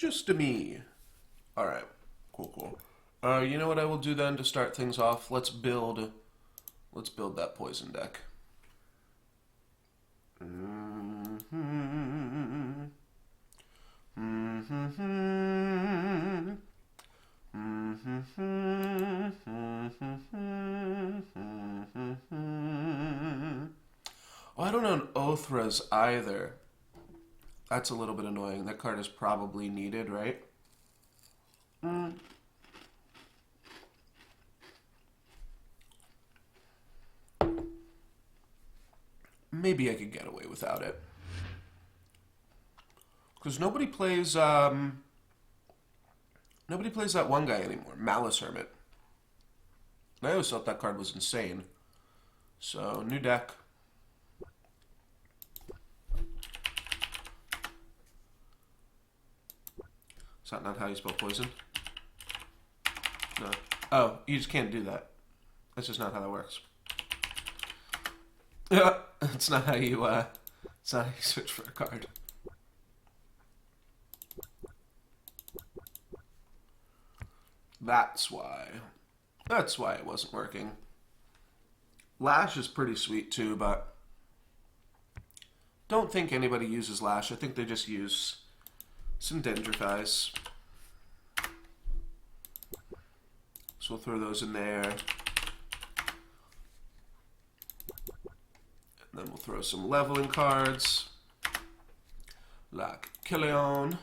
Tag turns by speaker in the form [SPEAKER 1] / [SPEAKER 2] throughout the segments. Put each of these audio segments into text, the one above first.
[SPEAKER 1] Just a me. Alright. Cool. You know what I will do then to start things off? Let's build that poison deck. Oh, I don't own Othras either. That's a little bit annoying. That card is probably needed, right? Maybe I could get away without it. Because nobody plays that one guy anymore, Malice Hermit. I always thought that card was insane. So, new deck. Is that not how you spell poison? No. Oh, you just can't do that. That's just not how that works. It's not how you switch for a card. That's why it wasn't working. Lash is pretty sweet too, but don't think anybody uses Lash. I think they just use some Dendrifies. So we'll throw those in there. And then we'll throw some leveling cards. Like Killion.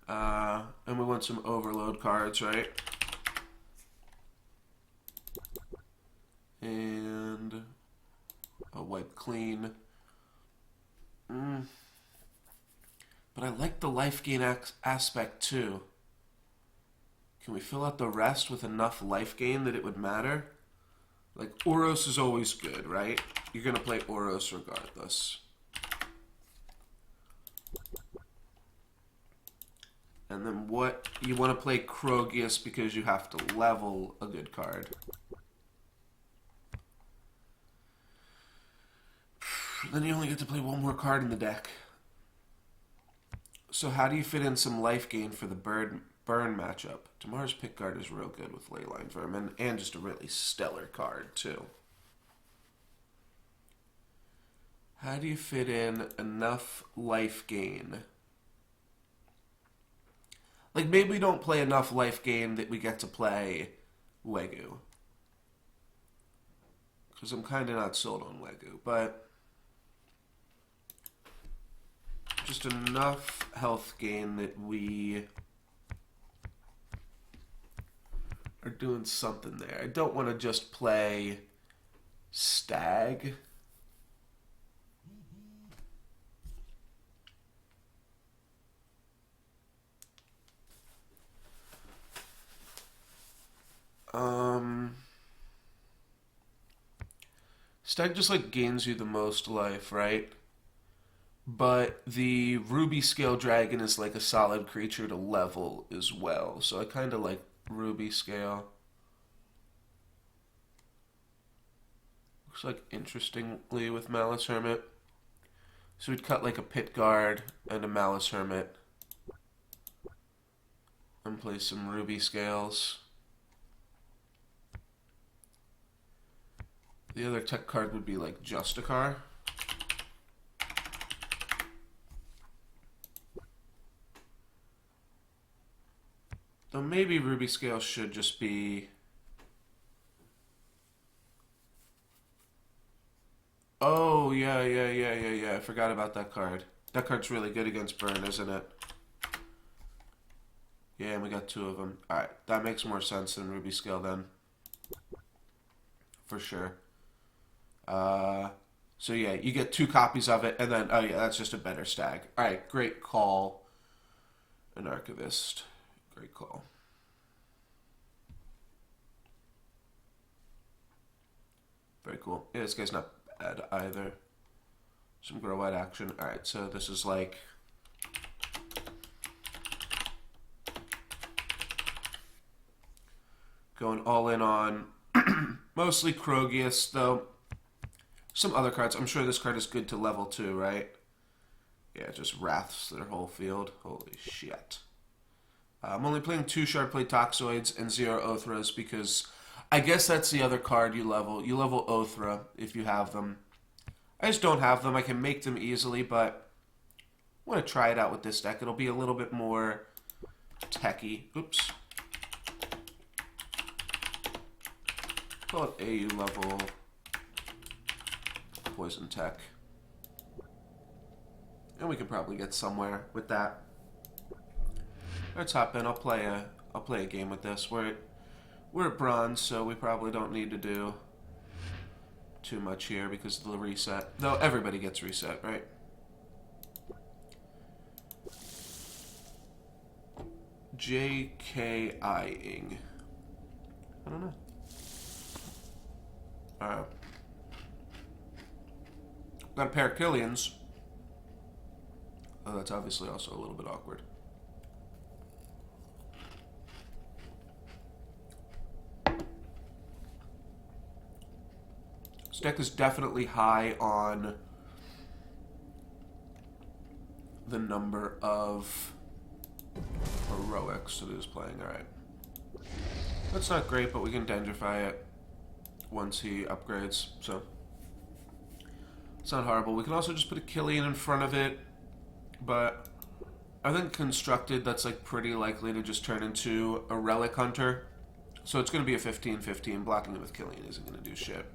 [SPEAKER 1] And we want some overload cards, right? And a wipe clean. But I like the life gain aspect too. Can we fill out the rest with enough life gain that it would matter? Like, Oros is always good, right? You're going to play Oros regardless. And then what? You want to play Krogius because you have to level a good card. Then you only get to play one more card in the deck. So how do you fit in some life gain for the burn matchup? Tamar's Pickguard is real good with Leyline Vermin, and just a really stellar card, too. How do you fit in enough life gain? Like, maybe we don't play enough life gain that we get to play Wegu. Because I'm kind of not sold on Wegu, but just enough health gain that we are doing something there. I don't want to just play Stag. Stag just like gains you the most life, right? But the Ruby Scale Dragon is like a solid creature to level as well. So I kind of like Ruby Scale. Looks like interestingly with Malice Hermit. So we'd cut like a Pit Guard and a Malice Hermit. And play some Ruby Scales. The other tech card would be like Justicar. Though maybe Ruby Scale should just be... Oh, yeah. I forgot about that card. That card's really good against Burn, isn't it? Yeah, and we got two of them. Alright, that makes more sense than Ruby Scale then. For sure. So yeah, you get two copies of it, and then, oh yeah, that's just a better Stag. Alright, great call. An Archivist. Great call. Very cool. Yeah, this guy's not bad either. Some grow white action. Alright, so this is like... going all in on mostly Krogius, though. Some other cards. I'm sure this card is good to level too, right? Yeah, just wraths their whole field. Holy shit. I'm only playing 2 Shardplate Toxoids and 0 Othras because I guess that's the other card you level. You level Othra if you have them. I just don't have them. I can make them easily, but I want to try it out with this deck. It'll be a little bit more techy. Oops. Call it AU level Poison Tech. And we can probably get somewhere with that. Let's hop in. I'll play a game with this. We're at bronze, so we probably don't need to do too much here because of the reset. Though everybody gets reset, right? JKIing. I don't know. Got a pair of Killians. Oh, that's obviously also a little bit awkward. This deck is definitely high on the number of heroics it is playing. Alright. That's not great, but we can dendrify it once he upgrades, so it's not horrible. We can also just put a Killian in front of it, but I think constructed, that's like pretty likely to just turn into a Relic Hunter. So it's going to be a 15-15. Blocking it with Killian isn't going to do shit.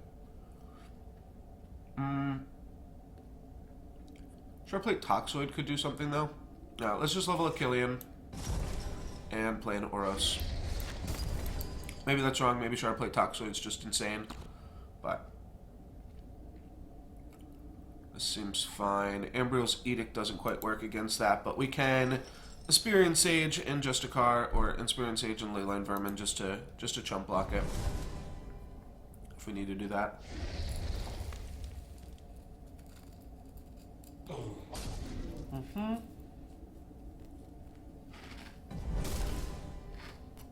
[SPEAKER 1] Shardplate Toxoid could do something, though. No, let's just level a Killian and play an Oros. Maybe that's wrong. Maybe Shardplate Toxoid's just insane. But this seems fine. Ambriel's Edict doesn't quite work against that, but we can Aspirion Sage and Justicar, or Aspirion Sage and Leyline Vermin just to chump block it. If we need to do that.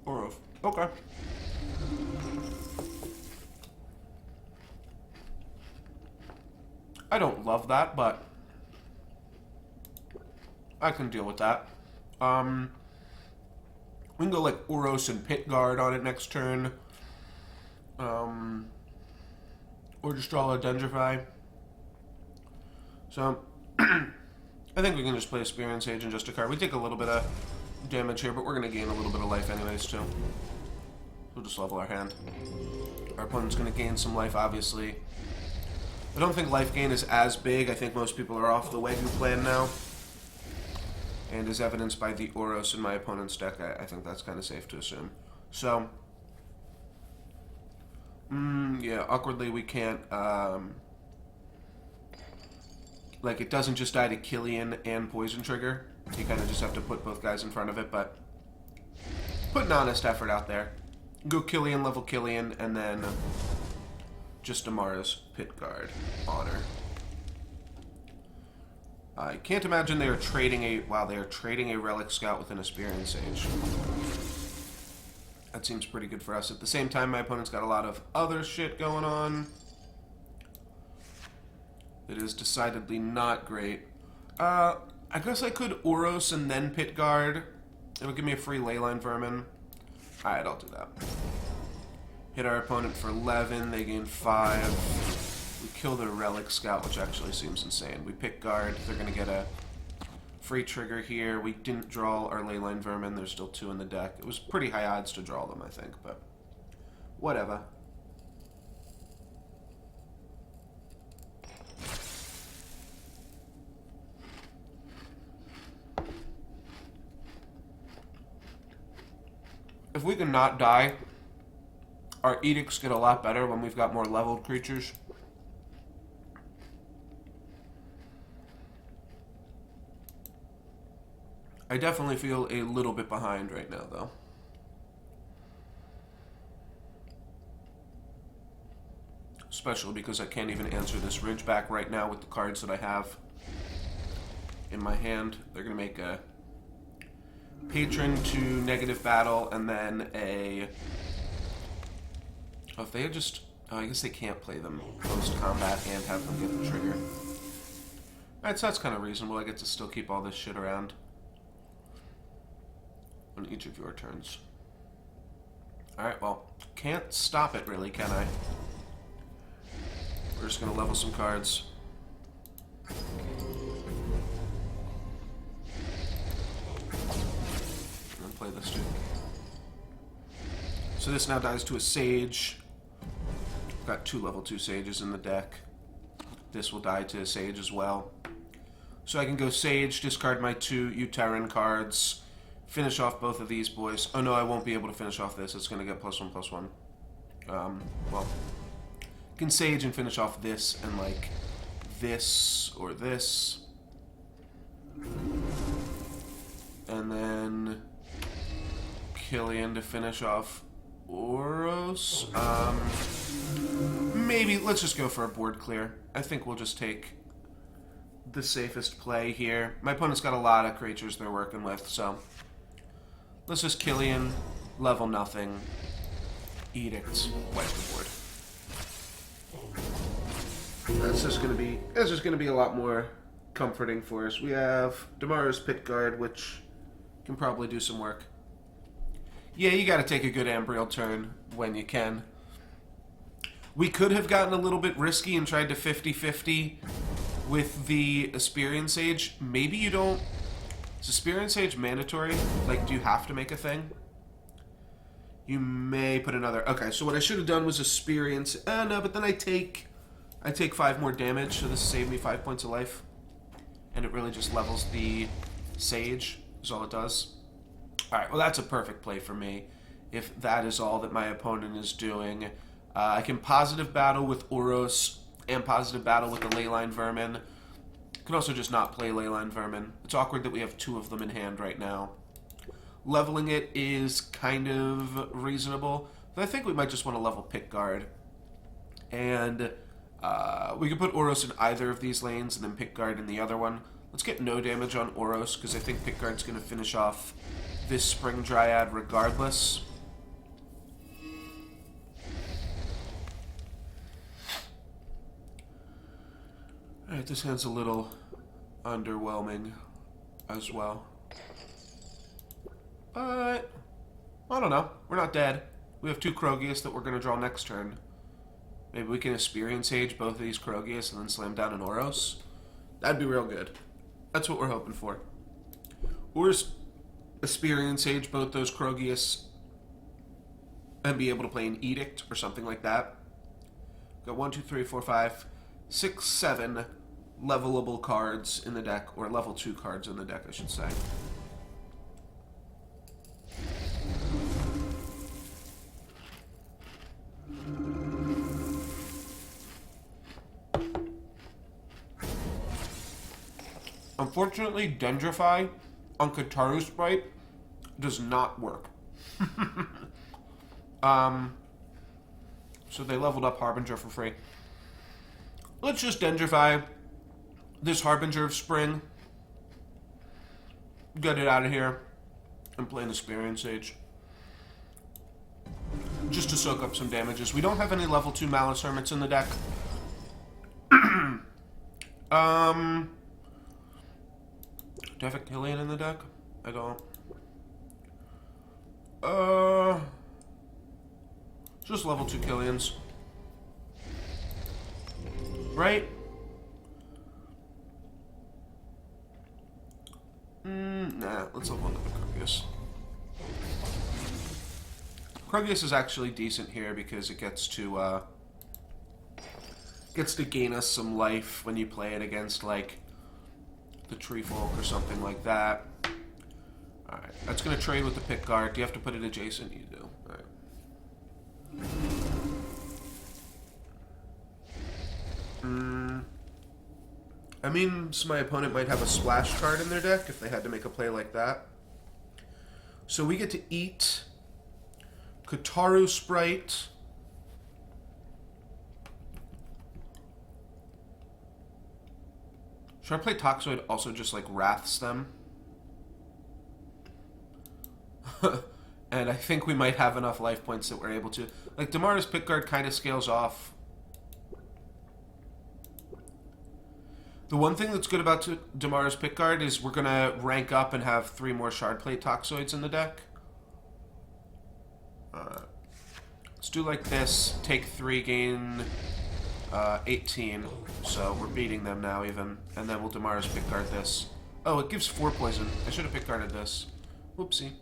[SPEAKER 1] Orof. Okay. I don't love that, but I can deal with that. We can go like Oros and Pit Guard on it next turn. Or just draw a Dendrify. So, I think we can just play Aspirion Sage and just a card. We take a little bit of damage here, but we're going to gain a little bit of life anyways, too. We'll just level our hand. Our opponent's going to gain some life, obviously. I don't think life gain is as big. I think most people are off the Wagyu plan now. And as evidenced by the Oros in my opponent's deck, I think that's kind of safe to assume. So, yeah, awkwardly we can't, like, it doesn't just die to Killian and Poison Trigger. You kind of just have to put both guys in front of it, but put an honest effort out there. Go Killian, level Killian, and then just Amara's Pit Guard Honor. I can't imagine they are trading a... Wow, they are trading a Relic Scout with an Aspirion Sage. That seems pretty good for us. At the same time, my opponent's got a lot of other shit going on. It is decidedly not great. I guess I could Oros and then Pit Guard. It would give me a free Leyline Vermin. Alright, I'll do that. Hit our opponent for 11. They gain 5. We kill the Relic Scout, which actually seems insane. We pick Guard. They're going to get a free trigger here. We didn't draw our Leyline Vermin. There's still 2 in the deck. It was pretty high odds to draw them, I think, but whatever. If we can not die, our edicts get a lot better when we've got more leveled creatures. I definitely feel a little bit behind right now, though. Especially because I can't even answer this Ridgeback right now with the cards that I have in my hand. They're going to make a Patron to negative battle, and then a... Oh, if they had just... Oh, I guess they can't play them post-combat and have them get the trigger. Alright, so that's kind of reasonable. I get to still keep all this shit around on each of your turns. Alright, well, can't stop it really, can I? We're just going to level some cards. And play this too. So this now dies to a Sage. Got 2 level 2 Sages in the deck. This will die to a Sage as well. So I can go Sage, discard my 2 Uterran cards, finish off both of these boys. Oh no, I won't be able to finish off this. It's going to get +1/+1. Well, I can Sage and finish off this and like this or this. And then Killian to finish off Oros. Maybe let's just go for a board clear. I think we'll just take the safest play here. My opponent's got a lot of creatures they're working with, so let's just Killian, level nothing, Edict, wipe the board. That's just gonna be a lot more comforting for us. We have Damara's Pit Guard, which can probably do some work. Yeah, you gotta take a good Ambriel turn when you can. We could have gotten a little bit risky and tried to 50-50 with the Aspirian Sage. Maybe you don't... Is Aspirian Sage mandatory? Like, do you have to make a thing? You may put another... Okay, so what I should have done was Aspirian... no, but then I take 5 more damage, so this saved me 5 points of life. And it really just levels the Sage, is all it does. Alright, well that's a perfect play for me, if that is all that my opponent is doing. I can positive battle with Oros, and positive battle with the Leyline Vermin. I can also just not play Leyline Vermin. It's awkward that we have 2 of them in hand right now. Leveling it is kind of reasonable, but I think we might just want to level Pit Guard. And we can put Oros in either of these lanes, and then Pit Guard in the other one. Let's get no damage on Oros, because I think Pit Guard's going to finish off this Spring Dryad regardless. Alright, this hand's a little underwhelming as well. But, I don't know. We're not dead. We have 2 Krogius that we're going to draw next turn. Maybe we can Aspirian Sage both of these Krogius and then slam down an Oros. That'd be real good. That's what we're hoping for. Or Aspirian Sage both those Krogius and be able to play an Edict or something like that. Got 1, 2, 3, 4, 5, 6, 7 levelable cards in the deck, or level 2 cards in the deck, I should say. Unfortunately, Dendrify on Kataru Sprite does not work. So they leveled up Harbinger for free. Let's just Dendrify this Harbinger of Spring, get it out of here, and play an Aspirian Sage. Just to soak up some damages. We don't have any level 2 Malice Hermits in the deck. Do I have a Killian in the deck? I don't. Just level 2 Killians. Right? Nah, let's level another Krogius. Krogius is actually decent here because it gets to gain us some life when you play it against, like, the Tree Folk or something like that. Alright, that's going to trade with the Pit Guard. Do you have to put it adjacent? You do. Alright. I mean, so my opponent might have a splash card in their deck if they had to make a play like that. So we get to eat Kataru Sprite. Should I play Toxoid also just like Wraths them? And I think we might have enough life points that we're able to. Like, Damara's Pit Guard kind of scales off. The one thing that's good about Damara's pickguard is we're going to rank up and have 3 more Shardplate Toxoids in the deck. Let's do like this. Take 3, gain 18. So we're beating them now even. And then we'll Damara's pickguard this. Oh, it gives 4 poison. I should have pickguarded this. Whoopsie.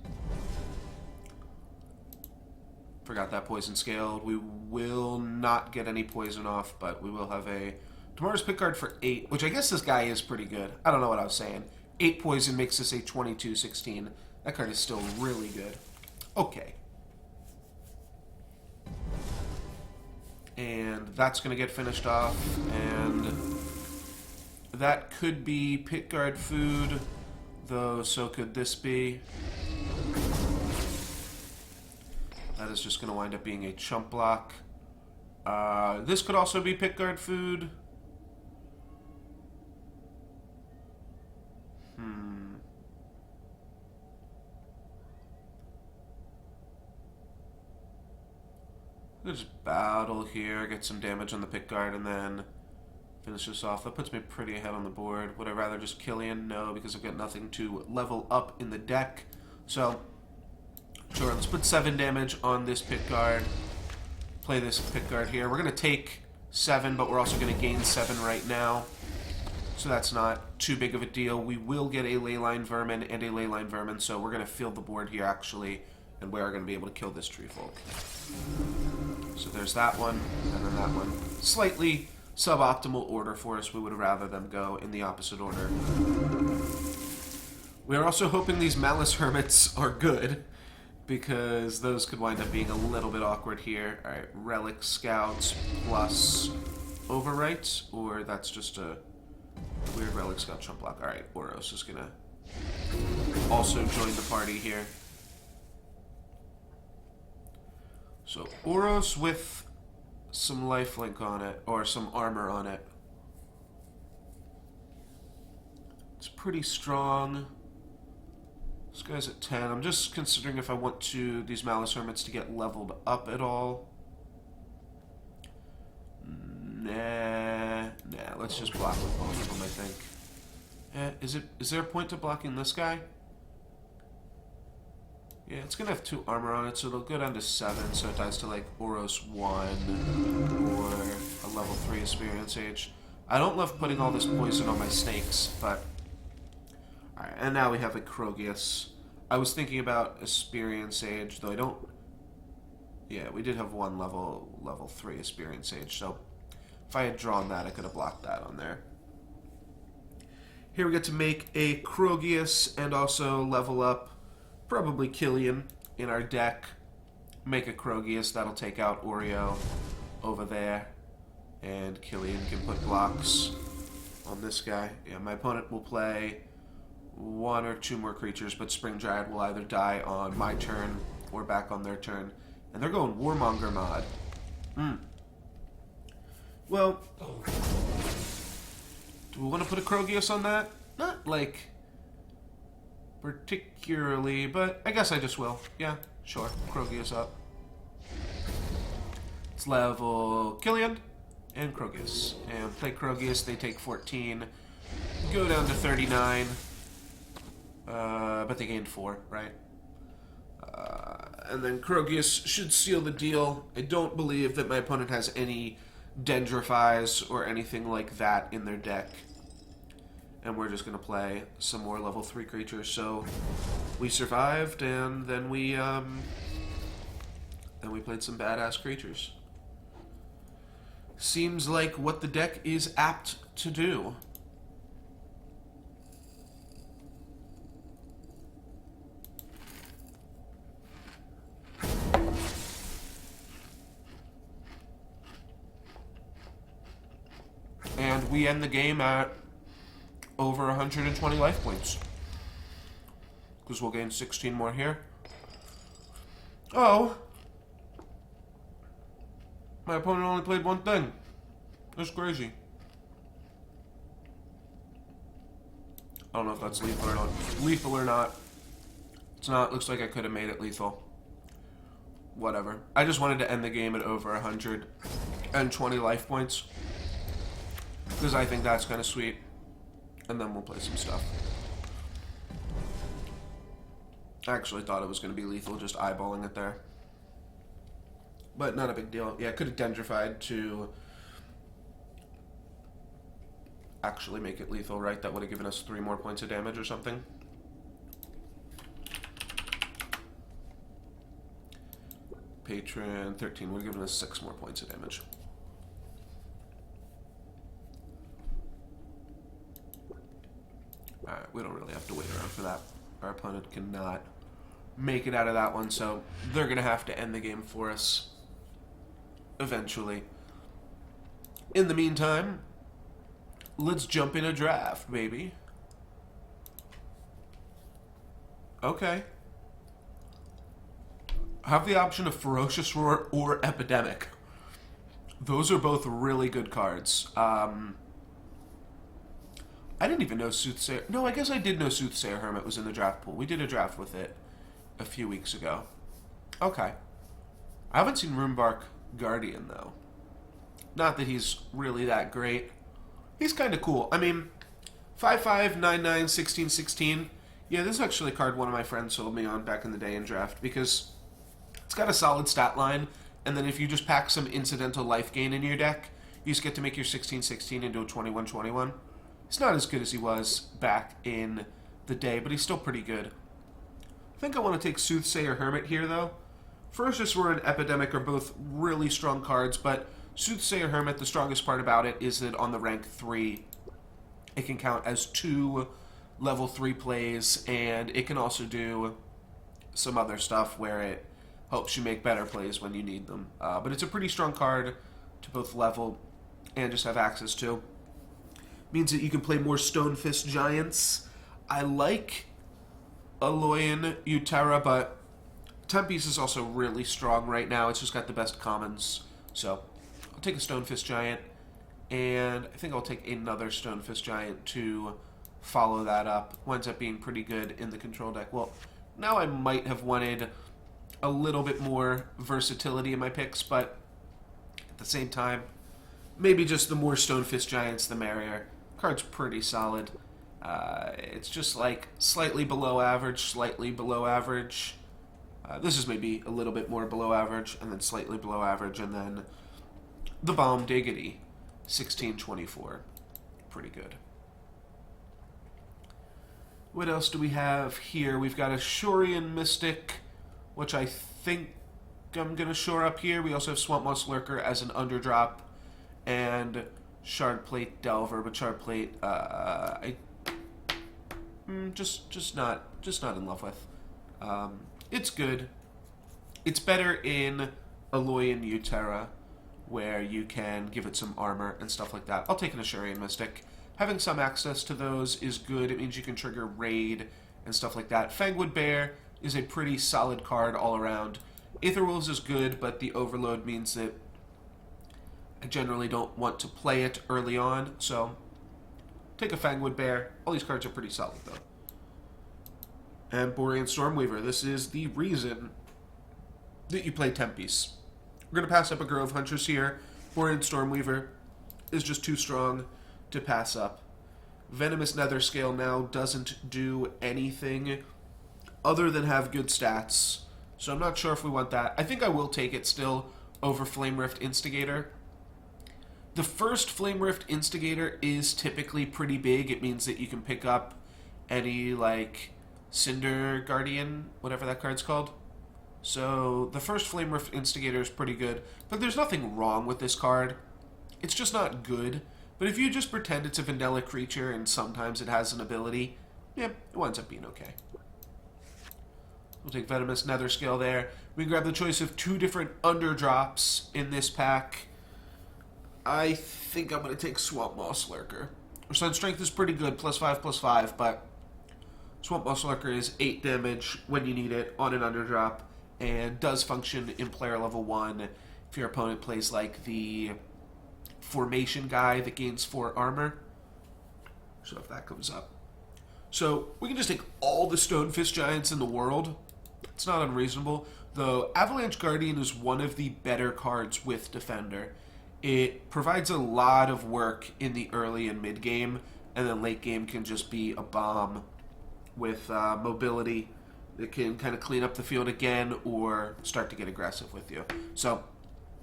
[SPEAKER 1] Forgot that poison scaled. We will not get any poison off, but we will have a Damara's pickguard for 8, which I guess this guy is pretty good. I don't know what I was saying. 8 poison makes this a 22-16. That card is still really good. Okay. And that's going to get finished off, and that could be pickguard food, though so could this be. That is just going to wind up being a chump block. This could also be pickguard food. Let's just battle here, get some damage on the pickguard, and then finish this off. That puts me pretty ahead on the board. Would I rather just Killian? No, because I've got nothing to level up in the deck. So, sure, let's put 7 damage on this pickguard. Play this pickguard here. We're going to take 7, but we're also going to gain 7 right now. So that's not too big of a deal. We will get a Leyline Vermin and a Leyline Vermin, so we're going to fill the board here, actually, and we are going to be able to kill this Treefolk. So there's that one, and then that one. Slightly suboptimal order for us. We would rather them go in the opposite order. We are also hoping these Malice Hermits are good, because those could wind up being a little bit awkward here. Alright, Relic Scouts plus Overwrite, or that's just a weird Relic Scout chump block. Alright, Oros is gonna also join the party here. So, Oros with some lifelink on it, or some armor on it. It's pretty strong. This guy's at 10. I'm just considering if I want these Malice Hermits to get leveled up at all. Nah, let's just block with both of them, I think. Is there a point to blocking this guy? Yeah, it's going to have 2 armor on it, so it'll go down to 7, so it dies to, like, Oros 1 or a level 3 Experience Age. I don't love putting all this poison on my snakes, but... Alright, and now we have a Krogius. I was thinking about Experience Age, though I don't... Yeah, we did have 1 level 3 Experience Age, so if I had drawn that, I could have blocked that on there. Here we get to make a Krogius and also level up probably Killian in our deck. Make a Krogius, that'll take out Oreo over there. And Killian can put blocks on this guy. Yeah, my opponent will play 1 or 2 more creatures, but Spring Dryad will either die on my turn or back on their turn. And they're going Warmonger mod. Well, do we want to put a Krogius on that? Not, like, particularly, but I guess I just will. Yeah, sure. Krogius up. Let's level Killian and Krogius. And play Krogius, they take 14. Go down to 39. But they gained 4, right? And then Krogius should seal the deal. I don't believe that my opponent has any Dendrifies or anything like that in their deck. And we're just going to play some more level 3 creatures. So we survived, and then we played some badass creatures. Seems like what the deck is apt to do. And we end the game at over 120 life points. Because we'll gain 16 more here. Oh! My opponent only played 1 thing. That's crazy. I don't know if that's lethal or not. Lethal or not. It's not. Looks like I could have made it lethal. Whatever. I just wanted to end the game at over 120 life points. Because I think that's kind of sweet. and then we'll play some stuff. I actually thought it was going to be lethal, just eyeballing it there. But not a big deal. Yeah, I could have dendrified to actually make it lethal, right? That would have given us 3 more points of damage or something. Patron 13 would have given us 6 more points of damage. Alright, we don't really have to wait around for that. Our opponent cannot make it out of that one, so they're going to have to end the game for us eventually. In the meantime, let's jump in a draft, baby. Okay. I have the option of Ferocious Roar or Epidemic. Those are both really good cards. I didn't even know Soothsayer... No, I guess I did know Soothsayer Hermit was in the draft pool. We did a draft with it a few weeks ago. Okay. I haven't seen Runebark Guardian, though. Not that he's really that great. He's kind of cool. I mean, 5/5, 9/9, 16/16. Yeah, this is actually a card one of my friends sold me on back in the day in draft, because it's got a solid stat line, and then if you just pack some incidental life gain in your deck, you just get to make your 16/16 into a 21/21. He's not as good as he was back in the day, but he's still pretty good. I think I want to take Soothsayer Hermit here, though. Ferocious Roar and Epidemic are both really strong cards, but Soothsayer Hermit, the strongest part about it is that on the rank 3, it can count as 2 level 3 plays, and it can also do some other stuff where it helps you make better plays when you need them. But it's a pretty strong card to both level and just have access to. Means that you can play more Stonefist Giants. I like Aloyan Utera, but Tempe's is also really strong right now. It's just got the best commons. So I'll take a Stonefist Giant, and I think I'll take another Stonefist Giant to follow that up. Winds up being pretty good in the control deck. Well, now I might have wanted a little bit more versatility in my picks, but at the same time, maybe just the more Stonefist Giants, the merrier. Card's pretty solid. It's just like slightly below average, slightly below average. This is maybe a little bit more below average, and then slightly below average, and then the Bomb Diggity, 16/24. Pretty good. What else do we have here? We've got a Shurian Mystic, which I think I'm going to shore up here. We also have Swamp Moss Lurker as an underdrop, and Shardplate Delver, but Shardplate, just not in love with. It's good. It's better in Aloyan Utera, where you can give it some armor and stuff like that. I'll take an Ashurian Mystic. Having some access to those is good. It means you can trigger Raid and stuff like that. Fangwood Bear is a pretty solid card all around. Aetherwolves is good, but the overload means that I generally don't want to play it early on, so take a Fangwood Bear. All these cards are pretty solid, though. And Borean Stormweaver. This is the reason that you play Tempe's. We're going to pass up a Grove Huntress here. Borean Stormweaver is just too strong to pass up. Venomous Netherscale now doesn't do anything other than have good stats, so I'm not sure if we want that. I think I will take it still over Flame Rift Instigator. The first Flame Rift Instigator is typically pretty big. It means that you can pick up any, like, Cinder Guardian, whatever that card's called. So the first Flame Rift Instigator is pretty good, but there's nothing wrong with this card. It's just not good. But if you just pretend it's a vanilla creature and sometimes it has an ability, yeah, it winds up being okay. We'll take Venomous Netherscale there. We can grab the choice of 2 different underdrops in this pack. I think I'm going to take Swamp Moss Lurker. Sun Strength is pretty good, +5/+5, but Swamp Moss Lurker is 8 damage when you need it on an underdrop, and does function in player level 1 if your opponent plays like the Formation guy that gains 4 armor. So if that comes up. So we can just take all the Stonefist Giants in the world. It's not unreasonable, though Avalanche Guardian is one of the better cards with Defender. It provides a lot of work in the early and mid game, and then late game can just be a bomb with mobility that can kind of clean up the field again or start to get aggressive with you. So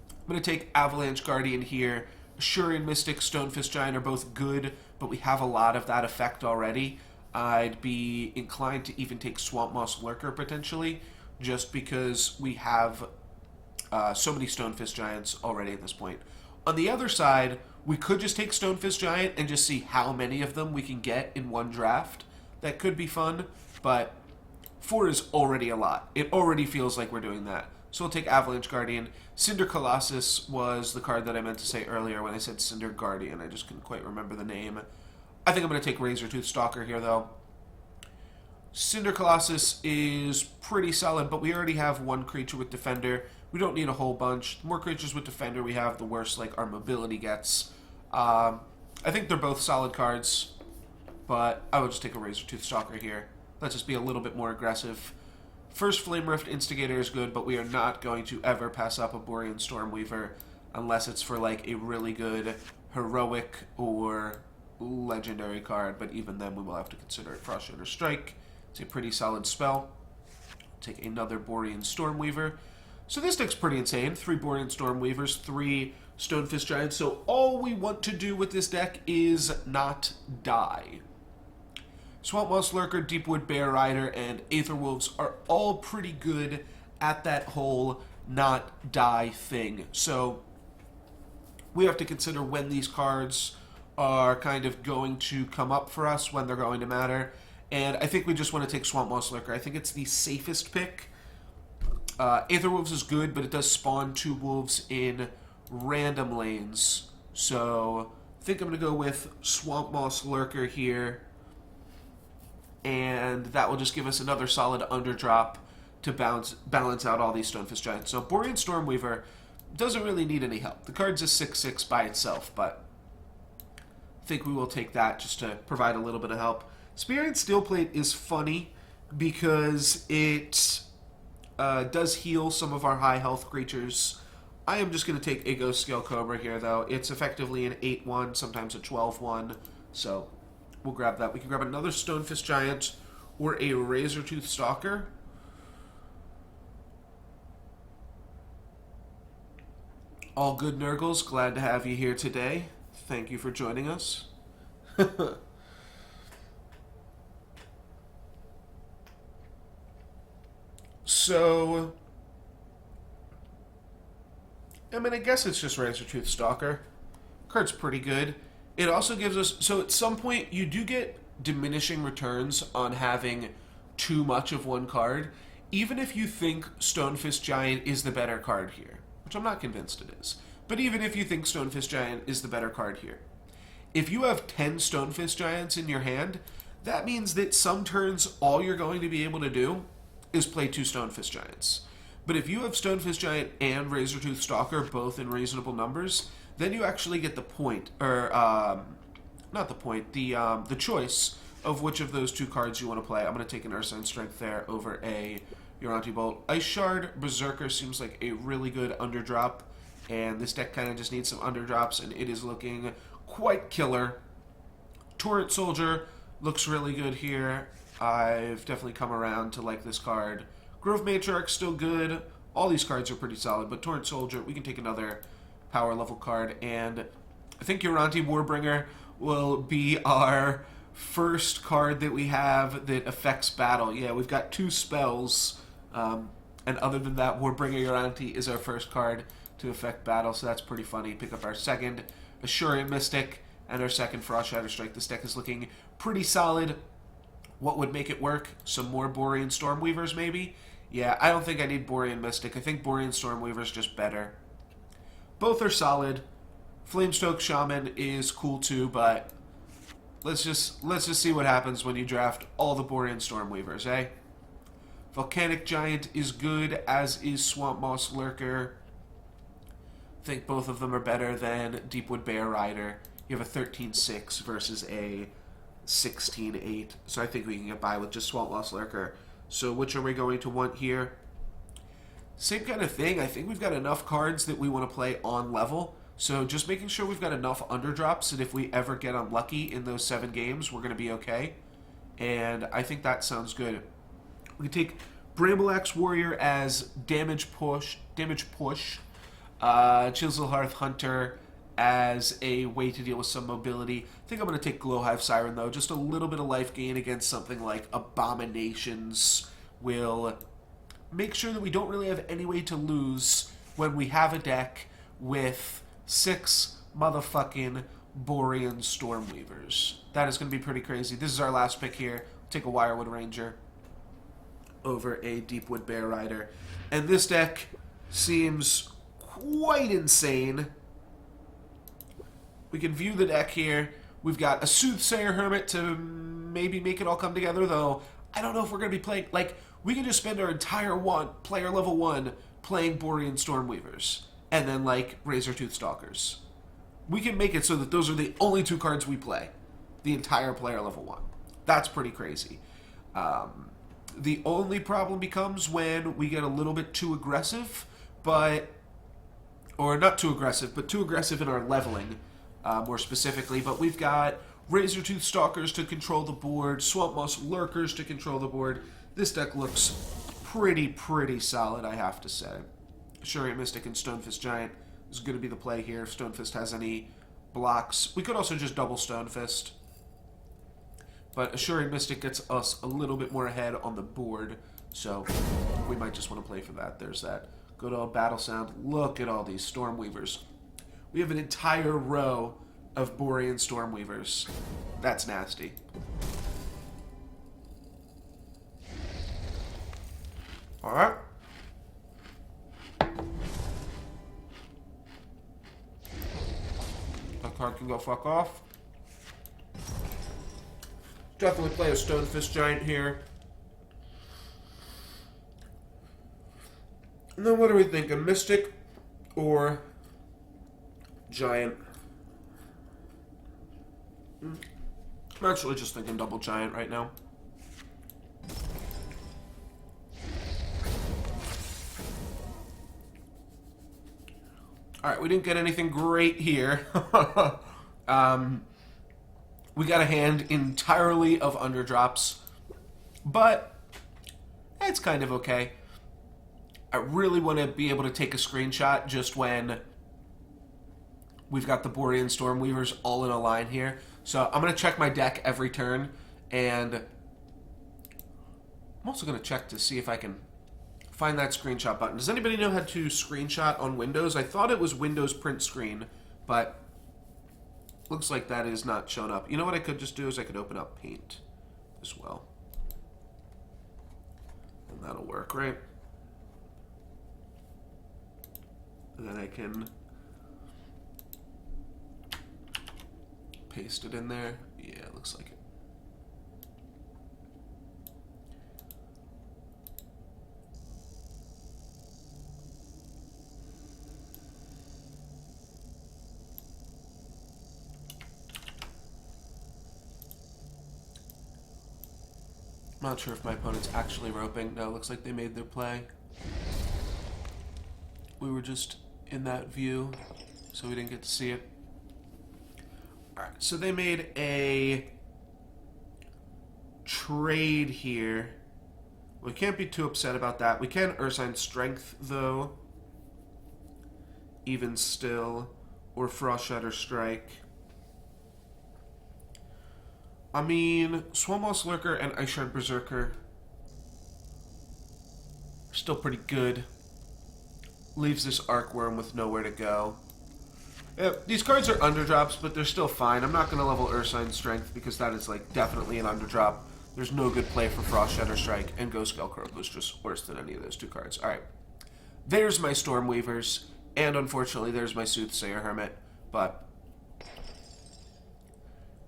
[SPEAKER 1] I'm going to take Avalanche Guardian here. Assyrian Mystic, Stonefist Giant are both good, but we have a lot of that effect already. I'd be inclined to even take Swamp Moss Lurker potentially, just because we have so many Stonefist Giants already at this point. On the other side, we could just take Stonefist Giant and just see how many of them we can get in one draft. That could be fun, but 4 is already a lot. It already feels like we're doing that. So we'll take Avalanche Guardian. Cinder Colossus was the card that I meant to say earlier when I said Cinder Guardian. I just couldn't quite remember the name. I think I'm going to take Razortooth Stalker here, though. Cinder Colossus is pretty solid, but we already have one creature with Defender. We don't need a whole bunch. The more creatures with Defender we have, the worse like our mobility gets. I think they're both solid cards, but I would just take a Razortooth Stalker here. Let's just be a little bit more aggressive. First Flame Rift Instigator is good, but we are not going to ever pass up a Borean Stormweaver unless it's for like a really good heroic or legendary card, but even then we will have to consider it. Frost Shatter Strike. It's a pretty solid spell. Take another Borean Stormweaver. So this deck's pretty insane. 3 Borean Stormweavers, 3 Stonefist Giants. So all we want to do with this deck is not die. Swamp Moss Lurker, Deepwood Bear Rider, and Aetherwolves are all pretty good at that whole not die thing. So we have to consider when these cards are kind of going to come up for us, when they're going to matter. And I think we just want to take Swamp Moss Lurker. I think it's the safest pick. Aetherwolves is good, but it does spawn 2 wolves in random lanes. So I think I'm going to go with Swamp Moss Lurker here. And that will just give us another solid underdrop to balance out all these Stonefist Giants. So Borean Stormweaver doesn't really need any help. The card's a 6/6 by itself, but I think we will take that just to provide a little bit of help. Spear Steel Plate is funny because it does heal some of our high health creatures. I am just going to take a Ghost Scale Cobra here, though. It's effectively an 8/1, sometimes a 12/1, so we'll grab that. We can grab another Stonefist Giant or a Razortooth Stalker. All good, Nurgles. Glad to have you here today. Thank you for joining us. So, I mean, I guess it's just Razortooth Stalker. Card's pretty good. It also gives us... So at some point, you do get diminishing returns on having too much of one card, even if you think Stonefist Giant is the better card here, which I'm not convinced it is. But even if you think Stonefist Giant is the better card here, if you have 10 Stonefist Giants in your hand, that means that some turns all you're going to be able to do is play 2 Stonefist Giants. But if you have Stonefist Giant and Razortooth Stalker both in reasonable numbers, then you actually get the point, or not the point, the choice of which of those 2 cards you want to play. I'm going to take an Ursine Strength there over a Uranti Bolt. Ice Shard Berserker seems like a really good underdrop, and this deck kind of just needs some underdrops, and it is looking quite killer. Torrent Soldier looks really good here. I've definitely come around to like this card. Grove Matriarch still good. All these cards are pretty solid, but Torrent Soldier, we can take another power level card, and I think Uranti Warbringer will be our first card that we have that affects battle. Yeah, we've got 2 spells, and other than that, Warbringer Uranti is our first card to affect battle, so that's pretty funny. Pick up our second Assyrian Mystic and our second Frost Shatter Strike. This deck is looking pretty solid. What would make it work? Some more Borean Stormweavers, maybe? Yeah, I don't think I need Borean Mystic. I think Borean Stormweaver's just better. Both are solid. Flamestoke Shaman is cool too, but let's just see what happens when you draft all the Borean Stormweavers, eh? Volcanic Giant is good, as is Swamp Moss Lurker. I think both of them are better than Deepwood Bear Rider. You have a 13/6 versus a 16/8, so I think we can get by with just Swamp Moss Lurker. So which are we going to want here? Same kind of thing. I think we've got enough cards that we want to play on level. So just making sure we've got enough underdrops that if we ever get unlucky in those 7 games, we're going to be okay. And I think that sounds good. We can take Bramble Axe Warrior as damage push, Chiselhearth Hunter as a way to deal with some mobility. I think I'm going to take Glowhive Siren, though. Just a little bit of life gain against something like Abominations will make sure that we don't really have any way to lose when we have a deck with 6 motherfucking Borean Stormweavers. That is going to be pretty crazy. This is our last pick here. Take a Wirewood Ranger over a Deepwood Bear Rider. And this deck seems quite insane. We can view the deck here. We've got a Soothsayer Hermit to maybe make it all come together, though I don't know if we're going to be playing... Like, we can just spend our entire player level 1 playing Borean Stormweavers. And then, like, Razortooth Stalkers. We can make it so that those are the only 2 cards we play. The entire player level 1. That's pretty crazy. The only problem becomes when we get a little bit too aggressive, but... Or not too aggressive, but too aggressive in our leveling, more specifically. But we've got Razortooth Stalkers to control the board, Swamp Moss Lurkers to control the board. This deck looks pretty solid, I have to say. Assurient Mystic and Stonefist Giant is going to be the play here if Stonefist has any blocks. We could also just double Stonefist. But Assuring Mystic gets us a little bit more ahead on the board, so we might just want to play for that. There's that. Good old Battle Sound. Look at all these Stormweavers. We have an entire row of Borean Stormweavers. That's nasty. Alright. That card can go fuck off. Definitely play a Stonefist Giant here. And then what are we thinking? Mystic or Giant? I'm actually just thinking double Giant right now. Alright, we didn't get anything great here. We got a hand entirely of underdrops, but it's kind of okay. I really want to be able to take a screenshot just when we've got the Borean Stormweavers all in a line here. So I'm going to check my deck every turn, and I'm also going to check to see if I can find that screenshot button. Does anybody know how to screenshot on Windows? I thought it was Windows print screen, but looks like that is not shown up. You know what I could just do is I could open up Paint as well. And that'll work, right? And then I can paste it in there. Yeah, it looks like it. I'm not sure if my opponent's actually roping. No, it looks like they made their play. We were just in that view, so we didn't get to see it. Alright, so they made a trade here. We can't be too upset about that. We can Ursine Strength, though. Even still. Or Frost Shatter Strike. I mean, Swammoss Lurker and Ice Shard Berserker are still pretty good. Leaves this Arcworm with nowhere to go. Yeah, these cards are underdrops, but they're still fine. I'm not going to level Ursine Strength because that is, like, definitely an underdrop. There's no good play for Frost Shatter Strike, and Ghost Skullcroak was just worse than any of those 2 cards. Alright. There's my Stormweavers, and unfortunately there's my Soothsayer Hermit, but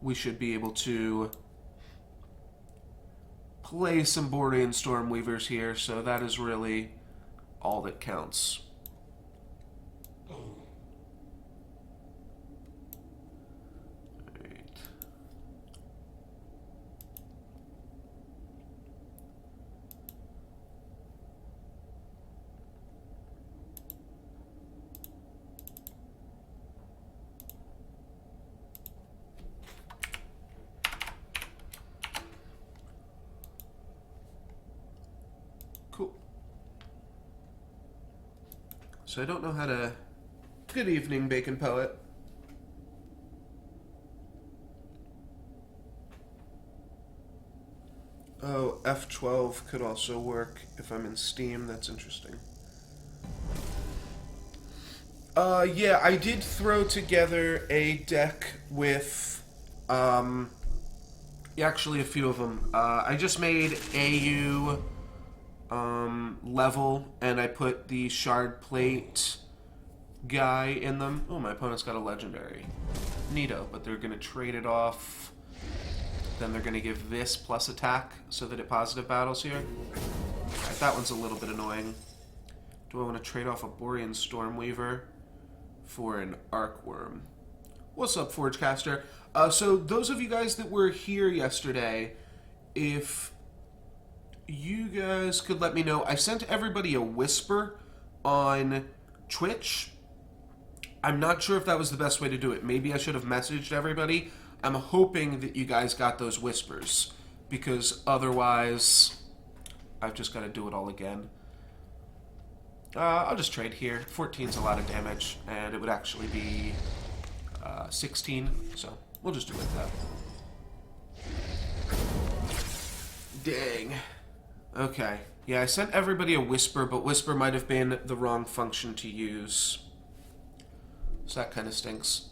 [SPEAKER 1] we should be able to play some Borean Stormweavers here, so that is really all that counts. Right. So I don't know how to... Good evening, Bacon Poet. Oh, F12 could also work if I'm in Steam. That's interesting. Yeah, I did throw together a deck with, actually a few of them. I just made AU, level, and I put the Shard Plate guy in them. Oh, my opponent's got a legendary. Neato, but they're going to trade it off. Then they're going to give this plus attack so that it positive battles here. Alright, that one's a little bit annoying. Do I want to trade off a Borean Stormweaver for an Arcworm? What's up, Forgecaster? So those of you guys that were here yesterday, if you guys could let me know, I sent everybody a whisper on Twitch. I'm not sure if that was the best way to do it. Maybe I should have messaged everybody. I'm hoping that you guys got those whispers, because otherwise I've just got to do it all again. I'll just trade here. 14's a lot of damage, and it would actually be 16, so we'll just do it like that. Dang. Okay. Yeah, I sent everybody a whisper, but whisper might have been the wrong function to use. So that kind of stinks.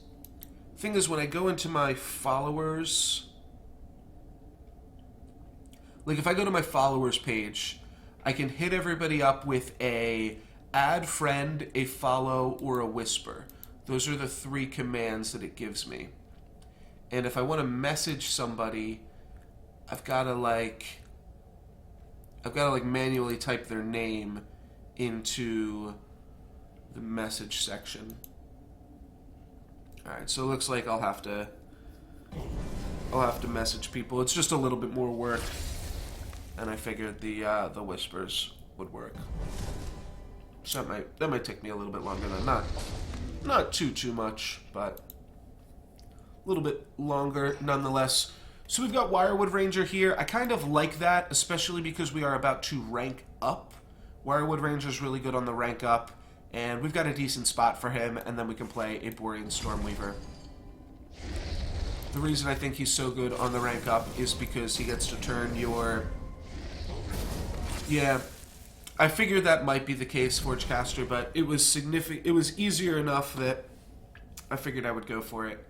[SPEAKER 1] Thing is, when I go into my followers... Like, if I go to my followers page, I can hit everybody up with a add friend, a follow, or a whisper. Those are the 3 commands that it gives me. And if I want to message somebody, I've got to manually type their name into the message section. Alright, so it looks like I'll have to message people. It's just a little bit more work, and I figured the whispers would work. So that might take me a little bit longer than not too much, but a little bit longer nonetheless. So we've got Wirewood Ranger here. I kind of like that, especially because we are about to rank up. Wirewood Ranger's really good on the rank up, and we've got a decent spot for him, and then we can play a Borean Stormweaver. The reason I think he's so good on the rank up is because he gets to turn your... Yeah, I figured that might be the case, Forgecaster, but it was significant. It was easier enough that I figured I would go for it.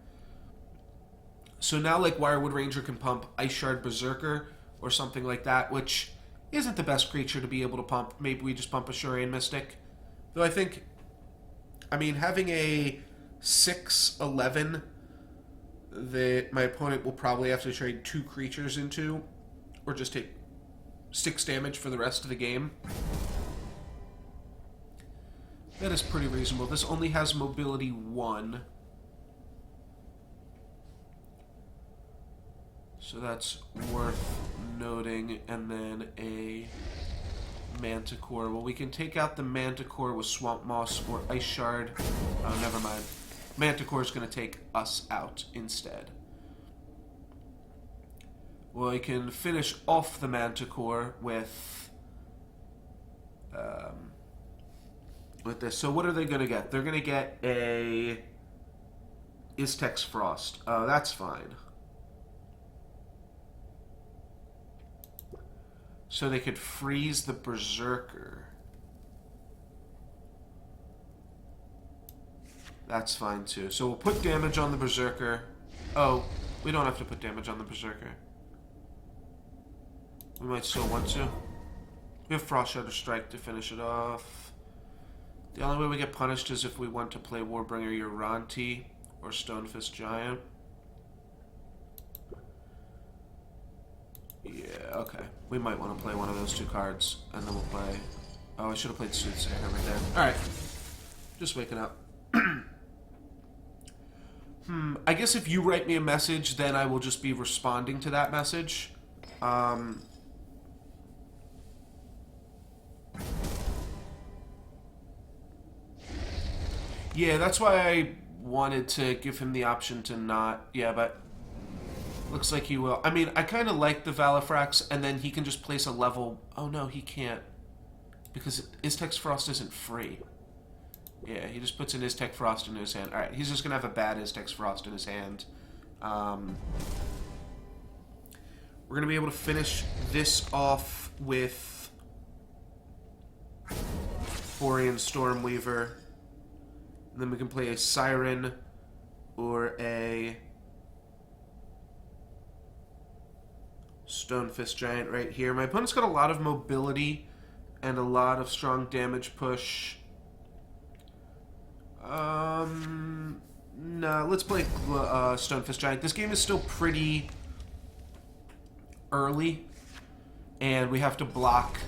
[SPEAKER 1] So now, like, Wirewood Ranger can pump Ice Shard Berserker or something like that, which isn't the best creature to be able to pump. Maybe we just pump Ashurian Mystic. Though I think, I mean, having a 6/11 that my opponent will probably have to trade 2 creatures into, or just take 6 damage for the rest of the game. That is pretty reasonable. This only has mobility 1. So that's worth noting. And then a Manticore. Well, we can take out the Manticore with Swamp Moss or Ice Shard. Oh, never mind. Manticore is going to take us out instead. Well, I can finish off the Manticore with this. So what are they going to get? They're going to get a Iztek's Frost. Oh, that's fine. So they could freeze the Berserker. That's fine too. So we'll put damage on the Berserker. Oh, we don't have to put damage on the Berserker. We might still want to. We have Frost Shadow Strike to finish it off. The only way we get punished is if we want to play Warbringer Uranti or Stonefist Giant. Yeah, okay. We might want to play one of those 2 cards, and then we'll play... Oh, I should have played Soothsayer right there. Alright. Just waking up. I guess if you write me a message, then I will just be responding to that message. Yeah, that's why I wanted to give him the option to not... Yeah, but... Looks like he will. I mean, I kind of like the Valifrax, and then he can just place a level... Oh, no, he can't. Because Iztek's Frost isn't free. Yeah, he just puts an Iztec Frost into his hand. Alright, he's just going to have a bad Iztec Frost in his hand. We're going to be able to finish this off with Borean Stormweaver. And then we can play a Siren or a Stonefist Giant right here. My opponent's got a lot of mobility and a lot of strong damage push. No, let's play Stonefist Giant. This game is still pretty early, and we have to block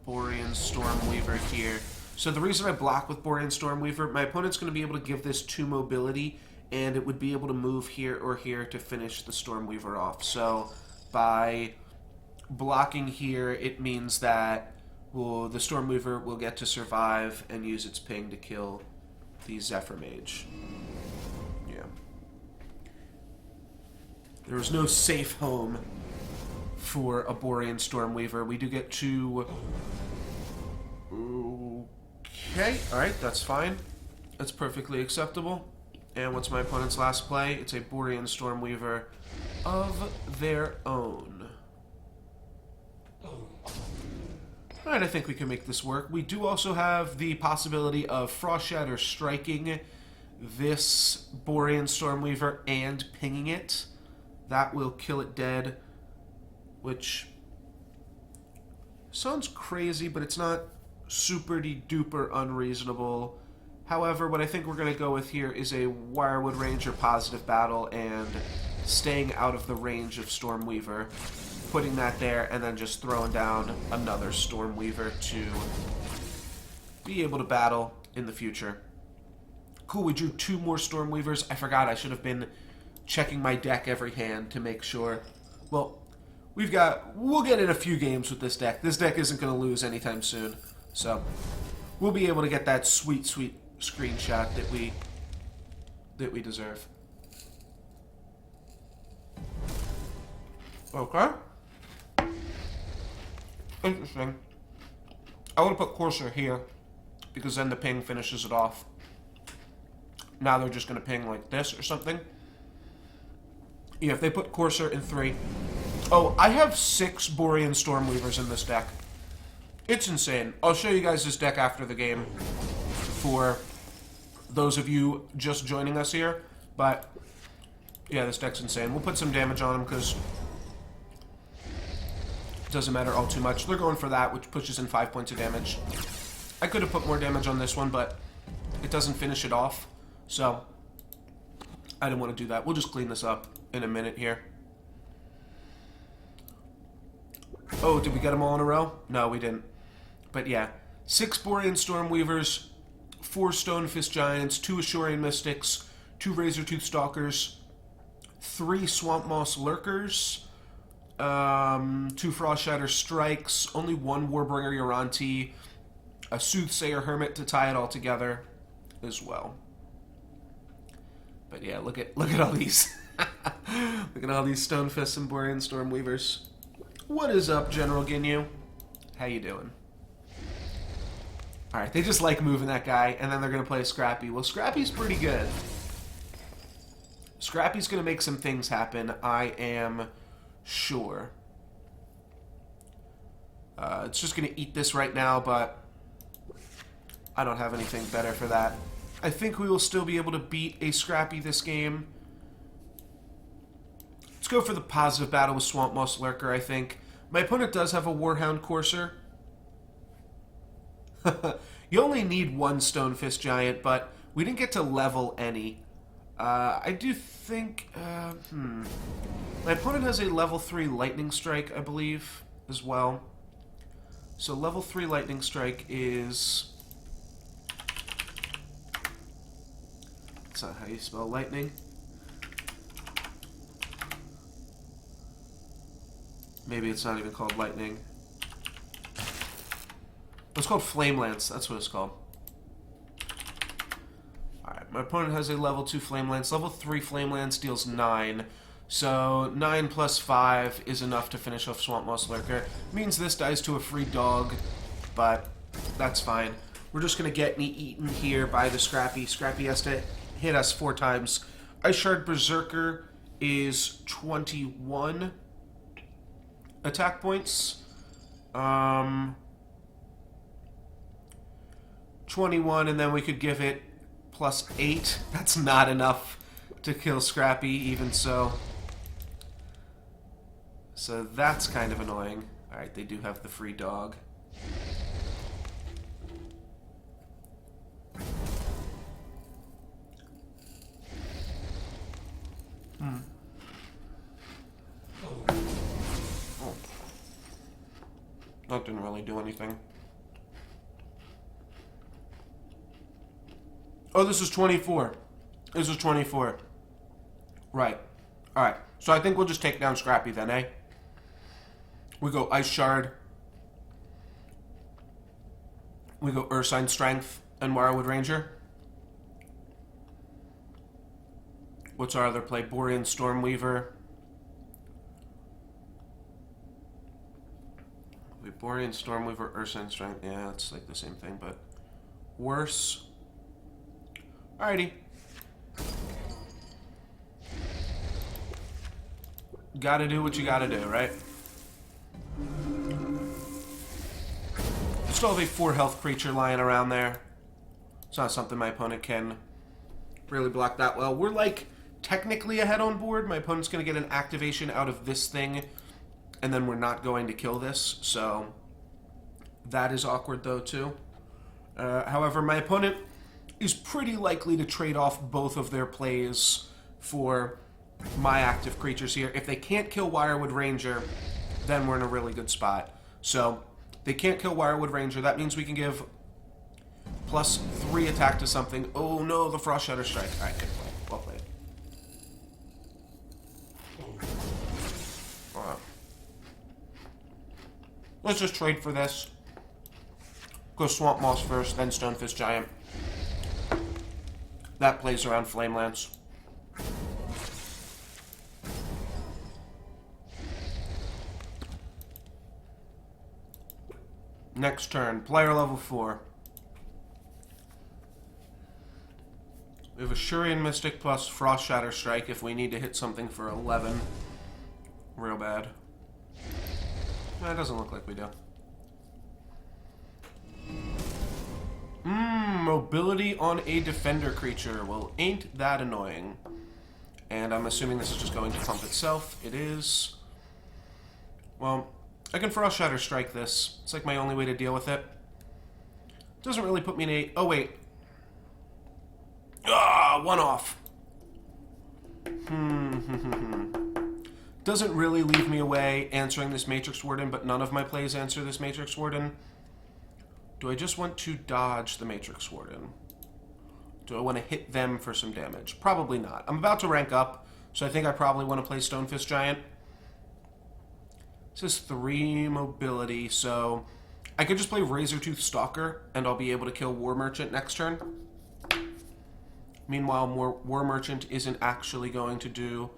[SPEAKER 1] Borean Stormweaver here. So the reason I block with Borean Stormweaver, my opponent's going to be able to give this 2 mobility, and it would be able to move here or here to finish the Stormweaver off. So by blocking here, it means that the Stormweaver will get to survive and use its ping to kill the Zephyr Mage. Yeah. There is no safe home for a Borean Stormweaver. We do get to... Okay, alright, that's fine. That's perfectly acceptable. And what's my opponent's last play? It's a Borean Stormweaver of their own. Alright, I think we can make this work. We do also have the possibility of Frost Shatter striking this Borean Stormweaver and pinging it. That will kill it dead, which sounds crazy, but it's not super-duper unreasonable. However, what I think we're going to go with here is a Wirewood Ranger positive battle and staying out of the range of Stormweaver, putting that there, and then just throwing down another Stormweaver to be able to battle in the future. Cool, we drew 2 more Stormweavers. I forgot, I should have been checking my deck every hand to make sure. Well, we'll get in a few games with this deck. This deck isn't going to lose anytime soon. So, we'll be able to get that sweet, sweet screenshot that we deserve. Okay. Interesting. I would have put Courser here, because then the ping finishes it off. Now they're just going to ping like this or something. Yeah, if they put Courser in 3... Oh, I have 6 Borean Stormweavers in this deck. It's insane. I'll show you guys this deck after the game for those of you just joining us here. But, yeah, this deck's insane. We'll put some damage on them because it doesn't matter all too much. They're going for that, which pushes in 5 points of damage. I could have put more damage on this one, but it doesn't finish it off. So, I didn't want to do that. We'll just clean this up in a minute here. Oh, did we get them all in a row? No, we didn't. But yeah, 6 Borean Stormweavers, 4 Stonefist Giants, 2 Ashurian Mystics, 2 Razortooth Stalkers, 3 Swamp Moss Lurkers, 2 Frost Shatter Strikes, only 1 Warbringer Uranti, a Soothsayer Hermit to tie it all together as well. But yeah, look at all these. Look at all these Stonefists and Borean Stormweavers. What is up, General Ginyu? How you doing? Alright, they just like moving that guy, and then they're going to play Scrappy. Well, Scrappy's pretty good. Scrappy's going to make some things happen, I am sure. It's just going to eat this right now, but I don't have anything better for that. I think we will still be able to beat a Scrappy this game. Let's go for the positive battle with Swamp Moss Lurker, I think. My opponent does have a Warhound Courser. You only need 1 Stonefist Giant, but we didn't get to level any. I do think... My opponent has a level 3 Lightning Strike, I believe, as well. So level 3 Lightning Strike is... That's not how you spell lightning. Maybe it's not even called lightning. It's called Flame Lance. That's what it's called. Alright, my opponent has a level 2 Flame Lance. Level 3 Flame Lance deals 9. So 9 plus 5 is enough to finish off Swamp Moss Lurker. Means this dies to a free dog, but that's fine. We're just going to get me eaten here by the Scrappy. Scrappy has to hit us 4 times. Ice Shard Berserker is 21 attack points. 21, and then we could give it plus 8. That's not enough to kill Scrappy, even so. So that's kind of annoying. Alright, they do have the free dog. Oh. That didn't really do anything. Oh, this is 24. This is 24. Right. Alright. So I think we'll just take down Scrappy then, eh? We go Ice Shard. We go Ursine Strength and Wirewood Ranger. What's our other play? Borean Stormweaver. Borean Stormweaver, Ursine Strength. Yeah, it's like the same thing, but worse. Alrighty. Gotta do what you gotta do, right? Still have a 4 health creature lying around there. It's not something my opponent can really block that well. We're like technically ahead on board. My opponent's gonna get an activation out of this thing, and then we're not going to kill this, so that is awkward though too. However, my opponent is pretty likely to trade off both of their plays for my active creatures here. If they can't kill Wirewood Ranger, then we're in a really good spot. So, they can't kill Wirewood Ranger. That means we can give plus 3 attack to something. Oh no, the Frost Shatter Strike. Alright, good play. Well played. Alright. Let's just trade for this. Go Swamp Moss first, then Stonefist Giant. That plays around Flame Lance. Next turn, player level 4. We have Ashurian Mystic plus Frost Shatter Strike if we need to hit something for 11. Real bad. It doesn't look like we do. Mobility on a defender creature. Well, ain't that annoying. And I'm assuming this is just going to pump itself. It is. Well, I can Frost Shatter Strike this. It's like my only way to deal with it. Doesn't really put me in a... Oh, wait. Ah, 1 off. Doesn't really leave me away answering this Matrix Warden, but none of my plays answer this Matrix Warden. Do I just want to dodge the Matrix Warden? Do I want to hit them for some damage? Probably not. I'm about to rank up, so I think I probably want to play Stonefist Giant. This is 3 mobility, so I could just play Razortooth Stalker, and I'll be able to kill War Merchant next turn. Meanwhile, War Merchant isn't actually going to do...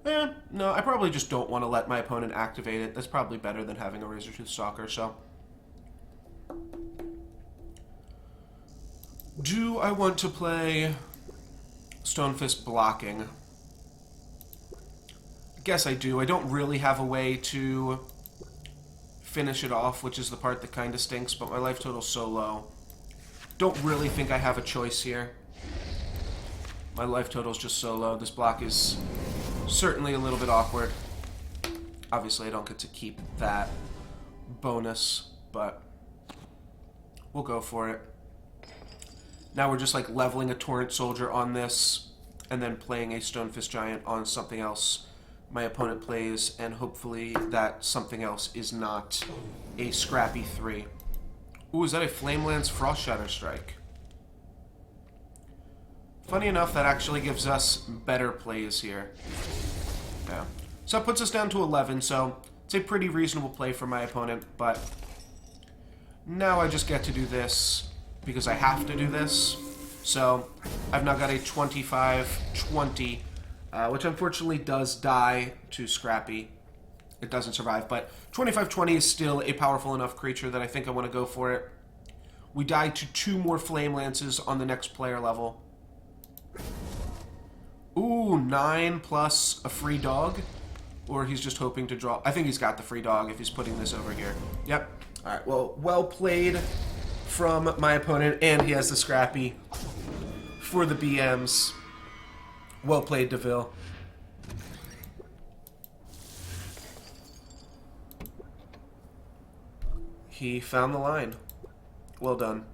[SPEAKER 1] no, I probably just don't want to let my opponent activate it. That's probably better than having a Razortooth Stalker, so... Do I want to play Stonefist blocking? I guess I do. I don't really have a way to finish it off, which is the part that kind of stinks, but my life total's so low. Don't really think I have a choice here. My life total's just so low. This block is certainly a little bit awkward. Obviously, I don't get to keep that bonus, but we'll go for it. Now we're just like leveling a Torrent Soldier on this, and then playing a Stonefist Giant on something else my opponent plays, and hopefully that something else is not a Scrappy 3. Ooh, is that a Flamelance Frost Shatter Strike? Funny enough, that actually gives us better plays here. Yeah. So that puts us down to 11, so it's a pretty reasonable play for my opponent, but now I just get to do this because I have to do this. So I've now got a 25-20, which unfortunately does die to Scrappy. It doesn't survive, but 25-20 is still a powerful enough creature that I think I want to go for it. We die to 2 more Flame Lances on the next player level. Ooh, 9 plus a free dog. Or he's just hoping to draw. I think he's got the free dog if he's putting this over here. Yep. All right, well played from my opponent, and he has the Scrappy for the BMs. Well played, DeVille. He found the line. Well done.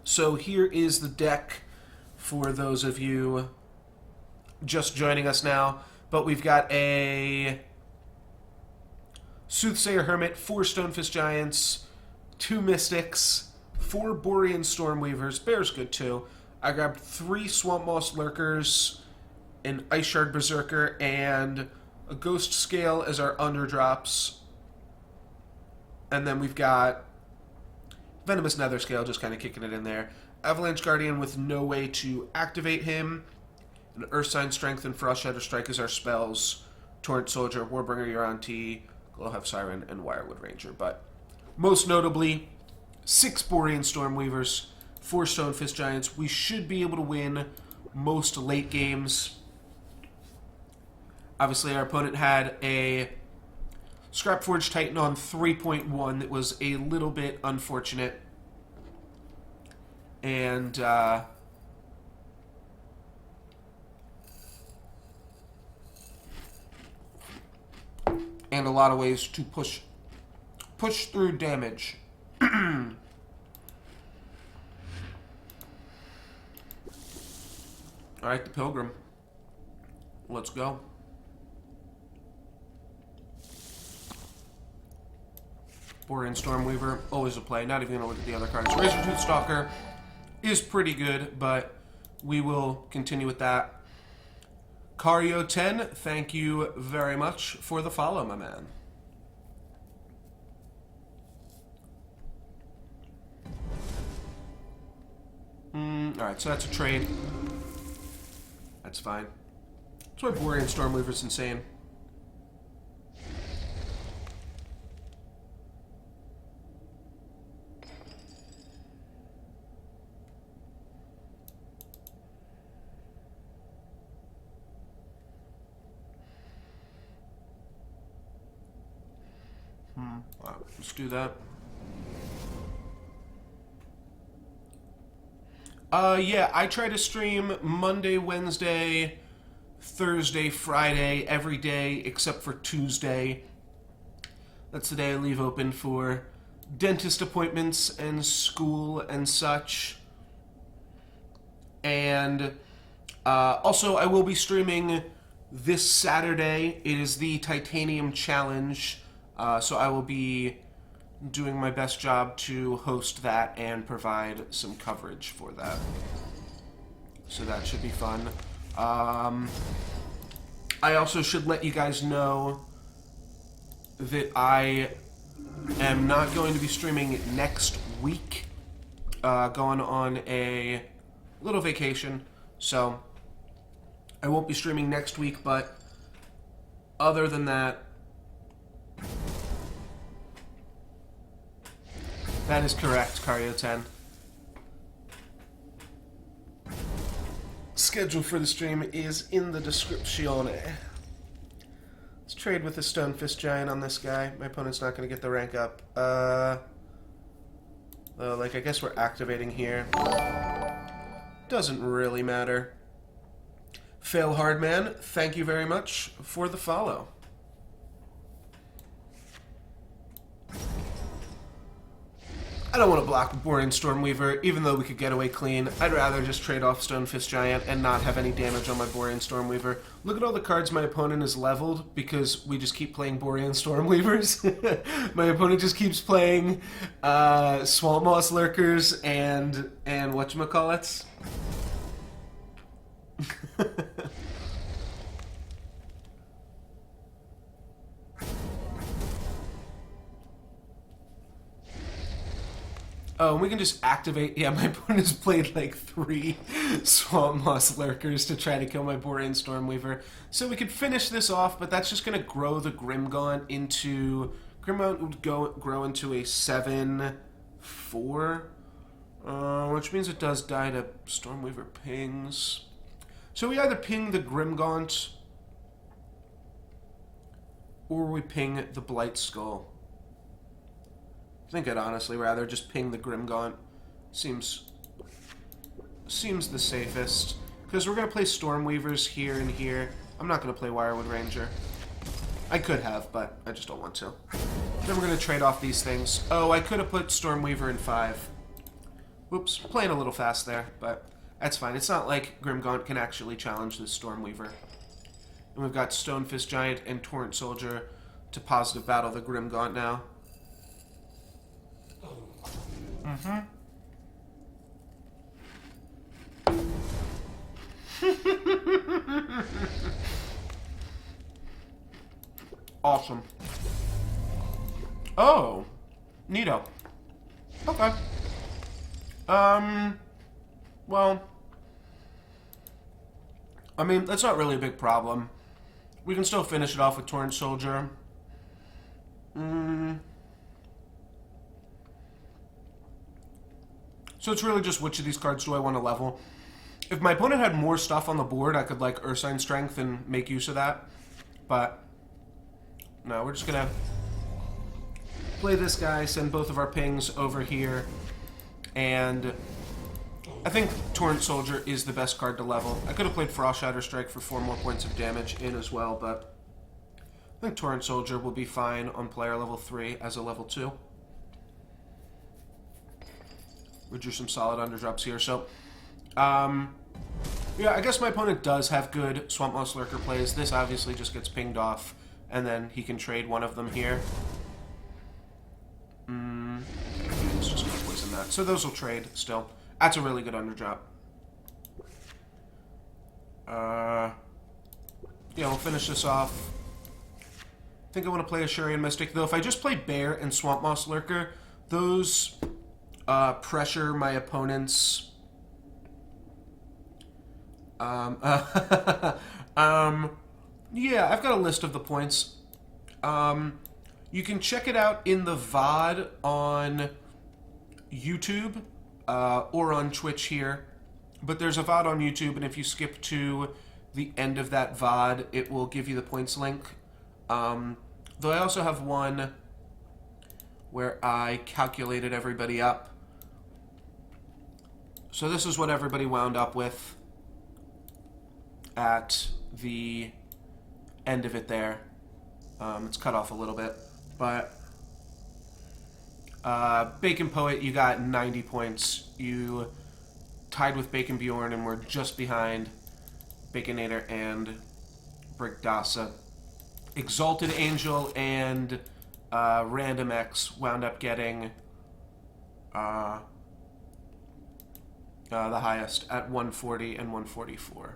[SPEAKER 1] So here is the deck for those of you just joining us now. But we've got a Soothsayer Hermit, 4 Stonefist Giants, 2 Mystics, 4 Borean Stormweavers. Bear's good too. I grabbed 3 Swamp Moss Lurkers, an Ice Shard Berserker, and a Ghost Scale as our underdrops. And then we've got Venomous Nether Scale, just kind of kicking it in there. Avalanche Guardian with no way to activate him. And Earthsign Strength and Frost Shadow Strike is our spells. Torrent Soldier, Warbringer Euron-T, Glowheft Siren, and Wirewood Ranger. But most notably, 6 Borean Stormweavers, 4 Stonefist Giants. We should be able to win most late games. Obviously, our opponent had a Scrapforge Titan on 3.1 that was a little bit unfortunate. And a lot of ways to push through damage. Alright, the Pilgrim. Let's go. Borean Stormweaver, always a play. Not even going to look at the other cards. Razortooth Stalker is pretty good, but we will continue with that. Cario 10, thank you very much for the follow, my man. Alright, so that's a trade. That's fine. That's why Borean Stormweaver's insane. Alright, let's do that. Yeah, I try to stream Monday, Wednesday, Thursday, Friday, every day except for Tuesday. That's the day I leave open for dentist appointments and school and such. And also, I will be streaming this Saturday. It is the Titanium Challenge. So I will be doing my best job to host that and provide some coverage for that. So that should be fun. I also should let you guys know that I am not going to be streaming next week. Going on a little vacation. So I won't be streaming next week, but other than that, that is correct, Cario 10. Schedule for the stream is in the description. Let's trade with the Stonefist Giant on this guy. My opponent's not going to get the rank up. I guess we're activating here. Doesn't really matter. Fail Hard Man, thank you very much for the follow. I don't want to block Borean Stormweaver, even though we could get away clean. I'd rather just trade off Stonefist Giant and not have any damage on my Borean Stormweaver. Look at all the cards my opponent has leveled because we just keep playing Borean Stormweavers. My opponent just keeps playing Swamp Moss Lurkers and whatchamacallits. Oh, and we can just activate... Yeah, my opponent has played like 3 Swamp Moss Lurkers to try to kill my Borean Stormweaver. So we could finish this off, but that's just going to grow the Grimgaunt into... Grimgaunt would grow into a 7 4. Which means it does die to Stormweaver pings. So we either ping the Grimgaunt, or we ping the Blight Skull. I think I'd honestly rather just ping the Grimgaunt. Seems the safest. Because we're going to play Stormweavers here and here. I'm not going to play Wirewood Ranger. I could have, but I just don't want to. Then we're going to trade off these things. Oh, I could have put Stormweaver in 5. Whoops, playing a little fast there, but that's fine. It's not like Grimgaunt can actually challenge this Stormweaver. And we've got Stonefist Giant and Torrent Soldier to positive battle the Grimgaunt now. Awesome. Oh, neato. Okay. Well, I mean, that's not really a big problem. We can still finish it off with Torrent Soldier. So it's really just which of these cards do I want to level. If my opponent had more stuff on the board, I could, like, Ursine Strength and make use of that. But, no, we're just gonna play this guy, send both of our pings over here, and I think Torrent Soldier is the best card to level. I could have played Frost Shatter Strike for 4 more points of damage in as well, but I think Torrent Soldier will be fine on player level 3 as a level 2. We drew some solid underdrops here, so yeah, I guess my opponent does have good Swamp Moss Lurker plays. This obviously just gets pinged off, and then he can trade one of them here. He's just going to poison that. So those will trade still. That's a really good underdrop. Yeah, we'll finish this off. I think I want to play Ashurian Mystic, though if I just play Bear and Swamp Moss Lurker, those pressure my opponent's yeah, I've got a list of the points. You can check it out in the VOD on YouTube or on Twitch here. But there's a VOD on YouTube, and if you skip to the end of that VOD, it will give you the points link. Though I also have one where I calculated everybody up. So this is what everybody wound up with at the end of it there. It's cut off a little bit, but Bacon Poet, you got 90 points. You tied with Bacon Bjorn and were just behind Baconator and Brigdasa. Exalted Angel and Random X wound up getting the highest at 140 and 144.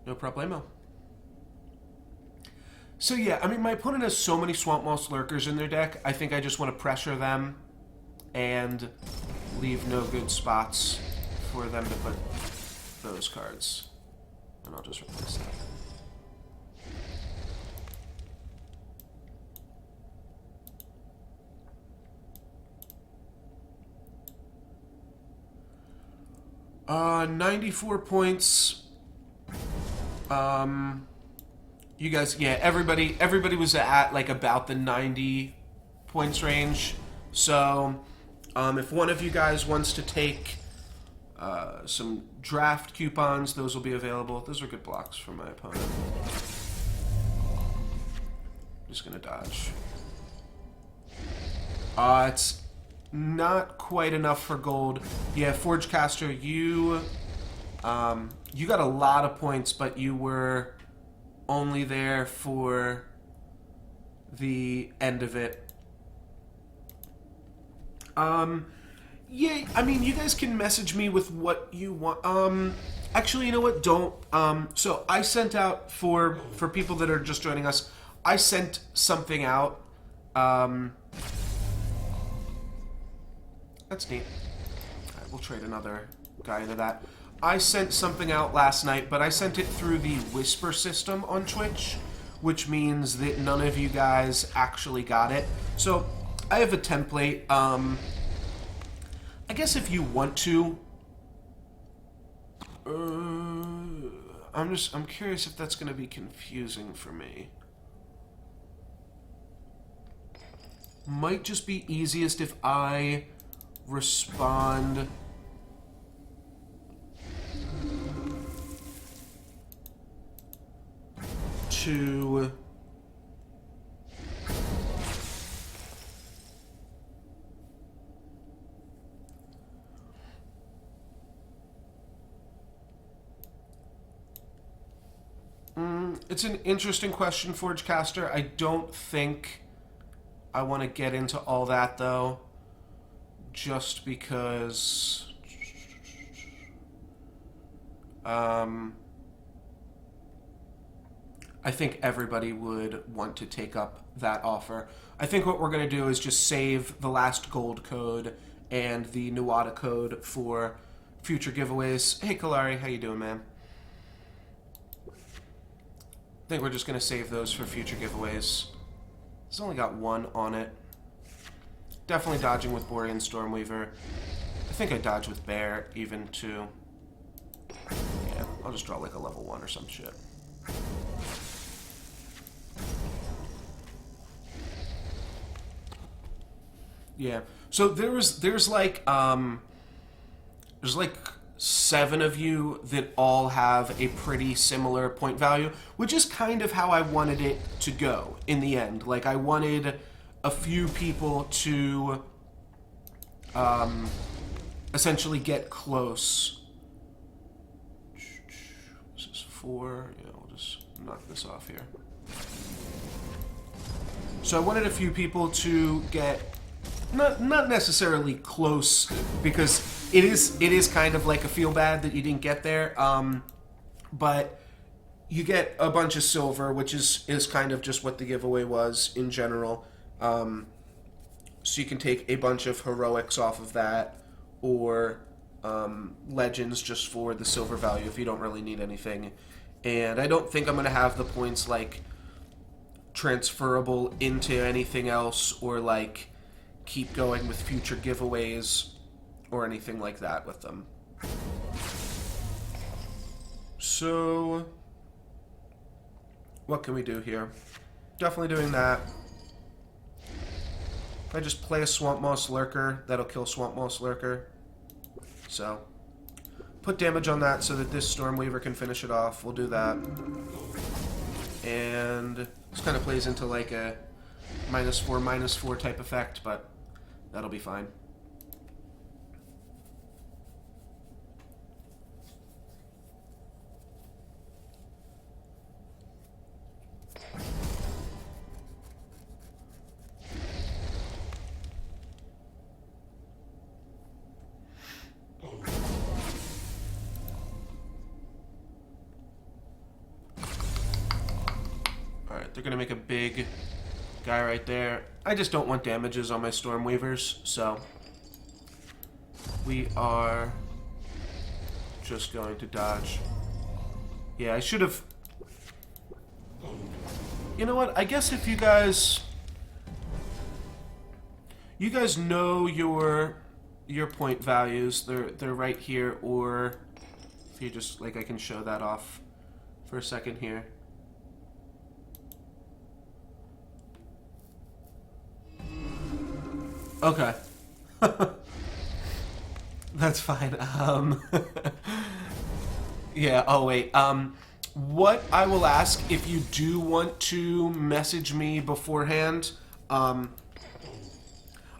[SPEAKER 1] No problemo. So yeah, I mean, my opponent has so many Swamp Moss Lurkers in their deck, I think I just want to pressure them and leave no good spots for them to put those cards. And I'll just replace that. Uh, 94 points. You guys, yeah, everybody was at like about the 90 points range. So, if one of you guys wants to take some draft coupons, those will be available. Those are good blocks for my opponent. Just gonna dodge. It's not quite enough for gold. Yeah, Forgecaster, you got a lot of points, but you were only there for the end of it. Yeah, I mean, you guys can message me with what you want. Actually, you know what? Don't. So I sent out for people that are just joining us, I sent something out. That's neat. All right, we'll trade another guy into that. I sent something out last night, but I sent it through the Whisper system on Twitch, which means that none of you guys actually got it. So I have a template. I guess if you want to, I'm curious if that's going to be confusing for me. Might just be easiest if I respond to it's an interesting question, Forgecaster. I don't think I want to get into all that, though, just because I think everybody would want to take up that offer. I think what we're going to do is just save the last gold code and the Nuada code for future giveaways. Hey, Kalari, how you doing, man? I think we're just going to save those for future giveaways. It's only got one on it. Definitely dodging with Borean Stormweaver. I think I dodge with Bear, even, too. Yeah, I'll just draw like a level 1 or some shit. Yeah. So there's like 7 of you that all have a pretty similar point value, which is kind of how I wanted it to go in the end. Like, I wanted a few people to essentially get close. This is 4. Yeah, we'll just knock this off here. So I wanted a few people to get not necessarily close, because it is kind of like a feel bad that you didn't get there, but you get a bunch of silver, which is kind of just what the giveaway was in general. So you can take a bunch of heroics off of that, or legends just for the silver value if you don't really need anything. And I don't think I'm going to have the points like transferable into anything else, or like keep going with future giveaways or anything like that with them. So what can we do here? Definitely doing that. If I just play a Swamp Moss Lurker, that'll kill Swamp Moss Lurker. So put damage on that so that this Stormweaver can finish it off. We'll do that. And this kind of plays into like a -4/-4 type effect, but that'll be fine. Alright, they're going to make a big guy right there. I just don't want damages on my Stormweavers, so we are just going to dodge. Yeah, I should have... You know what? I guess if you guys know your point values, they're right here, or if you just, like, I can show that off for a second here. Okay. That's fine. Yeah, oh wait. What I will ask, if you do want to message me beforehand, I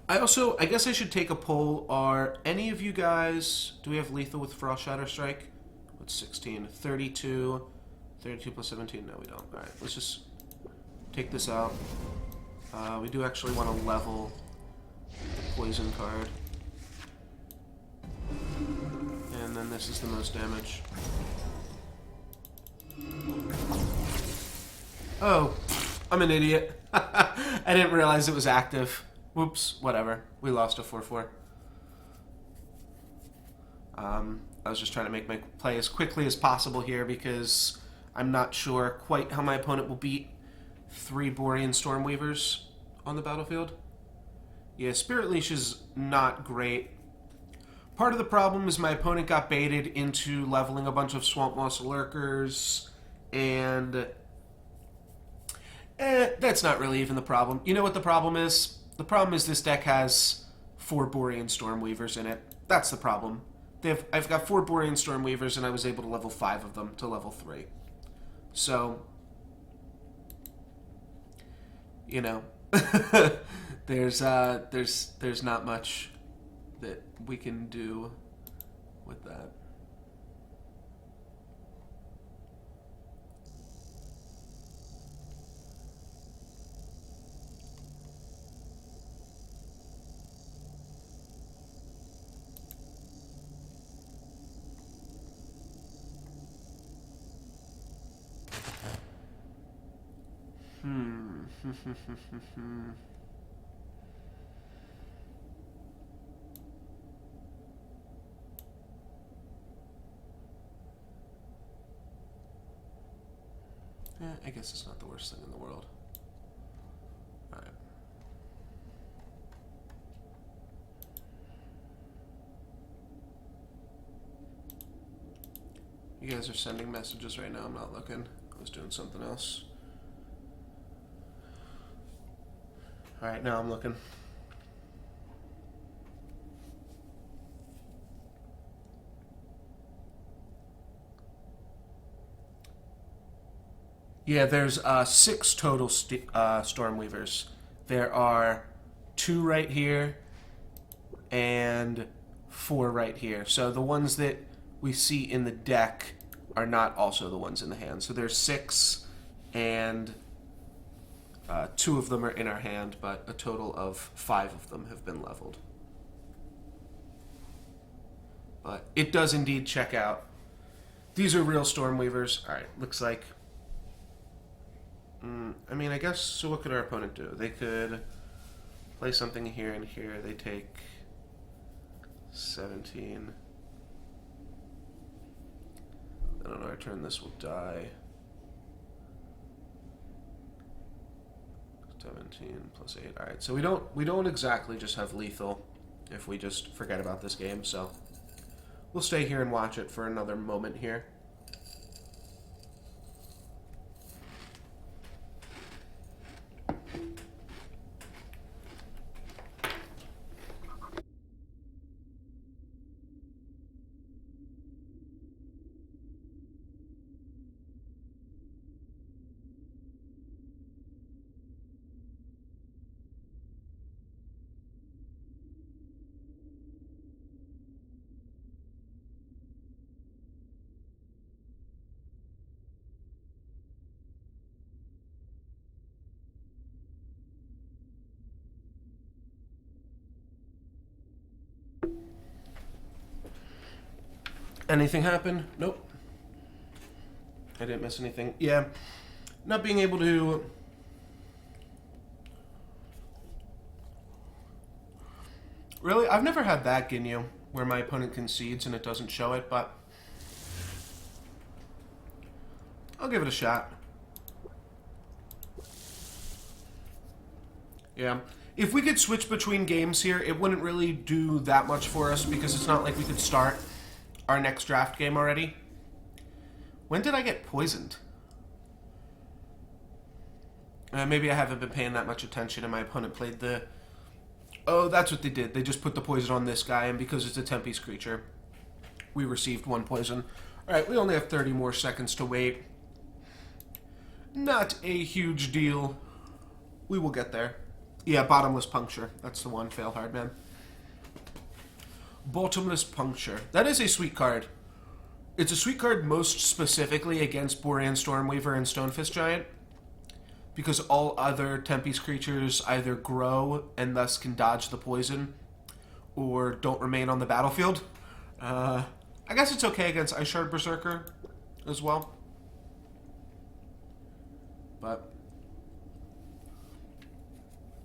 [SPEAKER 1] guess I should take a poll. Are any of you guys, do we have lethal with Frost Shatter Strike? What's 16? 32. 32 plus 17? No, we don't. Alright, let's just take this out. We do actually want to level the poison card. And then this is the most damage. Oh, I'm an idiot. I didn't realize it was active. Whoops, whatever. We lost a 4/4. I was just trying to make my play as quickly as possible here because I'm not sure quite how my opponent will beat 3 Borean Stormweavers on the battlefield. Yeah, Spirit Leash is not great. Part of the problem is my opponent got baited into leveling a bunch of Swamp Moss Lurkers, and that's not really even the problem. You know what the problem is? The problem is this deck has 4 Borean Stormweavers in it. That's the problem. I've got 4 Borean Stormweavers, and I was able to level 5 of them to level 3. So, you know, there's not much that we can do with that. I guess it's not the worst thing in the world. Alright. You guys are sending messages right now. I'm not looking. I was doing something else. Alright, now I'm looking. Yeah, there's 6 total Stormweavers. There are 2 right here and 4 right here. So the ones that we see in the deck are not also the ones in the hand. So there's 6, and 2 of them are in our hand, but a total of 5 of them have been leveled. But it does indeed check out. These are real Stormweavers. Alright, looks like... I mean, I guess, so what could our opponent do? They could play something here and here. They take 17. I don't know, our turn this will die. 17 plus 8. Alright, so we don't exactly just have lethal if we just forget about this game, so we'll stay here and watch it for another moment here. Anything happen? Nope. I didn't miss anything. Yeah. Not being able to... Really? I've never had that Ginyu, where my opponent concedes and it doesn't show it, but... I'll give it a shot. Yeah. If we could switch between games here, it wouldn't really do that much for us, because it's not like we could start our next draft game already. When did I get poisoned? Maybe I haven't been paying that much attention and my opponent played the... Oh, that's what they did. They just put the poison on this guy, and because it's a Tempe's creature, we received 1 poison. Alright, we only have 30 more seconds to wait. Not a huge deal. We will get there. Yeah, Bottomless Puncture. That's the one. Fail hard, man. Bottomless Puncture. That is a sweet card. It's a sweet card most specifically against Borean Stormweaver and Stonefist Giant, because all other Tempe's creatures either grow and thus can dodge the poison, or don't remain on the battlefield. I guess it's okay against Ice Shard Berserker as well. But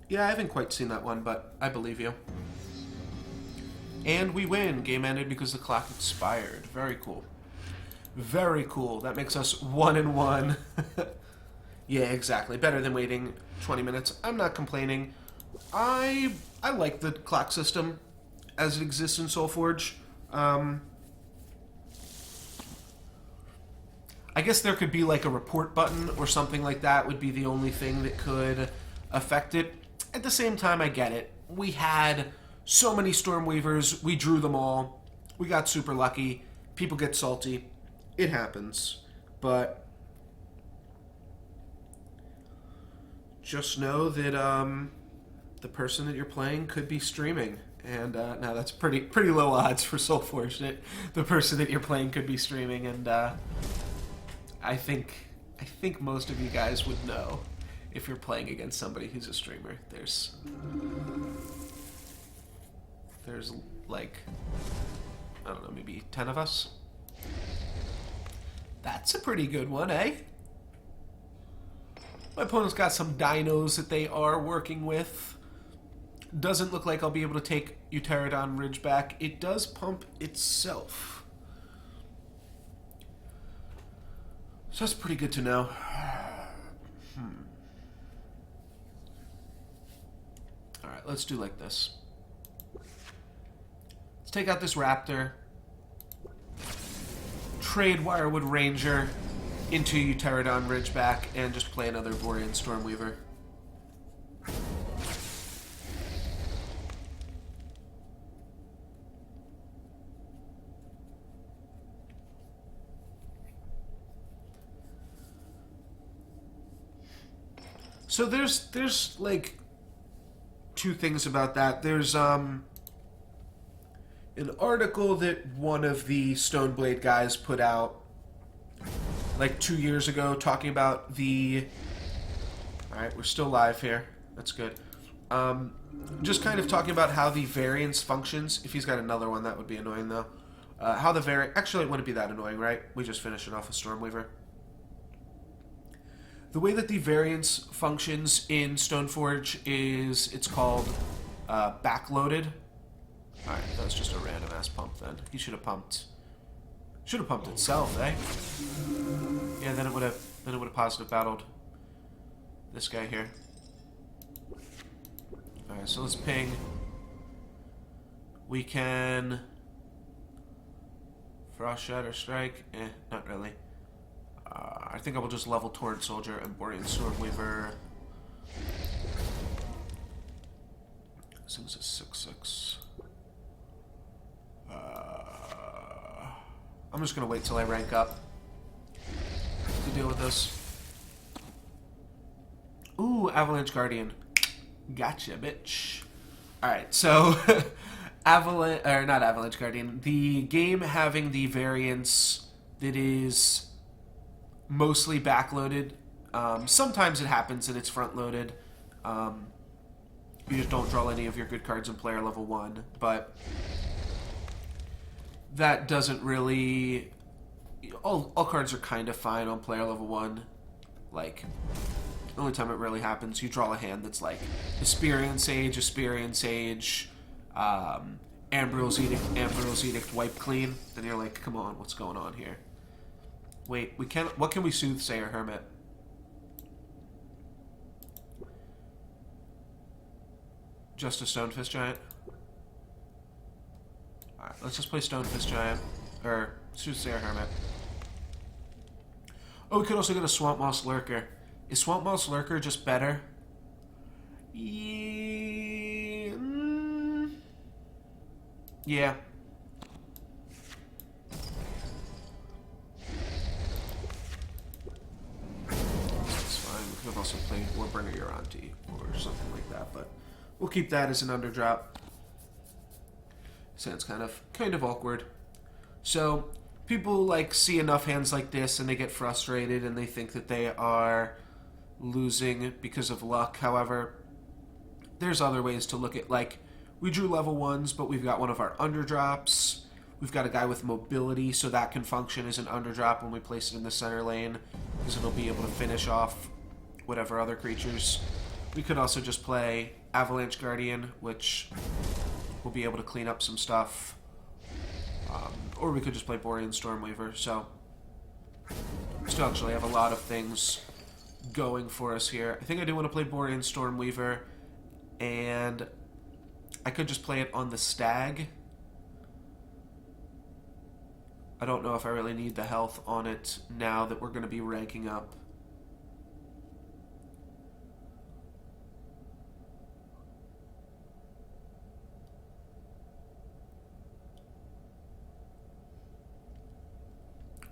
[SPEAKER 1] yeah, I haven't quite seen that one, but I believe you. And we win. Game ended because the clock expired. Very cool. Very cool. That makes us 1-1. Yeah, exactly. Better than waiting 20 minutes. I'm not complaining. I like the clock system as it exists in Solforge. I guess there could be like a report button or something like that would be the only thing that could affect it. At the same time, I get it. We had so many Stormweavers. We drew them all. We got super lucky. People get salty. It happens. But just know that the person that you're playing could be streaming. And now that's pretty low odds for Solforge that the person that you're playing could be streaming. And I think most of you guys would know if you're playing against somebody who's a streamer. There's like, I don't know, maybe 10 of us. That's a pretty good one, eh? My opponent's got some dinos that they are working with. Doesn't look like I'll be able to take Pterodon Ridge back. It does pump itself. So that's pretty good to know. Alright, let's do like this. Let's take out this Raptor. Trade Wirewood Ranger into Pterodon Ridgeback and just play another Borean Stormweaver. So there's like two things about that. There's an article that one of the Stoneblade guys put out like 2 years ago talking about the... Alright, we're still live here. That's good. Just kind of talking about how the variance functions. If he's got another one, that would be annoying, though. How the Actually, it wouldn't be that annoying, right? We just finished it off with Stormweaver. The way that the variance functions in Stoneforge is it's called backloaded. Alright, that was just a random ass pump then. He should have pumped. Should have pumped itself, eh? Yeah, then it would have positive battled this guy here. Alright, so let's ping. We can Frost Shatter Strike. Not really. I think I will just level Torrent Soldier and Borean Stormweaver. This thing's a 6/6. I'm just gonna wait till I rank up to deal with this. Ooh, Avalanche Guardian. Gotcha, bitch. Alright, so not Avalanche Guardian. The game having the variance that is mostly backloaded. Sometimes it happens and it's front-loaded. You just don't draw any of your good cards in player level 1, but that doesn't really... All cards are kind of fine on player level 1. Like, the only time it really happens, you draw a hand that's like Aspirian Sage, Ambrose Edict, Wipe Clean, then you're like, come on, what's going on here? Wait, what can we Soothsayer Hermit? Just a Stonefist Giant? Alright, let's just play Stonefist Giant. Or Soothsayer Hermit. Oh, we could also get a Swamp Moss Lurker. Is Swamp Moss Lurker just better? Yeah. Yeah. That's fine. We could have also played Warbringer Uranti or something like that, but we'll keep that as an underdrop. Sounds kind of awkward. So people like see enough hands like this and they get frustrated and they think that they are losing because of luck. However, there's other ways to look at, like, we drew level 1s, but we've got one of our underdrops. We've got a guy with mobility, so that can function as an underdrop when we place it in the center lane, because it'll be able to finish off whatever other creatures. We could also just play Avalanche Guardian, which will be able to clean up some stuff. Or we could just play Borean Stormweaver, so we still actually have a lot of things going for us here. I think I do want to play Borean Stormweaver And I could just play it on the stag. I don't know if I really need the health on it now that we're going to be ranking up.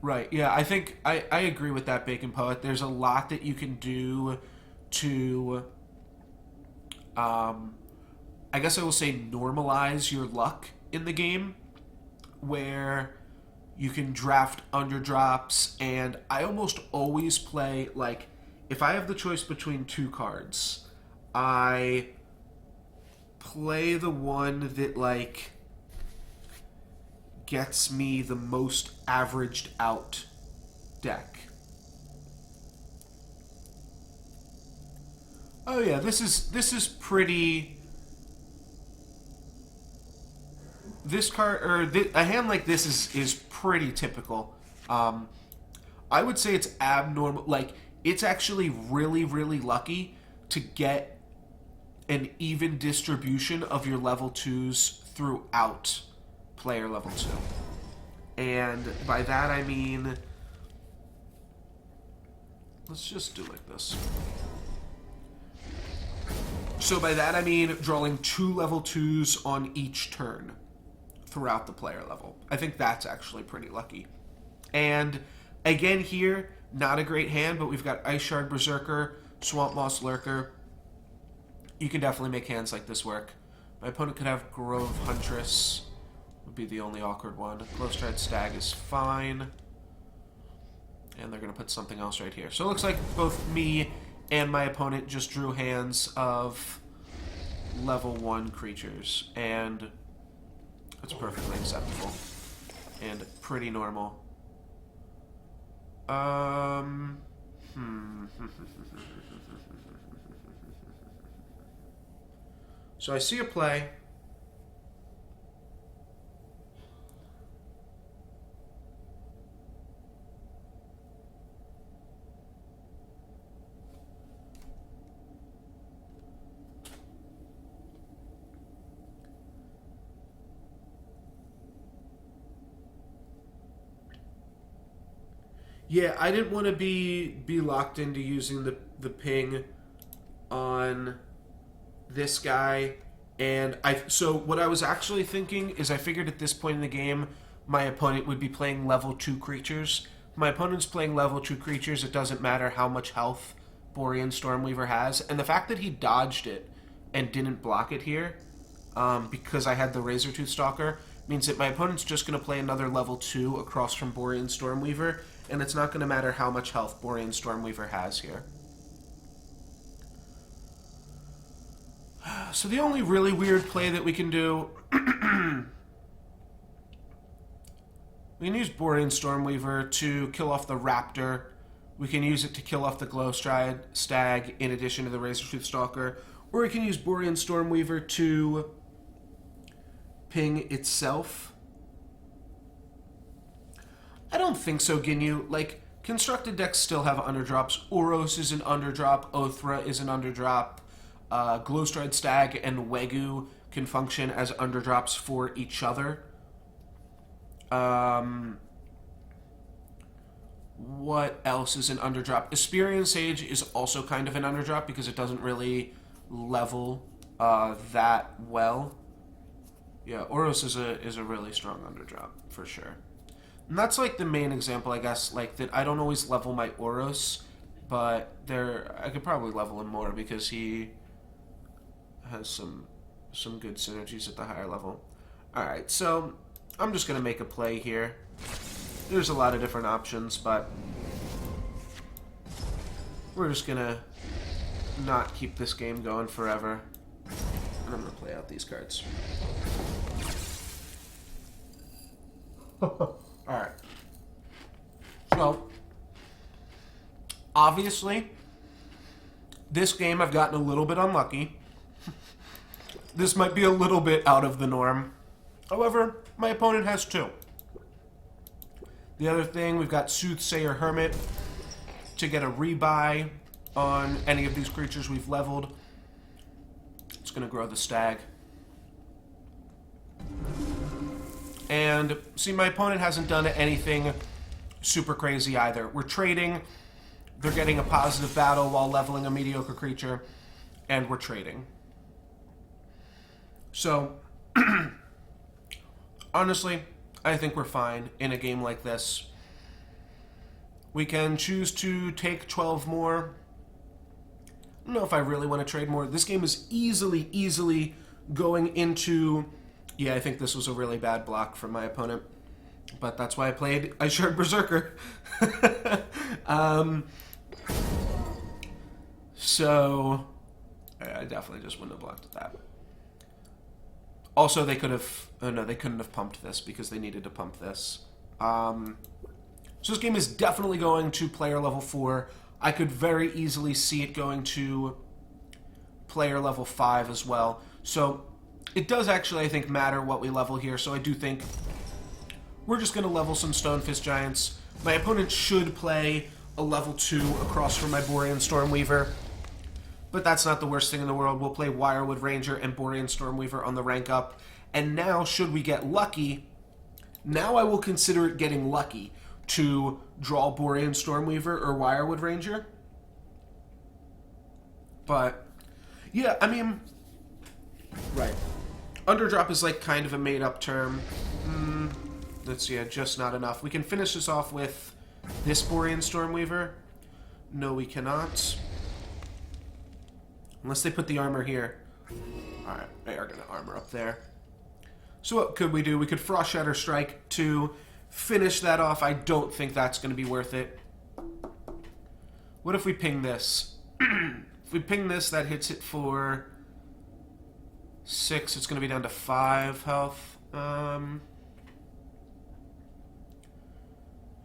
[SPEAKER 1] Right, yeah, I think I agree with that, Bacon Poet. There's a lot that you can do to, I guess I will say, normalize your luck in the game, where you can draft underdrops, and I almost always play, like, if I have the choice between two cards, I play the one that, like, gets me the most averaged out deck. Oh yeah, this is pretty. This card, or a hand like this is pretty typical. I would say it's abnormal. Like, it's actually really, really lucky to get an even distribution of your level 2s throughout player level 2. And by that I mean, let's just do like this. So by that I mean drawing 2 level 2s on each turn throughout the player level. I think that's actually pretty lucky. And again here, not a great hand, but we've got Ice Shard Berserker, Swamp Moss Lurker. You can definitely make hands like this work. My opponent could have Grove Huntress, would be the only awkward one. Glowstride Stag is fine. And they're going to put something else right here. So it looks like both me and my opponent just drew hands of level 1 creatures. And that's perfectly acceptable. And pretty normal. So I see a play. Yeah, I didn't want to be locked into using the ping on this guy, and so what I was actually thinking is I figured at this point in the game my opponent would be playing level 2 creatures. My opponent's playing level 2 creatures. It doesn't matter how much health Borean Stormweaver has, and the fact that he dodged it and didn't block it here, because I had the Razortooth Stalker, means that my opponent's just going to play another level 2 across from Borean Stormweaver, and it's not going to matter how much health Borean Stormweaver has here. So the only really weird play that we can do... we can use Borean Stormweaver to kill off the Raptor. We can use it to kill off the Glowstride Stag in addition to the Razortooth Stalker. Or we can use Borean Stormweaver to ping itself. I don't think so, Ginyu. Like, constructed decks still have underdrops. Oros is an underdrop. Othra is an underdrop. Glowstride Stag and Wegu can function as underdrops for each other. What else is an underdrop? Esperion Sage is also kind of an underdrop because it doesn't really level that well. Yeah, Oros is a really strong underdrop for sure. And that's like the main example, I guess, like that I don't always level my Oros, but I could probably level him more because he has some good synergies at the higher level. Alright, so I'm just going to make a play here. There's a lot of different options, but we're just going to not keep this game going forever. And I'm going to play out these cards. Alright. So, obviously, this game I've gotten a little bit unlucky. This might be a little bit out of the norm. However, my opponent has 2. The other thing, we've got Soothsayer Hermit to get a rebuy on any of these creatures we've leveled. It's just going to grow the stag. And, see, my opponent hasn't done anything super crazy either. We're trading. They're getting a positive battle while leveling a mediocre creature. And we're trading. So, honestly, I think we're fine in a game like this. We can choose to take 12 more. I don't know if I really want to trade more. This game is easily going into... Yeah, I think this was a really bad block from my opponent. But that's why I shared Berserker. So, I definitely just wouldn't have blocked that. Also, they could have... Oh, no, they couldn't have pumped this because they needed to pump this. So this game is definitely going to player level 4. I could very easily see it going to player level 5 as well. So it does actually, I think, matter what we level here. So I do think we're just going to level some Stonefist Giants. My opponent should play a level 2 across from my Borean Stormweaver. But that's not the worst thing in the world. We'll play Wirewood Ranger and Borean Stormweaver on the rank up. And now, should we get lucky, now I will consider it getting lucky to draw Borean Stormweaver or Wirewood Ranger. But, yeah, I mean, right. Underdrop is like kind of a made-up term. That's, yeah, just not enough. We can finish this off with this Borean Stormweaver. No, we cannot. Unless they put the armor here. Alright, they are going to armor up there. So what could we do? We could Frost Shatter Strike to finish that off. I don't think that's going to be worth it. What if we ping this? If we ping this, that hits it for 6. It's going to be down to 5 health.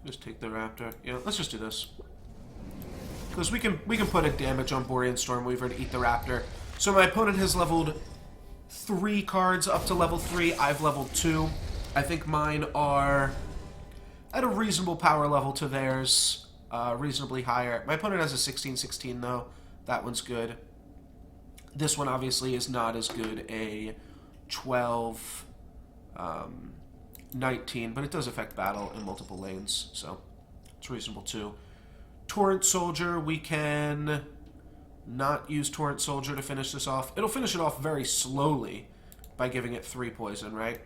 [SPEAKER 1] Just take the Raptor. Yeah, let's just do this. Because we can put a damage on Borean Stormweaver to eat the Raptor. So my opponent has leveled 3 cards up to level 3. I've leveled 2. I think mine are at a reasonable power level to theirs. Reasonably higher. My opponent has a 16-16 though. That one's good. This one obviously is not as good. A 12, 19, but it does affect battle in multiple lanes, so it's reasonable too. Torrent Soldier, we can not use Torrent Soldier to finish this off. It'll finish it off very slowly by giving it 3 poison, right?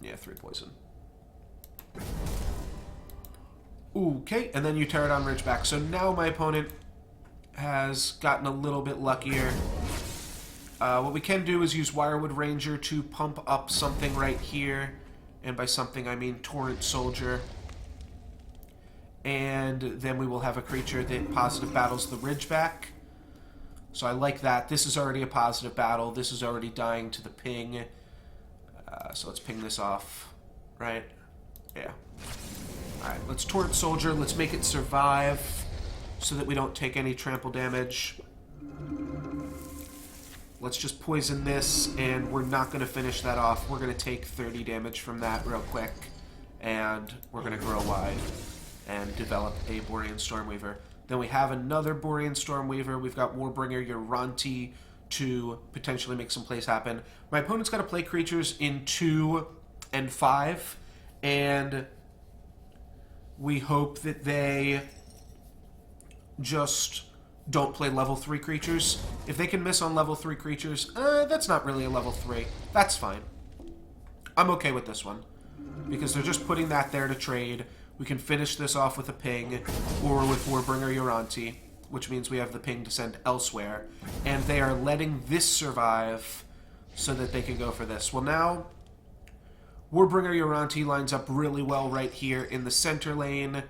[SPEAKER 1] Yeah, 3 poison. Okay, and then you Pterodon Ridgeback. So now my opponent has gotten a little bit luckier. What we can do is use Wirewood Ranger to pump up something right here. And by something, I mean Torrent Soldier. And then we will have a creature that positive battles the Ridgeback. So I like that. This is already a positive battle. This is already dying to the ping. So let's ping this off. Right? Yeah. Alright, let's Torrent Soldier. Let's make it survive so that we don't take any trample damage. Let's just poison this, and we're not going to finish that off. We're going to take 30 damage from that real quick, and we're going to grow wide and develop a Borean Stormweaver. Then we have another Borean Stormweaver. We've got Warbringer Uranti to potentially make some plays happen. My opponent's got to play creatures in 2 and 5, and we hope that they just don't play level 3 creatures. If they can miss on level 3 creatures, that's not really a level 3. That's fine. I'm okay with this one. Because they're just putting that there to trade. We can finish this off with a ping, or with Warbringer Uranti, which means we have the ping to send elsewhere. And they are letting this survive so that they can go for this. Well, now, Warbringer Uranti lines up really well right here in the center lane.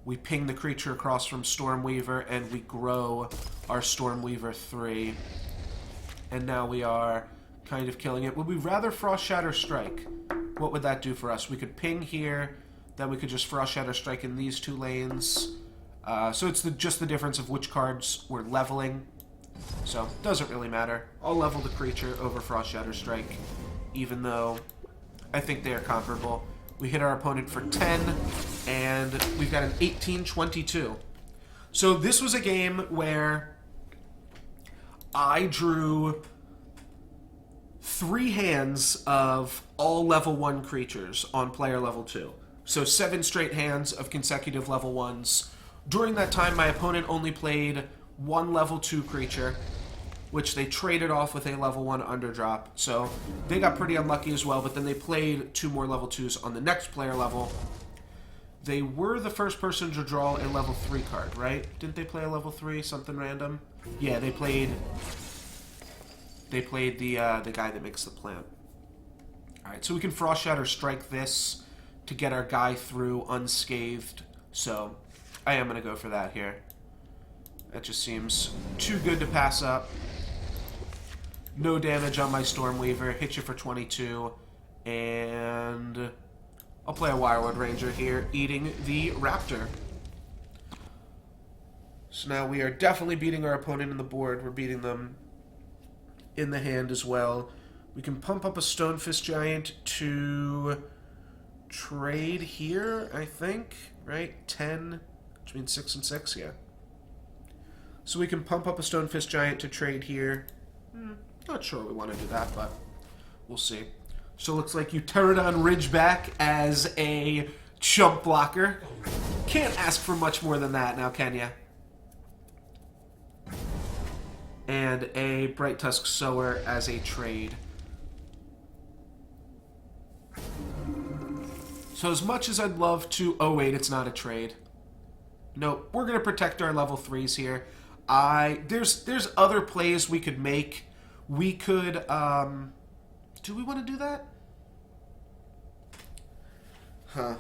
[SPEAKER 1] We ping the creature across from Stormweaver, and we grow our Stormweaver 3. And now we are kind of killing it. Would we rather Frost Shatter Strike? What would that do for us? We could ping here, then we could just Frost Shatter Strike in these 2 lanes. So it's just the difference of which cards we're leveling. So, it doesn't really matter. I'll level the creature over Frost Shatter Strike, even though I think they are comparable. We hit our opponent for 10, and we've got an 18-22. So this was a game where I drew 3 hands of all level 1 creatures on player level 2. So 7 straight hands of consecutive level 1s. During that time, my opponent only played 1 level 2 creature, which they traded off with a level 1 underdrop. So they got pretty unlucky as well, but then they played 2 more level 2s on the next player level. They were the first person to draw a level 3 card, right? Didn't they play a level 3, something random? Yeah, they played the guy that makes the plant. Alright, so we can Frost Shatter strike this to get our guy through unscathed. So I am going to go for that here. That just seems too good to pass up. No damage on my Stormweaver. Hit you for 22. And I'll play a Wirewood Ranger here, eating the Raptor. So now we are definitely beating our opponent in the board. We're beating them in the hand as well. We can pump up a Stonefist Giant to trade here, I think. Right? 10, which means 6 and 6, yeah. So we can pump up a Stonefist Giant to trade here. Not sure we want to do that, but we'll see. So it looks like you Pterodon Ridgeback as a chump blocker. Can't ask for much more than that now, can ya? And a Bright Tusk Sower as a trade. So as much as I'd love to... Oh, wait, it's not a trade. Nope, we're going to protect our level 3s here. There's other plays we could make. We could, do we want to do that? Huh.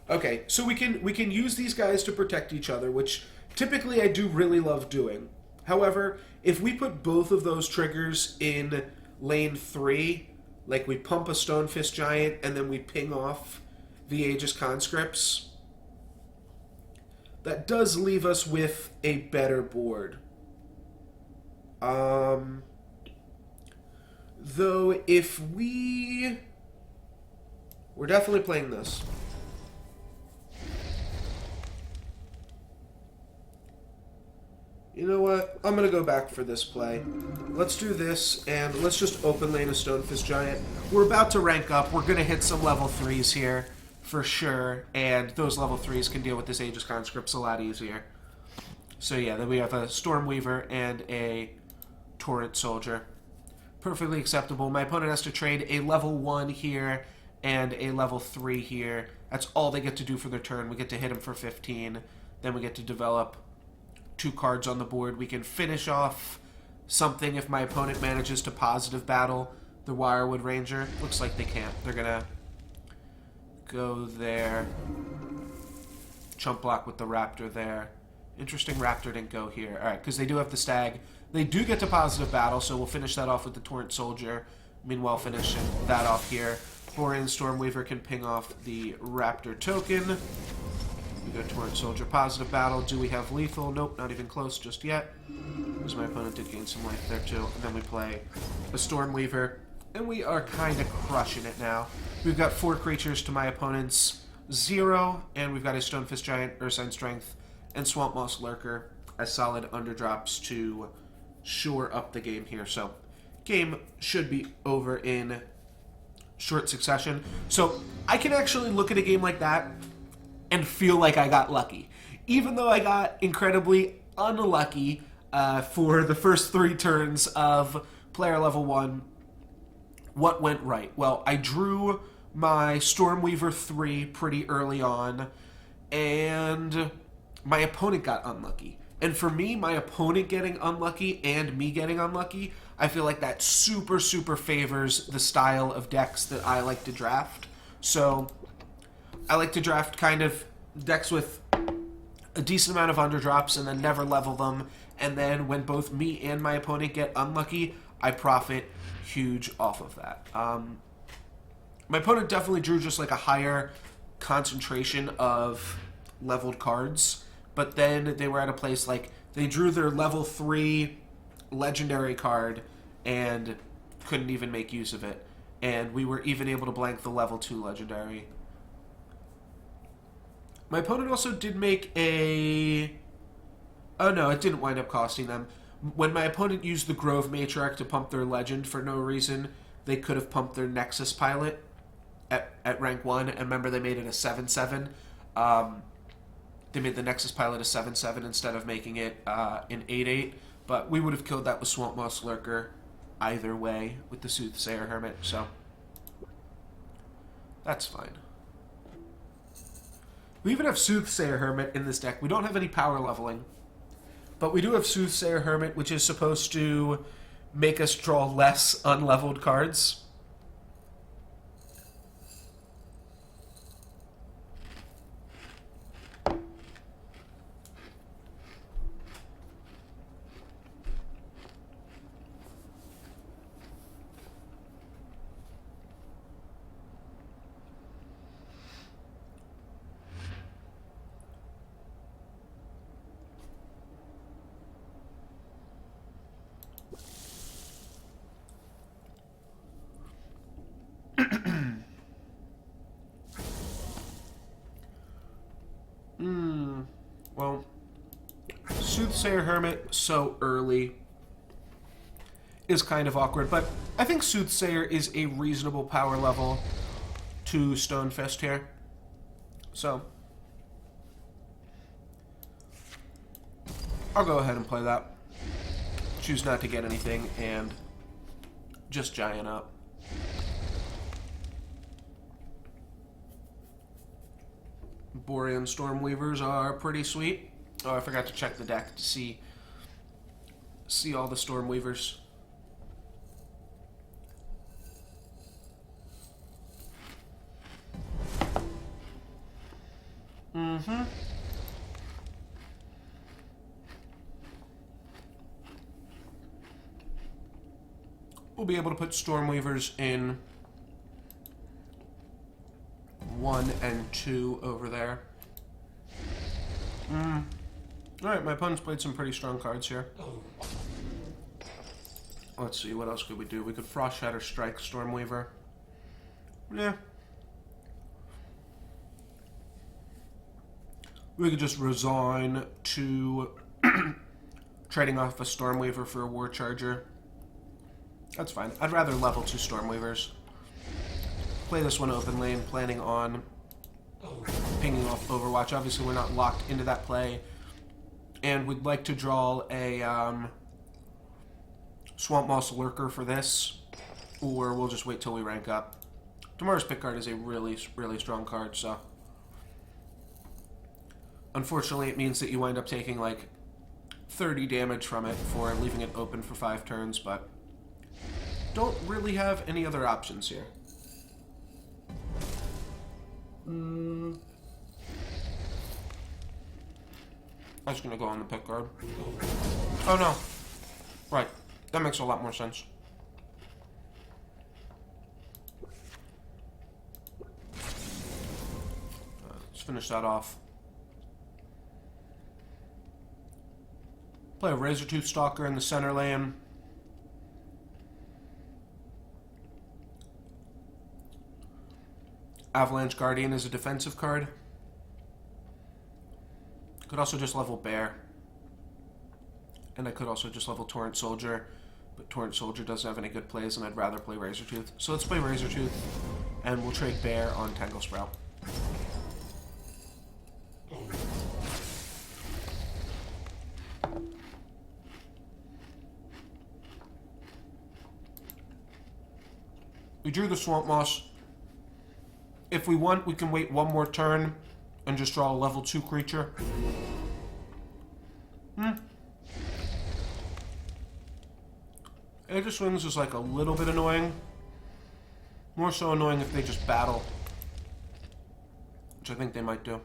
[SPEAKER 1] Okay, so we can use these guys to protect each other, which typically I do really love doing. However, if we put both of those triggers in lane 3, like we pump a Stonefist Giant and then we ping off the Aegis Conscripts, that does leave us with a better board. Though, if we're definitely playing this. You know what? I'm going to go back for this play. Let's do this, and let's just open lane a Stonefist Giant. We're about to rank up. We're going to hit some level 3s here, for sure. And those level 3s can deal with this Aegis Conscripts a lot easier. So yeah, then we have a Stormweaver and a Torrent Soldier. Perfectly acceptable. My opponent has to trade a level 1 here and a level 3 here. That's all they get to do for their turn. We get to hit him for 15. Then we get to develop 2 cards on the board. We can finish off something if my opponent manages to positive battle the Wirewood Ranger. Looks like they can't. They're going to go there. Chump block with the Raptor there. Interesting Raptor didn't go here. Alright, because they do have the Stag. They do get to positive battle, so we'll finish that off with the Torrent Soldier. Meanwhile, finishing that off here. Borean Stormweaver can ping off the Raptor token. We go Torrent Soldier, positive battle. Do we have lethal? Nope, not even close just yet. Because my opponent did gain some life there too. And then we play a Stormweaver. And we are kind of crushing it now. We've got 4 creatures to my opponent's 0. And we've got a Stonefist Giant, Ursine Strength, and Swamp Moss Lurker as solid underdrops to shore up the game here. So, game should be over in short succession. So, I can actually look at a game like that and feel like I got lucky. Even though I got incredibly unlucky for the first 3 turns of player level 1, what went right? Well, I drew my Stormweaver 3 pretty early on, and my opponent got unlucky. And for me, my opponent getting unlucky and me getting unlucky, I feel like that super, super favors the style of decks that I like to draft. So, I like to draft kind of decks with a decent amount of underdrops and then never level them. And then when both me and my opponent get unlucky, I profit huge off of that. My opponent definitely drew just like a higher concentration of leveled cards. But then they were at a place like they drew their level 3 legendary card and couldn't even make use of it. And we were even able to blank the level 2 legendary. My opponent also did make a... Oh no, it didn't wind up costing them. When my opponent used the Grove Matriarch to pump their legend for no reason, they could have pumped their Nexus pilot at rank 1, and remember they made it a 7/7. They made the Nexus pilot a 7/7 instead of making it an 8/8, but we would have killed that with Swamp Moss Lurker either way with the Soothsayer Hermit, so that's fine. We even have Soothsayer Hermit in this deck. We don't have any power leveling, but we do have Soothsayer Hermit, which is supposed to make us draw less unleveled cards. Well, Soothsayer Hermit so early is kind of awkward, but I think Soothsayer is a reasonable power level to Stonefist here. So, I'll go ahead and play that. Choose not to get anything and just giant up. Borean Stormweavers are pretty sweet. Oh, I forgot to check the deck to see all the Stormweavers. We'll be able to put Stormweavers in 1 and 2 over there. Alright, my opponent's played some pretty strong cards here. Let's see, what else could we do? We could Frost Shatter Strike Stormweaver. Yeah. We could just resign to trading off a Stormweaver for a War Charger. That's fine. I'd rather level 2 Stormweavers. Play this one open lane, planning on pinging off Overwatch. Obviously, we're not locked into that play. And we'd like to draw a Swamp Moss Lurker for this, or we'll just wait till we rank up. Tomorrow's pick card is a really, really strong card, so... Unfortunately, it means that you wind up taking, like, 30 damage from it for leaving it open for 5 turns, but don't really have any other options here. I'm just gonna go on the pick card. Oh no. Right. That makes a lot more sense. Let's finish that off. Play a Razortooth Stalker in the center lane. Avalanche Guardian is a defensive card. Could also just level Bear. And I could also just level Torrent Soldier. But Torrent Soldier doesn't have any good plays, and I'd rather play Razortooth. So let's play Razortooth, and we'll trade Bear on Tangle Sprout. We drew the Swamp Moss. If we want, we can wait one more turn and just draw a level 2 creature. Edge of Swings is like a little bit annoying. More so annoying if they just battle, which I think they might do.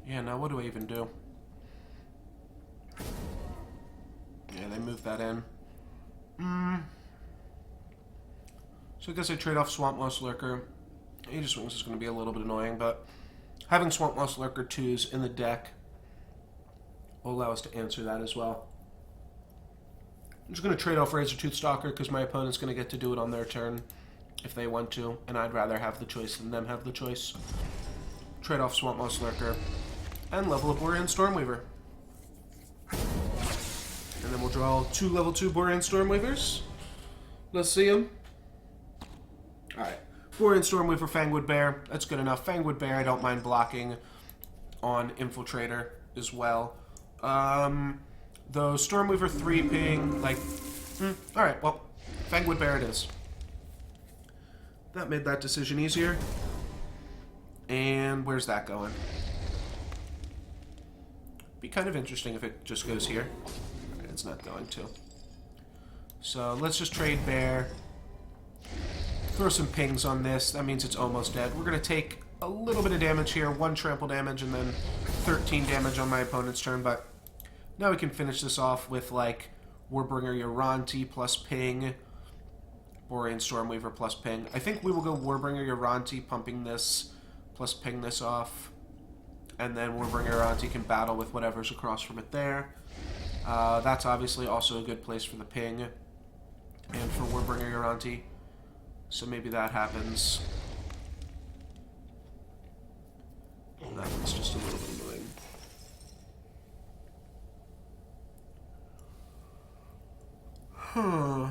[SPEAKER 1] Yeah, now what do I even do? Yeah, they moved that in. So I guess I trade off Swamp Moss Lurker. Age of Swings is going to be a little bit annoying, but having Swamp Moss Lurker 2s in the deck will allow us to answer that as well. I'm just going to trade off Razortooth Stalker because my opponent's going to get to do it on their turn if they want to, and I'd rather have the choice than them have the choice. Trade off Swamp Moss Lurker and level up Borean Stormweaver. And then we'll draw 2 level 2 Borean Stormweavers. Let's see them. Alright. Borean Stormweaver, Fangwood Bear. That's good enough. Fangwood Bear, I don't mind blocking on Infiltrator as well. Though Stormweaver 3 ping, like... Alright, well, Fangwood Bear it is. That made that decision easier. And where's that going? Be kind of interesting if it just goes here. Alright, it's not going to. So let's just trade Bear. Throw some pings on this. That means it's almost dead. We're going to take a little bit of damage here. 1 trample damage and then 13 damage on my opponent's turn. But now we can finish this off with, like, Warbringer Uranti plus ping. Borean Stormweaver plus ping. I think we will go Warbringer Uranti, pumping this, plus ping this off. And then Warbringer Uranti can battle with whatever's across from it there. That's obviously also a good place for the ping. And for Warbringer Uranti. So maybe that happens. That one's just a little bit annoying. Huh.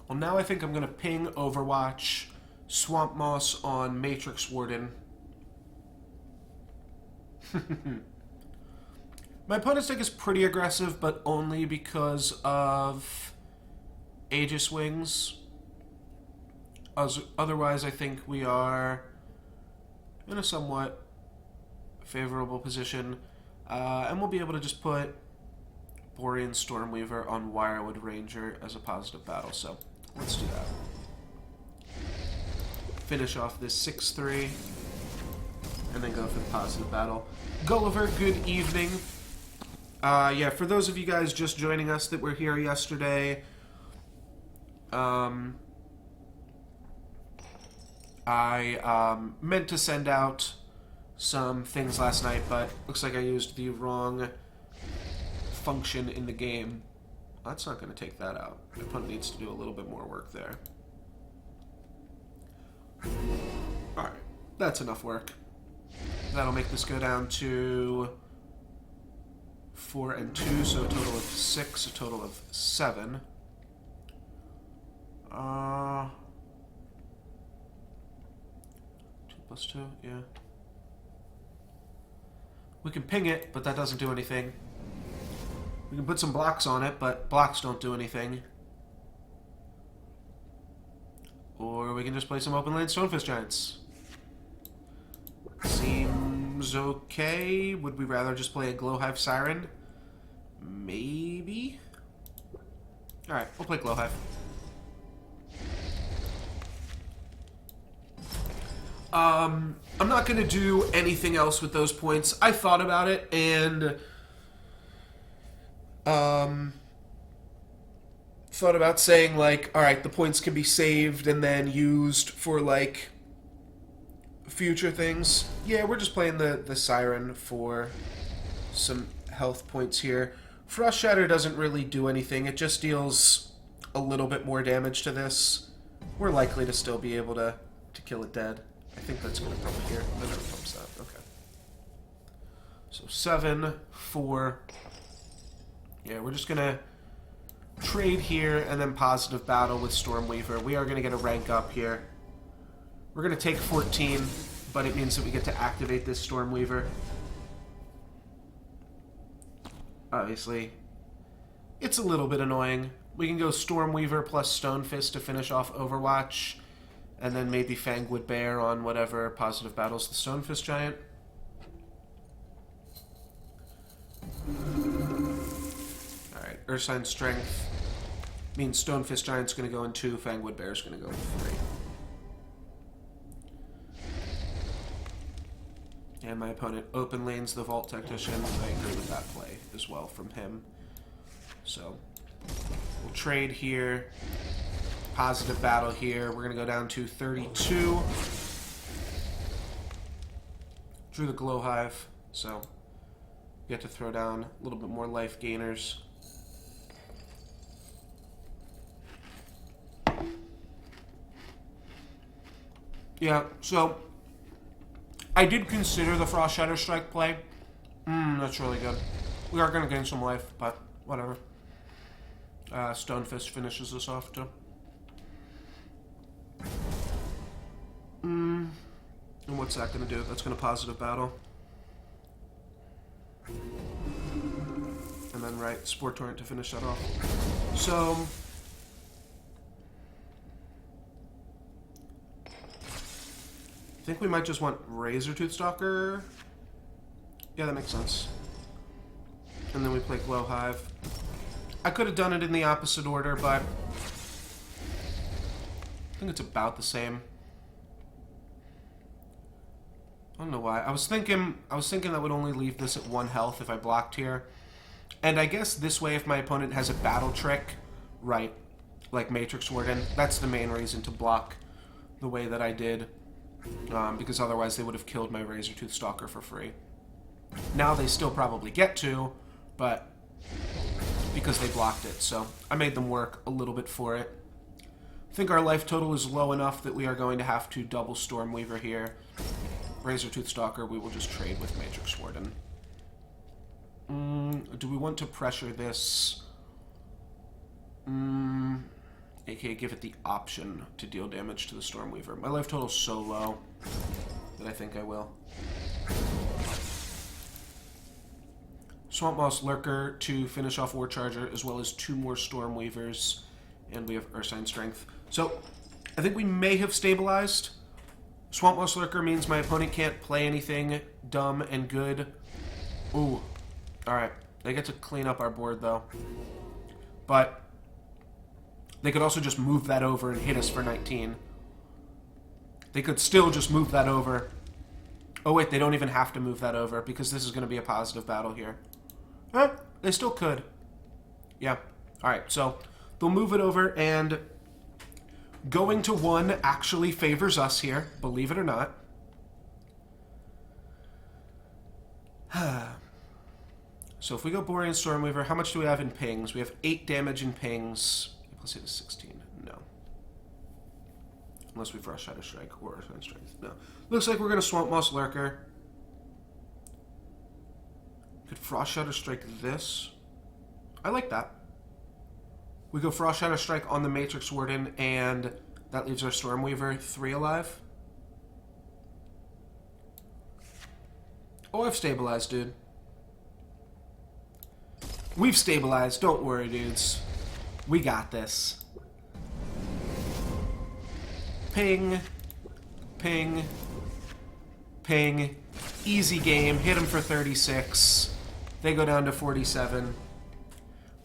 [SPEAKER 1] Well, now I think I'm going to ping Overwatch, Swamp Moss on Matrix Warden. My opponent's deck is pretty aggressive, but only because of Aegis Wings. Otherwise, I think we are in a somewhat favorable position. And we'll be able to just put Borean Stormweaver on Wirewood Ranger as a positive battle. So let's do that. Finish off this 6-3. And then go for the positive battle. Gulliver, good evening. Yeah, for those of you guys just joining us that were here yesterday, I meant to send out some things last night, but looks like I used the wrong function in the game. That's not going to take that out. My opponent needs to do a little bit more work there. Alright, that's enough work. That'll make this go down to 4 and 2, so a total of 6, a total of 7. 2 plus 2, yeah. We can ping it, but that doesn't do anything. We can put some blocks on it, but blocks don't do anything. Or we can just play some open lane Stonefist Giants. Seems okay. Would we rather just play a Glowhive Siren? Maybe? Alright, we'll play Glowhive. I'm not going to do anything else with those points. I thought about it, and thought about saying, like, alright, the points can be saved and then used for, like, future things. Yeah, we're just playing the Siren for some health points here. Frost Shatter doesn't really do anything. It just deals a little bit more damage to this. We're likely to still be able to kill it dead. I think that's going to pump here. No, never pumps that. Okay. So 7, 4. Yeah, we're just going to trade here and then positive battle with Stormweaver. We are going to get a rank up here. We're going to take 14, but it means that we get to activate this Stormweaver. Obviously, it's a little bit annoying. We can go Stormweaver plus Stonefist to finish off Overwatch, and then maybe Fangwood Bear on whatever positive battles the Stonefist Giant. Alright, Ursine Strength means Stonefist Giant's going to go in 2, Fangwood Bear's going to go in 3. And my opponent open lanes the Vault Tactician. I agree with that play as well from him. So, we'll trade here. Positive battle here. We're going to go down to 32. Drew the Glowhive, so we have to throw down a little bit more life gainers. Yeah, so I did consider the Frost Shatter Strike play, That's really good. We are going to gain some life, but whatever. Stone Fist finishes us off, too. And what's that going to do? That's going to positive battle. And then, right, Spore Torrent to finish that off. So... I think we might just want Razortooth Stalker. Yeah, that makes sense. And then we play Glow Hive. I could have done it in the opposite order, but... I think it's about the same. I don't know why. I was thinking that would only leave this at 1 health if I blocked here. And I guess this way, if my opponent has a battle trick, right, like Matrix Warden, that's the main reason to block the way that I did. Because otherwise they would have killed my Razortooth Stalker for free. Now they still probably get to, but because they blocked it, so I made them work a little bit for it. I think our life total is low enough that we are going to have to double Stormweaver here. Razortooth Stalker, we will just trade with Matrix Warden. Do we want to pressure this? AKA give it the option to deal damage to the Stormweaver. My life total is so low that I think I will. Swamp Moss Lurker to finish off War Charger, as well as 2 more Stormweavers, and we have Ursine Strength. So, I think we may have stabilized. Swamp Moss Lurker means my opponent can't play anything dumb and good. Ooh. Alright. They get to clean up our board, though. But they could also just move that over and hit us for 19. They could still just move that over. Oh, wait, they don't even have to move that over, because this is going to be a positive battle here. They still could. Yeah. Alright, so they'll move it over, and going to 1 actually favors us here, believe it or not. So if we go Borean Stormweaver, how much do we have in pings? We have 8 damage in pings. Plus 8 is 16. No. Unless we Frost Shadow Strike or Ursine Strength. No. Looks like we're going to Swamp Moss Lurker. Could Frost Shadow Strike this. I like that. We go Frost Shadow Strike on the Matrix Warden, and that leaves our Stormweaver 3 alive. Oh, I've stabilized, dude. We've stabilized. Don't worry, dudes. We got this. Ping. Ping. Ping. Easy game. Hit them for 36. They go down to 47.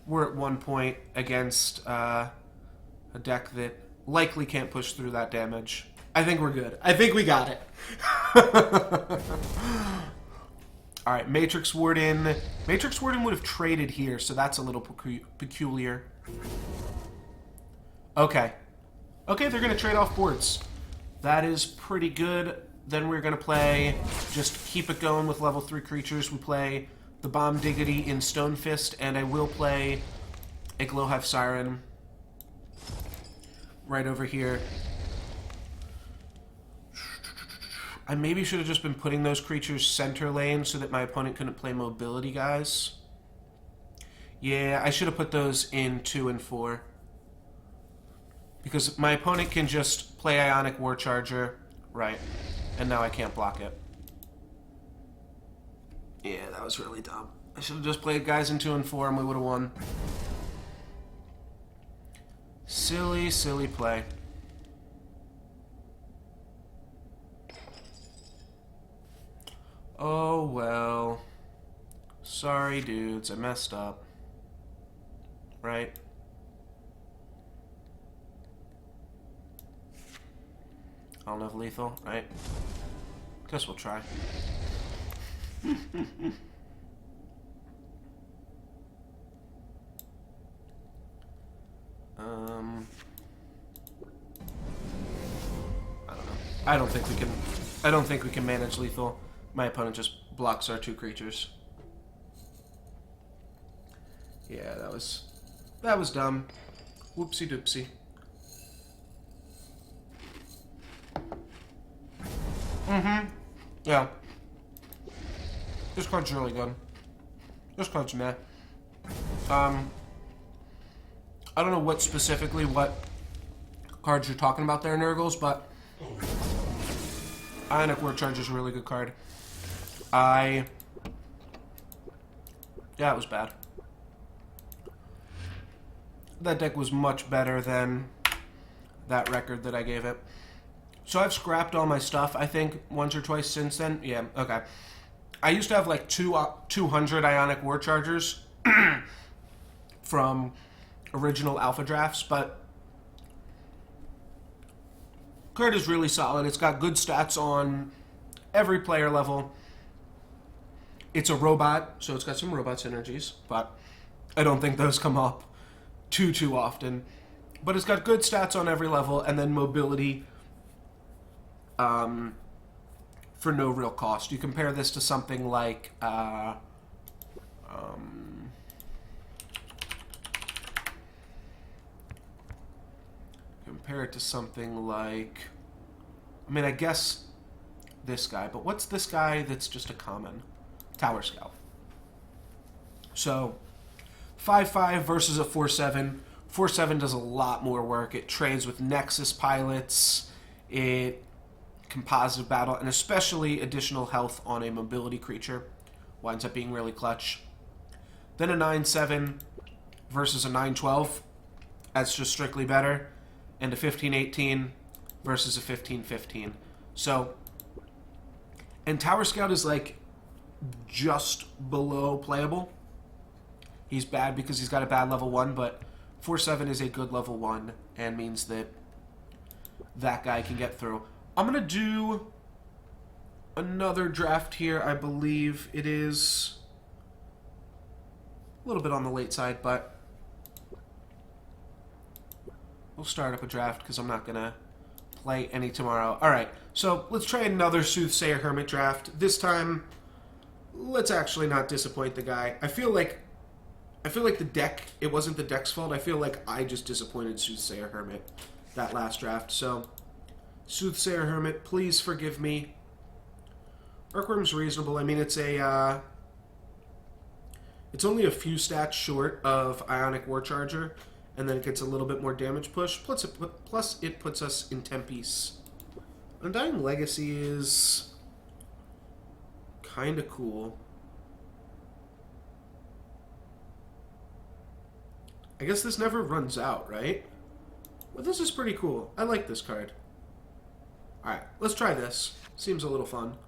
[SPEAKER 1] We're at 1 point against a deck that likely can't push through that damage. I think we're good. I think we got it. Alright, Matrix Warden. Matrix Warden would have traded here, so that's a little peculiar. Okay. Okay, they're going to trade off boards. That is pretty good. Then we're going to play, just keep it going with level 3 creatures. We play the Bomb Diggity in Stone Fist, and I will play a Glowhive Siren right over here. I maybe should have just been putting those creatures center lane so that my opponent couldn't play mobility guys. Yeah, I should have put those in 2 and 4. Because my opponent can just play Ionic War Charger, right, and now I can't block it. Yeah, that was really dumb. I should have just played guys in 2 and 4 and we would have won. Silly, silly play. Oh, well. Sorry, dudes. I messed up. Right? I don't have lethal, right? Guess we'll try. I don't know. I don't think we can manage lethal. My opponent just blocks our 2 creatures. Yeah, that was dumb. Whoopsie doopsie. Yeah. This card's really good. This card's meh. I don't know what cards you're talking about there, Nurgles, but Ionic Word Charge is a really good card. Yeah, it was bad. That deck was much better than that record that I gave it. So I've scrapped all my stuff, I think, once or twice since then. Yeah, okay. I used to have like 200 Ionic War Chargers from original alpha drafts, but card is really solid. It's got good stats on every player level. It's a robot, so it's got some robot synergies, but I don't think those come up too often. But it's got good stats on every level, and then mobility for no real cost. You compare this to something like compare it to something like, I mean, I guess this guy, but what's this guy that's just a common? Tower Scout. So 5/5 versus a 4/7. 4/7 does a lot more work. It trades with Nexus pilots. It can positive battle, and especially additional health on a mobility creature winds up being really clutch. Then a 9/7 versus a 9/12. That's just strictly better. And a 15/18 versus a 15/15. So, and Tower Scout is like just below playable. He's bad because he's got a bad level 1, but 4/7 is a good level 1 and means that that guy can get through. I'm going to do another draft here. I believe it is a little bit on the late side, but we'll start up a draft because I'm not going to play any tomorrow. Alright, so let's try another Soothsayer Hermit draft. This time, let's actually not disappoint the guy. I feel like the deck, it wasn't the deck's fault. I feel like I just disappointed Soothsayer Hermit that last draft. So, Soothsayer Hermit, please forgive me. Urkwyrm's reasonable. I mean, it's only a few stats short of Ionic War Charger, and then it gets a little bit more damage push. Plus it puts us in 10-piece. Undying Legacy is kind of cool. I guess this never runs out, right? Well, this is pretty cool. I like this card. Alright, let's try this. Seems a little fun.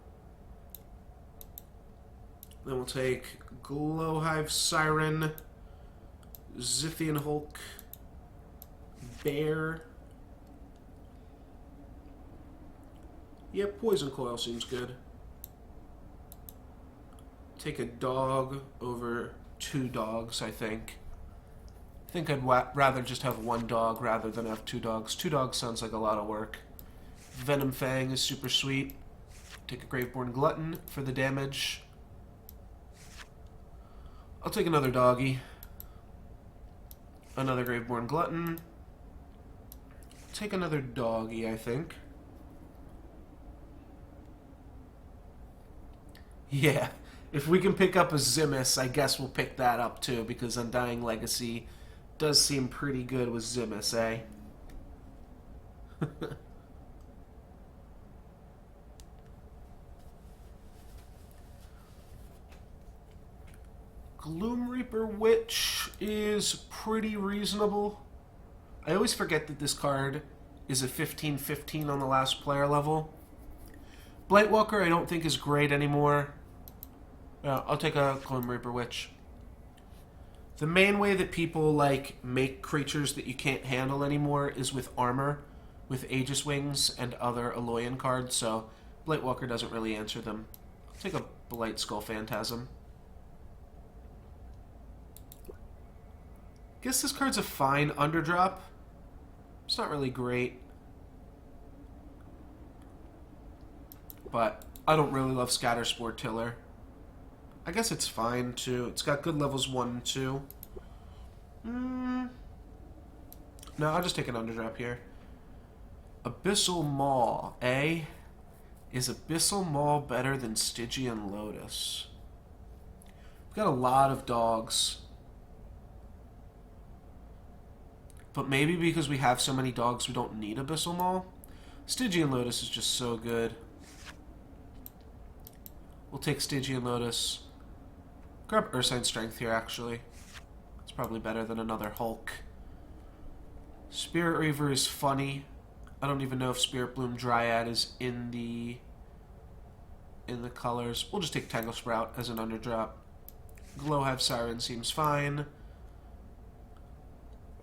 [SPEAKER 1] Then we'll take Glowhive Siren, Zithian Hulk, Bear. Yeah, Poison Coil seems good. Take a dog over 2 dogs, I think. I think I'd rather just have 1 dog rather than have 2 dogs. 2 dogs sounds like a lot of work. Venom Fang is super sweet. Take a Graveborn Glutton for the damage. I'll take another doggy. Another Graveborn Glutton. Take another doggy, I think. Yeah, if we can pick up a Zimus, I guess we'll pick that up too, because Undying Legacy does seem pretty good with Zimus, eh? Gloom Reaper Witch is pretty reasonable. I always forget that this card is a 15/15 on the last player level. Blightwalker I don't think is great anymore. I'll take a Gloom Reaper Witch. The main way that people like make creatures that you can't handle anymore is with armor, with Aegis Wings and other Aloyan cards, so Blightwalker doesn't really answer them. I'll take a Blight Skull Phantasm. Guess this card's a fine underdrop. It's not really great. But I don't really love Scatterspore Tiller. I guess it's fine, too. It's got good levels 1 and 2. No, I'll just take an underdrop here. Abyssal Maw, eh? Is Abyssal Maw better than Stygian Lotus? Got a lot of dogs. But maybe because we have so many dogs, we don't need Abyssal Maul. Stygian Lotus is just so good. We'll take Stygian Lotus. Grab Ursine Strength here, actually. It's probably better than another Hulk. Spirit Reaver is funny. I don't even know if Spirit Bloom Dryad is in the colors. We'll just take Tangle Sprout as an underdrop. Glowhive Siren seems fine.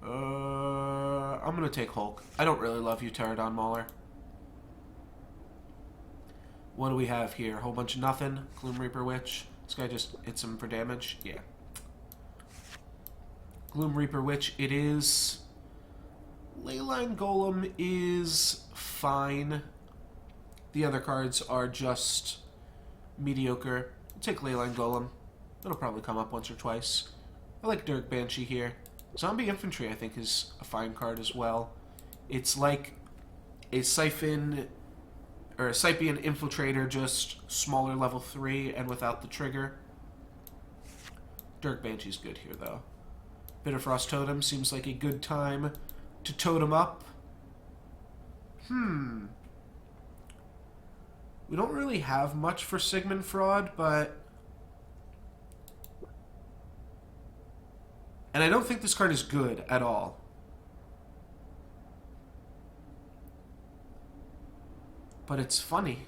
[SPEAKER 1] I'm gonna take Hulk. I don't really love you, Pterodon Mauler. What do we have here? A whole bunch of nothing. Gloom Reaper Witch. This guy just hits him for damage. Yeah. Gloom Reaper Witch it is. Leyline Golem is fine. The other cards are just mediocre. I'll take Leyline Golem. It'll probably come up once or twice. I like Dirk Banshee here. Zombie Infantry, I think, is a fine card as well. It's like a Siphon or a Sypian Infiltrator, just smaller level 3 and without the trigger. Dirk Banshee's good here, though. Bitterfrost Totem seems like a good time to totem up. We don't really have much for Sigmund Fraud, but... And I don't think this card is good at all. But it's funny.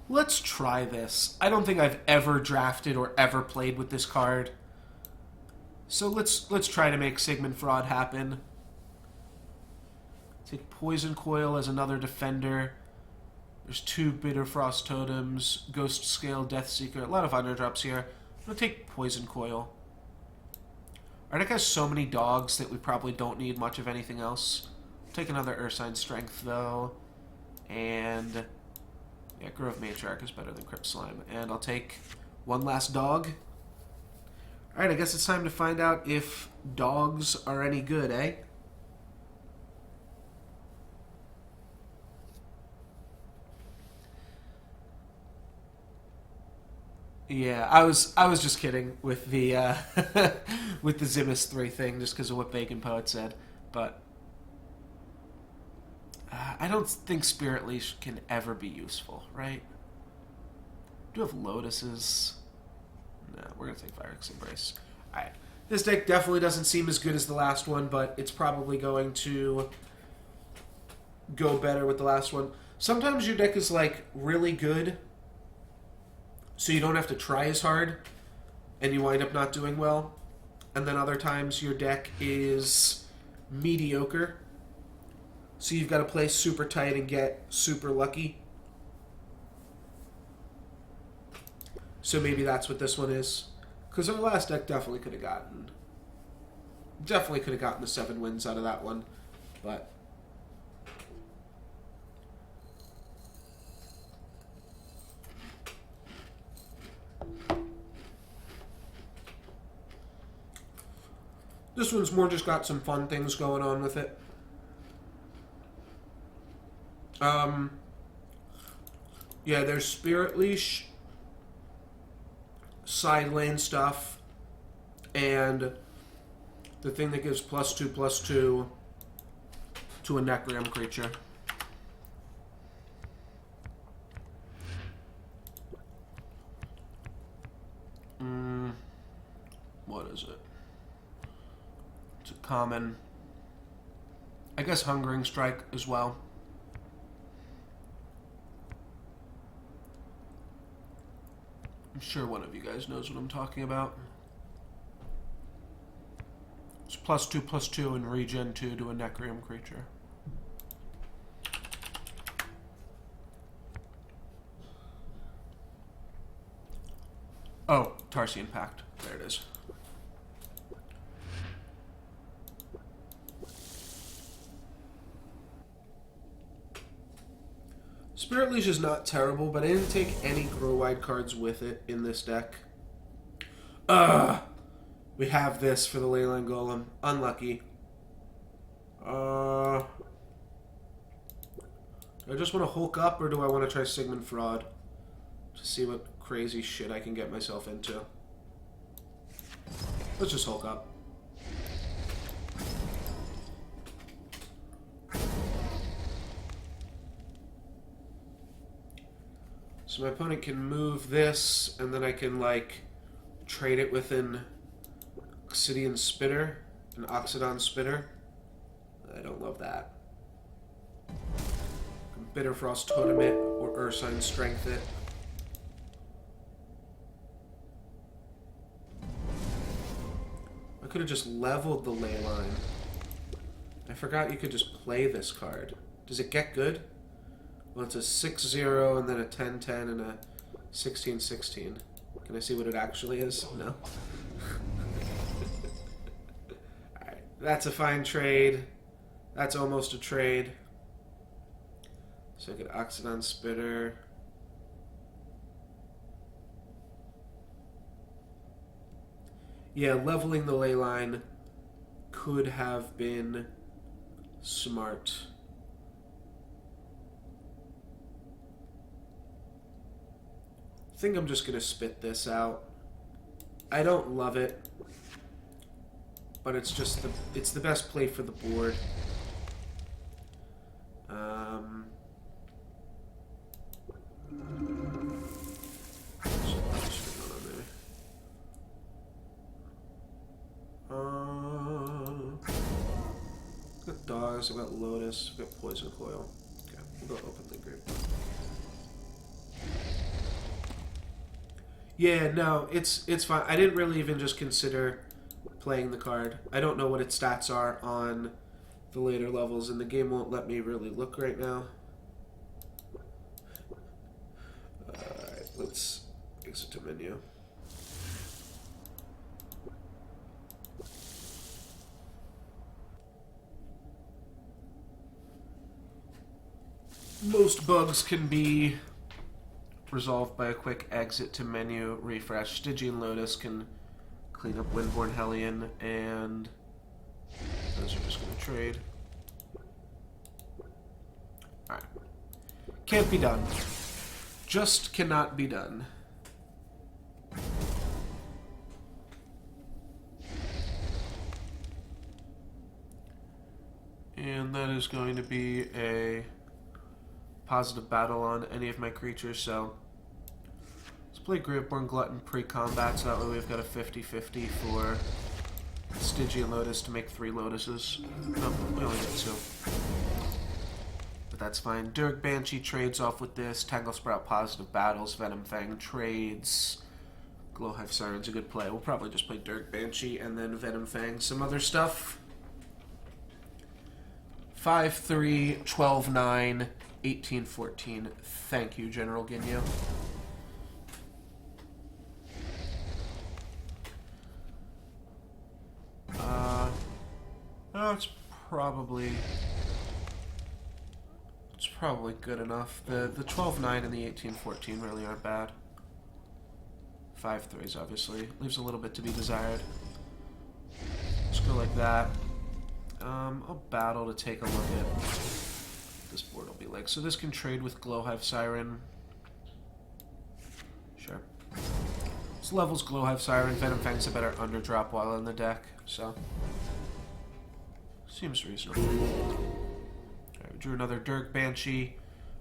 [SPEAKER 1] Let's try this. I don't think I've ever drafted or ever played with this card. So let's try to make Sigmund Fraud happen. Take Poison Coil as another defender. There's 2 Bitterfrost Totems, Ghost Scale, Deathseeker. A lot of underdrops here. I'm going to take Poison Coil. Our deck has so many dogs that we probably don't need much of anything else. I'll take another Ursine Strength, though. And... yeah, Grove Matriarch is better than Crypt Slime. And I'll take one last dog. Alright, I guess it's time to find out if dogs are any good, eh? Yeah, I was just kidding with the with the Zimus 3 thing, just because of what Bacon Poet said. But I don't think Spirit Leash can ever be useful, right? Do have Lotuses? No, we're gonna take Phyrex Embrace. All right, this deck definitely doesn't seem as good as the last one, but it's probably going to go better with the last one. Sometimes your deck is like really good, so you don't have to try as hard, and you wind up not doing well. And then other times your deck is mediocre, so you've got to play super tight and get super lucky. So maybe that's what this one is. Because our last deck definitely could have gotten the 7 wins out of that one. But this one's more just got some fun things going on with it. Yeah, there's Spirit Leash, side lane stuff, and the thing that gives +2/+2 to a Necrogram creature. What is it? It's a common. I guess Hungering Strike as well. I'm sure one of you guys knows what I'm talking about. It's +2/+2 and regen 2 to a Necrogram creature. Oh, Tarsian Pact. There it is. Spirit Leash is not terrible, but I didn't take any Grow Wide cards with it in this deck. We have this for the Leyline Golem. Unlucky. Do I just want to Hulk up, or do I want to try Sigmund Fraud? to see what crazy shit I can get myself into. Let's just Hulk up. So my opponent can move this, and then I can, like, trade it with an Oxidian Spitter, an Oxidon Spitter. I don't love that. Bitter Frost Totem it, or Ursine Strength it. I could have just leveled the ley line. I forgot you could just play this card. Does it get good? Well, it's a 6-0 and then a 10-10 and a 16-16. Can I see what it actually is? No. Alright, that's a fine trade. That's almost a trade. So I could Oxidon Spitter. Yeah, leveling the ley line could have been smart. I think I'm just gonna spit this out. I don't love it, but it's just it's the best play for the board. Got Dogs, I've got Lotus, I've got Poison Coil. Okay, we'll go open the group. Yeah, no, it's fine. I didn't really even just consider playing the card. I don't know what its stats are on the later levels, and the game won't let me really look right now. Alright, let's exit to menu. Most bugs can be resolved by a quick exit to menu refresh. Stygian Lotus can clean up Windborn Hellion, and those are just going to trade. Alright. Can't be done. Just cannot be done. And that is going to be a positive battle on any of my creatures, so let's play Graveborn Glutton pre-combat, so that way we've got a 50-50 for Stygian Lotus to make 3 Lotuses. No, we only get 2. But that's fine. Dirk Banshee trades off with this. Tangle Sprout positive battles. Venom Fang trades. Glowhive Siren's a good play. We'll probably just play Dirk Banshee and then Venom Fang some other stuff. 5-3, 12-9, 18-14. Thank you, General Ginyu. No, it's probably good enough. The 12-9 and the 18-14 really aren't bad. 5-3s obviously leaves a little bit to be desired. Let's go like that. I'll battle to take a look at what this board will be like. So this can trade with Glowhive Siren. Sure. This levels Glowhive Siren. Venom Fang's a better underdrop while in the deck, so seems reasonable. Alright, we drew another Dirk Banshee,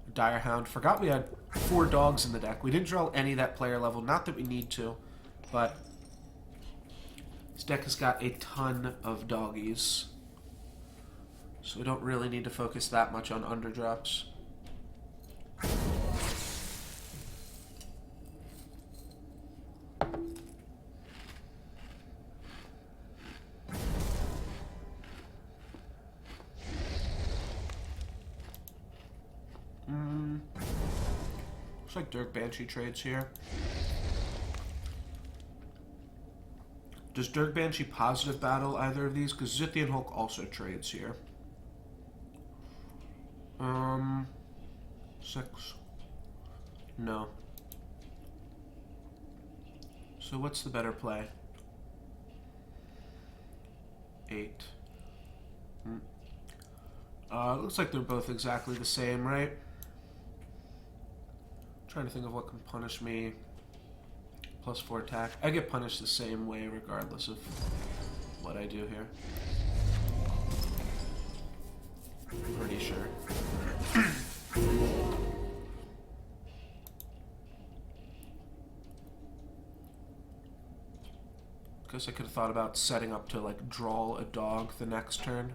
[SPEAKER 1] a Dire Hound. Forgot we had 4 dogs in the deck. We didn't draw any that player level. Not that we need to, but this deck has got a ton of doggies. So we don't really need to focus that much on underdrops. Looks like Dirk Banshee trades here. Does Dirk Banshee positive battle either of these? Because Zithian Hulk also trades here. 6. No. So what's the better play? 8. Looks like they're both exactly the same, right? Trying to think of what can punish me. +4 attack. I get punished the same way regardless of what I do here. Pretty sure. Guess I could have thought about setting up to like draw a dog the next turn.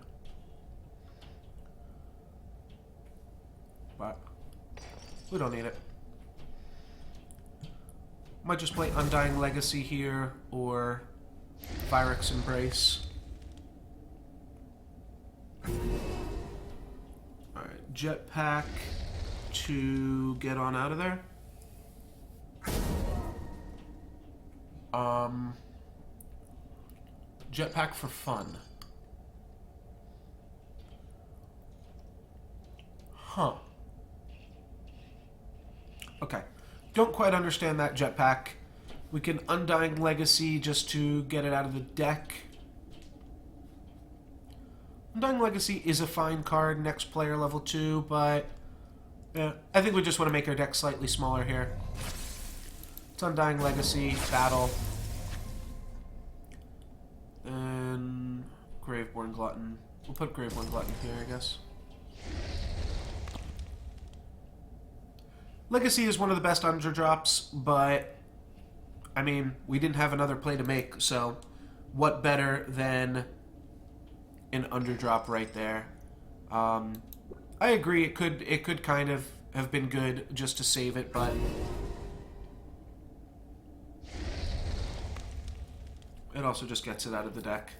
[SPEAKER 1] But we don't need it. Might just play Undying Legacy here or Phyrex Embrace. Alright, Jetpack to get on out of there. Jetpack for fun. Huh. Okay. Don't quite understand that jetpack. We can Undying Legacy just to get it out of the deck. Undying Legacy is a fine card, next player level 2, but yeah, I think we just want to make our deck slightly smaller here. It's Undying Legacy, battle. And Graveborn Glutton. We'll put Graveborn Glutton here, I guess. Legacy is one of the best underdrops, but I mean, we didn't have another play to make, so what better than an underdrop right there? I agree, it could kind of have been good just to save it, but it also just gets it out of the deck.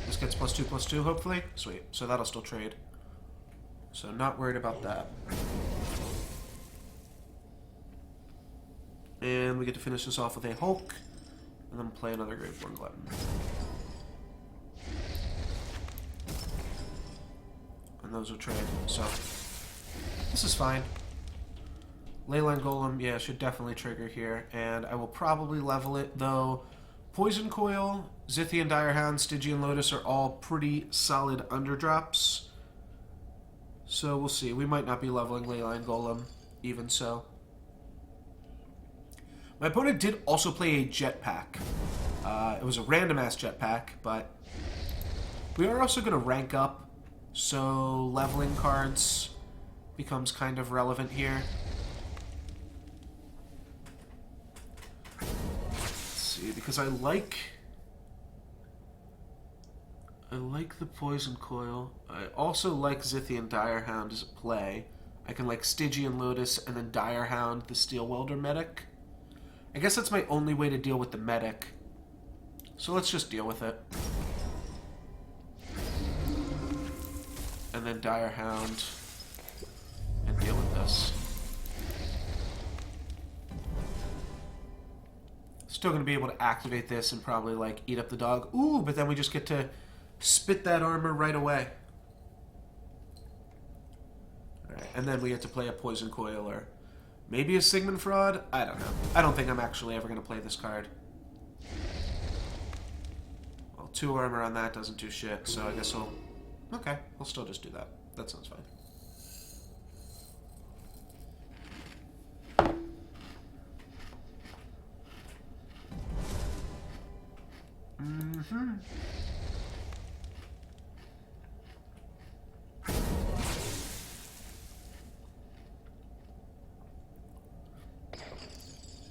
[SPEAKER 1] This gets +2/+2, hopefully? Sweet. So that'll still trade. So not worried about that. And we get to finish this off with a Hulk, and then play another Graveborn Glutton. And those will trade, so this is fine. Leyline Golem, yeah, should definitely trigger here, and I will probably level it, though Poison Coil, Zithian Direhound, Stygian Lotus are all pretty solid underdrops. So we'll see. We might not be leveling Leyline Golem, even so. My opponent did also play a jetpack. It was a random-ass jetpack, but we are also going to rank up, so leveling cards becomes kind of relevant here. Because I like the Poison Coil. I also like Zithian Direhound as a play. I can like Stygian Lotus and then Direhound, the Steel Welder medic. I guess that's my only way to deal with the medic. So let's just deal with it. And then Direhound and deal with this. Still going to be able to activate this and probably, like, eat up the dog. Ooh, but then we just get to spit that armor right away. Alright, and then we get to play a Poison Coil or maybe a Sigmund Fraud? I don't know. I don't think I'm actually ever going to play this card. Well, 2 armor on that doesn't do shit, so I guess I'll... Okay, we'll still just do that. That sounds fine.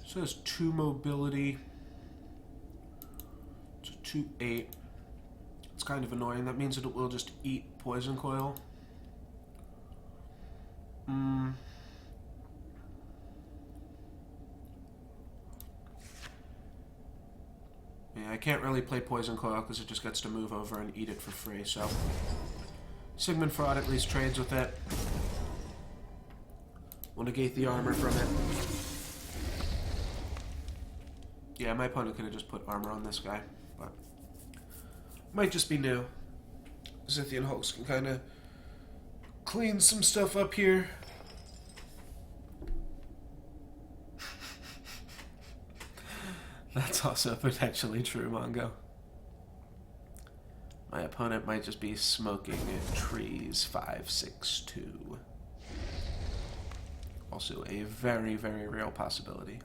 [SPEAKER 1] So it's 2 mobility. It's a 2/8. It's kind of annoying. That means that it will just eat Poison Coil. Yeah, I can't really play Poison Coil because it just gets to move over and eat it for free, so... Sigmund Fraud at least trades with it. We'll negate the armor from it. Yeah, my opponent could have just put armor on this guy, but... Might just be new. Zithian Hulks can kind of clean some stuff up here. That's also potentially true, Mongo. My opponent might just be smoking trees 5, 6, 2. Also a very, very real possibility.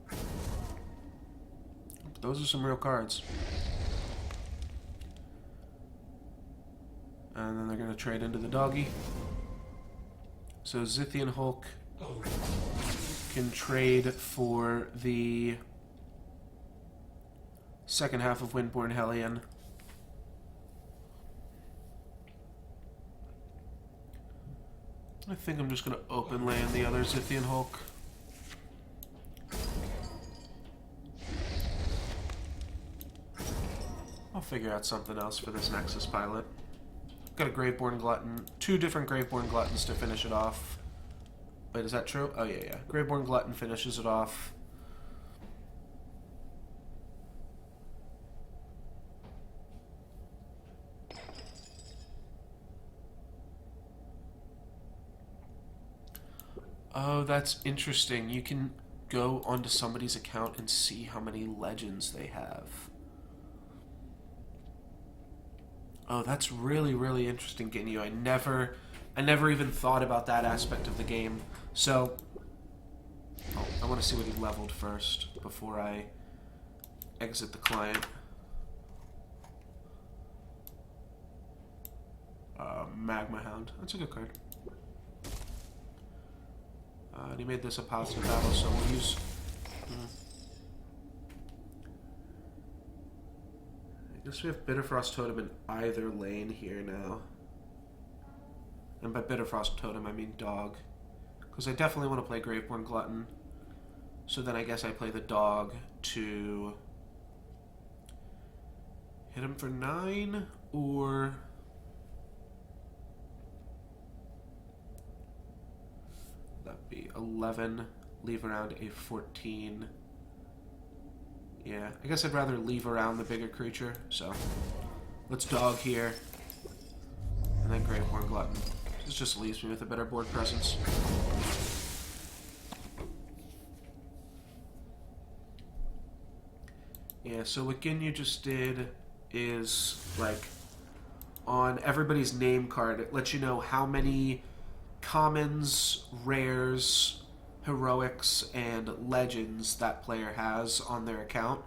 [SPEAKER 1] But those are some real cards. And then they're going to trade into the doggy. So Zithian Hulk can trade for the second half of Windborn Hellion. I think I'm just going to open land the other Zithian Hulk. I'll figure out something else for this Nexus pilot. Got a Graveborn Glutton. 2 different Graveborn Gluttons to finish it off. Wait, is that true? Oh, yeah. Graveborn Glutton finishes it off. Oh, that's interesting. You can go onto somebody's account and see how many legends they have. Oh, that's really, really interesting, Ginyu. I never even thought about that aspect of the game. So, I want to see what he leveled first before I exit the client. Magma Hound. That's a good card. And he made this a positive battle, so we'll use... I guess we have Bitterfrost Totem in either lane here now. And by Bitterfrost Totem, I mean dog. Because I definitely want to play Graveborn Glutton. So then I guess I play the dog to hit him for 9, or... that'd be 11, leave around a 14... Yeah, I guess I'd rather leave around the bigger creature, so let's dog here. And then Graveborn Glutton. This just leaves me with a better board presence. Yeah, so what Ginyu just did is, like, on everybody's name card, it lets you know how many commons, rares, heroics, and legends that player has on their account.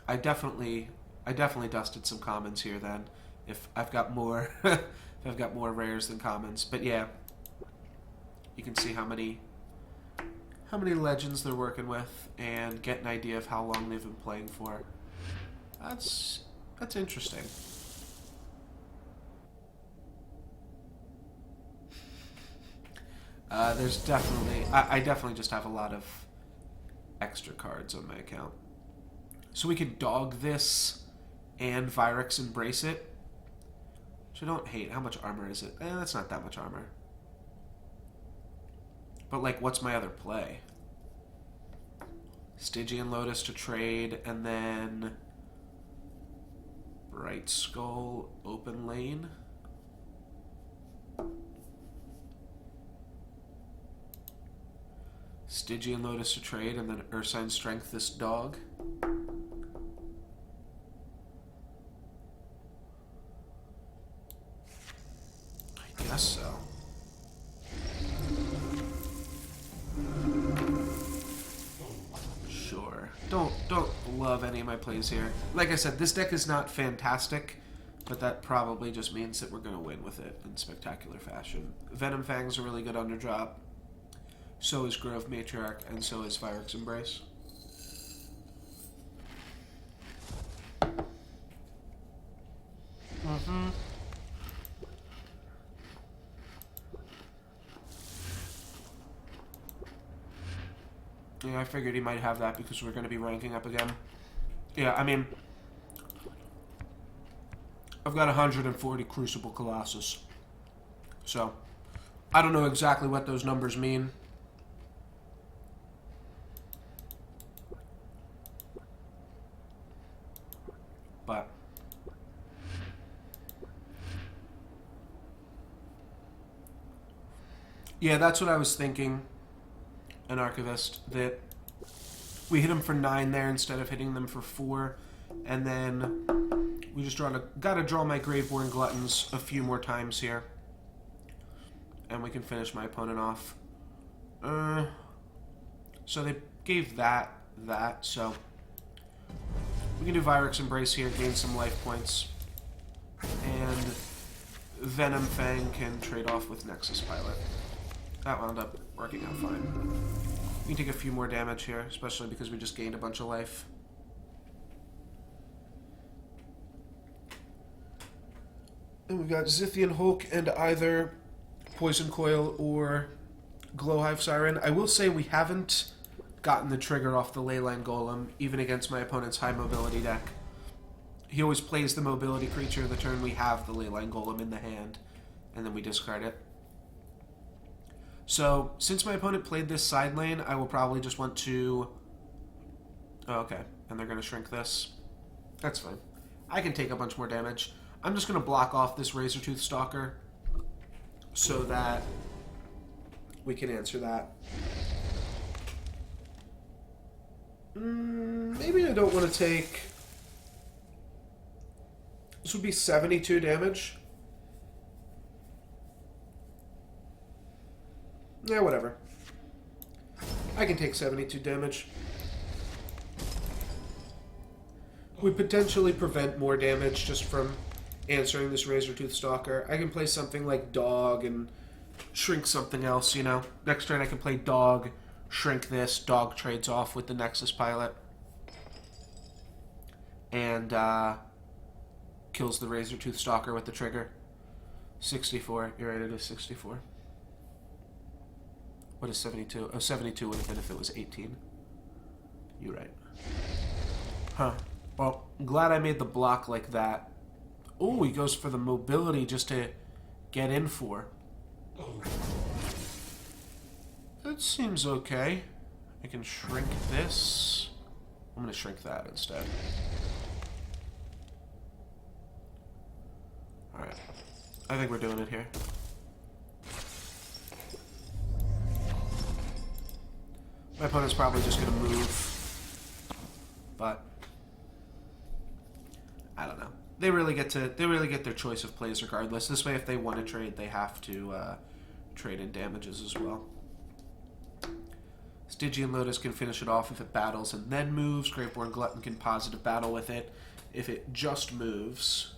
[SPEAKER 1] I definitely dusted some commons here then, if I've got more if I've got more rares than commons. But yeah, you can see how many legends they're working with and get an idea of how long they've been playing for. That's interesting. There's definitely... I definitely just have a lot of extra cards on my account. So we could dog this and Vyrix Embrace it. Which I don't hate. How much armor is it? That's not that much armor. But, like, what's my other play? Stygian Lotus to trade, and then... Bright Skull, open lane. Stygian Lotus to trade, and then Ursine Strength this dog. I guess so. Sure. Don't love any of my plays here. Like I said, this deck is not fantastic, but that probably just means that we're going to win with it in spectacular fashion. Venom Fang's a really good underdrop. So is Grove Matriarch, and so is Vyrix Embrace. Yeah, I figured he might have that because we're going to be ranking up again. Yeah, I mean, I've got 140 Crucible Colossus. So, I don't know exactly what those numbers mean. But yeah, that's what I was thinking, an Archivist, that we hit them for 9 there instead of hitting them for 4, and then we just gotta draw my Graveborn Gluttons a few more times here. and we can finish my opponent off. So they gave that, so we can do Vyrix Embrace here, gain some life points, and Venom Fang can trade off with Nexus Pilot. That wound up working out fine. We can take a few more damage here, especially because we just gained a bunch of life. And we've got Zithian Hulk and either Poison Coil or Glowhive Siren. I will say we haven't gotten the trigger off the Leyline Golem, even against my opponent's high mobility deck. He always plays the mobility creature the turn we have the Leyline Golem in the hand, and then we discard it. So, since my opponent played this side lane, I will probably just want to... Oh, okay, and they're going to shrink this. That's fine. I can take a bunch more damage. I'm just going to block off this Razortooth Stalker so that we can answer that. Maybe I don't want to take... This would be 72 damage. Yeah, whatever. I can take 72 damage. We potentially prevent more damage just from answering this Razortooth Stalker. I can play something like Dog and shrink something else, you know. Next turn I can play Dog, shrink this, Dog trades off with the Nexus Pilot. And, kills the Razortooth Stalker with the trigger. 64. You're right, it is 64. What is 72? Oh, 72 would have been if it was 18. You're right. Huh. Well, I'm glad I made the block like that. Oh, he goes for the mobility just to get in for. That seems okay. I can shrink this. I'm going to shrink that instead. Alright. I think we're doing it here. My opponent's probably just going to move. But I don't know. They really get their choice of plays regardless. This way, if they want to trade, they have to trade in damages as well. Stygian Lotus can finish it off if it battles and then moves. Greatborn Glutton can positive battle with it if it just moves.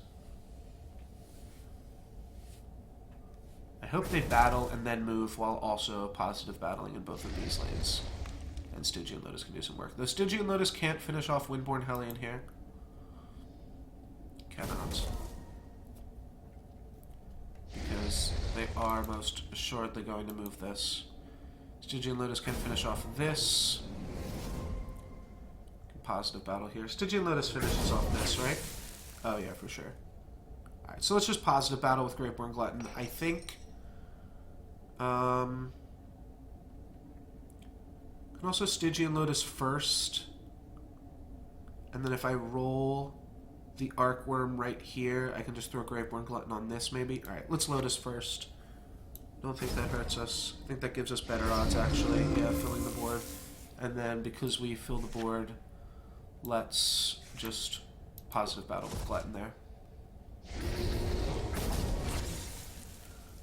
[SPEAKER 1] I hope they battle and then move while also positive battling in both of these lanes. And Stygian Lotus can do some work. Though Stygian Lotus can't finish off Windborn Hellion here. Cannot. Because they are most assuredly going to move this. Stygian Lotus can finish off this. Positive battle here. Stygian Lotus finishes off this, right? Oh yeah, for sure. Alright, so let's just positive battle with Greatborn Glutton. I think... can also Stygian Lotus first. And then if I roll the Arcworm right here, I can just throw Greatborn Glutton on this maybe. Alright, let's Lotus first. Don't think that hurts us. I think that gives us better odds actually. Yeah, filling the board. And then because we fill the board, let's just positive battle with Glutton there.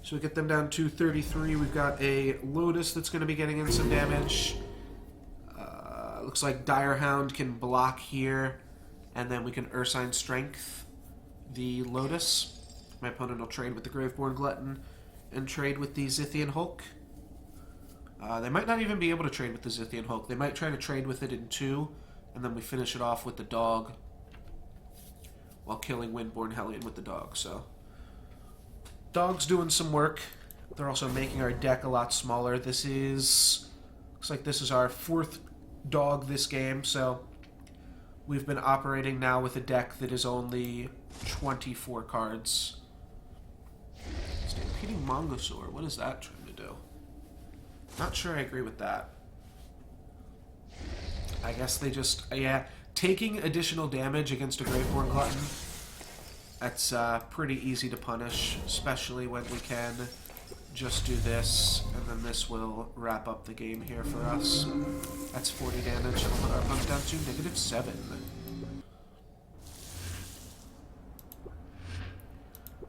[SPEAKER 1] So we get them down to 33. We've got a Lotus that's going to be getting in some damage. Looks like Dire Hound can block here. And then we can Ursine Strength the Lotus. My opponent will trade with the Graveborn Glutton and trade with the Zithian Hulk. They might not even be able to trade with the Zithian Hulk. They might try to trade with it in 2, and then we finish it off with the Dog while killing Windborn Hellion with the Dog. So, Dog's doing some work. They're also making our deck a lot smaller. This is... looks like this is our 4th Dog this game, so we've been operating now with a deck that is only 24 cards. Stampeding Mongosaur, what is that trying to do? Not sure I agree with that. I guess they just, yeah, taking additional damage against a Graveborn Glutton, that's pretty easy to punish, especially when we can just do this, and then this will wrap up the game here for us. That's 40 damage, and put our opponent down to -7.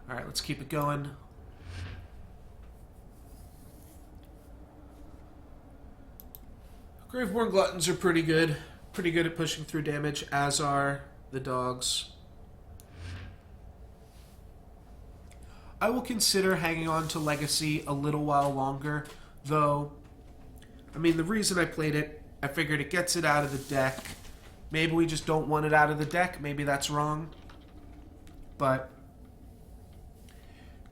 [SPEAKER 1] Alright, let's keep it going. Graveborn Gluttons are pretty good. Pretty good at pushing through damage, as are the dogs. I will consider hanging on to Legacy a little while longer, though. I mean, the reason I played it, I figured it gets it out of the deck. Maybe we just don't want it out of the deck. Maybe that's wrong. But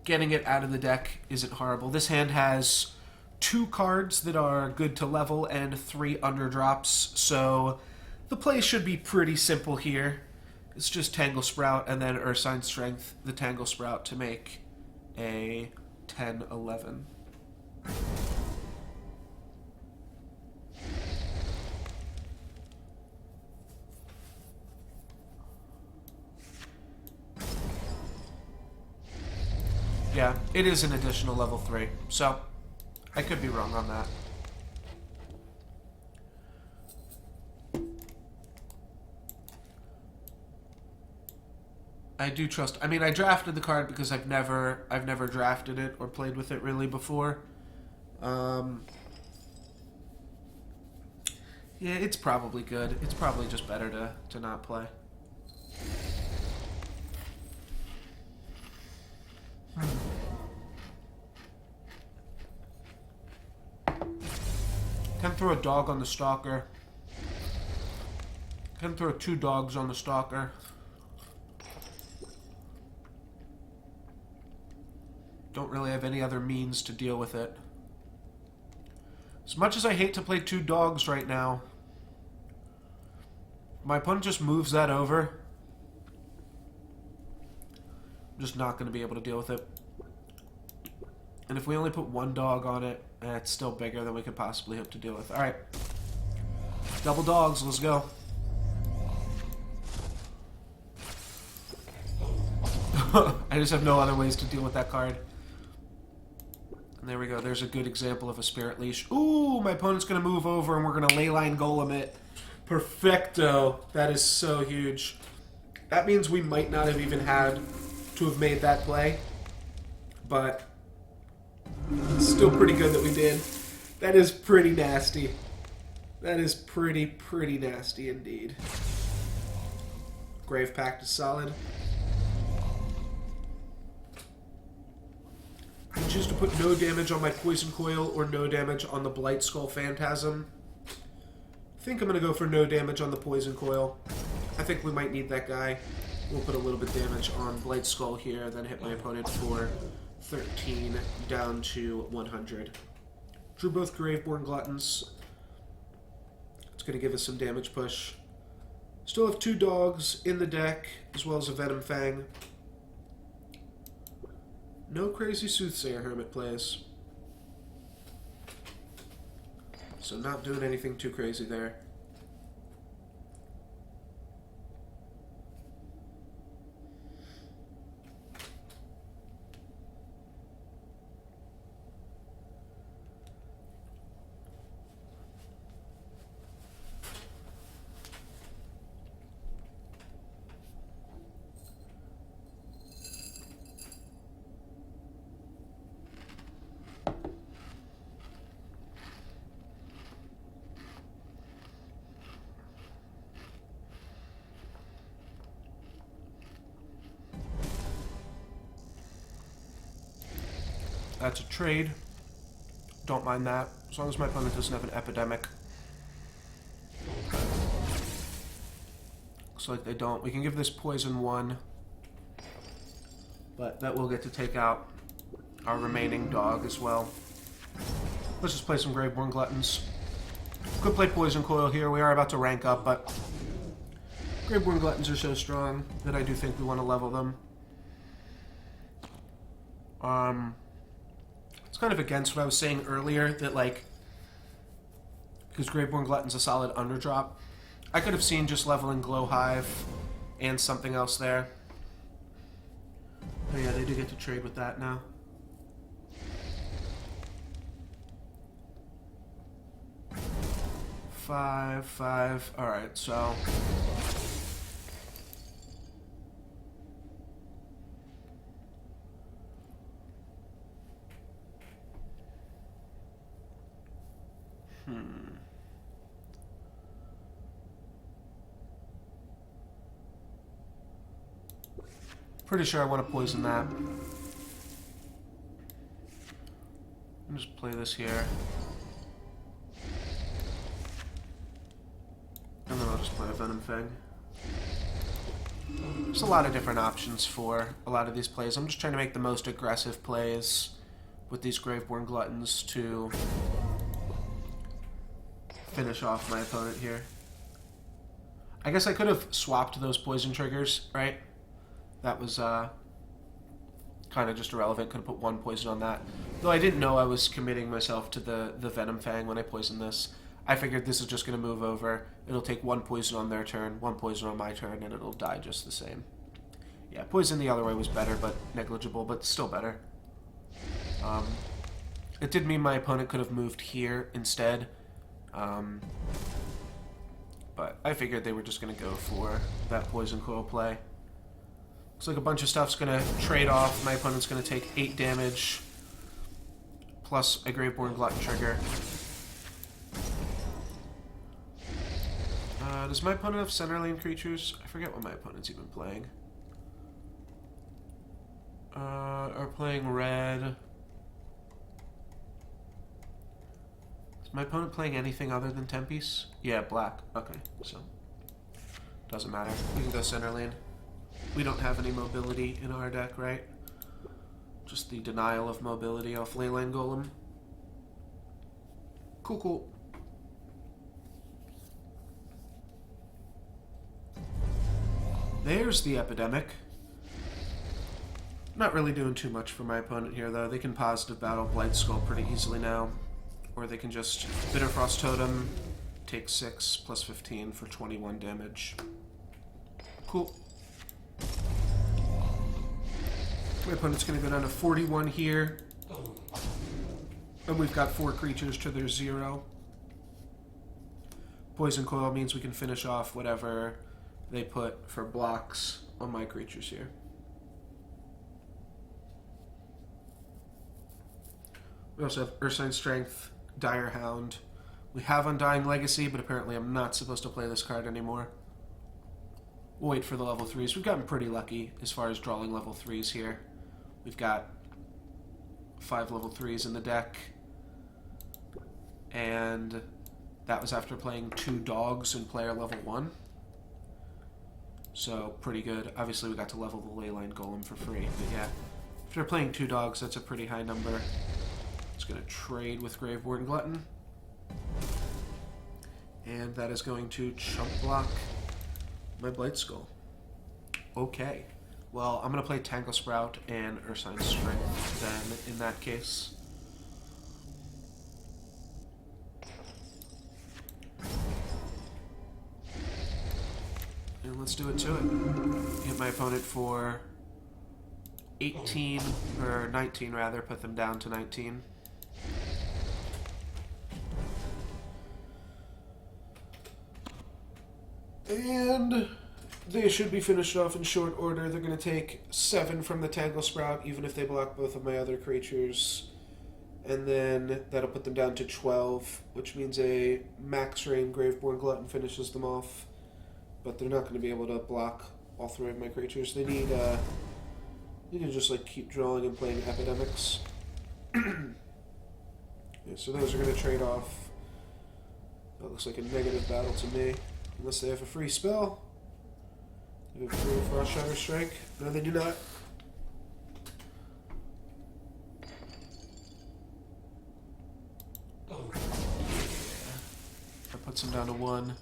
[SPEAKER 1] getting it out of the deck isn't horrible. This hand has 2 cards that are good to level and 3 underdrops, so the play should be pretty simple here. It's just Tangle Sprout and then Ursine Strength, the Tangle Sprout, to make a 10-11. Yeah, it is an additional level 3, so I could be wrong on that. I do trust. I mean, I drafted the card because I've never drafted it or played with it really before. Yeah, it's probably good. It's probably just better to not play. Can throw a dog on the stalker. Can throw 2 dogs on the stalker. Don't really have any other means to deal with it. As much as I hate to play 2 dogs right now, my opponent just moves that over. I'm just not going to be able to deal with it. And if we only put 1 dog on it, it's still bigger than we could possibly hope to deal with. Alright. Double dogs, let's go. I just have no other ways to deal with that card. And there we go. There's a good example of a Spirit Leash. Ooh, my opponent's going to move over and we're going to Leyline Golem it. Perfecto. That is so huge. That means we might not have even had to have made that play. But it's still pretty good that we did. That is pretty nasty. That is pretty nasty indeed. Grave Pact is solid. I choose to put no damage on my Poison Coil or no damage on the Blight Skull Phantasm. I think I'm going to go for no damage on the Poison Coil. I think we might need that guy. We'll put a little bit of damage on Blight Skull here, then hit my opponent for 13 down to 100. Drew both Graveborn Gluttons. It's going to give us some damage push. Still have 2 dogs in the deck, as well as a Venom Fang. No crazy Soothsayer Hermit plays. So not doing anything too crazy there. That's a trade. Don't mind that, as long as my opponent doesn't have an Epidemic. Looks like they don't. We can give this Poison 1, but that will get to take out our remaining dog as well. Let's just play some Graveborn Gluttons. Could play Poison Coil here. We are about to rank up, but Graveborn Gluttons are so strong that I do think we want to level them. It's kind of against what I was saying earlier, that, like, because Graveborn Glutton's a solid underdrop, I could have seen just leveling Glow Hive and something else there. Oh yeah, they do get to trade with that now. Five. Alright, so Pretty sure I want to poison that. I'll just play this here. And then I'll just play a Venom Fang. There's a lot of different options for a lot of these plays. I'm just trying to make the most aggressive plays with these Graveborn Gluttons to finish off my opponent here. I guess I could have swapped those poison triggers, right? That was kind of just irrelevant. Could have put one poison on that. Though I didn't know I was committing myself to the Venom Fang when I poisoned this. I figured this is just going to move over. It'll take one poison on their turn, one poison on my turn, and it'll die just the same. Yeah, poison the other way was better, but negligible, but still better. It did mean my opponent could have moved here instead. But I figured they were just going to go for that Poison Coil play. Looks like a bunch of stuff's going to trade off. My opponent's going to take 8 damage, plus a Graveborn Glutton trigger. Does my opponent have center lane creatures? I forget what my opponent's even playing. Are playing red. Is my opponent playing anything other than Tempe's? Yeah, black. Okay, so doesn't matter. We can go center lane. We don't have any mobility in our deck, right? Just the denial of mobility off Leyline Golem. Cool, cool. There's the Epidemic. Not really doing too much for my opponent here, though. They can positive battle Blight Skull pretty easily now. Or they can just Bitterfrost Totem, take 6 plus 15 for 21 damage. Cool. My opponent's going to go down to 41 here. And we've got 4 creatures to their 0. Poison Coil means we can finish off whatever they put for blocks on my creatures here. We also have Ursine Strength, Dire Hound. We have Undying Legacy, but apparently I'm not supposed to play this card anymore. We'll wait for the level 3s. We've gotten pretty lucky as far as drawing level 3s here. We've got 5 level 3s in the deck. And that was after playing 2 dogs in player level 1. So, pretty good. Obviously, we got to level the Leyline Golem for free. But yeah, after playing 2 dogs, that's a pretty high number. It's going to trade with Graveborn Glutton. And that is going to chump block my Blight Skull. Okay. Well, I'm going to play Tangle Sprout and Ursine Strength then, in that case. And let's do it to it. Hit my opponent for 18, or 19 rather, put them down to 19. And they should be finished off in short order. They're going to take 7 from the Tangle Sprout, even if they block both of my other creatures. And then that'll put them down to 12, which means a max rain Graveborn Glutton finishes them off. But they're not going to be able to block all 3 of my creatures. They need, you can just like keep drawing and playing Epidemics. Yeah, so those are going to trade off. That looks like a negative battle to me. Unless they have a free spell. They have a free Frost Shatter Strike. No, they do not. Oh. Yeah. That puts them down to 1.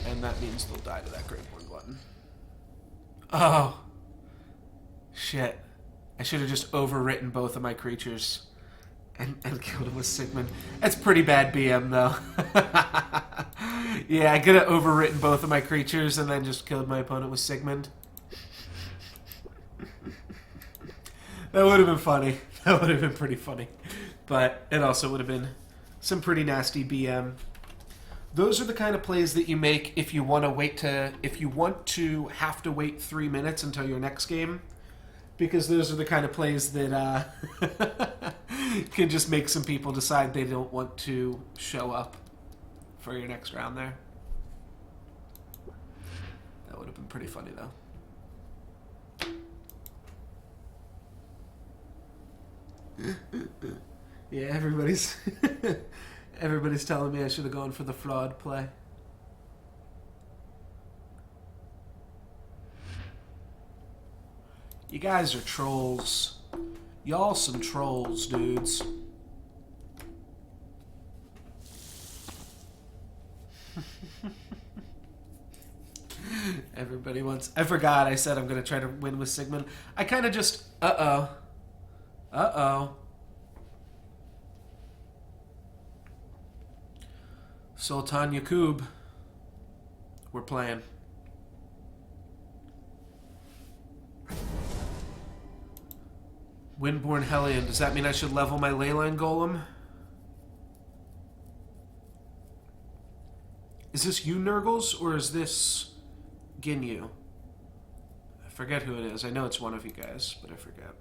[SPEAKER 1] And that means they'll die to that Graveborn Glutton. Oh. Shit. I should have just overwritten both of my creatures and killed him with Sigmund. That's pretty bad BM, though. Yeah, I could have overwritten both of my creatures and then just killed my opponent with Sigmund. That would have been funny. That would have been pretty funny. But it also would have been some pretty nasty BM. Those are the kind of plays that you make if you want to have to wait 3 minutes until your next game. Because those are the kind of plays that can just make some people decide they don't want to show up for your next round there. That would have been pretty funny, though. Yeah, everybody's everybody's telling me I should have gone for the fraud play. You guys are trolls. Y'all some trolls, dudes. Everybody wants... I forgot I said I'm going to try to win with Sigmund. I kind of just... Uh-oh. Uh-oh. Sultan Yaqub. We're playing. Windborn Hellion. Does that mean I should level my Leyline Golem? Is this you, Nurgles, or is this Ginyu? I forget who it is. I know it's one of you guys, but I forget.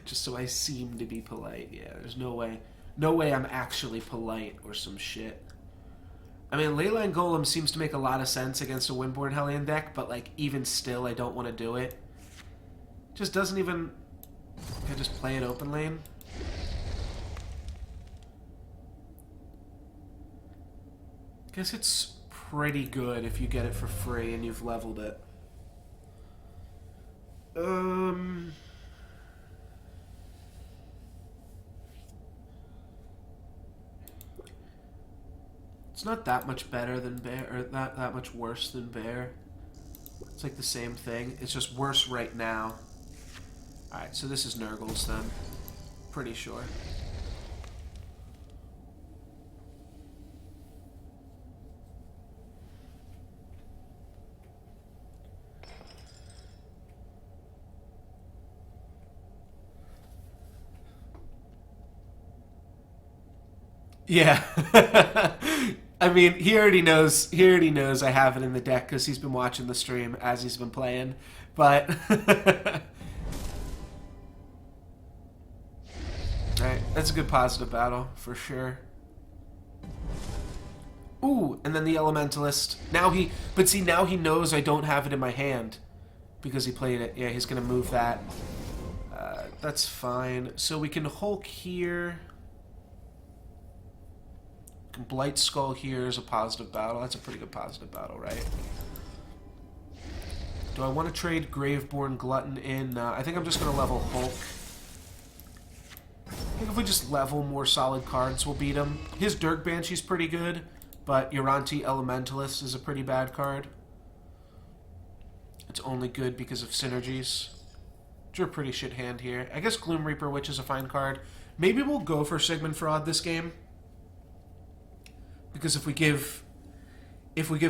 [SPEAKER 1] Just so I seem to be polite. Yeah, there's no way. No way I'm actually polite or some shit. I mean, Leyline Golem seems to make a lot of sense against a Windborn Hellion deck, but, like, even still, I don't want to do it. Just doesn't even... Can I just play it open lane? Guess it's pretty good if you get it for free and you've leveled it. It's not that much better than Bear, or not that much worse than Bear. It's like the same thing. It's just worse right now. Alright, so this is Nurgles then. Pretty sure. Yeah. I mean, he already knows I have it in the deck because he's been watching the stream as he's been playing. But right, that's a good positive battle for sure. Ooh, and then the Elementalist. Now he knows I don't have it in my hand because he played it. Yeah, he's gonna move that. That's fine. So we can Hulk here. Blight Skull here is a positive battle. That's a pretty good positive battle, right? Do I want to trade Graveborn Glutton in? I think I'm just going to level Hulk. I think if we just level more solid cards, we'll beat him. His Dirk Banshee's pretty good, but Uranti Elementalist is a pretty bad card. It's only good because of synergies. Drew a pretty shit hand here. I guess Gloom Reaper Witch is a fine card. Maybe we'll go for Sigmund Fraud this game. Because if we give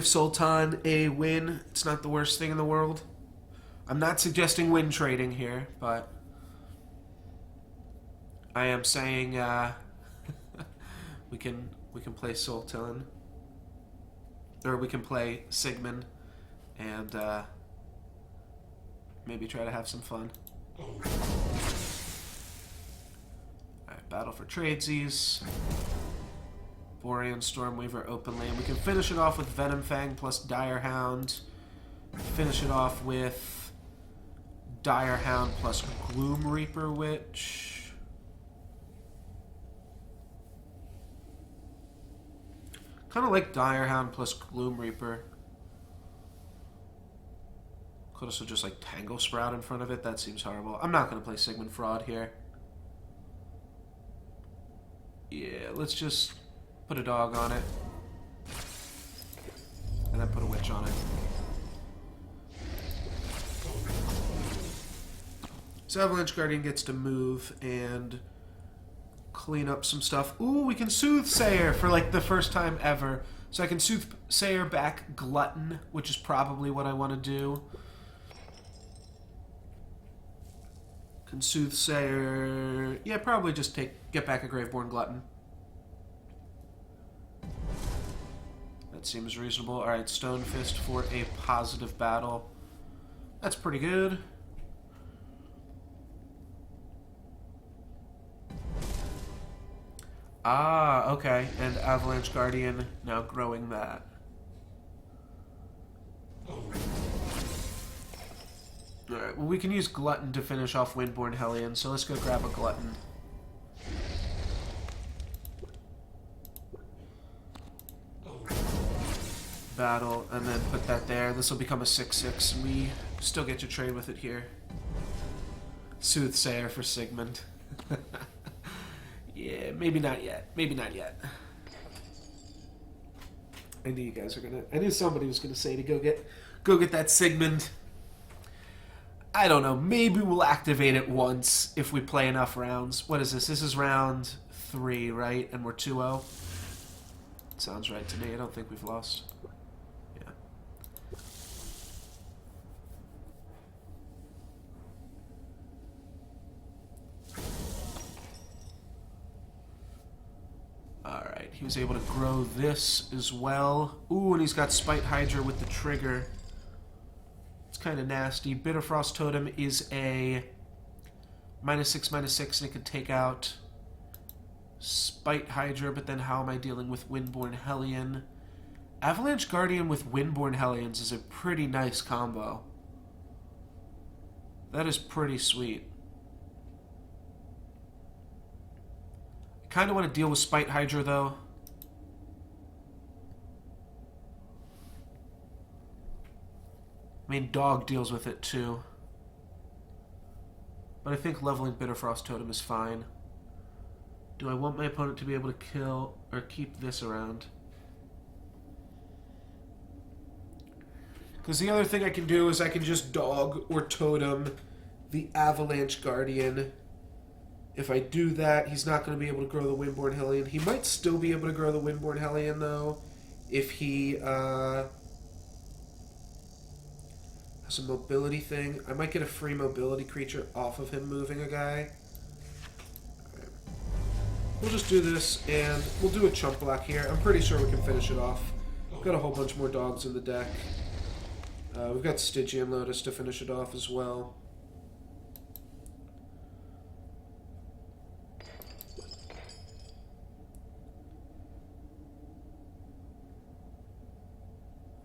[SPEAKER 1] Sultan a win, it's not the worst thing in the world. I'm not suggesting win trading here, but I am saying we can play Sultan, or we can play Sigmund, and maybe try to have some fun. Alright, battle for tradesies. Borean Stormweaver open lane. We can finish it off with Venom Fang plus Dire Hound. Finish it off with Dire Hound plus Gloom Reaper Witch. Kind of like Dire Hound plus Gloom Reaper. Could also just like Tangle Sprout in front of it. That seems horrible. I'm not going to play Sigmund Fraud here. Yeah, let's just put a dog on it. And then put a witch on it. So Avalanche Guardian gets to move and clean up some stuff. Ooh, we can Soothsayer for like the first time ever. So I can Soothsayer back Glutton, which is probably what I want to do. Can Soothsayer... Yeah, probably just get back a Graveborn Glutton. That seems reasonable. Alright, Stone Fist for a positive battle. That's pretty good. Ah, okay. And Avalanche Guardian now growing that. Alright. well, we can use Glutton to finish off Windborn Hellion, so let's go grab a Glutton. Battle, and then put that there. This will become a 6/6, and we still get to trade with it here. Soothsayer for Sigmund. Yeah, maybe not yet. Maybe not yet. I knew you guys were gonna... I knew somebody was gonna say to go get that Sigmund. I don't know. Maybe we'll activate it once if we play enough rounds. What is this? This is round 3, right? And we're 2-0. Sounds right to me. I don't think we've lost. Yeah. Alright, he was able to grow this as well. Ooh, and he's got Spite Hydra with the trigger. It's kind of nasty. Bitterfrost Totem is a -6/-6, and it can take out Spite Hydra, but then how am I dealing with Windborn Hellion? Avalanche Guardian with Windborn Hellions is a pretty nice combo. That is pretty sweet. I kind of want to deal with Spite Hydra, though. I mean, Dog deals with it, too. But I think leveling Bitterfrost Totem is fine. Do I want my opponent to be able to kill or keep this around? Because the other thing I can do is I can just Dog or Totem the Avalanche Guardian. If I do that, he's not going to be able to grow the Windborn Hellion. He might still be able to grow the Windborn Hellion, though, if he has a mobility thing. I might get a free mobility creature off of him moving a guy. Right. We'll just do this, and we'll do a chump block here. I'm pretty sure we can finish it off. We've got a whole bunch more dogs in the deck. We've got Stygian Lotus to finish it off as well.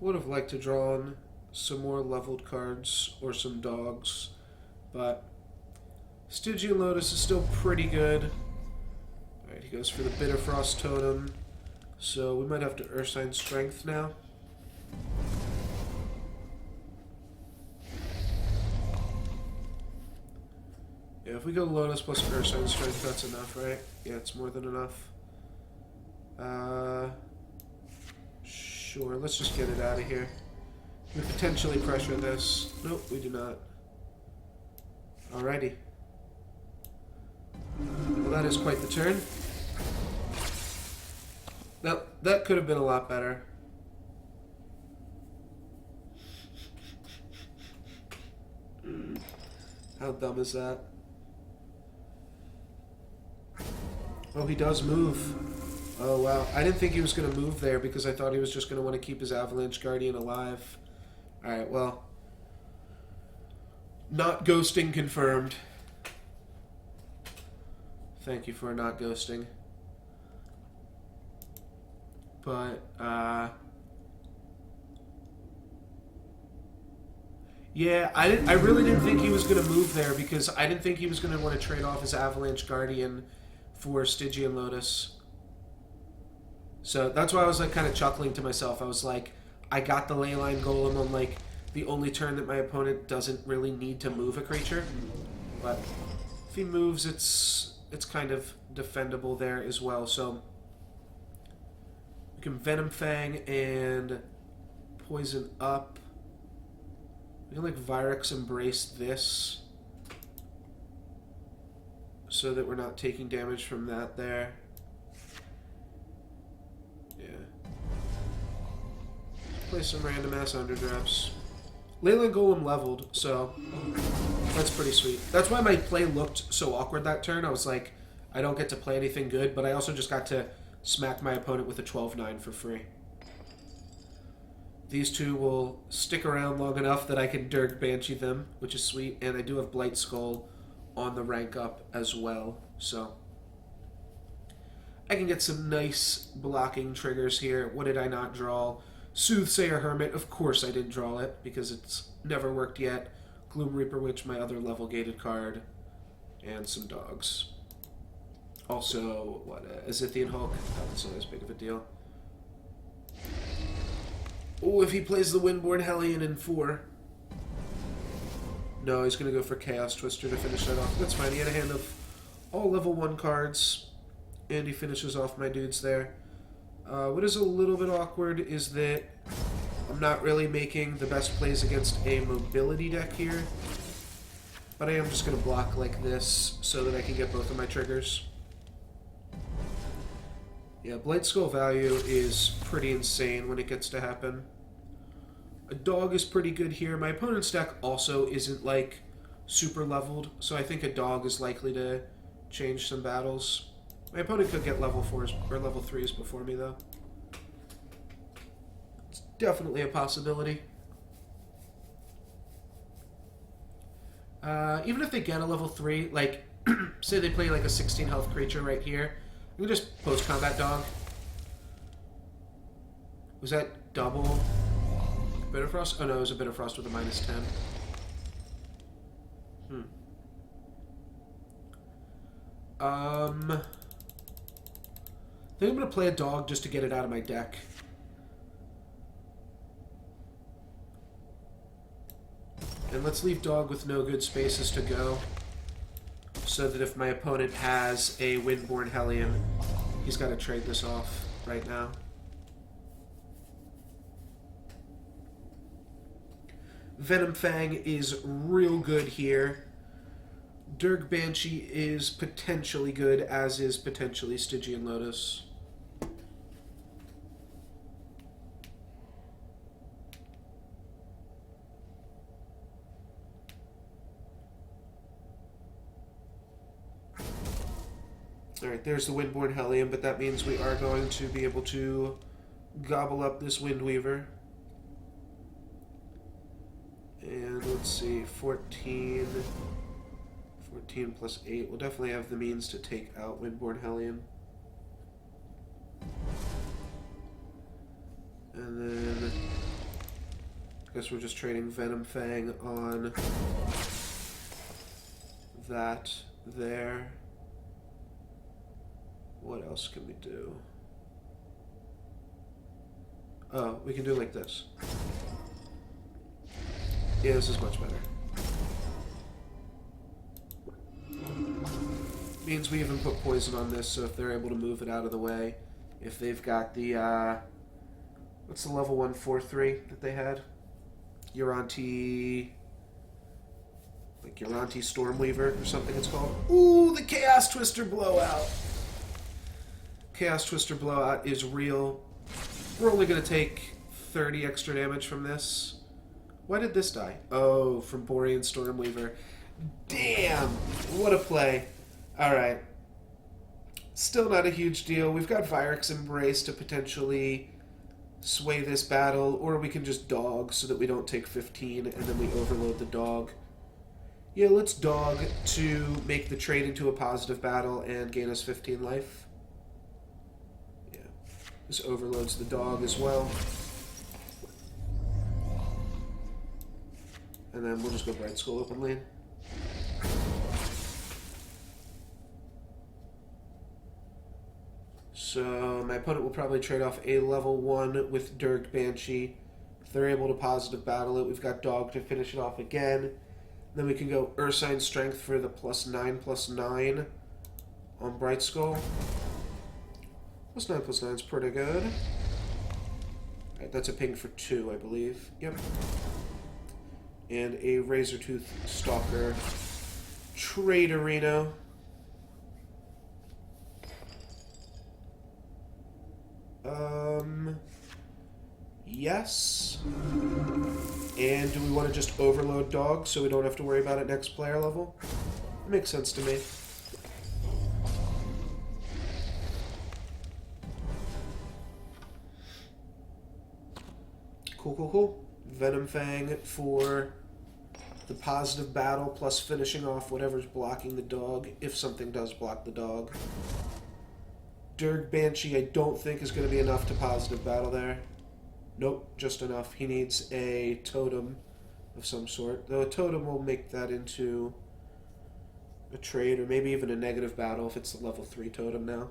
[SPEAKER 1] Would have liked to draw on some more leveled cards or some dogs, but Stygian Lotus is still pretty good. Alright, he goes for the Bitterfrost Totem, so we might have to Ursine Strength now. Yeah, if we go Lotus plus Ursine Strength, that's enough, right? Yeah, it's more than enough. Sure, let's just get it out of here. We potentially pressure this. Nope, we do not. Alrighty. Well, that is quite the turn. Now, that could have been a lot better. How dumb is that? Oh, he does move. Oh, wow. I didn't think he was going to move there because I thought he was just going to want to keep his Avalanche Guardian alive. Alright, well. Not ghosting confirmed. Thank you for not ghosting. But, yeah, I really didn't think he was going to move there because I didn't think he was going to want to trade off his Avalanche Guardian for Stygian Lotus. So that's why I was like kind of chuckling to myself. I was like, I got the Leyline Golem on like the only turn that my opponent doesn't really need to move a creature. But if he moves, it's kind of defendable there as well. So we can Venom Fang and Poison up. We can like Virex Embrace this so that we're not taking damage from that there. Play some random ass underdrafts. Leyline Golem leveled, so that's pretty sweet. That's why my play looked so awkward that turn. I was like, I don't get to play anything good, but I also just got to smack my opponent with a 12-9 for free. These two will stick around long enough that I can Dirk Banshee them, which is sweet, and I do have Blight Skull on the rank up as well, so I can get some nice blocking triggers here. What did I not draw? Soothsayer Hermit, of course I didn't draw it, because it's never worked yet. Gloom Reaper Witch, my other level gated card, and some dogs. Also, Azithian Hulk? That's not as big of a deal. Oh, if he plays the Windborn Hellion in 4. No, he's going to go for Chaos Twister to finish that off. That's fine. He had a hand of all level 1 cards, and he finishes off my dudes there. What is a little bit awkward is that I'm not really making the best plays against a mobility deck here, but I am just going to block like this so that I can get both of my triggers. Yeah, Blight Skull value is pretty insane when it gets to happen. A dog is pretty good here. My opponent's deck also isn't, like, super leveled, so I think a dog is likely to change some battles. My opponent could get level 4s or level 3s before me, though. It's definitely a possibility. Even if they get a level 3, like, say they play, like, a 16 health creature right here, you can just post-combat dog. Was that double Bitterfrost? Oh no, it was a Bitterfrost with a -10. I think I'm going to play a dog just to get it out of my deck. And let's leave dog with no good spaces to go, so that if my opponent has a Windborn Hellion, he's got to trade this off right now. Venom Fang is real good here. Dirk Banshee is potentially good, as is potentially Stygian Lotus. Alright, there's the Windborn Hellion, but that means we are going to be able to gobble up this Windweaver. And let's see, 14 plus 8. We'll definitely have the means to take out Windborn Hellion. And then I guess we're just trading Venom Fang on that there. What else can we do? Oh, we can do it like this. Yeah, this is much better. Means we even put poison on this, so if they're able to move it out of the way, if they've got the, what's the level 1 4/3 that they had? Uranti... like Uranti Stormweaver or something it's called. Ooh, the Chaos Twister Blowout! Chaos Twister Blowout is real. We're only going to take 30 extra damage from this. Why did this die? Oh, from Borean Stormweaver. Damn! What a play. Alright. Still not a huge deal. We've got Vyrix Embrace to potentially sway this battle, or we can just dog so that we don't take 15 and then we overload the dog. Yeah, let's dog to make the trade into a positive battle and gain us 15 life. This overloads the dog as well. And then we'll just go Bright Skull open lane. So my opponent will probably trade off a level 1 with Dirk Banshee. If they're able to positive battle it, we've got dog to finish it off again. Then we can go Ursine Strength for the +9/+9 on Bright Skull. +9/+9 is pretty good. Alright, that's a ping for 2, I believe. Yep. And a Razortooth Stalker Traderino. Yes. And do we want to just overload dog so we don't have to worry about it next player level? That makes sense to me. Cool. Venom Fang for the positive battle plus finishing off whatever's blocking the dog, if something does block the dog. Dirk Banshee I don't think is going to be enough to positive battle there. Nope, just enough. He needs a totem of some sort. Though a totem will make that into a trade, or maybe even a negative battle if it's a level 3 totem now.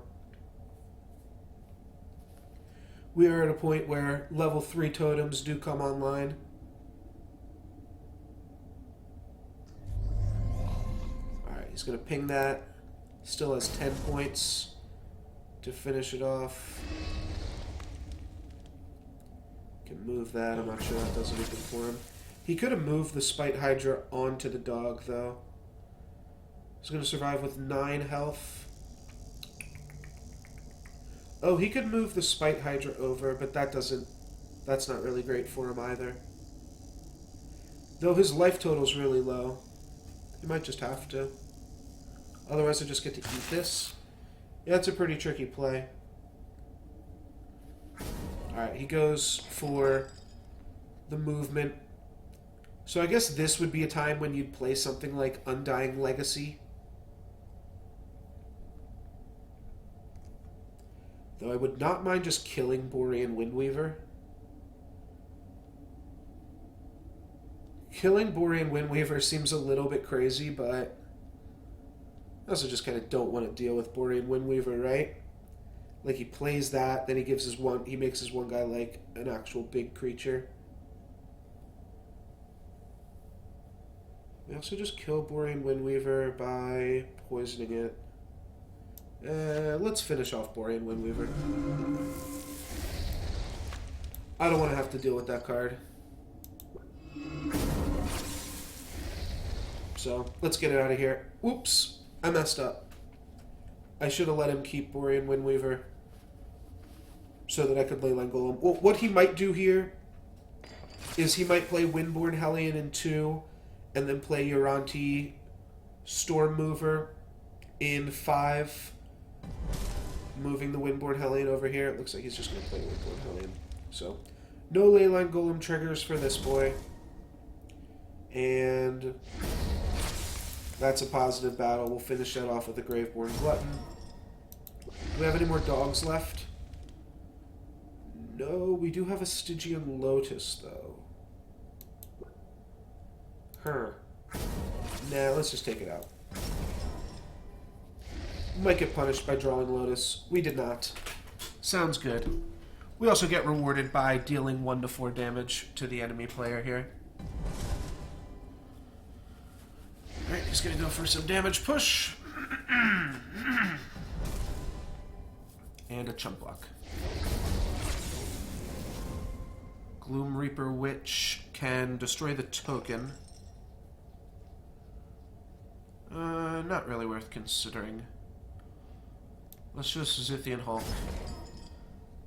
[SPEAKER 1] We are at a point where level 3 totems do come online. Alright, he's going to ping that. Still has 10 points to finish it off. Can move that. I'm not sure that does anything for him. He could have moved the Spite Hydra onto the dog, though. He's going to survive with 9 health. Oh, he could move the Spite Hydra over, but that's not really great for him either. Though his life total's really low. He might just have to. Otherwise, I just get to eat this. Yeah, it's a pretty tricky play. Alright, he goes for the movement. So I guess this would be a time when you'd play something like Undying Legacy. Though I would not mind just killing Borean Windweaver. Killing Borean Windweaver seems a little bit crazy, but I also just kind of don't want to deal with Borean Windweaver, right? Like, he plays that, then he makes his one guy like an actual big creature. We also just kill Borean Windweaver by poisoning it. Let's finish off Borean Windweaver. I don't want to have to deal with that card. So, let's get it out of here. Whoops, I messed up. I should have let him keep Borean Windweaver so that I could Leyline Golem. Well, what he might do here is he might play Windborn Hellion in 2 and then play Uranti Storm Mover in 5. Moving the Windborn Hellion over here. It looks like he's just going to play Windborn Hellion. So, no Leyline Golem triggers for this boy. And that's a positive battle. We'll finish that off with a Graveborn Glutton. Do we have any more dogs left? No, we do have a Stygian Lotus, though. Nah, let's just take it out. Might get punished by drawing Lotus. We did not. Sounds good. We also get rewarded by dealing 1 to 4 damage to the enemy player here. Alright, he's gonna go for some damage push. And a chump block. Gloom Reaper Witch can destroy the token. Not really worth considering. Let's just Zithian Hulk.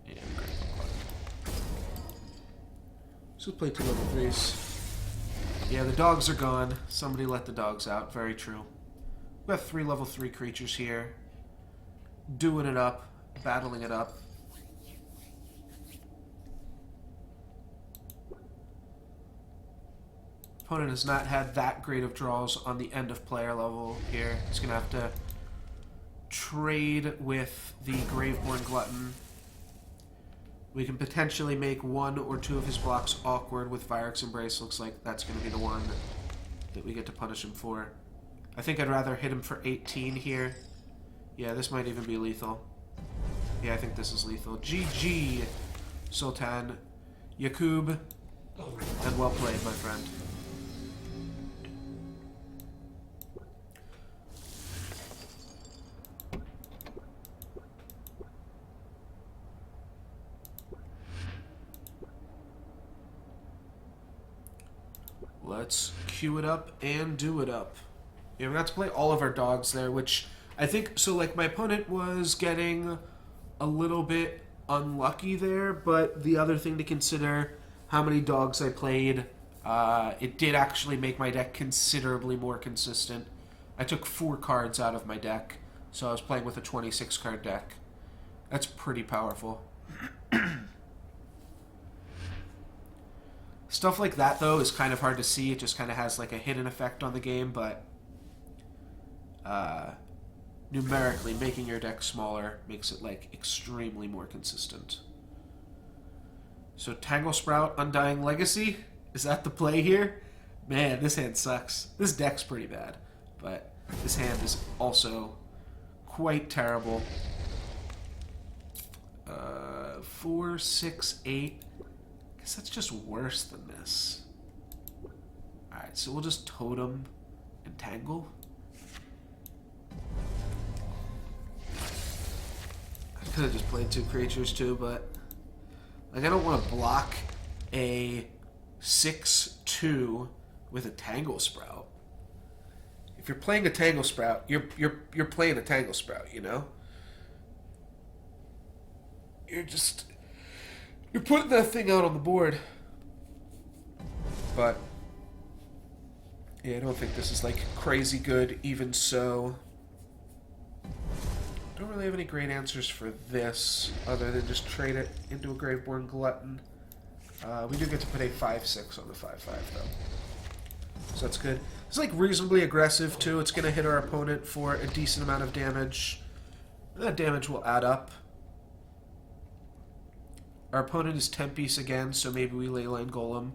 [SPEAKER 1] And so play 2 level 3s. Yeah, the dogs are gone. Somebody let the dogs out. Very true. We have 3 level 3 creatures here. Doing it up. Battling it up. Opponent has not had that great of draws on the end of player level here. He's going to have to trade with the Graveborn Glutton. We can potentially make 1 or 2 of his blocks awkward with Virix Embrace. Looks like that's going to be the one that we get to punish him for. I think I'd rather hit him for 18 here. Yeah, this might even be lethal. Yeah, I think this is lethal. GG, Sultan, Yakub, and well played, my friend. Let's queue it up and do it up. Yeah, we got to play all of our dogs there, which I think, so like my opponent was getting a little bit unlucky there, but the other thing to consider, how many dogs I played, it did actually make my deck considerably more consistent. I took 4 cards out of my deck, so I was playing with a 26 card deck. That's pretty powerful. Stuff like that, though, is kind of hard to see. It just kind of has like a hidden effect on the game, but numerically, making your deck smaller makes it like extremely more consistent. So Tangle Sprout, Undying Legacy, is that the play here? Man, this hand sucks. This deck's pretty bad, but this hand is also quite terrible. 4, 6, 8. I guess that's just worse than this. Alright, so we'll just totem and tangle. I could have just played 2 creatures too, but like I don't want to block a 6/2 with a Tangle Sprout. If you're playing a Tangle Sprout, you're playing a Tangle Sprout, you know? You're putting that thing out on the board. But yeah, I don't think this is like crazy good even so. Don't really have any great answers for this other than just trade it into a Graveborn Glutton. We do get to put a 5/6 on the 5/5 though. So that's good. It's like reasonably aggressive too. It's going to hit our opponent for a decent amount of damage. That damage will add up. Our opponent is Tempe's again, so maybe we Leyline Golem.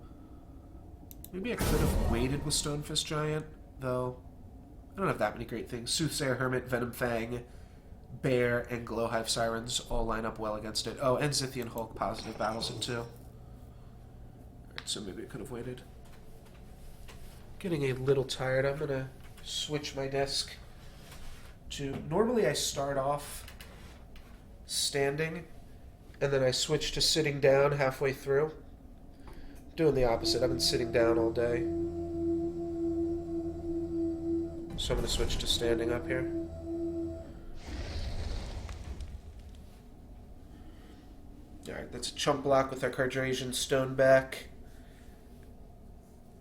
[SPEAKER 1] Maybe I could have waited with Stonefist Giant, though. I don't have that many great things. Soothsayer Hermit, Venom Fang, Bear, and Glowhive Sirens all line up well against it. Oh, and Zithian Hulk positive battles it too. Alright, so maybe I could have waited. Getting a little tired. I'm gonna switch my desk to... Normally I start off standing, and then I switch to sitting down halfway through. Doing the opposite. I've been sitting down all day. So I'm going to switch to standing up here. Alright, that's a chump block with our Cardrasian Stoneback.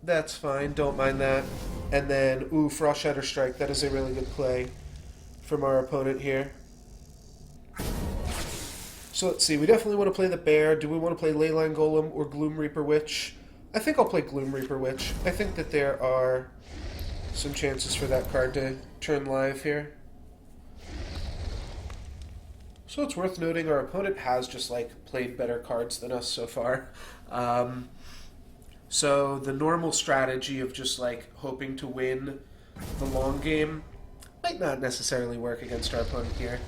[SPEAKER 1] That's fine, don't mind that. And then, ooh, Frost Shatter Strike. That is a really good play from our opponent here. So let's see, we definitely want to play the Bear. Do we want to play Leyline Golem or Gloom Reaper Witch? I think I'll play Gloom Reaper Witch. I think that there are some chances for that card to turn live here. So it's worth noting our opponent has just like played better cards than us so far. So the normal strategy of just like hoping to win the long game might not necessarily work against our opponent here.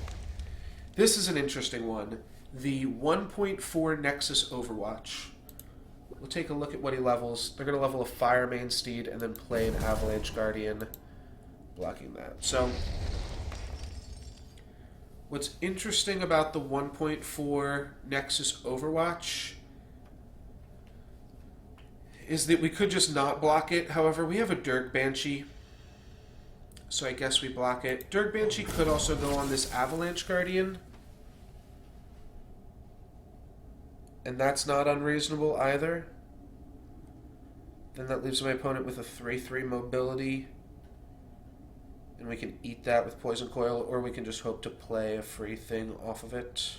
[SPEAKER 1] This is an interesting one. The 1.4 Nexus Overwatch. We'll take a look at what he levels. They're going to level a Fire Main Steed and then play an Avalanche Guardian, blocking that. So, what's interesting about the 1.4 Nexus Overwatch is that we could just not block it. However, we have a Dirk Banshee, so I guess we block it. Dirk Banshee could also go on this Avalanche Guardian, and that's not unreasonable either. Then that leaves my opponent with a 3/3 mobility, and we can eat that with Poison Coil, or we can just hope to play a free thing off of it.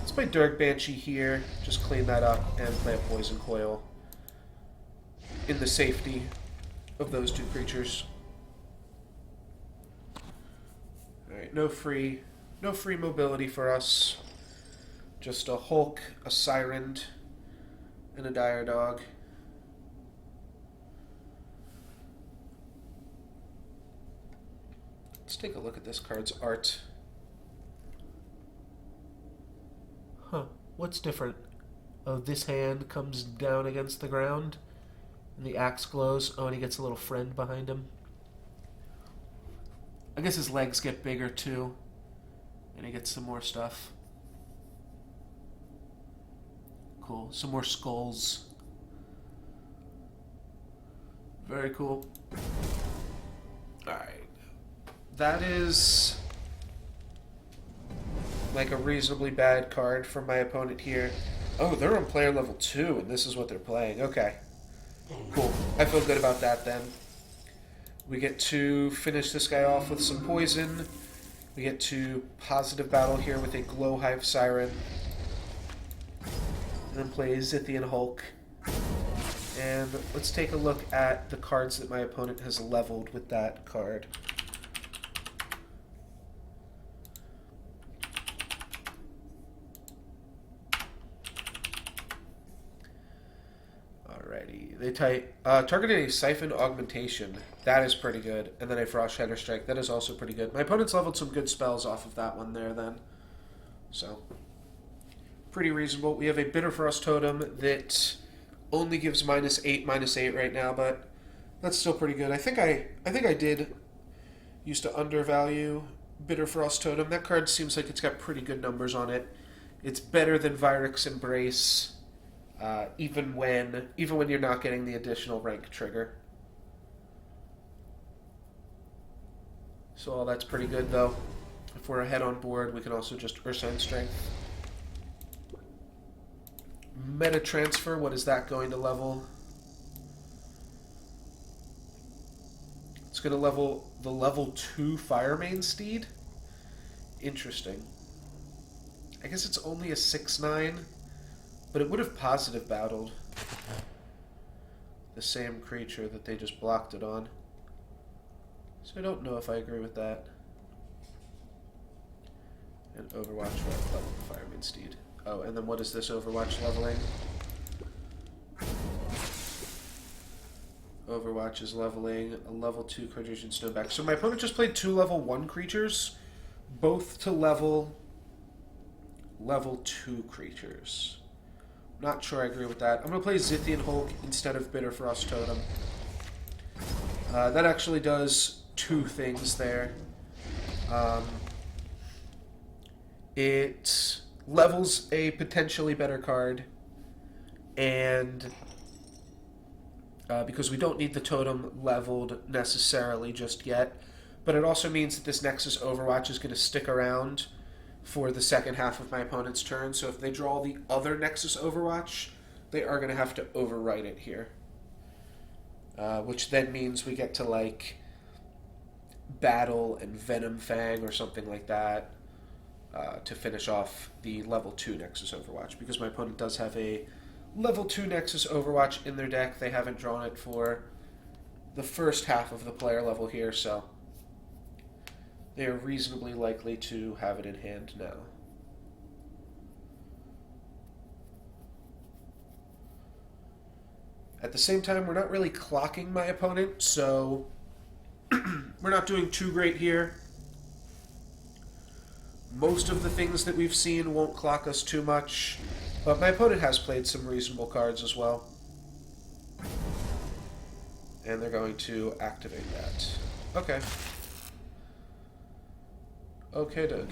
[SPEAKER 1] Let's play Dirk Banshee here, just clean that up, and play a Poison Coil in the safety of those 2 creatures. Alright, no free mobility for us. Just a Hulk, a Siren, and a Dire Dog. Let's take a look at this card's art. Huh, what's different? Oh, this hand comes down against the ground, and the axe glows. Oh, and he gets a little friend behind him. I guess his legs get bigger too, and he gets some more stuff. Cool. Some more skulls. Very cool. Alright. That is like a reasonably bad card from my opponent here. Oh, they're on player level 2, and this is what they're playing. Okay. Cool. I feel good about that then. We get to finish this guy off with some poison. We get to positive battle here with a Glowhive Siren. And then play Zithian Hulk. And let's take a look at the cards that my opponent has leveled with that card. Alrighty. Targeting a Siphon Augmentation. That is pretty good. And then a Frost Shatter Strike. That is also pretty good. My opponent's leveled some good spells off of that one there then. So, pretty reasonable. We have a Bitter Frost Totem that only gives -8 right now, but that's still pretty good. I think I did used to undervalue Bitter Frost Totem. That card seems like it's got pretty good numbers on it. It's better than Vyrix Embrace, even when you're not getting the additional rank trigger. So all that's pretty good, though. If we're ahead on board, we can also just Ursine Strength. Meta Transfer, what is that going to level? It's going to level the level 2 Firemane Steed? Interesting. I guess it's only a 6/9, but it would have positive battled the same creature that they just blocked it on. So I don't know if I agree with that. And Overwatch will level the Firemane Steed. Oh, and then what is this Overwatch leveling? Overwatch is leveling a level 2 Cartesian Snowback. So my opponent just played 2 level 1 creatures, both to level 2 creatures. Not sure I agree with that. I'm going to play Zithian Hulk instead of Bitter Frost Totem. That actually does 2 things there. It levels a potentially better card, and because we don't need the totem leveled necessarily just yet, but it also means that this Nexus Overwatch is going to stick around for the second half of my opponent's turn, so if they draw the other Nexus Overwatch, they are going to have to overwrite it here. Which then means we get to, like, Battle and Venom Fang or something like that to finish off the level 2 Nexus Overwatch. Because my opponent does have a level 2 Nexus Overwatch in their deck, they haven't drawn it for the first half of the player level here, so they are reasonably likely to have it in hand now. At the same time, we're not really clocking my opponent, so we're not doing too great here. Most of the things that we've seen won't clock us too much, but my opponent has played some reasonable cards as well. And they're going to activate that. Okay. Okay.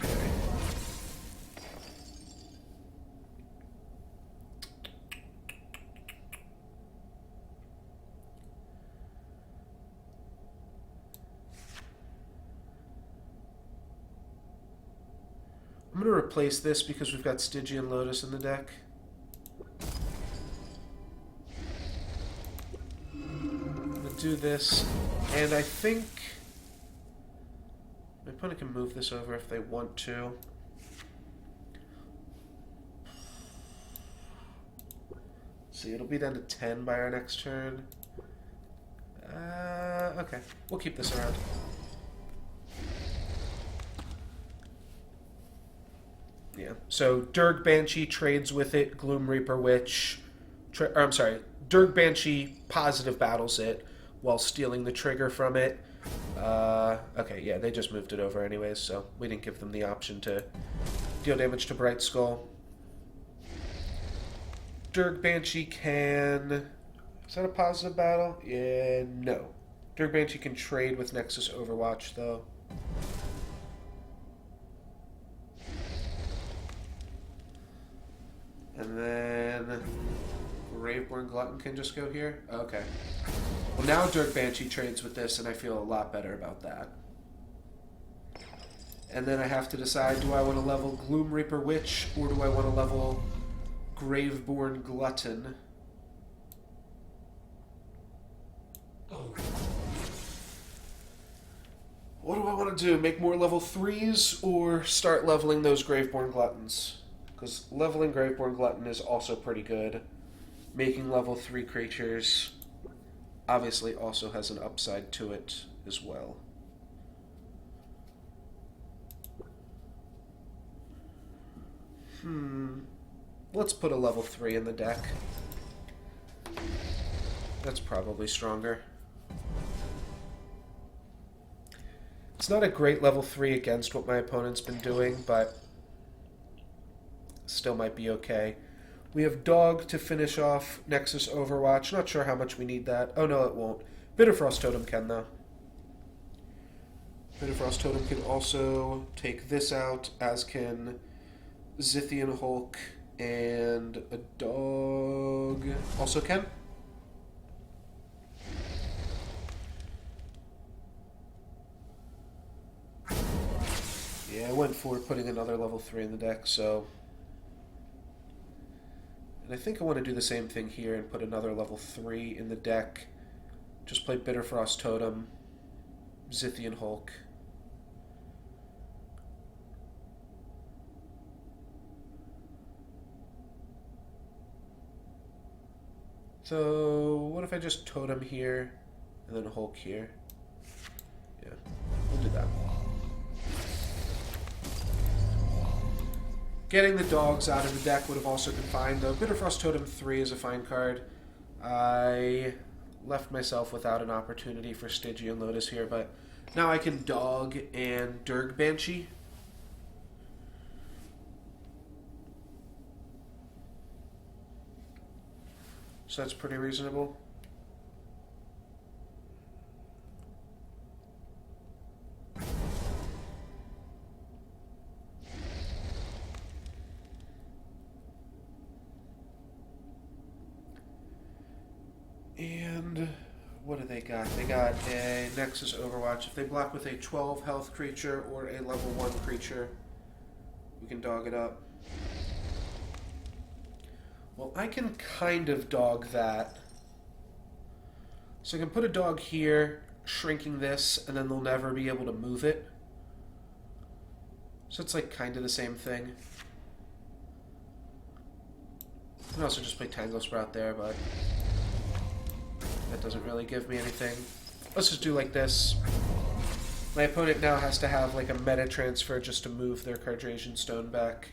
[SPEAKER 1] I'm going to replace this because we've got Stygian Lotus in the deck. I'm going to do this, and I think my opponent can move this over if they want to. See, it'll be down to 10 by our next turn. Okay, we'll keep this around. Yeah, so Durg Banshee trades with it, Gloom Reaper Witch. Durg Banshee positive battles it while stealing the trigger from it. Okay, yeah, they just moved it over anyways, so we didn't give them the option to deal damage to Bright Skull. Durg Banshee can... Is that a positive battle? Yeah, no. Durg Banshee can trade with Nexus Overwatch, though. And then Graveborn Glutton can just go here? Okay. Well, now Durg Banshee trades with this, and I feel a lot better about that. And then I have to decide, do I want to level Gloom Reaper Witch, or do I want to level Graveborn Glutton? What do I want to do? Make more level 3s, or start leveling those Graveborn Gluttons? Because leveling Graveborn Glutton is also pretty good. Making level 3 creatures obviously also has an upside to it as well. Let's put a level 3 in the deck. That's probably stronger. It's not a great level 3 against what my opponent's been doing, but still might be okay. We have Dog to finish off Nexus Overwatch. Not sure how much we need that. Oh no, it won't. Bitterfrost Totem can, though. Bitterfrost Totem can also take this out, as can Zithian Hulk, and a Dog also can. Yeah, I went for putting another level 3 in the deck, so... And I think I want to do the same thing here and put another level 3 in the deck. Just play Bitterfrost Totem, Zithian Hulk. So, what if I just Totem here, and then Hulk here? Yeah, we'll do that. Getting the Dogs out of the deck would have also been fine, though. Bitterfrost Totem 3 is a fine card. I left myself without an opportunity for Stygian Lotus here, but now I can Dog and Durg Banshee. So that's pretty reasonable. And what do they got? They got a Nexus Overwatch. If they block with a 12 health creature or a level 1 creature, we can Dog it up. Well, I can kind of Dog that. So I can put a Dog here, shrinking this, and then they'll never be able to move it. So it's like kind of the same thing. I can also just play Tango Sprout there, but that doesn't really give me anything. Let's just do like this. My opponent now has to have like a meta transfer just to move their Cardrasian Stone back.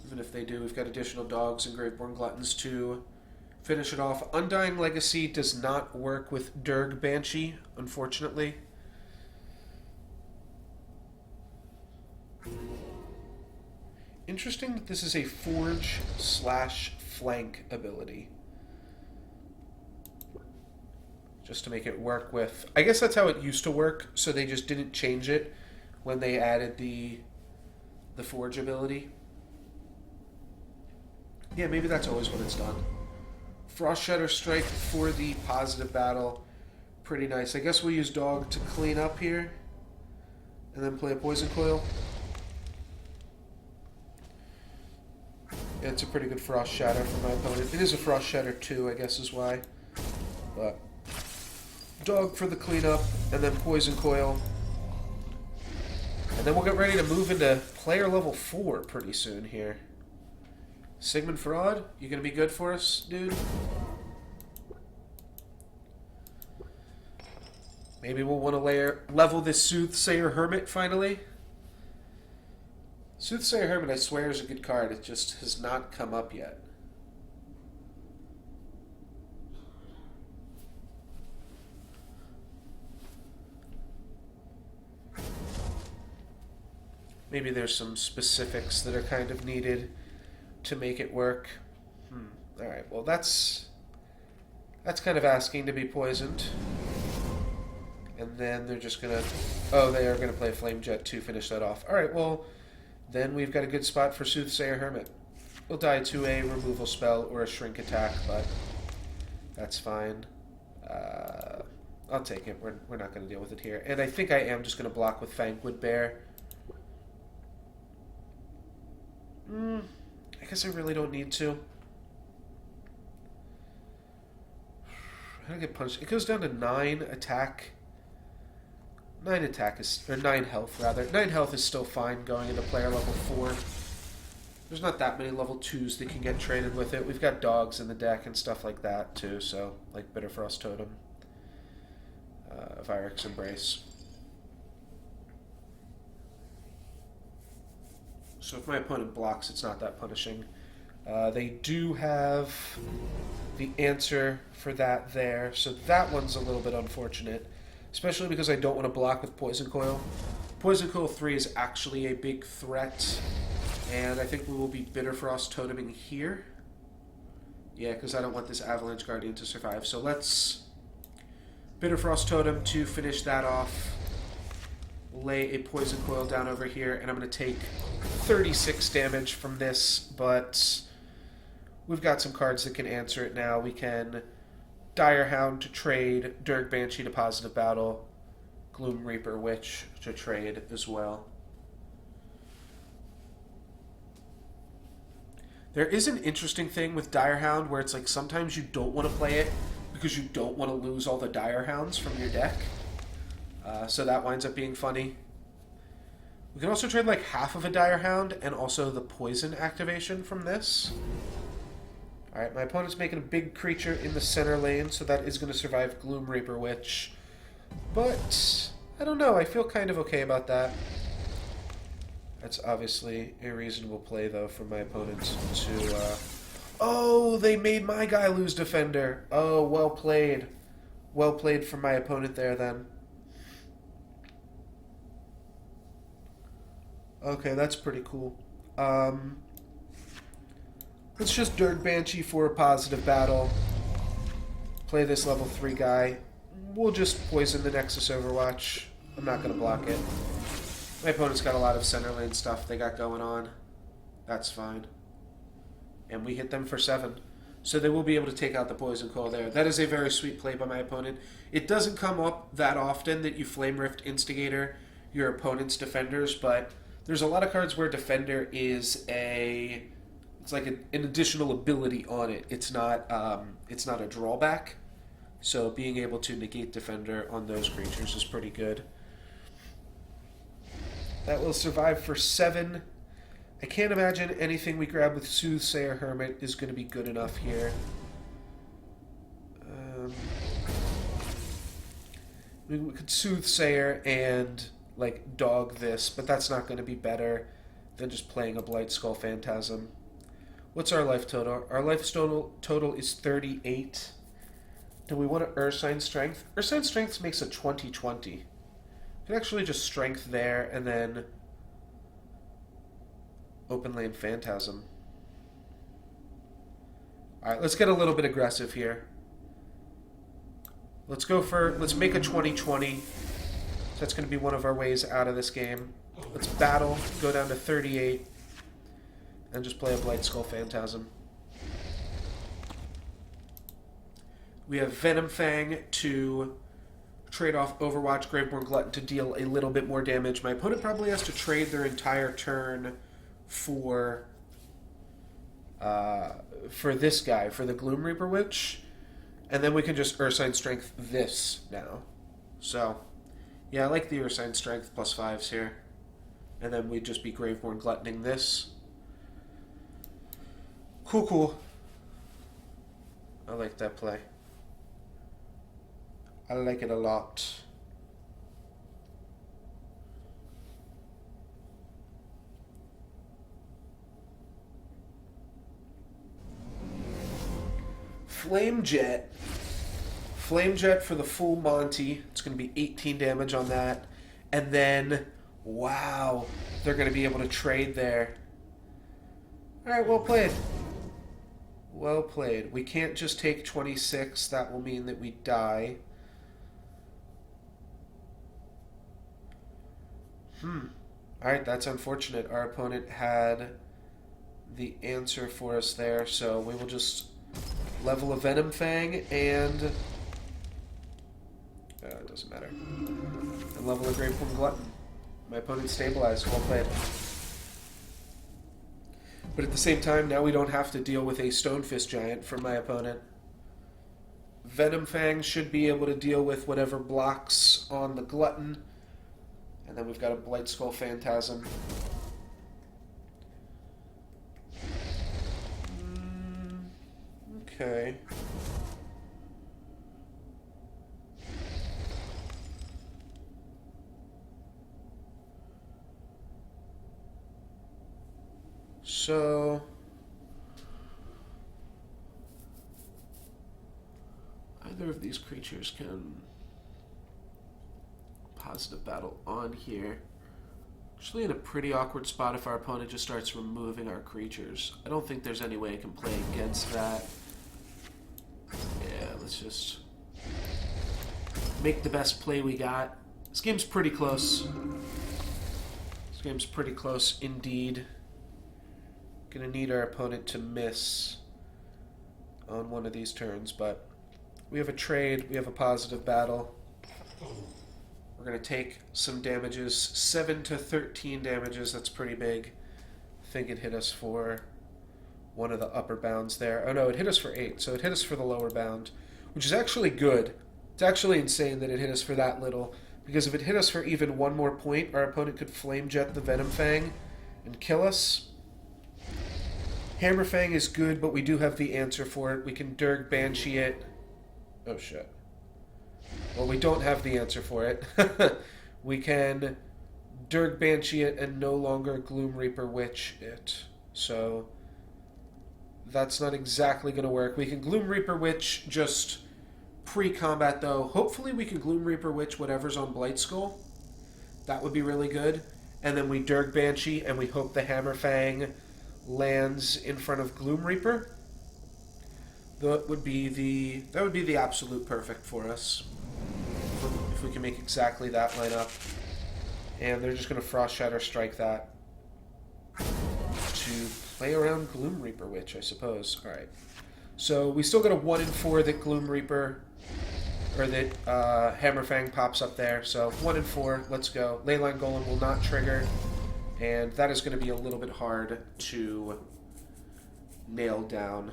[SPEAKER 1] Even if they do, we've got additional Dogs and Graveborn Gluttons to finish it off. Undying Legacy does not work with Durg Banshee, unfortunately. Interesting that this is a Forge/Flank ability. Just to make it work with... I guess that's how it used to work, so they just didn't change it when they added the Forge ability. Yeah, maybe that's always what it's done. Frost Shatter Strike for the positive battle. Pretty nice. I guess we'll use Dog to clean up here. And then play a Poison Coil. Yeah, it's a pretty good Frost Shatter for my opponent. It is a Frost Shatter 2, I guess is why. But Dog for the cleanup, and then Poison Coil. And then we'll get ready to move into player level 4 pretty soon here. Sigmund Fraud, you gonna be good for us, dude? Maybe we'll want to level this Soothsayer Hermit finally. Soothsayer Hermit, I swear, is a good card. It just has not come up yet. Maybe there's some specifics that are kind of needed to make it work. Alright, well that's kind of asking to be poisoned. And then they're just gonna... Oh, they are gonna play Flame Jet to finish that off. Alright, well, then we've got a good spot for Soothsayer Hermit. He'll die to a removal spell or a shrink attack, but that's fine. I'll take it. We're not gonna deal with it here. And I think I am just gonna block with Fangwood Bear. I guess I really don't need to. How do I get punched? It goes down to 9 attack. 9 attack is... Or 9 health, rather. 9 health is still fine going into player level 4. There's not that many level 2s that can get traded with it. We've got Dogs in the deck and stuff like that, too. So, like Bitterfrost Totem. Vyrix Embrace. So if my opponent blocks, it's not that punishing. They do have the answer for that there, so that one's a little bit unfortunate, especially because I don't want to block with Poison Coil. Poison Coil 3 is actually a big threat, and I think we will be Bitter Frost toteming here. Yeah, because I don't want this Avalanche Guardian to survive, so let's Bitter Frost Totem to finish that off. Lay a Poison Coil down over here, and I'm going to take 36 damage from this, but we've got some cards that can answer it now. We can Dire Hound to trade, Dirk Banshee to Positive Battle, Gloom Reaper Witch to trade as well. There is an interesting thing with Dire Hound where it's like sometimes you don't want to play it because you don't want to lose all the Dire Hounds from your deck. So that winds up being funny. We can also trade like half of a Dire Hound and also the poison activation from this. Alright, my opponent's making a big creature in the center lane, so that is going to survive Gloom Reaper Witch. But, I don't know, I feel kind of okay about that. That's obviously a reasonable play, though, for my opponent to... Oh, they made my guy lose Defender. Oh, well played. Well played from my opponent there, then. Okay, that's pretty cool. Let's just Dirk Banshee for a Positive Battle. Play this level 3 guy. We'll just poison the Nexus Overwatch. I'm not going to block it. My opponent's got a lot of center lane stuff they got going on. That's fine. And we hit them for 7. So they will be able to take out the Poison Coil there. That is a very sweet play by my opponent. It doesn't come up that often that you Flame Rift Instigator your opponent's defenders, but there's a lot of cards where Defender is a... It's like an additional ability on it. It's not a drawback. So being able to negate Defender on those creatures is pretty good. That will survive for 7. I can't imagine anything we grab with Soothsayer Hermit is going to be good enough here. We could Soothsayer and like dog this, but that's not going to be better than just playing a Blight Skull Phantasm. What's our life total? Our life total is 38. Do we want to Ursine Strength? Ursine Strength makes a 20-20. We can actually just Strength there and then Open Lane Phantasm. Alright, let's get a little bit aggressive here. Let's make a 20-20. That's going to be one of our ways out of this game. Let's battle, go down to 38, and just play a Blight Skull Phantasm. We have Venom Fang to trade off Overwatch, Graveborn Glutton to deal a little bit more damage. My opponent probably has to trade their entire turn for this guy, for the Gloom Reaper Witch, and then we can just Ursine Strength this now. So, yeah, I like the Ursine Strength plus 5s here. And then we'd just be Graveborn Gluttoning this. Cool, cool. I like that play. I like it a lot. Flame Jet. Flame Jet for the full Monty. It's going to be 18 damage on that. And then, wow, they're going to be able to trade there. Alright, well played. Well played. We can't just take 26. That will mean that we die. Alright, that's unfortunate. Our opponent had the answer for us there, so we will just level a Venom Fang and... it doesn't matter. And level a Graveborn Glutton. My opponent stabilized. Well played. But at the same time, now we don't have to deal with a Stonefist Giant from my opponent. Venom Fang should be able to deal with whatever blocks on the Glutton. And then we've got a Blight Skull Phantasm. Okay. So, Either of these creatures can positive battle on here. Actually in a pretty awkward spot if our opponent just starts removing our creatures. I don't think there's any way I can play against that. Yeah, let's just make the best play we got. This game's pretty close. This game's pretty close indeed. Gonna need our opponent to miss on one of these turns, but we have a trade, we have a positive battle. We're going to take some damages, 7 to 13 damages, that's pretty big. I think it hit us for one of the upper bounds there. Oh no, it hit us for 8, so it hit us for the lower bound, which is actually good. It's actually insane that it hit us for that little, because if it hit us for even one more point, our opponent could Flame Jet the Venom Fang and kill us. Hammer Fang is good, but we do have the answer for it. We can Durg Banshee it. Oh shit. Well, we don't have the answer for it. We can Durg Banshee it and no longer Gloom Reaper Witch it. So that's not exactly going to work. We can Gloom Reaper Witch just pre-combat though. Hopefully we can Gloom Reaper Witch whatever's on Blight Skull. That would be really good. And then we Durg Banshee and we hope the Hammer Fang lands in front of Gloom Reaper. That would be the absolute perfect for us. If we can make exactly that lineup. And they're just going to Frost Shatter Strike that to play around Gloom Reaper Witch, I suppose. Alright. So we still got a 1 in 4 that Gloom Reaper, or that Hammer Fang pops up there. So 1 in 4, let's go. Leyline Golem will not trigger. And that is going to be a little bit hard to nail down.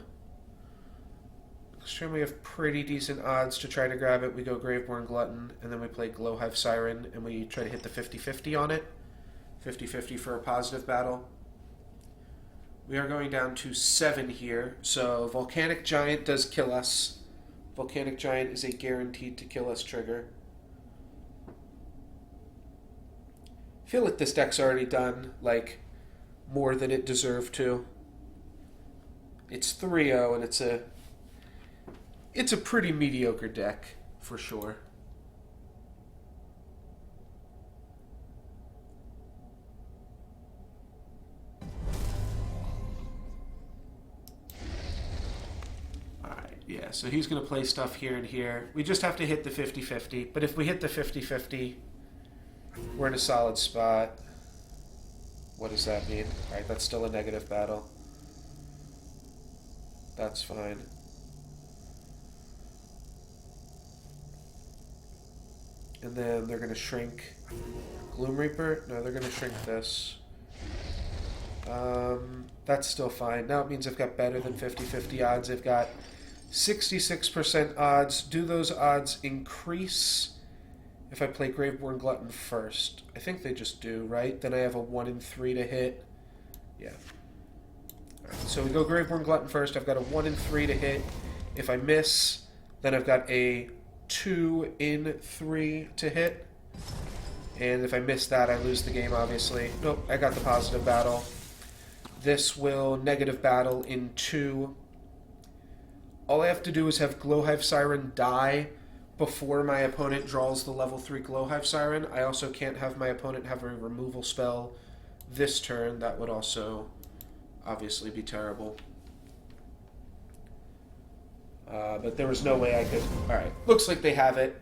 [SPEAKER 1] We have pretty decent odds to try to grab it. We go Graveborn Glutton, and then we play Glowhive Siren, and we try to hit the 50-50 on it. 50-50 for a positive battle. We are going down to 7 here, so Volcanic Giant does kill us. Volcanic Giant is a guaranteed to kill us trigger. I feel like this deck's already done, like, more than it deserved to. It's 3-0, and it's a pretty mediocre deck, for sure. Alright, yeah, so he's going to play stuff here and here. We just have to hit the 50-50, but if we hit the 50-50, we're in a solid spot. What does that mean? Alright, that's still a negative battle. That's fine. And then they're going to shrink Gloom Reaper. No, they're going to shrink this. That's still fine. Now it means I've got better than 50-50 odds. I've got 66% odds. Do those odds increase if I play Graveborn Glutton first? I think they just do, right? Then I have a 1 in 3 to hit. Yeah. All right, so we go Graveborn Glutton first. I've got a 1 in 3 to hit. If I miss, then I've got a 2 in 3 to hit. And if I miss that, I lose the game, obviously. Nope, I got the positive battle. This will negative battle in 2. All I have to do is have Glowhive Siren die before my opponent draws the level 3 Glowhive Siren. I also can't have my opponent have a removal spell this turn. That would also obviously be terrible. But there was no way I could... Alright, looks like they have it.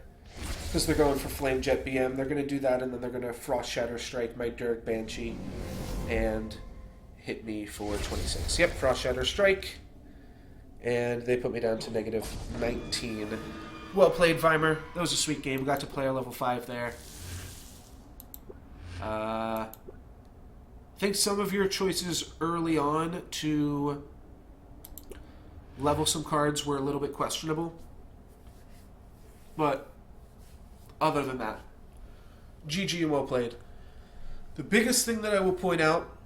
[SPEAKER 1] Because they're going for Flame Jet BM. They're going to do that, and then they're going to Frost Shatter Strike my Durg Banshee and hit me for 26. Yep, Frost Shatter Strike. And they put me down to negative 19. Well played, Vimer. That was a sweet game. We got to play our level 5 there. I think some of your choices early on to level some cards were a little bit questionable. But other than that, GG and well played. The biggest thing that I will point out,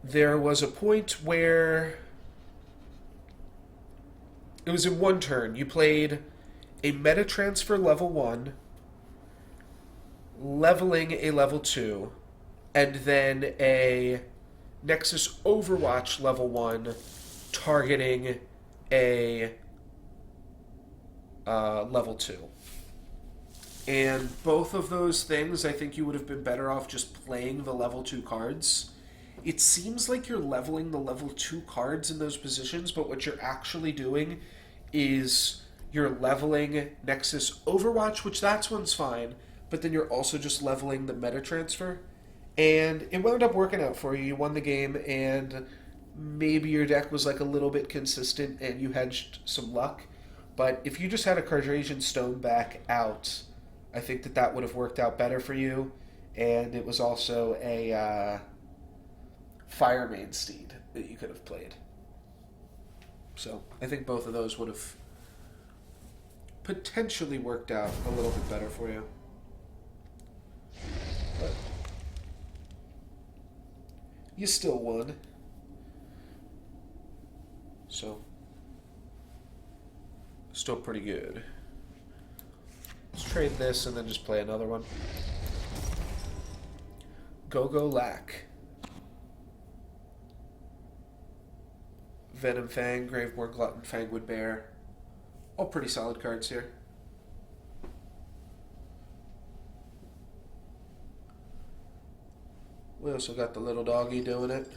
[SPEAKER 1] there was a point where it was in one turn. You played a meta transfer level 1, leveling a level 2, and then a Nexus Overwatch level 1 targeting a level 2. And both of those things, I think you would have been better off just playing the level 2 cards. It seems like you're leveling the level 2 cards in those positions, but what you're actually doing is you're leveling Nexus Overwatch, which that one's fine, but then you're also just leveling the meta transfer. And it wound up working out for you. You won the game, and maybe your deck was like a little bit consistent and you hedged some luck. But if you just had a Cardrasian Stone back out, I think that that would have worked out better for you. And it was also a Fire Main Steed that you could have played. So I think both of those would have potentially worked out a little bit better for you. But you still won. So, still pretty good. Let's trade this and then just play another one. Go Lack. Venom Fang, Graveborn Glutton, Fangwood Bear. All pretty solid cards here. We also got the little doggy doing it.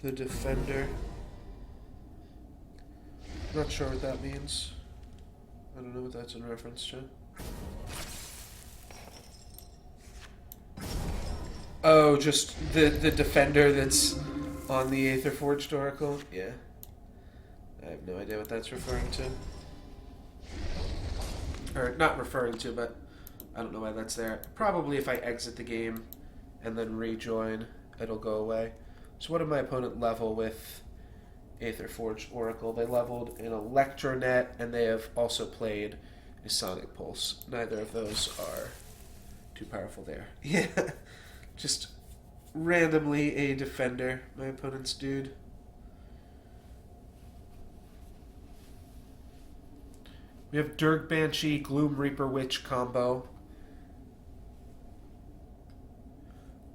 [SPEAKER 1] The Defender. Not sure what that means. I don't know what that's in reference to. Oh, just the Defender that's on the Aetherforged Oracle? Yeah. I have no idea what that's referring to. Or, not referring to, but I don't know why that's there. Probably if I exit the game and then rejoin, it'll go away. So what did my opponent level with Aetherforged Oracle? They leveled an Electronet, and they have also played a Sonic Pulse. Neither of those are too powerful there. Yeah, just randomly a Defender, my opponent's dude. We have Dirk Banshee, Gloom Reaper Witch combo.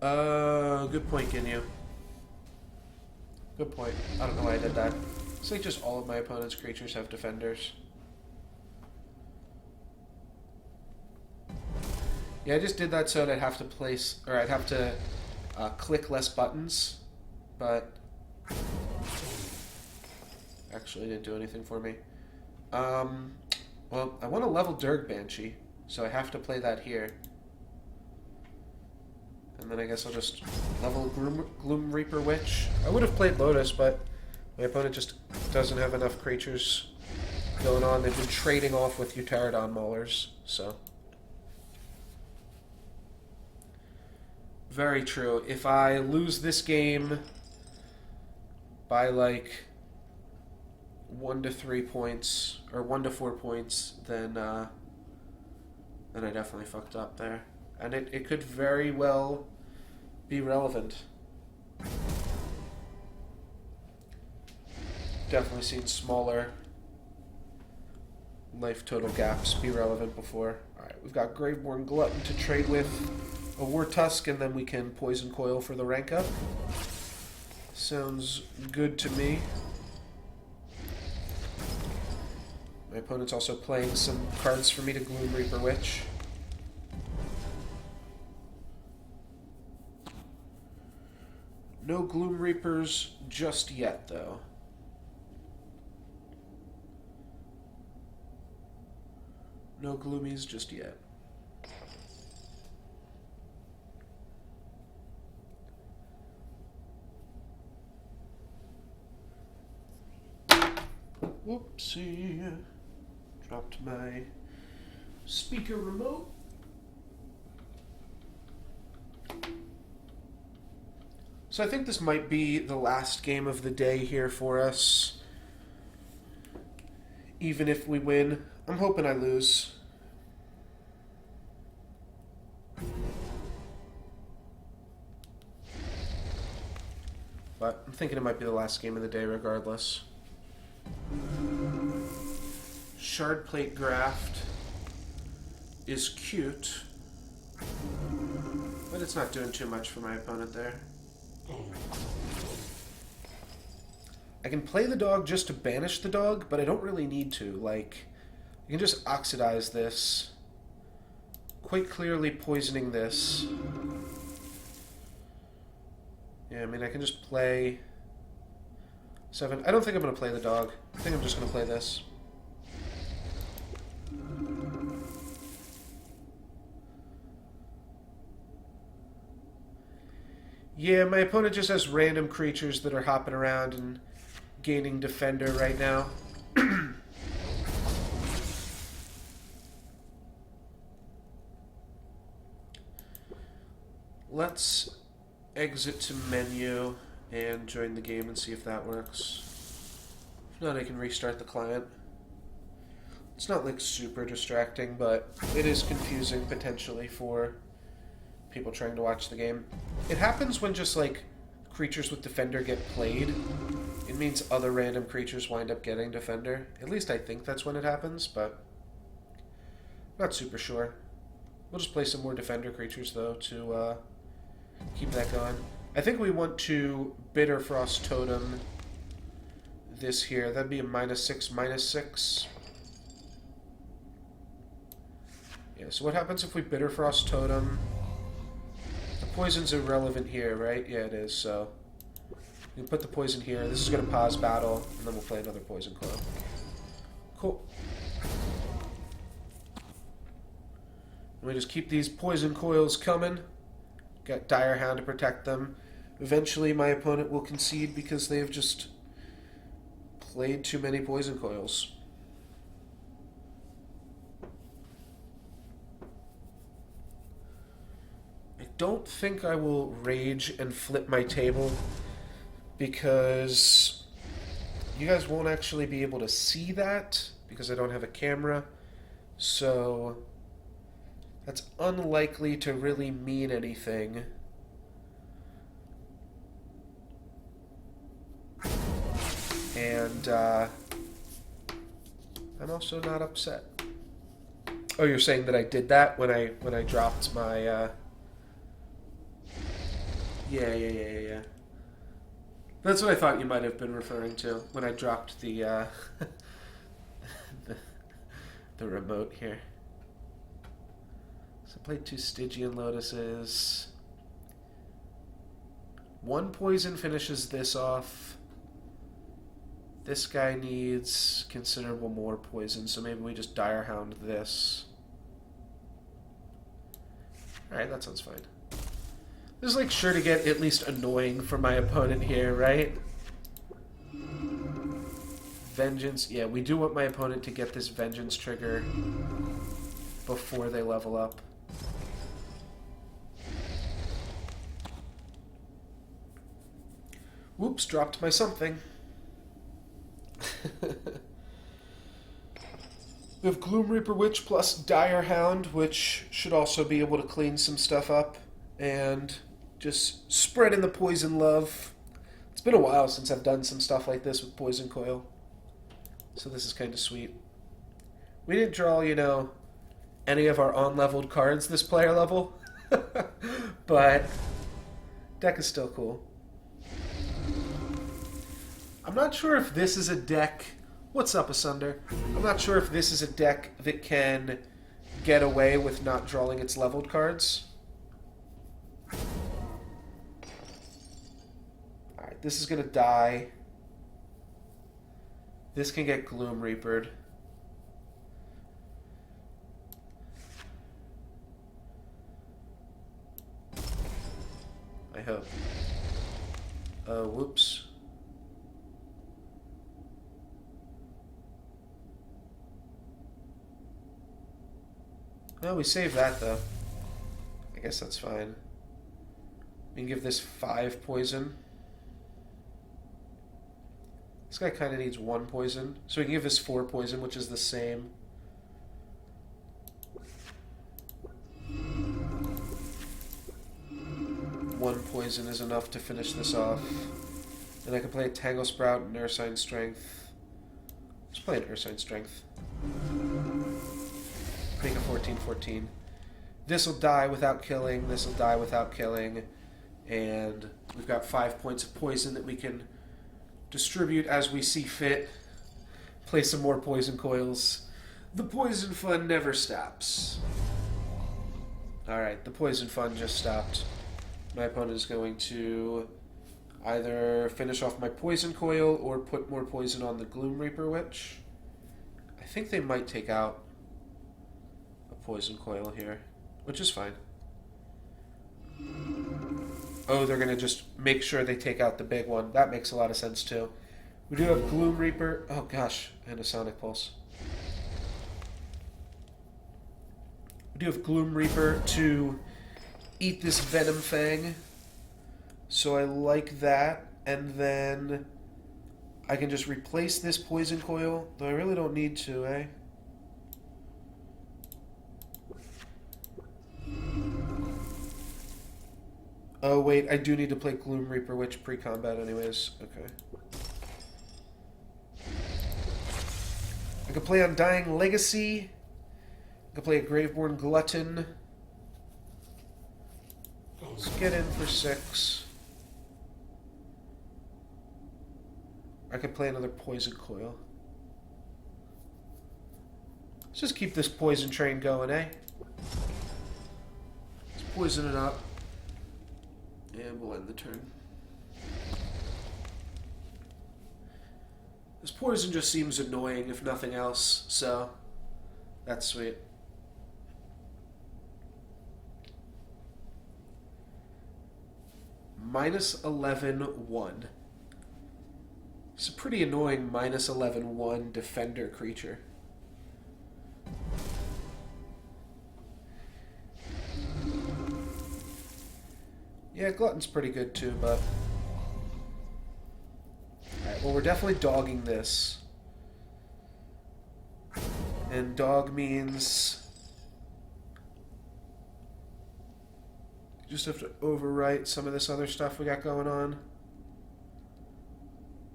[SPEAKER 1] Good point, Ginyu. Good point. I don't know why I did that. It's like just all of my opponent's creatures have defenders. Yeah, I just did that so that I'd have to place, or I'd have to click less buttons, but actually didn't do anything for me. Well, I want to level Dirk Banshee, so I have to play that here. And then I guess I'll just level Gloom Reaper Witch. I would have played Lotus, but my opponent just doesn't have enough creatures going on. They've been trading off with Utaradon Maulers, so. Very true. If I lose this game by like 1 to 3 points, or 1 to 4 points, then I definitely fucked up there. And it could very well be relevant. Definitely seen smaller life total gaps be relevant before. Alright, we've got Graveborn Glutton to trade with a War Tusk, and then we can Poison Coil for the rank up. Sounds good to me. My opponent's also playing some cards for me to Gloom Reaper Witch. No Gloom Reapers just yet, though. No Gloomies just yet. Whoopsie. Dropped my speaker remote. So I think this might be the last game of the day here for us. Even if we win. I'm hoping I lose. But I'm thinking it might be the last game of the day regardless. Shardplate Graft is cute, but But it's not doing too much for my opponent there. I can play the dog just to banish the dog, but I don't really need to. Like, I can just oxidize this, quite clearly poisoning this. Yeah, I mean, I can just play 7. I don't think I'm going to play the dog. I think I'm just going to play this. Yeah, my opponent just has random creatures that are hopping around and gaining defender right now. Let's exit to menu and join the game and see if that works. If not, I can restart the client. It's not like super distracting, but it is confusing potentially for people trying to watch the game. It happens when just like creatures with defender get played. It means other random creatures wind up getting defender. At least I think that's when it happens, but not super sure. We'll just play some more defender creatures though to keep that going. I think we want to Bitter Frost Totem this here. That'd be a -6/-6. Yeah, so what happens if we Bitter Frost Totem? The poison's irrelevant here, right? Yeah, it is, so we can put the poison here. This is going to pause battle, and then we'll play another Poison Coil. Cool. And we just keep these Poison Coils coming. Got Dire Hound to protect them. Eventually my opponent will concede because they have just played too many Poison Coils. I don't think I will rage and flip my table because you guys won't actually be able to see that because I don't have a camera. So that's unlikely to really mean anything. And I'm also not upset. Oh, you're saying that I did that when I dropped my Yeah. That's what I thought you might have been referring to when I dropped the the remote here. So I played 2 Stygian Lotuses. 1 poison finishes this off. This guy needs considerable more poison, so maybe we just Dire Hound this. Alright, that sounds fine. This is like sure to get at least annoying for my opponent here, right? Vengeance. Yeah, we do want my opponent to get this Vengeance trigger before they level up. Whoops, dropped my something. We have Gloom Reaper Witch plus Dire Hound, which should also be able to clean some stuff up and just spread in the poison love. It's been a while since I've done some stuff like this with Poison Coil, so this is kind of sweet. We didn't draw, you know, any of our on-leveled cards this player level, but deck is still cool. I'm not sure if this is a deck... What's up, Asunder? I'm not sure if this is a deck that can get away with not drawing its leveled cards. Alright, this is going to die. This can get Gloom Reapered. I hope. Whoops. No, we saved that, though. I guess that's fine. We can give this 5 poison. This guy kind of needs 1 poison. So we can give this 4 poison, which is the same. One poison is enough to finish this off. And I can play a Tangle Sprout and Ursine Strength. Let's play an Ursine Strength. Make a 14/14. This will die without killing. This will die without killing. And we've got 5 points of poison that we can distribute as we see fit. Play some more poison coils. The poison fun never stops. Alright, the poison fun just stopped. My opponent is going to either finish off my poison coil or put more poison on the Gloom Reaper Witch. I think they might take out a poison coil here, which is fine. Oh, they're going to just make sure they take out the big one. That makes a lot of sense too. We do have Gloom Reaper. Oh gosh, and a Sonic Pulse. We do have Gloom Reaper to eat this Venom Fang. So I like that. And then I can just replace this Poison Coil. Though I really don't need to, eh? Oh, wait, I do need to play Gloom Reaper Witch pre-combat anyways. Okay. I could play Undying Legacy. I could play a Graveborn Glutton. Let's get in for 6. I could play another Poison Coil. Let's just keep this poison train going, eh? Let's poison it up. And we'll end the turn. This poison just seems annoying, if nothing else, so that's sweet. Minus 11/1. It's a pretty annoying minus 11/1 defender creature. Yeah, Glutton's pretty good too, but... Alright, well, we're definitely dogging this. And dog means... You just have to overwrite some of this other stuff we got going on.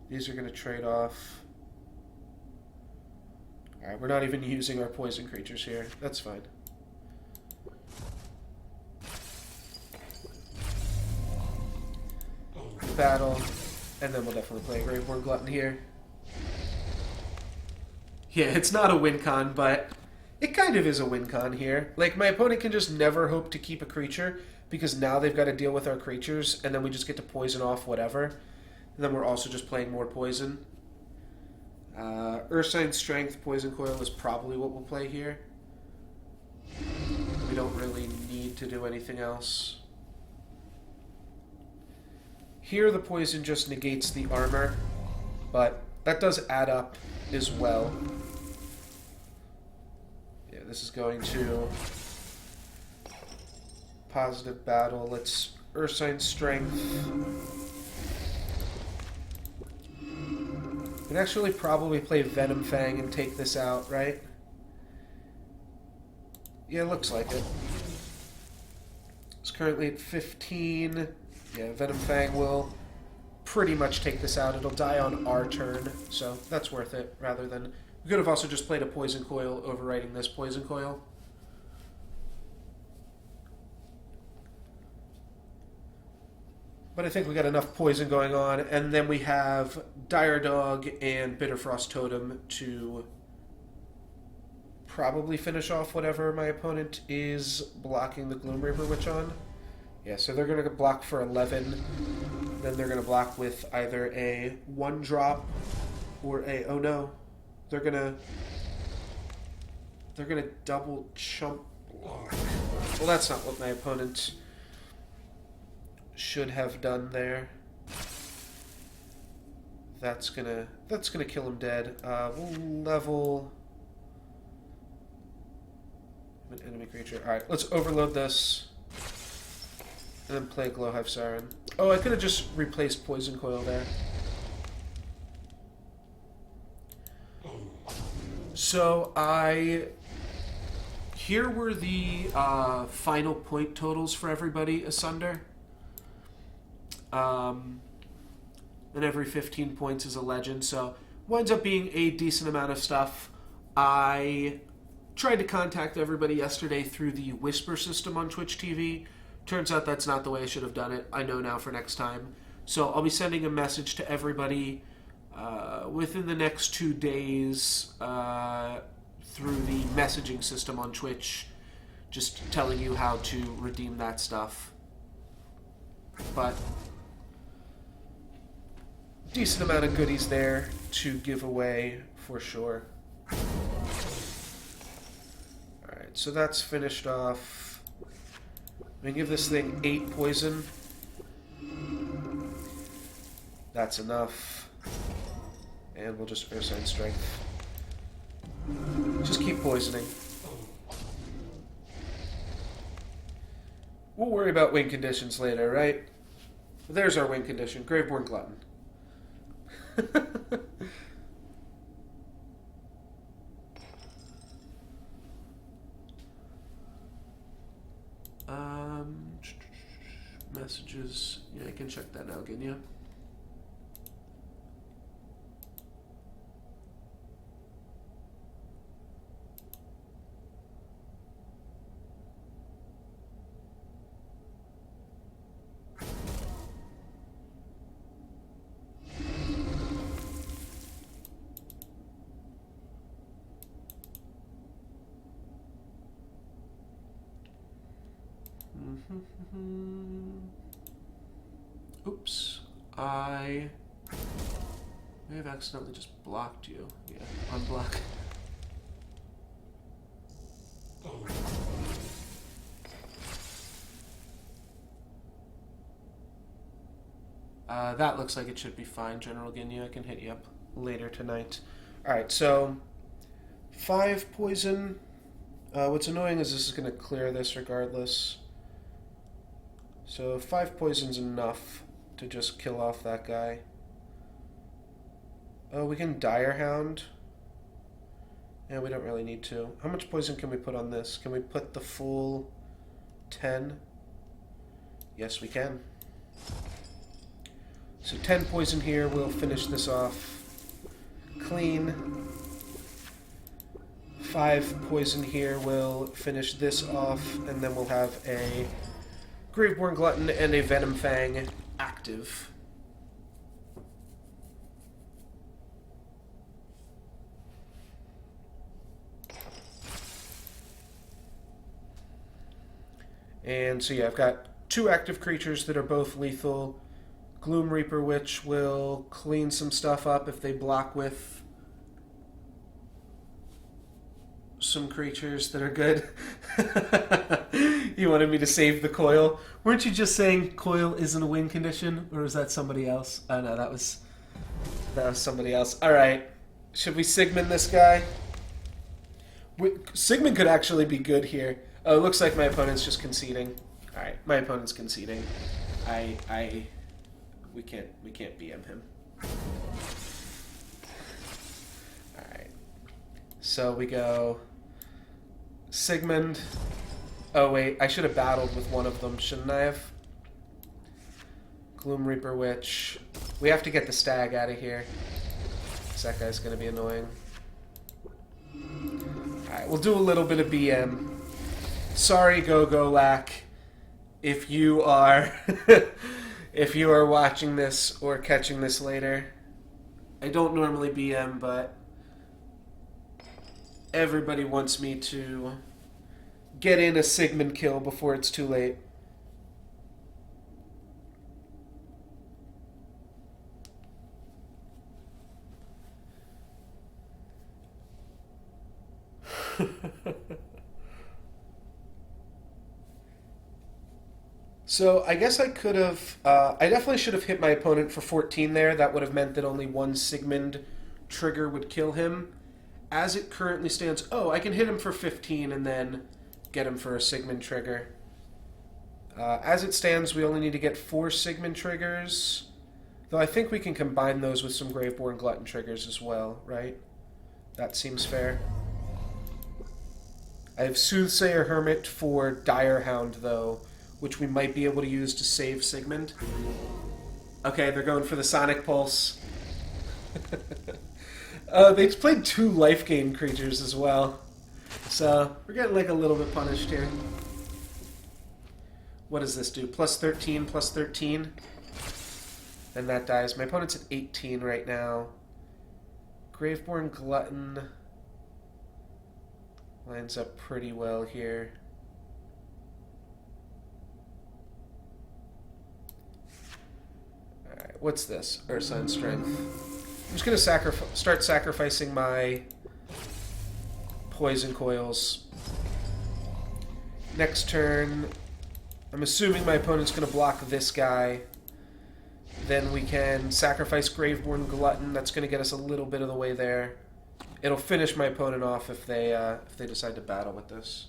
[SPEAKER 1] These are going to trade off. Alright, we're not even using our poison creatures here. That's fine. Battle, and then we'll definitely play a Graveborn Glutton here. Yeah, it's not a win con, but it kind of is a win con here. Like, my opponent can just never hope to keep a creature, because now they've got to deal with our creatures, and then we just get to poison off whatever. And then we're also just playing more poison. Ursine Strength, Poison Coil is probably what we'll play here. We don't really need to do anything else. Here the poison just negates the armor, but that does add up as well. Yeah, this is going to positive battle. Let's Ursine Strength. We can actually probably play Venom Fang and take this out, right? Yeah, looks like it. It's currently at 15. Yeah, Venom Fang will pretty much take this out. It'll die on our turn, so that's worth it, rather than... We could have also just played a Poison Coil, overwriting this Poison Coil. But I think we got enough poison going on, and then we have Dire Dog and Bitterfrost Totem to probably finish off whatever my opponent is blocking the Gloom Reaper Witch on. Yeah, so they're going to block for 11. Then they're going to block with either a 1-drop or a... Oh no. They're going to double chump block. Well, that's not what my opponent should have done there. That's gonna kill him dead. We'll level an enemy creature. Alright, let's overload this. And then play Glowhive Siren. Oh, I could have just replaced Poison Coil there. So here were the final point totals for everybody asunder. And every 15 points is a legend, so winds up being a decent amount of stuff. I tried to contact everybody yesterday through the Whisper system on Twitch TV. Turns out that's not the way I should have done it. I know now for next time. So I'll be sending a message to everybody within the next 2 days through the messaging system on Twitch, just telling you how to redeem that stuff. But decent amount of goodies there to give away for sure. Alright, so that's finished off. I'm going to give this thing 8 poison. That's enough. And we'll just Earth Sign Strength. Just keep poisoning. We'll worry about win conditions later, right? There's our win condition. Graveborn Glutton. Messages. Yeah, I can check that now again, yeah. Oops, I may have accidentally just blocked you. Yeah, unblock. That looks like it should be fine, General Ginyu. I can hit you up later tonight. Alright, so 5 poison. What's annoying is this is going to clear this regardless. So 5 poison's enough to just kill off that guy. Oh, we can Dire Hound. Yeah, we don't really need to. How much poison can we put on this? Can we put the full 10? Yes, we can. So 10 poison here. We'll finish this off clean. 5 poison here. We'll finish this off, and then we'll have a Graveborn Glutton and a Venom Fang active. And so yeah, I've got 2 active creatures that are both lethal. Gloom Reaper Witch will clean some stuff up if they block with some creatures that are good. You wanted me to save the coil. Weren't you just saying coil isn't a win condition? Or was that somebody else? Oh no, that was somebody else. Alright. Should we Sigmund this guy? Sigmund could actually be good here. Oh, it looks like my opponent's just conceding. Alright, my opponent's conceding. We can't BM him. Alright. So we go Sigmund. Oh wait, I should have battled with one of them, shouldn't I have? Gloom Reaper Witch. We have to get the stag out of here, because that guy's going to be annoying. Alright, we'll do a little bit of BM. Sorry, Go-Go-Lack, if you are if you are watching this or catching this later. I don't normally BM, but everybody wants me to get in a Sigmund kill before it's too late. So I guess I could have... I definitely should have hit my opponent for 14 there. That would have meant that only one Sigmund trigger would kill him. As it currently stands... Oh, I can hit him for 15 and then get him for a Sigmund trigger. As it stands, we only need to get 4 Sigmund triggers. Though I think we can combine those with some Graveborn Glutton triggers as well, right? That seems fair. I have Soothsayer Hermit for Dire Hound, though, which we might be able to use to save Sigmund. Okay, they're going for the Sonic Pulse. They played 2 life gain creatures as well. So we're getting like a little bit punished here. What does this do? Plus 13, plus 13. And that dies. My opponent's at 18 right now. Graveborn Glutton lines up pretty well here. Alright, what's this? Ursine Strength. I'm just going to start sacrificing my poison coils. Next turn, I'm assuming my opponent's going to block this guy. Then we can sacrifice Graveborn Glutton. That's going to get us a little bit of the way there. It'll finish my opponent off if they decide to battle with this.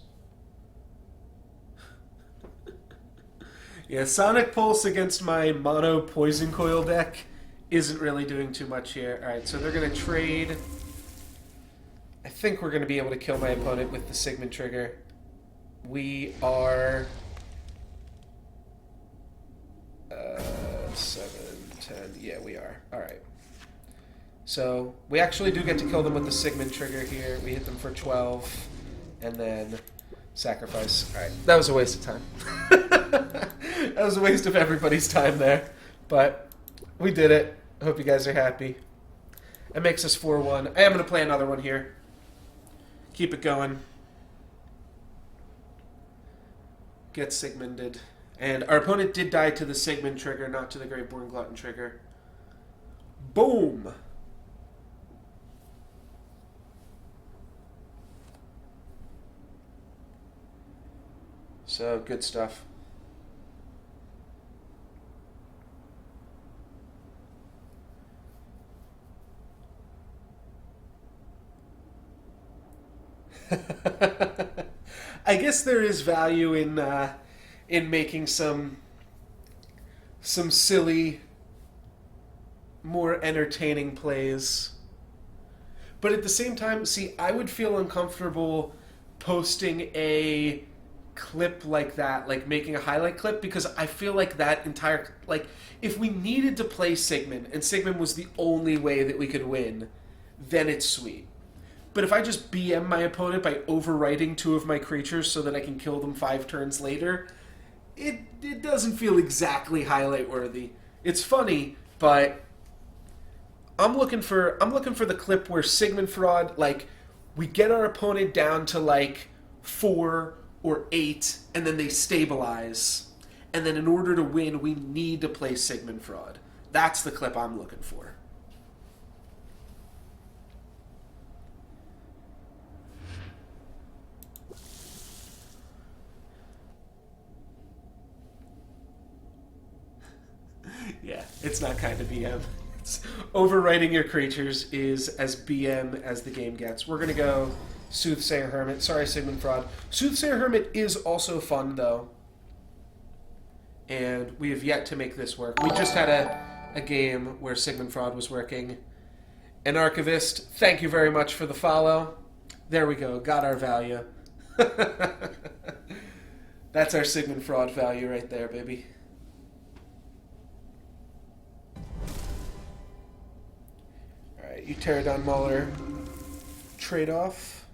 [SPEAKER 1] Yeah, Sonic Pulse against my mono Poison Coil deck isn't really doing too much here. Alright, so they're going to trade. I think we're going to be able to kill my opponent with the Sigmund trigger. We are 7, 10. Yeah, we are. Alright. So, we actually do get to kill them with the Sigmund trigger here. We hit them for 12, and then sacrifice. Alright, that was a waste of time. That was a waste of everybody's time there. But we did it. I hope you guys are happy. It makes us 4-1. I am going to play another one here. Keep it going. Get Sigmunded. And our opponent did die to the Sigmund trigger, not to the Graveborn Glutton trigger. Boom! So, good stuff. I guess there is value in making some silly, more entertaining plays. But at the same time, see, I would feel uncomfortable posting a clip like that, like making a highlight clip, because I feel like that entire, like, if we needed to play Sigmund, and Sigmund was the only way that we could win, then it's sweet. But if I just BM my opponent by overwriting 2 of my creatures so that I can kill them 5 turns later, it doesn't feel exactly highlight worthy. It's funny, but I'm looking for the clip where Sigmund Fraud, like, we get our opponent down to like 4 or 8, and then they stabilize. And then in order to win, we need to play Sigmund Fraud. That's the clip I'm looking for. Yeah, it's not kind of BM. Overwriting your creatures is as BM as the game gets. We're going to go Soothsayer Hermit. Sorry, Sigmund Fraud. Soothsayer Hermit is also fun, though. And we have yet to make this work. We just had a game where Sigmund Fraud was working. An Archivist, thank you very much for the follow. There we go. Got our value. That's our Sigmund Fraud value right there, baby. You Pterodon Mauler trade-off.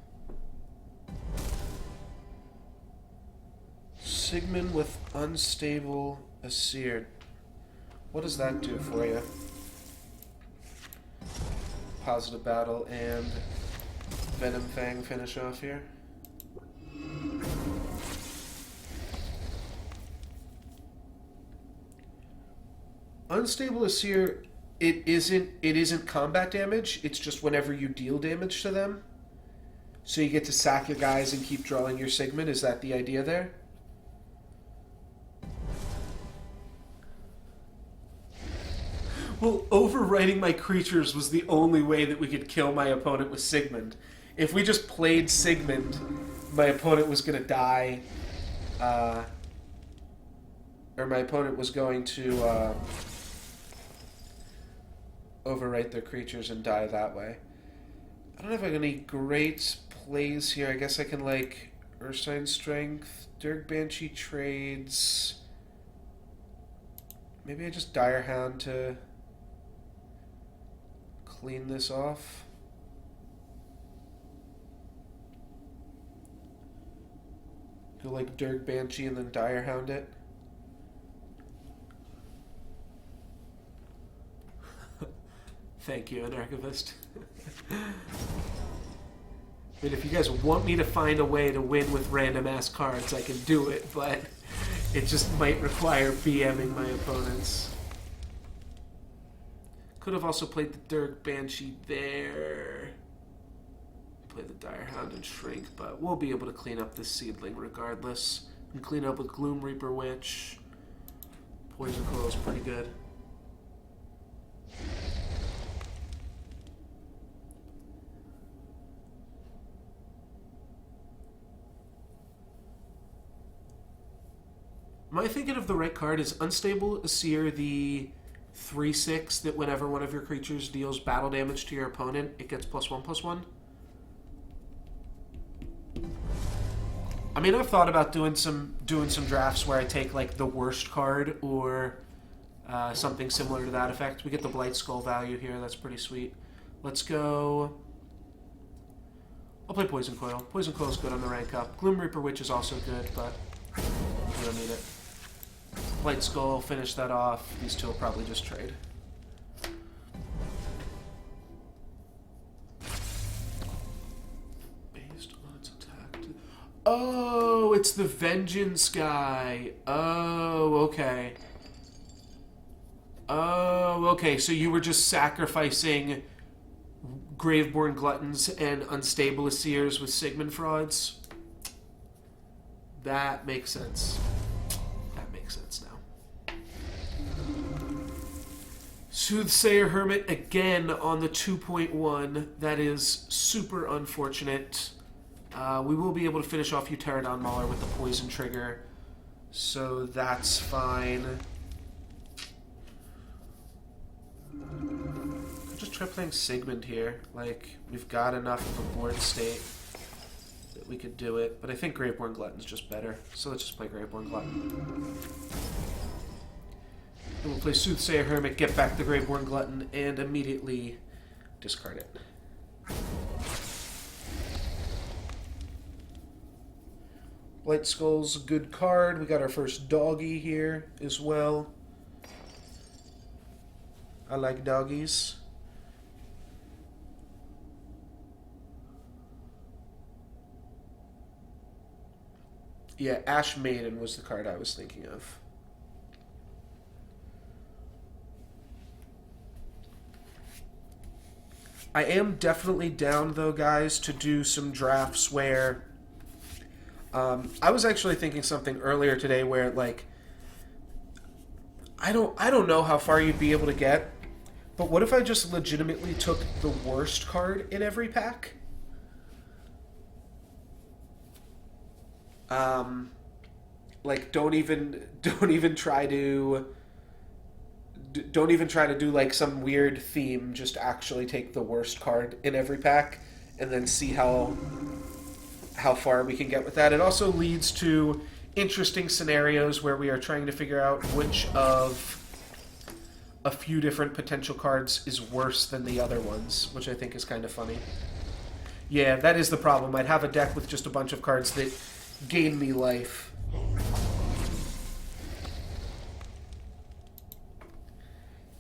[SPEAKER 1] Sigmund with Unstable Asir. What does that do for you? Positive Battle and Venom Fang finish off here. Unstable Asir... It isn't combat damage, it's just whenever you deal damage to them. So you get to sack your guys and keep drawing your Sigmund. Is that the idea there? Well, overwriting my creatures was the only way that we could kill my opponent with Sigmund. If we just played Sigmund, my opponent was going to die. Or my opponent was going to... overwrite their creatures and die that way. I don't have any great plays here. I guess I can, like, Ursine Strength, Dirk Banshee trades. Maybe I just Dire Hound to clean this off. Go like Dirk Banshee and then Direhound it. Thank you, Anarchivist. I mean, if you guys want me to find a way to win with random ass cards, I can do it, but it just might require BMing my opponents. Could have also played the Dirk Banshee there. Play the Direhound and Shrink, but we'll be able to clean up this seedling regardless. And clean up with Gloom Reaper Witch. Poison Coil is pretty good. Am I thinking of the right card? Is Unstable Asir the 3/6 that whenever one of your creatures deals battle damage to your opponent, it gets +1/+1? I mean, I've thought about doing some drafts where I take like the worst card or something similar to that effect. We get the Blight Skull value here. That's pretty sweet. Let's go. I'll play Poison Coil. Poison Coil is good on the rank up. Gloom Reaper Witch is also good, but we don't need it. Blight Skull, finish that off. These two will probably just trade. Based on its attack. Oh, it's the Vengeance guy. Oh, okay. Oh, okay. So you were just sacrificing Graveborn Gluttons and Unstable Asirs with Sigmund Frauds? That makes sense. That makes sense now. Soothsayer Hermit again on the 2.1. That is super unfortunate. We will be able to finish off Pterodon Mauler with the Poison Trigger, so that's fine. I'll just try playing Sigmund here. Like, we've got enough of a board state that we could do it, but I think Graveborn Glutton's just better, so let's just play Graveborn Glutton. And we'll play Soothsayer Hermit, get back the Graveborn Glutton, and immediately discard it. Blight Skull's a good card. We got our first doggy here as well. I like doggies. Yeah, Ash Maiden was the card I was thinking of. I am definitely down, though, guys, to do some drafts where... I was actually thinking something earlier today where, like... I don't know how far you'd be able to get, but what if I just legitimately took the worst card in every pack? Like, don't even try to do like some weird theme. Just actually take the worst card in every pack, and then see how far we can get with that. It also leads to interesting scenarios where we are trying to figure out which of a few different potential cards is worse than the other ones, which I think is kind of funny. Yeah, that is the problem. I'd have a deck with just a bunch of cards that gain me life.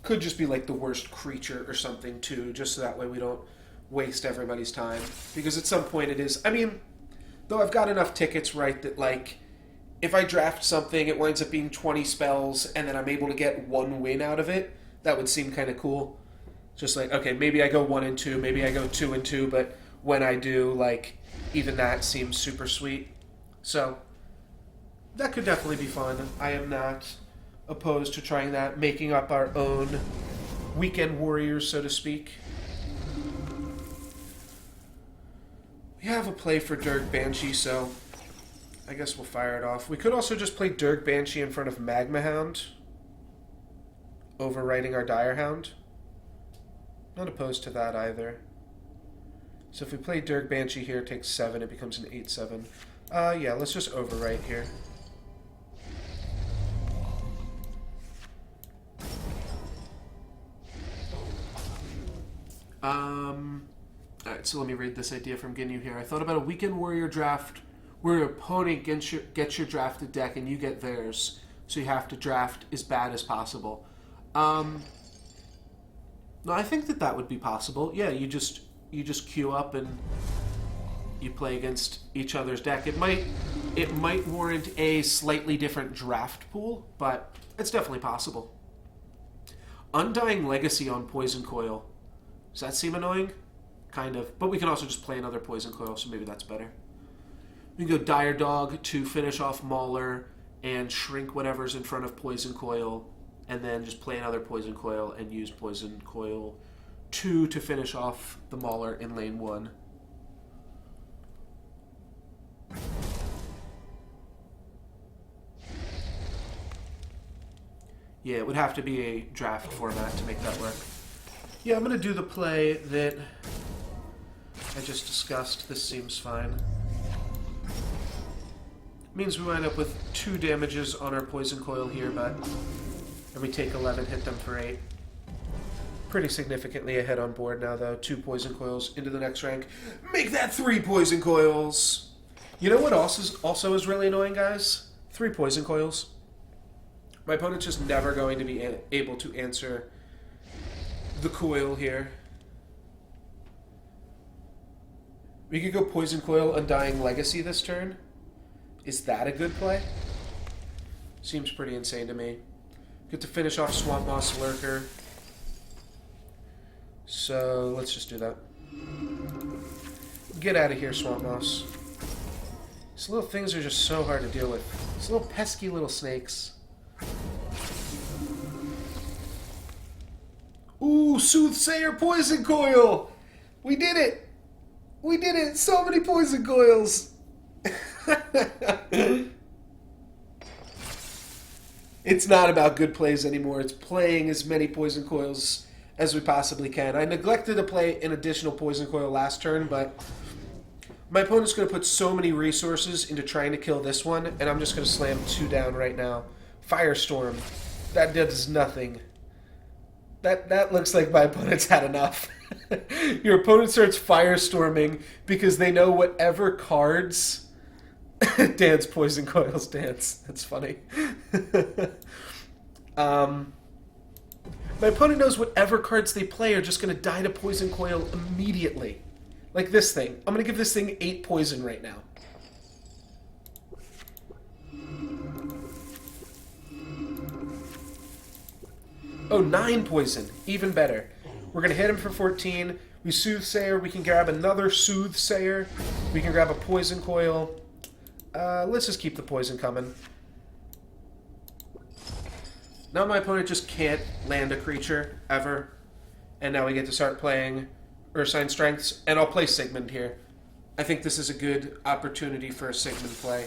[SPEAKER 1] Could just be like the worst creature or something too, just so that way we don't waste everybody's time. Because at some point it is... I mean, though I've got enough tickets, right, that like, if I draft something, it winds up being 20 spells, and then I'm able to get one win out of it, that would seem kind of cool. Just like, okay, maybe I go 1 and 2, maybe I go 2 and 2, but when I do, like, even that seems super sweet. So, that could definitely be fun. I am not opposed to trying that, making up our own weekend warriors, so to speak. We have a play for Dirk Banshee, so I guess we'll fire it off. We could also just play Dirk Banshee in front of Magma Hound, overwriting our Direhound. Not opposed to that either. So if we play Dirk Banshee here, it takes 7, it becomes an 8/7. Yeah, let's just overwrite here. Alright, so let me read this idea from Ginyu here. I thought about a Weekend Warrior draft where your opponent gets your drafted deck and you get theirs, so you have to draft as bad as possible. No, I think that would be possible. Yeah, you just queue up and you play against each other's deck. It might warrant a slightly different draft pool, but it's definitely possible. Undying Legacy on Poison Coil. Does that seem annoying? Kind of. But we can also just play another Poison Coil, so maybe that's better. We can go Dire Dog to finish off Mauler and shrink whatever's in front of Poison Coil, and then just play another Poison Coil and use Poison Coil 2 to finish off the Mauler in lane 1. Yeah, it would have to be a draft format to make that work. Yeah, I'm going to do the play that I just discussed. This seems fine. Means we wind up with 2 damages on our Poison Coil here, but... And we take 11, hit them for 8. Pretty significantly ahead on board now, though. 2 Poison Coils into the next rank. Make that 3 Poison Coils! You know what also is really annoying, guys? 3 Poison Coils. My opponent's just never going to be able to answer the coil here. We could go Poison Coil, Undying Legacy this turn. Is that a good play? Seems pretty insane to me. Get to finish off Swamp Moss Lurker. So let's just do that. Get out of here, Swamp Moss. These little things are just so hard to deal with. These little pesky little snakes. Ooh, Soothsayer Poison Coil! We did it! We did it! So many Poison Coils! It's not about good plays anymore. It's playing as many Poison Coils as we possibly can. I neglected to play an additional Poison Coil last turn, but my opponent's going to put so many resources into trying to kill this one, and I'm just going to slam 2 down right now. Firestorm. That does nothing. That looks like my opponent's had enough. Your opponent starts firestorming because they know whatever cards... Dance Poison Coils dance. That's funny. My opponent knows whatever cards they play are just going to die to Poison Coil immediately. Like this thing. I'm going to give this thing 8 poison right now. Oh, 9 poison. Even better. We're going to hit him for 14. We Soothsayer. We can grab another Soothsayer. We can grab a Poison Coil. Let's just keep the poison coming. Now my opponent just can't land a creature, ever. And now we get to start playing Ursine Strengths, and I'll play Sigmund here. I think this is a good opportunity for a Sigmund play.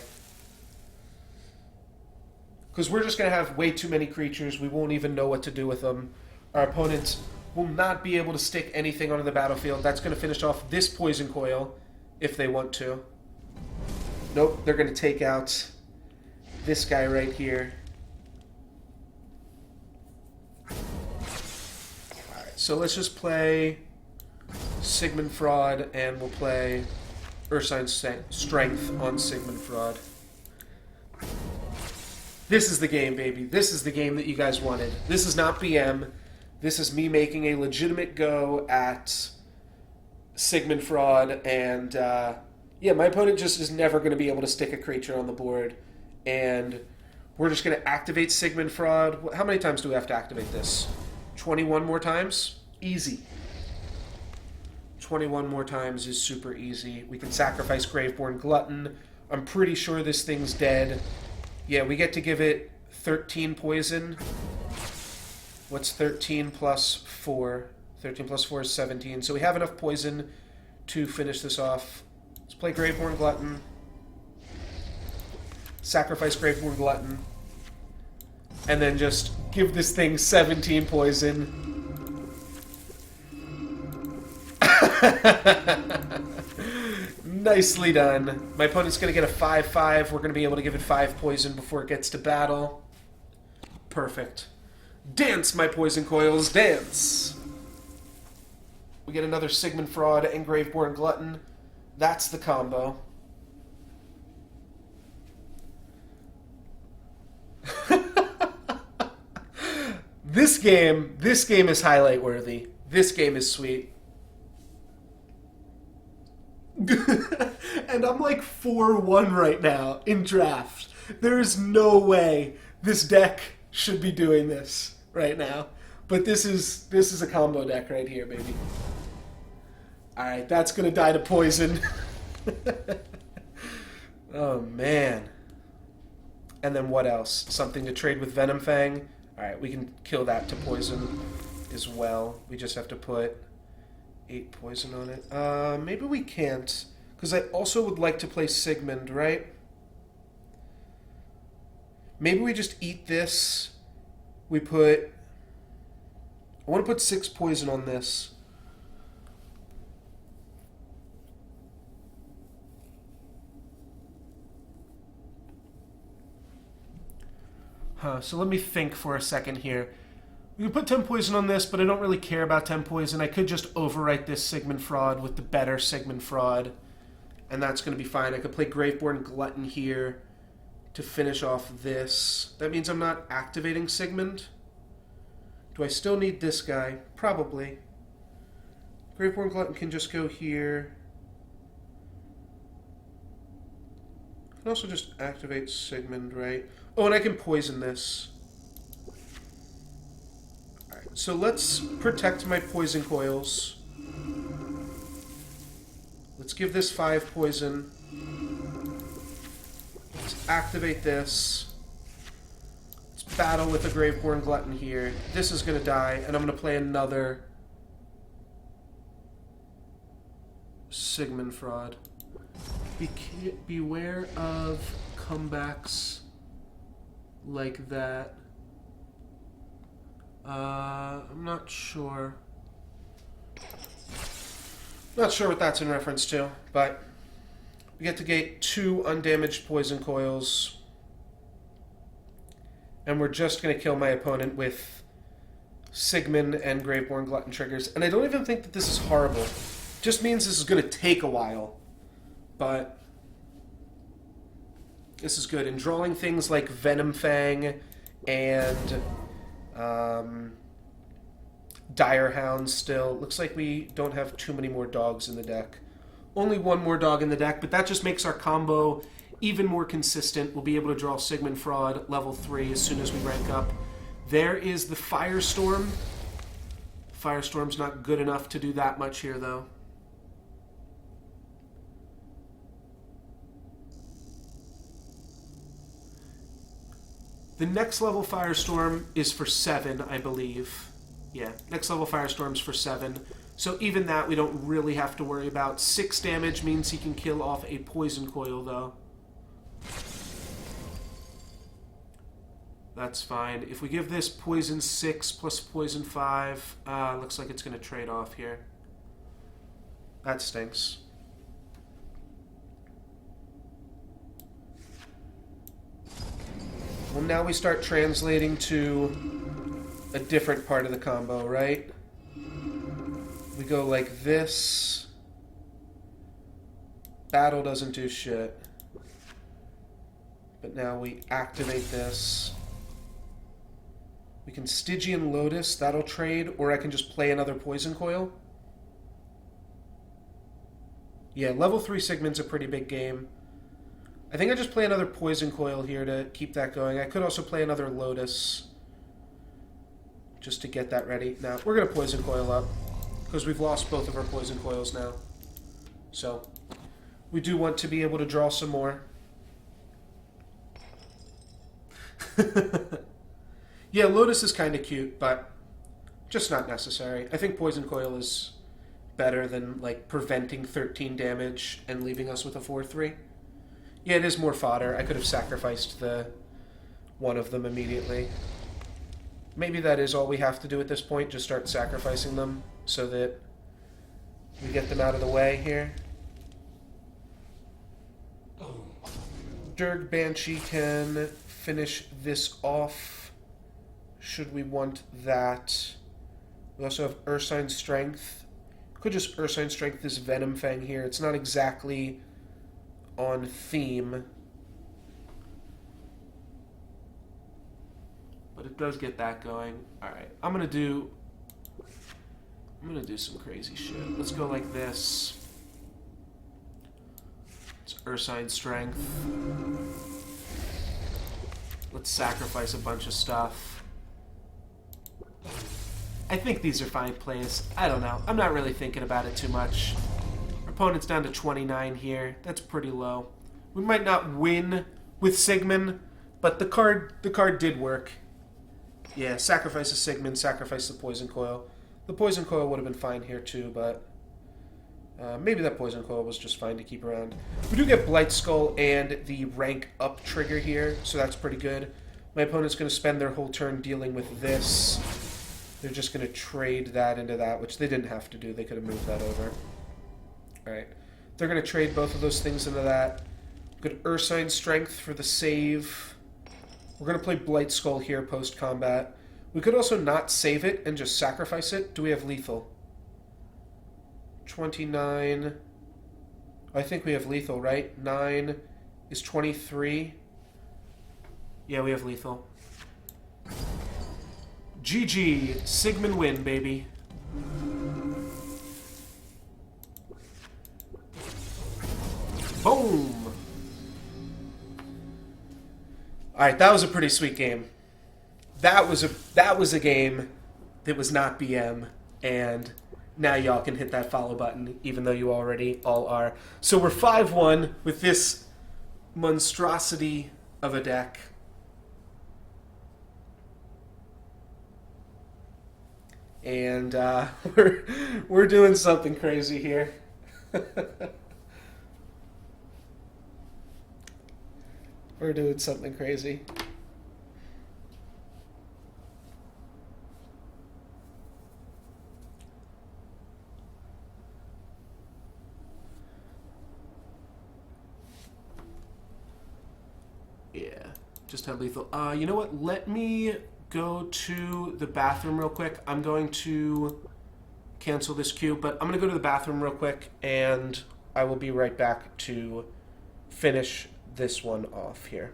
[SPEAKER 1] Because we're just going to have way too many creatures, we won't even know what to do with them. Our opponents will not be able to stick anything onto the battlefield. That's going to finish off this Poison Coil, if they want to. Nope, they're going to take out this guy right here. Alright, so let's just play Sigmund Fraud, and we'll play Ursine Strength on Sigmund Fraud. This is the game, baby. This is the game that you guys wanted. This is not BM. This is me making a legitimate go at Sigmund Fraud, and... yeah, my opponent just is never going to be able to stick a creature on the board, and we're just going to activate Sigmund Fraud. How many times do we have to activate this? 21 more times? Easy. 21 more times is super easy. We can sacrifice Graveborn Glutton. I'm pretty sure this thing's dead. Yeah, we get to give it 13 poison. What's 13 plus 4? 13 plus 4 is 17. So we have enough poison to finish this off. Let's play Graveborn Glutton. Sacrifice Graveborn Glutton. And then just give this thing 17 poison. Nicely done. My opponent's going to get a 5/5. We're going to be able to give it 5 poison before it gets to battle. Perfect. Dance, my Poison Coils, dance! We get another Sigmund Fraud and Graveborn Glutton. That's the combo.
[SPEAKER 2] this game is highlight worthy. This game is sweet. And I'm like 4-1 right now in draft. There is no way this deck should be doing this right now. But this is a combo deck right here, baby. Alright, that's gonna die to poison. Oh man. And then what else? Something to trade with Venom Fang. Alright, we can kill that to poison as well. We just have to put 8 poison on it. Maybe we can't. Because I also would like to play Sigmund, right? Maybe we just eat this. We put... I want to put 6 poison on this. So let me think for a second here. We can put 10 poison on this, but I don't really care about 10 poison. I could just overwrite this Sigmund Fraud with the better Sigmund Fraud, and that's going to be fine. I could play Graveborn Glutton here to finish off this. That means I'm not activating Sigmund. Do I still need this guy? Probably. Graveborn Glutton can just go here. I can also just activate Sigmund, right? Oh, and I can poison this. Alright, so let's protect my poison coils. Let's give this 5 poison. Let's activate this. Let's battle with a Graveborn Glutton here. This is going to die, and I'm going to play another Sigmund Fraud. Beware of comebacks like that. I'm not sure. Not sure what that's in reference to, but we get to get 2 undamaged poison coils. And we're just going to kill my opponent with Sigmund and Graveborn Glutton triggers. And I don't even think that this is horrible. It just means this is going to take a while. But this is good. And drawing things like Venom Fang and Dire Hound still. Looks like we don't have too many more dogs in the deck. Only 1 more dog in the deck, but that just makes our combo even more consistent. We'll be able to draw Sigmund Fraud level 3 as soon as we rank up. There is the Firestorm. Firestorm's not good enough to do that much here, though. The next level Firestorm is for 7, I believe. Yeah, next level Firestorm's for 7. So even that we don't really have to worry about. 6 damage means he can kill off a poison coil, though. That's fine. If we give this poison 6 plus poison 5, looks like it's going to trade off here. That stinks. Well, now we start translating to a different part of the combo, right? We go like this. Battle doesn't do shit. But now we activate this. We can Stygian Lotus, that'll trade, or I can just play another Poison Coil. Yeah, level 3 Sigmund's a pretty big game. I think I just play another Poison Coil here to keep that going. I could also play another Lotus just to get that ready. Now, we're going to Poison Coil up because we've lost both of our Poison Coils now. So, we do want to be able to draw some more. Yeah, Lotus is kind of cute, but just not necessary. I think Poison Coil is better than, like, preventing 13 damage and leaving us with a 4-3. Yeah, it is more fodder. I could have sacrificed the one of them immediately. Maybe that is all we have to do at this point, just start sacrificing them so that we get them out of the way here. Durg Banshee can finish this off, should we want that. We also have Ursine Strength. Could just Ursine Strength this Venom Fang here. It's not exactly on theme.
[SPEAKER 1] but it does get that going. All right, I'm gonna do some crazy shit. Let's go like this. It's Ursine Strength. Let's sacrifice a bunch of stuff. I think these are fine plays. I don't know. I'm not really thinking about it too much. Our opponent's down to 29 here. That's pretty low. We might not win with Sigmund, but the card did work. Yeah, sacrifice a Sigmund, sacrifice the Poison Coil. The Poison Coil would have been fine here too, but maybe that Poison Coil was just fine to keep around. We do get Blight Skull and the rank up trigger here, so that's pretty good. My opponent's going to spend their whole turn dealing with this. They're just going to trade that into that, which they didn't have to do. They could have moved that over. Alright. They're going to trade both of those things into that. Good Ursine Strength for the save. We're going to play Blight Skull here post-combat. We could also not save it and just sacrifice it. Do we have lethal? 29. I think we have lethal, right? 9 is 23. Yeah, we have lethal. GG. Sigmund win, baby. Boom! Alright, that was a pretty sweet game. That was a game that was not BM, and now y'all can hit that follow button, even though you already all are. So we're 5-1 with this monstrosity of a deck. And we're doing something crazy here. We're doing something crazy. Yeah, just had lethal. You know what? Let me go to the bathroom real quick. I'm going to cancel this queue, but I'm going to go to the bathroom real quick, and I will be right back to finish this one off here.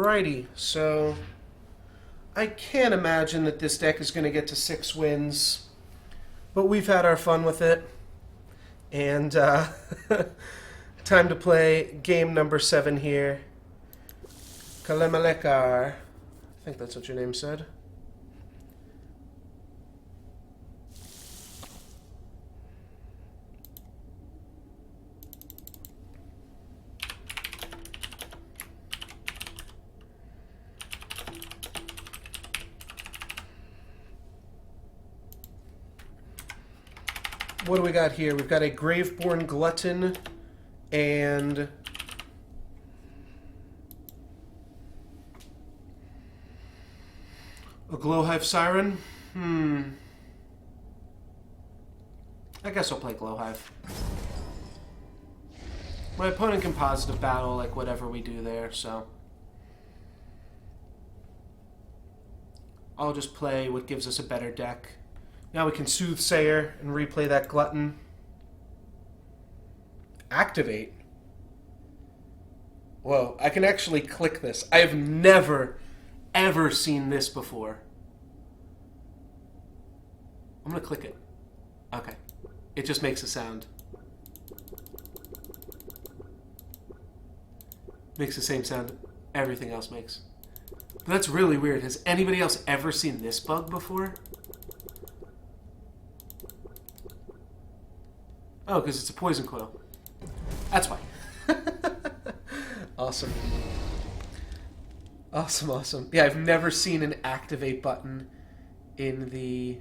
[SPEAKER 2] Alrighty, so I can't imagine that this deck is going to get to 6 wins, but we've had our fun with it. And time to play game number 7 here. Kalemalekar. I think that's what your name said. What do we got here? We've got a Graveborn Glutton and a Glowhive Siren. I guess I'll play Glowhive. My opponent can positive battle like whatever we do there, so I'll just play what gives us a better deck. Now we can Soothsayer and replay that Glutton. Activate. Whoa, I can actually click this. I have never, ever seen this before. I'm going to click it. Okay. It just makes a sound. Makes the same sound everything else makes. But that's really weird. Has anybody else ever seen this bug before? Oh, because it's a poison coil. That's why. Awesome. Awesome, awesome. Yeah, I've never seen an activate button in the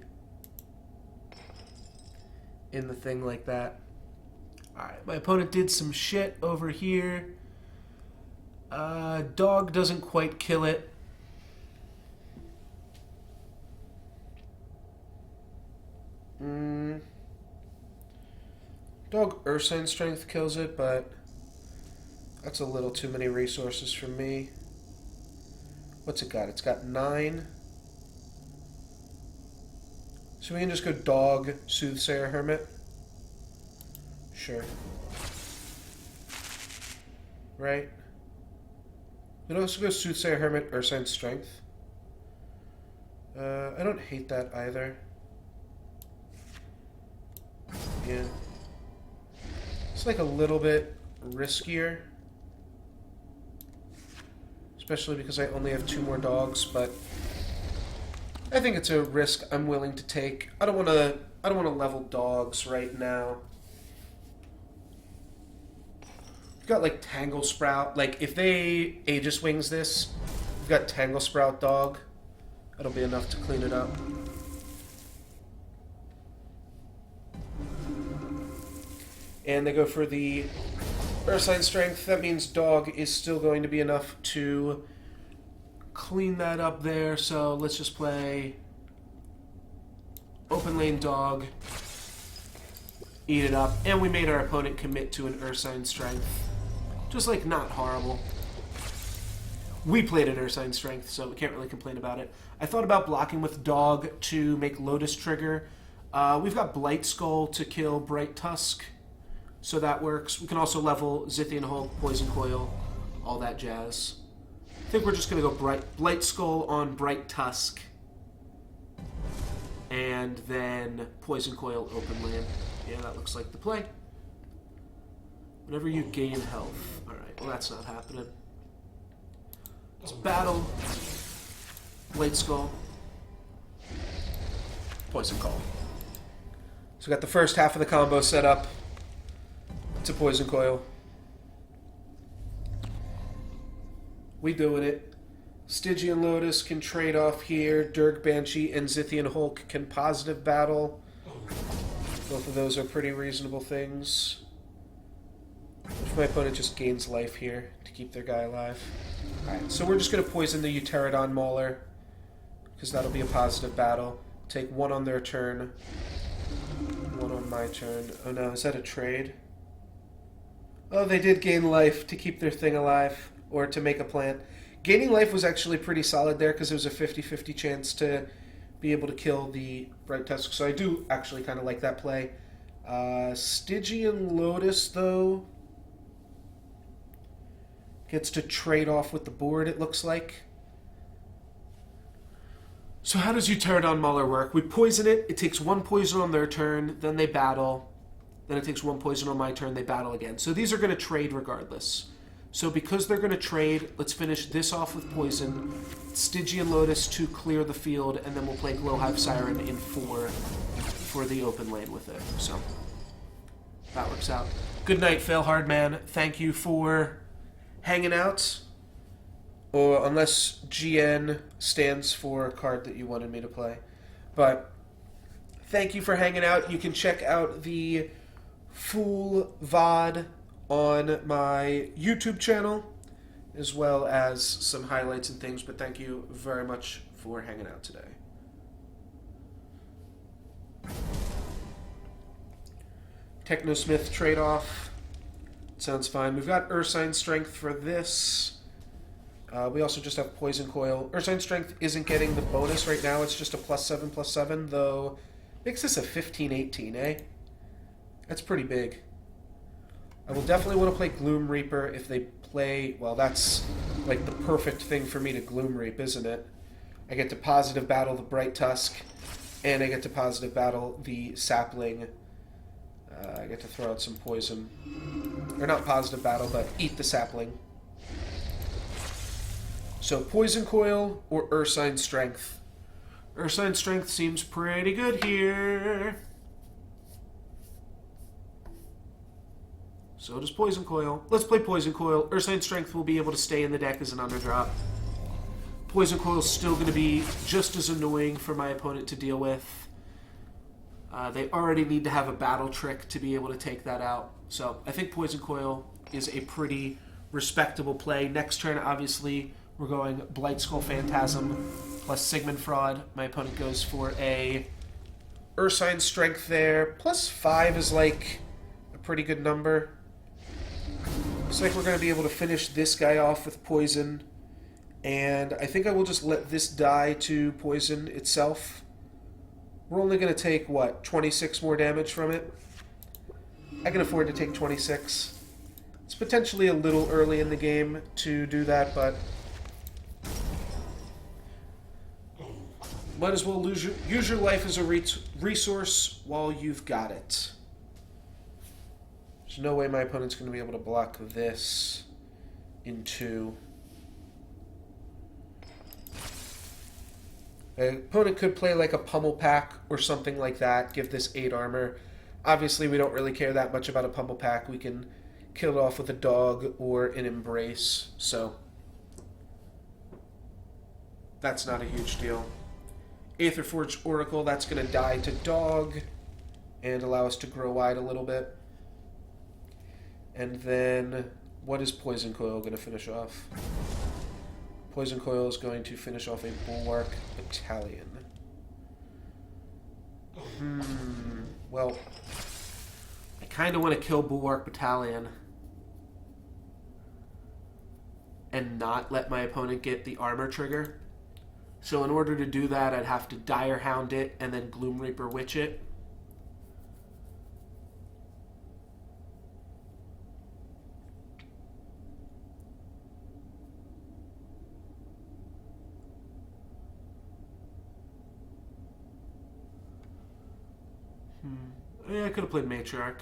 [SPEAKER 2] thing like that. Alright, my opponent did some shit over here. Dog doesn't quite kill it. Dog Ursine Strength kills it, but that's a little too many resources for me. What's it got? It's got 9. So we can just go Dog, Soothsayer, Hermit. Sure. Right? We can also go Soothsayer, Hermit, Ursine Strength. I don't hate that either. Yeah. It's like a little bit riskier. Especially because I only have 2 more dogs, but I think it's a risk I'm willing to take. I don't want to level dogs right now. We've got like Tangle Sprout. Like if they Aegis Wings this, we've got Tangle Sprout dog. That'll be enough to clean it up. And they go for the Ursine Strength. That means Dog is still going to be enough to clean that up there. So let's just play Open Lane Dog. Eat it up. And we made our opponent commit to an Ursine Strength. Just like not horrible. We played an Ursine Strength, so we can't really complain about it. I thought about blocking with Dog to make Lotus trigger. We've got Blight Skull to kill Bright Tusk. So that works. We can also level Zithian Hulk, Poison Coil, all that jazz. I think we're just going to go Blight Skull on Bright Tusk. And then Poison Coil, Open Land. Yeah, that looks like the play. Whenever you gain health. Alright, well that's not happening. Let's battle Blight Skull. Poison Call. So we got the first half of the combo set up. To Poison Coil. We doing it. Stygian Lotus can trade off here. Dirk Banshee and Zithian Hulk can positive battle. Both of those are pretty reasonable things. If my opponent just gains life here to keep their guy alive. Alright, so we're just going to poison the Pterodon Mauler. Because that'll be a positive battle. Take 1 on their turn. 1 on my turn. Oh no, is that a trade? Oh, they did gain life to keep their thing alive, or to make a plant. Gaining life was actually pretty solid there, because there was a 50-50 chance to be able to kill the Bright Tusk, so I do actually kind of like that play. Stygian Lotus, though, Gets to trade off with the board, it looks like. So how does U-Turn on Muller work? We poison it. It takes 1 poison on their turn. Then they battle. Then it takes 1 poison on my turn. They battle again. So these are going to trade regardless. So because they're going to trade, let's finish this off with poison. Stygian Lotus to clear the field, and then we'll play Glowhive Siren in 4 for the open lane with it. So that works out. Good night, Fail Hard Man. Thank you for hanging out. Or unless GN stands for a card that you wanted me to play. But thank you for hanging out. You can check out the full VOD on my YouTube channel, as well as some highlights and things. But thank you very much for hanging out today. Technosmith trade-off. Sounds fine. We've got Ursine Strength for this. We also just have Poison Coil. Ursine Strength isn't getting the bonus right now. It's just a +7/+7, though. Makes this a 15/18, eh? That's pretty big. I will definitely want to play Gloom Reaper if they play... Well, that's like the perfect thing for me to Gloom Reap, isn't it? I get to positive battle the Bright Tusk, and I get to positive battle the Sapling. I get to throw out some poison. Or not positive battle, but eat the Sapling. So Poison Coil or Ursine Strength. Ursine Strength seems pretty good here. So does Poison Coil. Let's play Poison Coil. Ursine Strength will be able to stay in the deck as an underdrop. Poison Coil is still going to be just as annoying for my opponent to deal with. They already need to have a battle trick to be able to take that out. So I think Poison Coil is a pretty respectable play. Next turn, obviously, we're going Blightskull Phantasm plus Sigmund Fraud. My opponent goes for a Ursine Strength there. +5 is like a pretty good number. Looks like we're going to be able to finish this guy off with poison. And I think I will just let this die to poison itself. We're only going to take, what, 26 more damage from it? I can afford to take 26. It's potentially a little early in the game to do that, but might as well use your life as a resource while you've got it. There's no way my opponent's going to be able to block this in 2. The opponent could play like a Pummel Pack or something like that, give this 8 armor. Obviously, we don't really care that much about a Pummel Pack. We can kill it off with a dog or an Embrace, so that's not a huge deal. Aetherforged Oracle, that's going to die to dog and allow us to grow wide a little bit. And then, what is Poison Coil going to finish off? Poison Coil is going to finish off a Bulwark Battalion. Well, I kind of want to kill Bulwark Battalion and not let my opponent get the armor trigger. So in order to do that, I'd have to Dire Hound it and then Gloom Reaper Witch it. Yeah, I could have played Matriarch.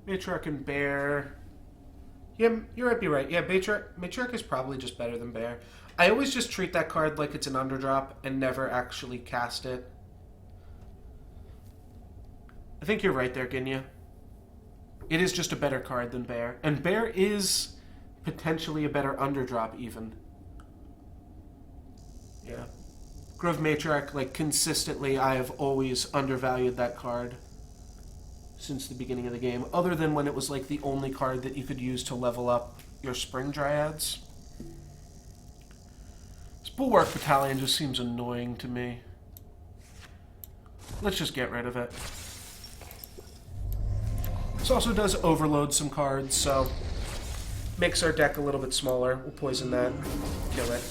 [SPEAKER 2] Matriarch and Bear. Yeah, you might be right. Yeah, Matriarch is probably just better than Bear. I always just treat that card like it's an underdrop and never actually cast it. I think you're right there, Ginya. It is just a better card than Bear. And Bear is potentially a better underdrop, even. Yeah. Grove Matriarch, like, consistently, I have always undervalued that card since the beginning of the game, other than when it was, like, the only card that you could use to level up your Spring Dryads. This Bulwark Battalion just seems annoying to me. Let's just get rid of it. This also does overload some cards, so makes our deck a little bit smaller. We'll poison that, kill it.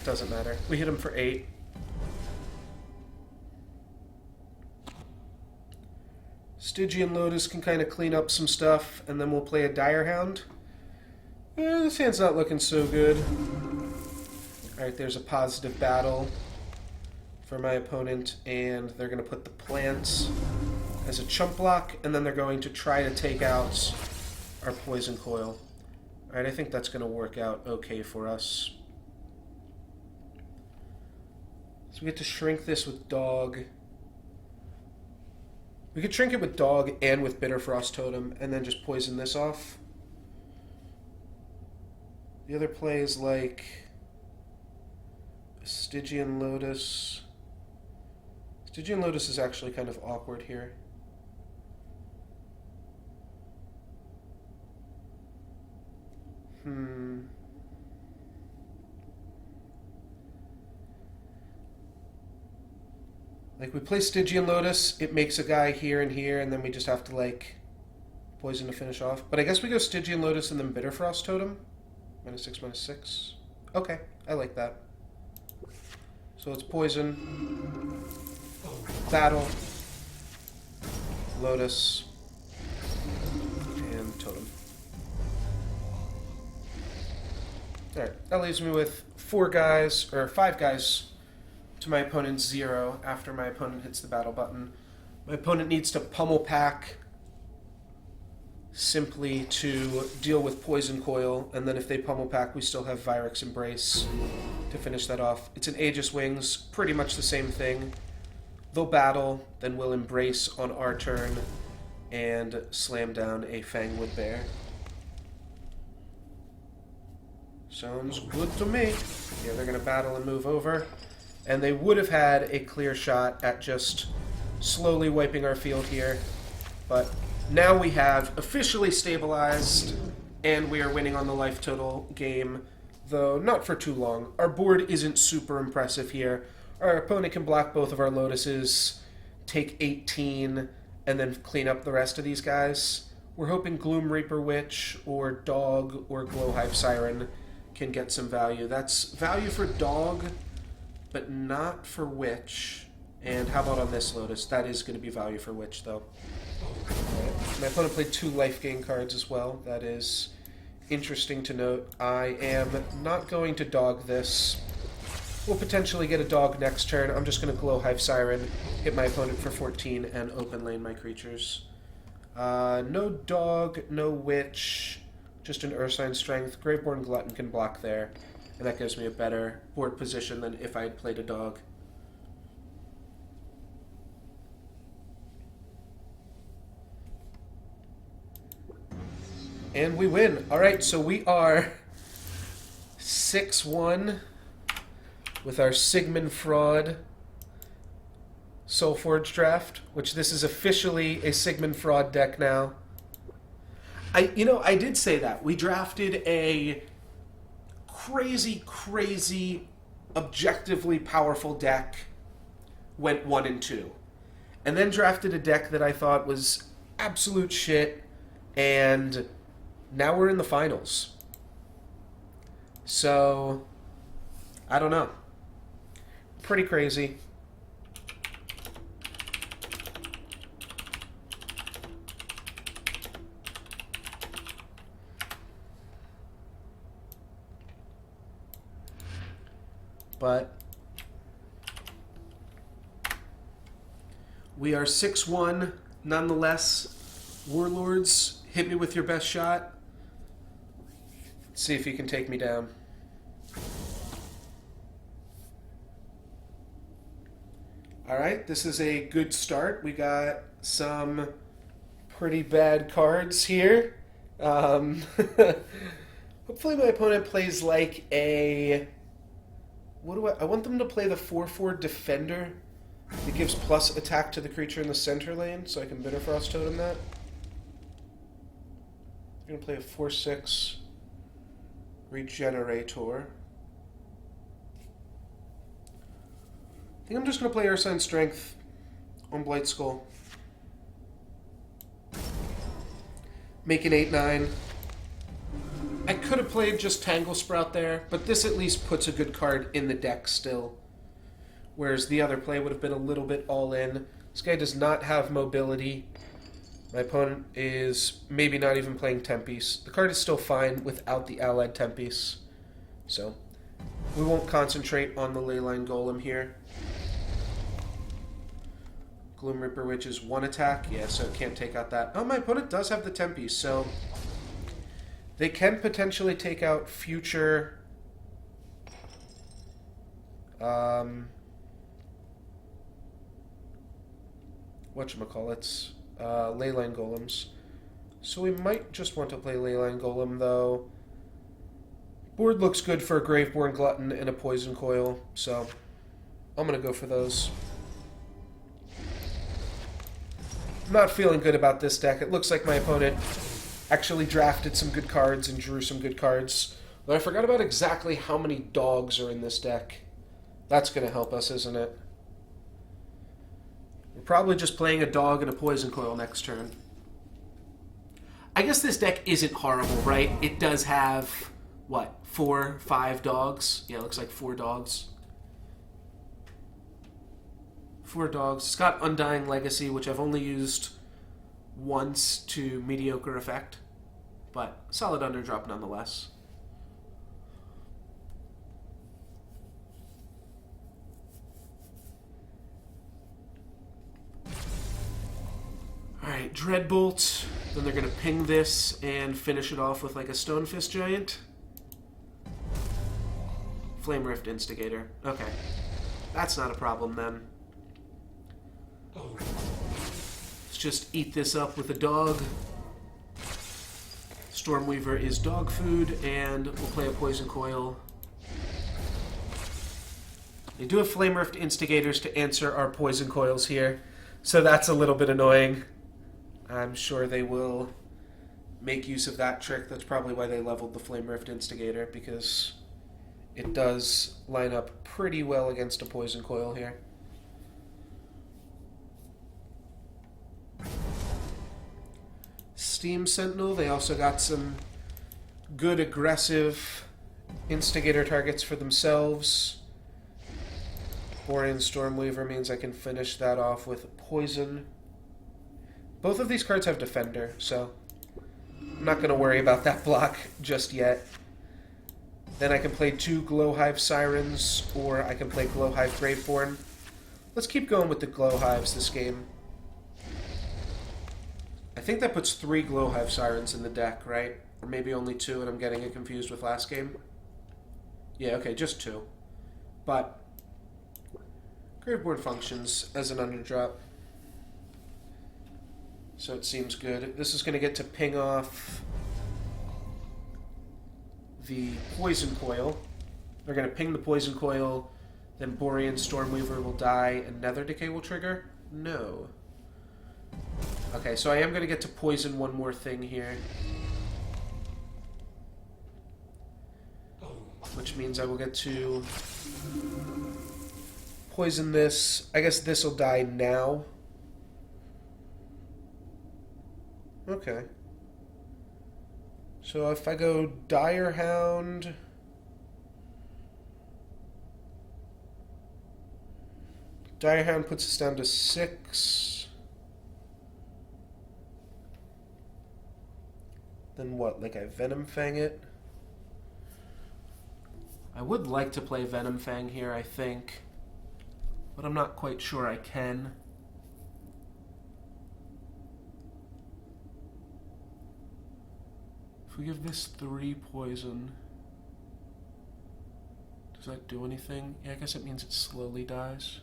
[SPEAKER 2] Doesn't matter. We hit him for 8. Stygian Lotus can kind of clean up some stuff, and then we'll play a Dire Hound. This hand's not looking so good. Alright, there's a positive battle for my opponent, and they're going to put the plants as a chump block, and then they're going to try to take out our poison coil. Alright, I think that's going to work out okay for us. So we get to shrink this with dog. We could shrink it with dog and with Bitter Frost Totem, and then just poison this off. The other play is like Stygian Lotus. Stygian Lotus is actually kind of awkward here. Like, we play Stygian Lotus, it makes a guy here and here, and then we just have to, like, poison to finish off. But I guess we go Stygian Lotus and then Bitter Frost Totem. -6, -6. Okay, I like that. So it's poison, battle, Lotus, and Totem. Alright, that leaves me with 5 guys to my opponent's 0 after my opponent hits the battle button. My opponent needs to pummel pack simply to deal with Poison Coil, and then if they pummel pack, we still have Vyrex's Embrace to finish that off. It's an Aegis Wings, pretty much the same thing. They'll battle, then we'll Embrace on our turn and slam down a Fangwood Bear. Sounds good to me. Yeah, they're going to battle and move over. And they would have had a clear shot at just slowly wiping our field here. But now we have officially stabilized, and we are winning on the life total game, though not for too long. Our board isn't super impressive here. Our opponent can block both of our Lotuses, take 18, and then clean up the rest of these guys. We're hoping Gloom Reaper Witch or Dog or Glowhive Siren can get some value. That's value for Dog, but not for Witch. And how about on this Lotus? That is going to be value for Witch, though. Right. My opponent played 2 life gain cards as well. That is interesting to note. I am not going to Dog this. We'll potentially get a Dog next turn. I'm just going to Glowhive Siren, hit my opponent for 14, and open lane my creatures. No Dog, no Witch, just an Ursine Strength. Graveborn Glutton can block there, and that gives me a better board position than if I had played a Dog. And we win. Alright, so we are 6-1 with our Sigmund Fraud Solforge draft, which this is officially a Sigmund Fraud deck now. I did say that. We drafted a crazy, objectively powerful deck, went 1 and 2. And then drafted a deck that I thought was absolute shit, and now we're in the finals. So, I don't know. Pretty crazy. But we are 6-1 nonetheless. Warlords, hit me with your best shot. Let's see if you can take me down. Alright, this is a good start. We got some pretty bad cards here. Hopefully my opponent plays like a... I want them to play the 4/4 Defender. It gives plus attack to the creature in the center lane, so I can Bitter Frost Totem that. I'm going to play a 4/6 Regenerator. I think I'm just going to play Ursine Strength on Blight Skull. Make an 8/9. I could have played just Tangle Sprout there, but this at least puts a good card in the deck still. Whereas the other play would have been a little bit all in. This guy does not have mobility. My opponent is maybe not even playing Tempe's. The card is still fine without the allied Tempe's. So, we won't concentrate on the Leyline Golem here. Gloom Reaper Witch is 1 attack. Yeah, so it can't take out that. Oh, my opponent does have the Tempe's, so they can potentially take out future whatchamacallits, Leyline Golems. So we might just want to play Leyline Golem, though. Board looks good for a Graveborn Glutton and a Poison Coil, so I'm going to go for those. I'm not feeling good about this deck. It looks like my opponent actually drafted some good cards and drew some good cards. Though I forgot about exactly how many dogs are in this deck. That's going to help us, isn't it? We're probably just playing a dog and a Poison Coil next turn. I guess this deck isn't horrible, right? It does have, what, 4, 5 dogs? Yeah, it looks like 4 dogs. 4 dogs. It's got Undying Legacy, which I've only used once to mediocre effect. But solid underdrop nonetheless. Alright, Dreadbolt. Then they're going to ping this and finish it off with like a Stonefist Giant. Flame Rift Instigator. Okay. That's not a problem then. Let's just eat this up with a dog. Stormweaver is dog food, and we'll play a Poison Coil. They do have Flame Rift Instigators to answer our Poison Coils here, so that's a little bit annoying. I'm sure they will make use of that trick. That's probably why they leveled the Flame Rift Instigator, because it does line up pretty well against a Poison Coil here. Steam Sentinel, they also got some good aggressive Instigator targets for themselves. Borean Stormweaver means I can finish that off with Poison. Both of these cards have Defender, so I'm not going to worry about that block just yet. Then I can play 2 Glowhive Sirens, or I can play Glowhive Graveborn. Let's keep going with the Glowhives this game. I think that puts 3 Glowhive Sirens in the deck, right? Or maybe only 2, and I'm getting it confused with last game. Yeah, okay, just 2. But Graveborn functions as an underdrop, so it seems good. This is going to get to ping off the Poison Coil. They're going to ping the Poison Coil, then Borean Stormweaver will die, and Nether Decay will trigger? No. Okay, so I am going to get to poison one more thing here. Which means I will get to poison this. I guess this will die now. Okay. So if I go Dire Hound... Dire Hound puts us down to 6. Then what, like I Venom Fang it? I would like to play Venom Fang here, I think. But I'm not quite sure I can. If we give this 3 poison, does that do anything? Yeah, I guess it means it slowly dies.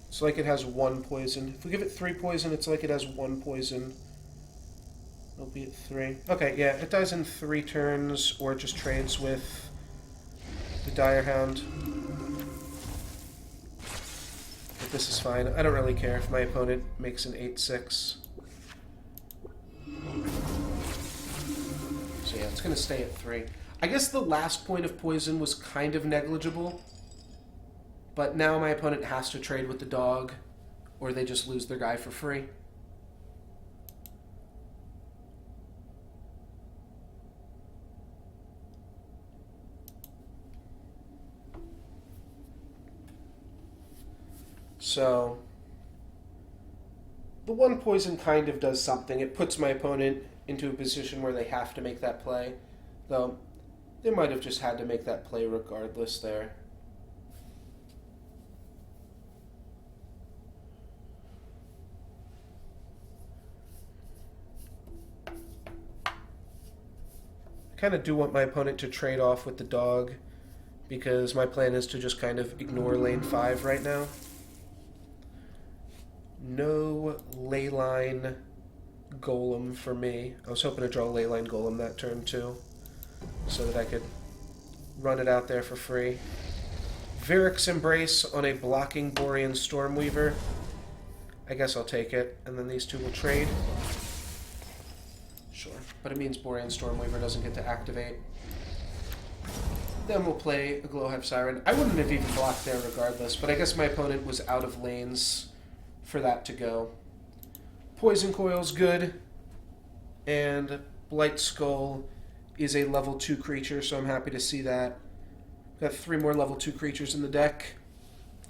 [SPEAKER 2] It's like it has 1 poison. If we give it 3 poison, it's like it has 1 poison. It'll be at 3. Okay, yeah, it dies in 3 turns, or it just trades with the Dire Hound. But this is fine. I don't really care if my opponent makes an 8-6. So yeah, it's going to stay at 3. I guess the last point of poison was kind of negligible. But now my opponent has to trade with the dog, or they just lose their guy for free. So the one poison kind of does something. It puts my opponent into a position where they have to make that play. Though they might have just had to make that play regardless there. I kind of do want my opponent to trade off with the dog because my plan is to just kind of ignore lane 5 right now. No leyline golem for me. I was hoping to draw a leyline golem that turn too, so that I could run it out there for free. Varric's Embrace on a blocking Borean Stormweaver. I guess I'll take it, and then these two will trade. Sure, but it means Borean Stormweaver doesn't get to activate. Then we'll play a Glowhive Siren. I wouldn't have even blocked there regardless, but I guess my opponent was out of lanes for that to go. Poison Coil's good, and Blight Skull is a level 2 creature, so I'm happy to see that. Got 3 more level 2 creatures in the deck.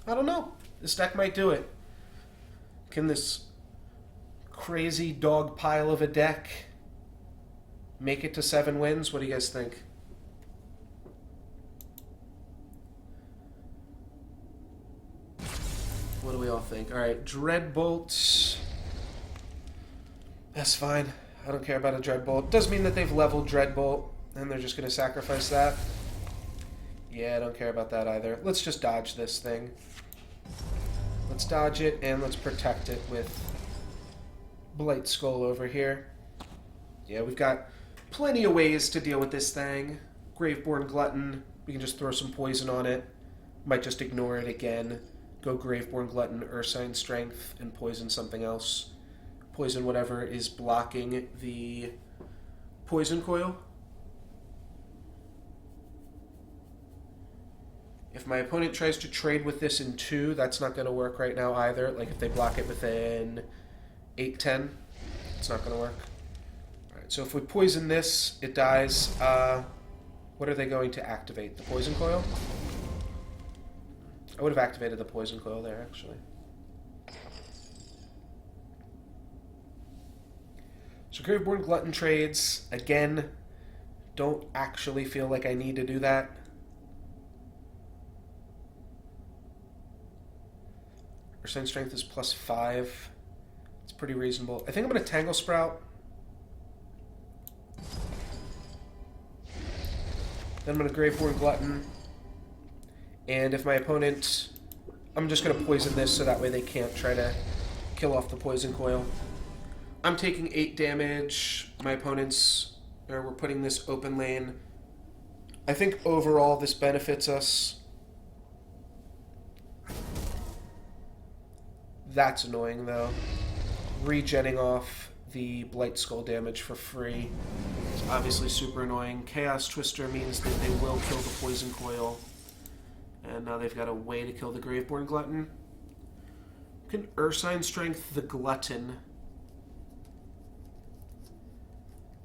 [SPEAKER 2] I don't know. This deck might do it. Can this crazy dog pile of a deck make it to 7 wins? What do you guys think? What do we all think? Alright, Dreadbolt. That's fine. I don't care about a Dreadbolt. Does mean that they've leveled Dreadbolt, and they're just going to sacrifice that. Yeah, I don't care about that either. Let's just dodge this thing. Let's dodge it, and let's protect it with Blight Skull over here. Yeah, we've got plenty of ways to deal with this thing. Graveborn Glutton, we can just throw some poison on it. Might just ignore it again. Go Graveborn Glutton, Ursine Strength, and poison something else. Poison whatever is blocking the Poison Coil. If my opponent tries to trade with this in 2, that's not going to work right now either. Like if they block it within 8-10, it's not going to work. Alright, so if we poison this, it dies. What are they going to activate? The Poison Coil? I would have activated the Poison Coil there, actually. So Graveborn Glutton trades. Again, don't actually feel like I need to do that. Ursine Strength is +5. It's pretty reasonable. I think I'm going to Tangle Sprout. Then I'm going to Graveborn Glutton. And if my opponent... I'm just going to poison this so that way they can't try to kill off the Poison Coil. I'm taking 8 damage. My opponent's... Or we're putting this open lane. I think overall this benefits us. That's annoying, though. Regenning off the Blight Skull damage for free. It's obviously super annoying. Chaos Twister means that they will kill the Poison Coil. And now they've got a way to kill the Graveborn Glutton. Can Ursine Strength the Glutton.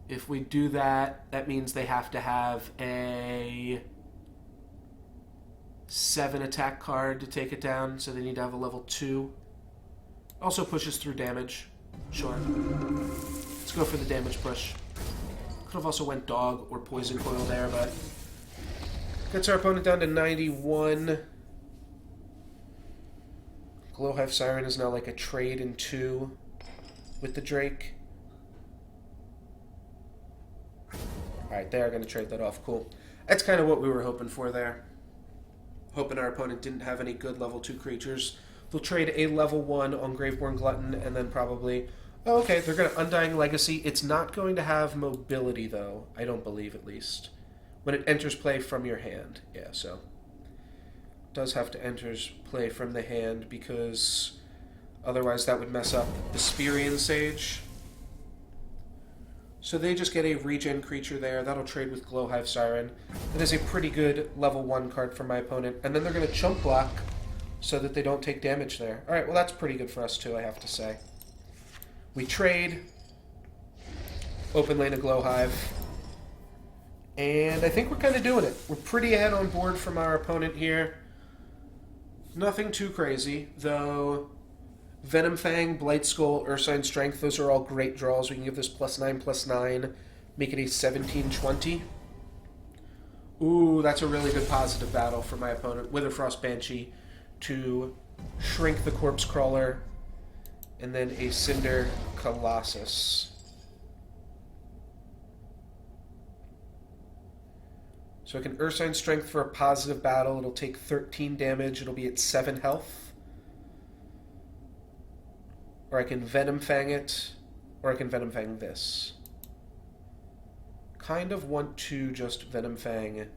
[SPEAKER 2] If we do that, that means they have to have a 7 attack card to take it down, so they need to have a level 2. Also pushes through damage. Sure. Let's go for the damage push. Could have also went Dog or Poison Coil there, but gets our opponent down to 91. Glowhive Siren is now like a trade in 2 with the Drake. Alright, they are going to trade that off. Cool. That's kind of what we were hoping for there. Hoping our opponent didn't have any good level 2 creatures. They'll trade a level 1 on Graveborn Glutton, and then probably... Oh, okay, they're going to Undying Legacy. It's not going to have mobility, though. I don't believe, at least. When it enters play from your hand. Yeah, so... It does have to enter play from the hand, because... Otherwise that would mess up the Spirian Sage. So they just get a regen creature there. That'll trade with Glowhive Siren. That is a pretty good level 1 card for my opponent. And then they're going to chump block so that they don't take damage there. Alright, well that's pretty good for us too, I have to say. We trade. Open lane of Glowhive. And I think we're kind of doing it. We're pretty ahead on board from our opponent here. Nothing too crazy, though. Venom Fang, Blight Skull, Ursine Strength, those are all great draws. We can give this +9/+9, make it a 17/20. Ooh, that's a really good positive battle for my opponent. Witherfrost Banshee to shrink the Corpse Crawler, and then a Cinder Colossus. So I can Ursine Strength for a positive battle. It'll take 13 damage. It'll be at 7 health. Or I can Venom Fang it, or I can Venom Fang this. Kind of want to just Venom Fang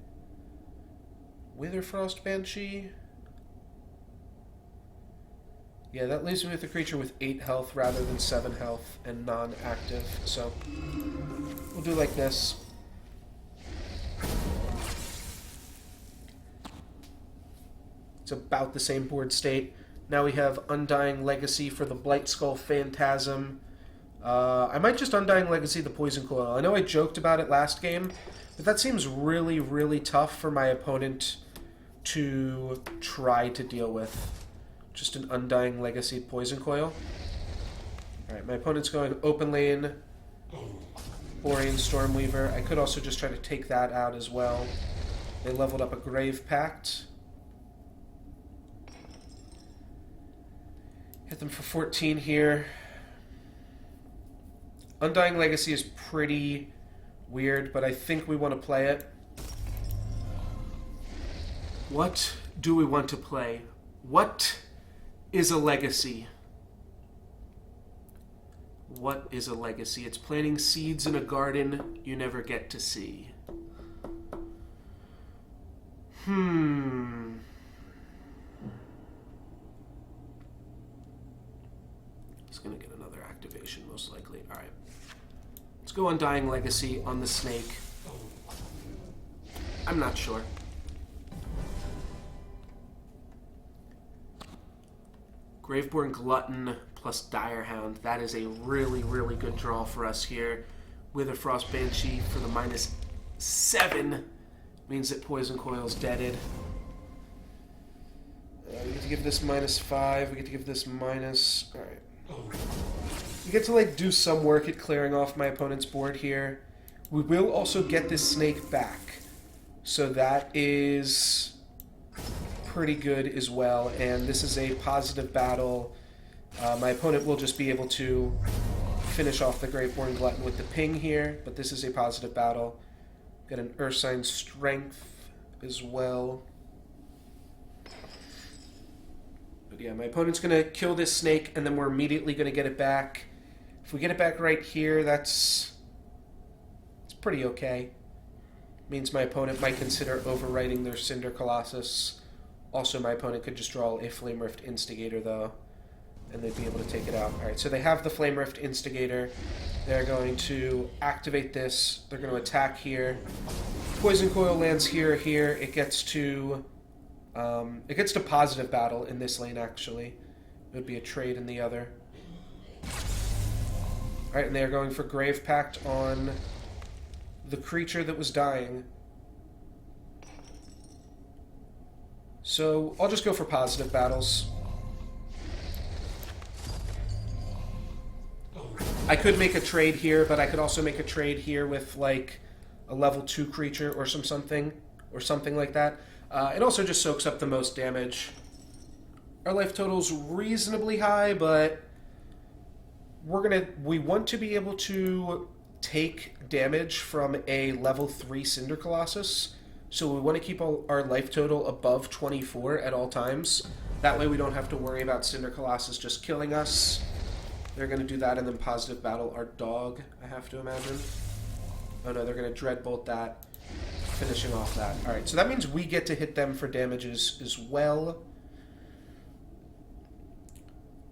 [SPEAKER 2] Witherfrost Banshee. Yeah, that leaves me with a creature with 8 health rather than 7 health and non-active. So we'll do like this. It's about the same board state. Now we have Undying Legacy for the Blight Skull Phantasm. I might just Undying Legacy the Poison Coil. I know I joked about it last game, but that seems really, really tough for my opponent to try to deal with. Just an Undying Legacy Poison Coil. Alright, my opponent's going open lane, Borean Stormweaver. I could also just try to take that out as well. They leveled up a Grave Pact. Hit them for 14 here. Undying Legacy is pretty weird, but I think we want to play it. What do we want to play? What is a legacy? What is a legacy? It's planting seeds in a garden you never get to see. He's going to get another activation, most likely. Alright. Let's go Undying Legacy on the snake. I'm not sure. Graveborn Glutton plus Direhound. That is a really, really good draw for us here. Witherfrost Banshee for the -7. Means that Poison Coil's deaded. We get to give this -5. We get to give this minus... Alright. We get to, like, do some work at clearing off my opponent's board here. We will also get this snake back. So that is pretty good as well. And this is a positive battle. My opponent will just be able to finish off the Graveborn Glutton with the ping here. But this is a positive battle. Got an Ursine Strength as well. But yeah, my opponent's going to kill this snake, and then we're immediately going to get it back. If we get it back right here, it's pretty okay. Means my opponent might consider overwriting their Cinder Colossus. Also, my opponent could just draw a Flame Rift Instigator, though, and they'd be able to take it out. Alright, so they have the Flame Rift Instigator. They're going to activate this. They're going to attack here. Poison Coil lands here, here. It gets to positive battle in this lane, actually. It would be a trade in the other. Alright, and they are going for Grave Pact on the creature that was dying. So, I'll just go for positive battles. I could make a trade here, but I could also make a trade here with, like, a level 2 creature or something like that. It also just soaks up the most damage. Our life total's reasonably high, but we want to be able to take damage from a level 3 Cinder Colossus, so we want to keep our life total above 24 at all times. That way we don't have to worry about Cinder Colossus just killing us. They're going to do that and then positive battle our dog, I have to imagine. Oh no, they're going to Dreadbolt that, finishing off that. Alright, so that means we get to hit them for damages as well.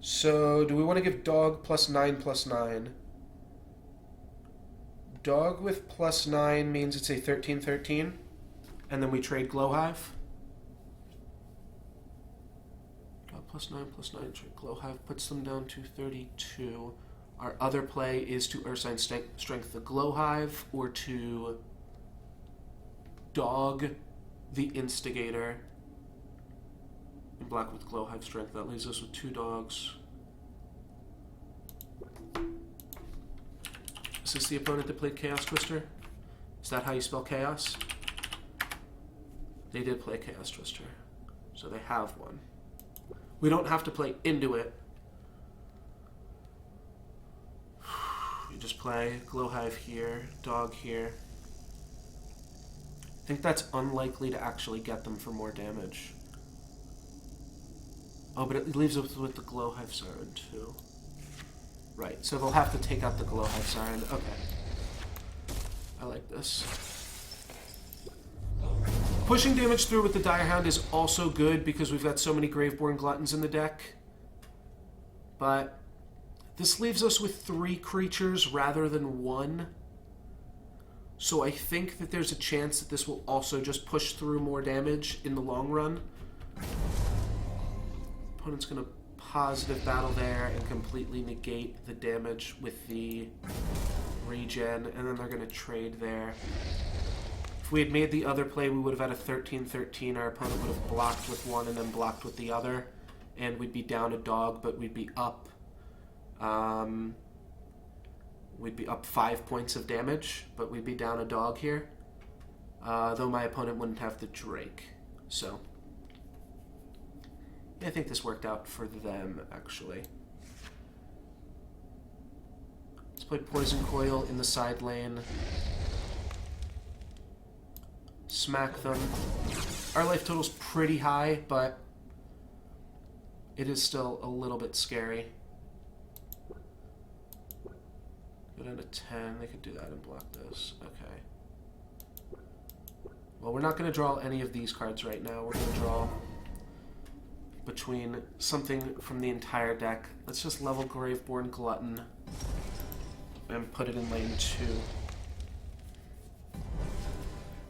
[SPEAKER 2] So, do we want to give dog +9/+9? Dog with +9 means it's a 13/13, and then we trade Glowhive. Dog +9/+9, trade Glowhive, puts them down to 32. Our other play is to Ursine Strength the Glowhive, or to dog the Instigator.
[SPEAKER 1] And black with Glow Hive Strength. That leaves us with 2 dogs. Is this the opponent that played Chaos Twister? Is that how you spell chaos? They did play Chaos Twister. So they have one. We don't have to play into it. You just play Glow Hive here, dog here. I think that's unlikely to actually get them for more damage. Oh, but it leaves us with the Glow Hive Siren too. Right, so they'll have to take out the Glow Hive Siren. Okay. I like this. Pushing damage through with the Direhound is also good because we've got so many Graveborn Gluttons in the deck. But this leaves us with 3 creatures rather than 1. So I think that there's a chance that this will also just push through more damage in the long run. Opponent's going to positive battle there and completely negate the damage with the regen, and then they're going to trade there. If we had made the other play, we would have had a 13-13. Our opponent would have blocked with one and then blocked with the other, and we'd be down a dog, but we'd be up. We'd be up 5 points of damage, but we'd be down a dog here. Though my opponent wouldn't have the Drake. So yeah, I think this worked out for them, actually. Let's play Poison Coil in the side lane. Smack them. Our life total's pretty high, but it is still a little bit scary. Go down to 10. They could do that and block this. Okay. Well, we're not going to draw any of these cards right now. We're going to draw between something from the entire deck. Let's just level Graveborn Glutton and put it in lane 2.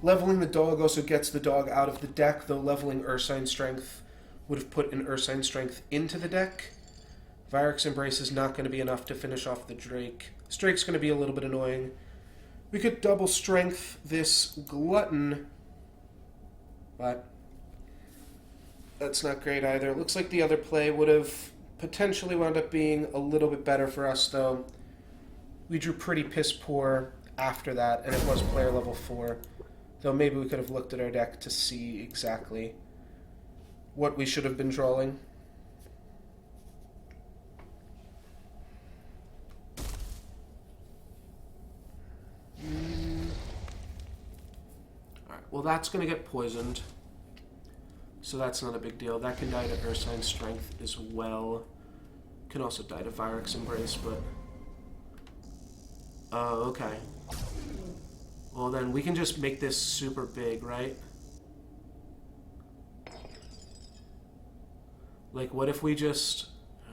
[SPEAKER 2] Leveling the dog also gets the dog out of the deck, though leveling Ursine Strength would have put an Ursine Strength into the deck. Vyrex's Embrace is not going to be enough to finish off the Drake. This Drake's going to be a little bit annoying. We could double strength this Glutton, but that's not great either. It looks like the other play would have potentially wound up being a little bit better for us, though. We drew pretty piss poor after that, and it was player level 4. Though maybe we could have looked at our deck to see exactly what we should have been drawing.
[SPEAKER 1] Alright, well that's going to get poisoned. So that's not a big deal. That can die to Ursine Strength as well. Can also die to Vyrex's Embrace, but... Oh, okay. Well then, we can just make this super big, right? Like, what if we just...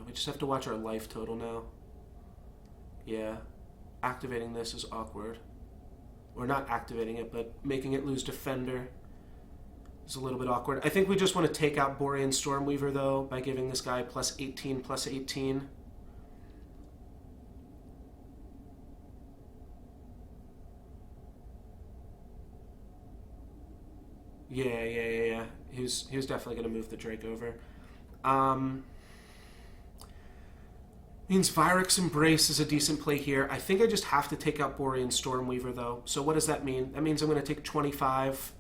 [SPEAKER 1] We just have to watch our life total now. Yeah. Activating this is awkward. Or not activating it, but making it lose Defender is a little bit awkward. I think we just want to take out Borean Stormweaver, though, by giving this guy plus 18, plus 18. Yeah. He was definitely going to move the Drake over. Means Vyrex's Embrace is a decent play here. I think I just have to take out Borean Stormweaver, though. So what does that mean? That means I'm going to take 25.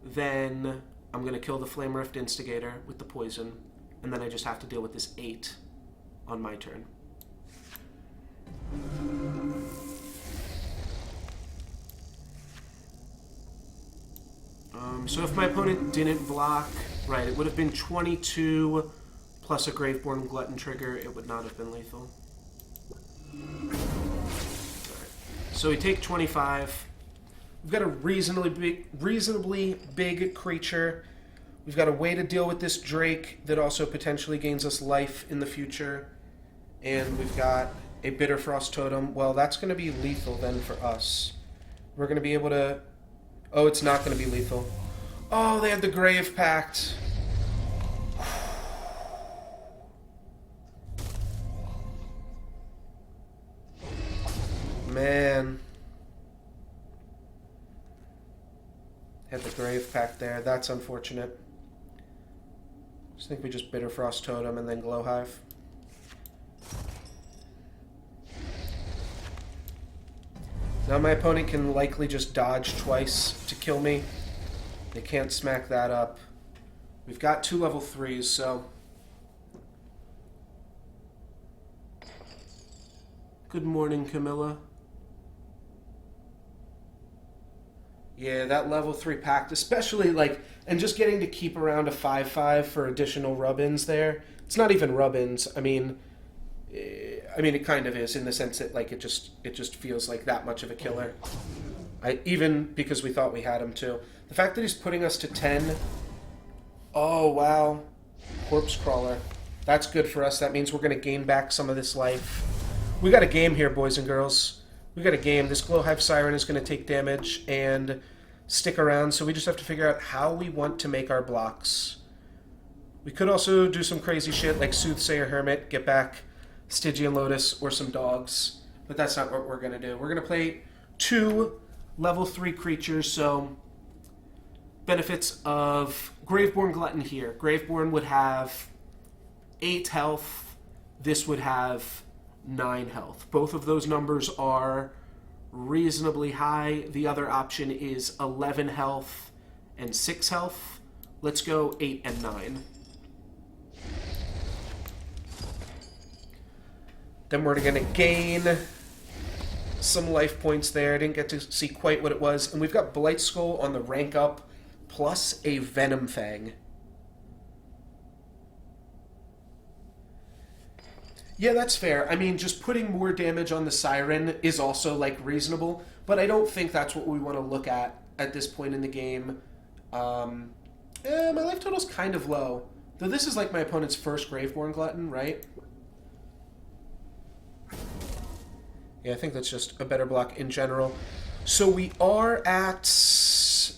[SPEAKER 1] Then I'm going to kill the Flame Rift Instigator with the poison. And then I just have to deal with this 8 on my turn. So if my opponent didn't block, right, it would have been 22 plus a Graveborn Glutton trigger. It would not have been lethal. Right. So we take 25. We've got a reasonably big creature. We've got a way to deal with this Drake that also potentially gains us life in the future. And we've got a Bitterfrost Totem. Well, that's going to be lethal then for us. We're going to be able to... Oh, it's not going to be lethal. Oh, they had the Grave Pact. Man. Had the Grave Pact there. That's unfortunate.
[SPEAKER 2] I think we just Bitter Frost Totem and then Glow Hive. Now my opponent can likely just dodge twice to kill me. They can't smack that up. We've got 2 level 3s, so... Good morning, Camilla. Yeah, that level 3 pact, especially, like... And just getting to keep around a 5/5 for additional rub-ins there. It's not even rub-ins. I mean, it kind of is in the sense that, like, it just feels like that much of a killer. Even because we thought we had him, too. The fact that he's putting us to 10... Oh, wow. Corpse Crawler. That's good for us. That means we're going to gain back some of this life. We got a game here, boys and girls. We got a game. This Glowhive Siren is going to take damage and stick around, so we just have to figure out how we want to make our blocks. We could also do some crazy shit like Soothsayer Hermit, get back Stygian Lotus, or some dogs, but that's not what we're going to do. We're going to play 2 level 3 creatures, so benefits of Graveborn Glutton here. Graveborn would have 8 health. This would have 9 health. Both of those numbers are reasonably high. The other option is 11 health and 6 health. Let's go 8 and 9. Then we're going to gain some life points there. I didn't get to see quite what it was. And we've got Blight Skull on the rank up, plus a Venom Fang. Yeah, that's fair. I mean, just putting more damage on the Siren is also, like, reasonable. But I don't think that's what we want to look at this point in the game. My life total's kind of low. Though this is, like, my opponent's first Graveborn Glutton, right? Yeah, I think that's just a better block in general. So we are at...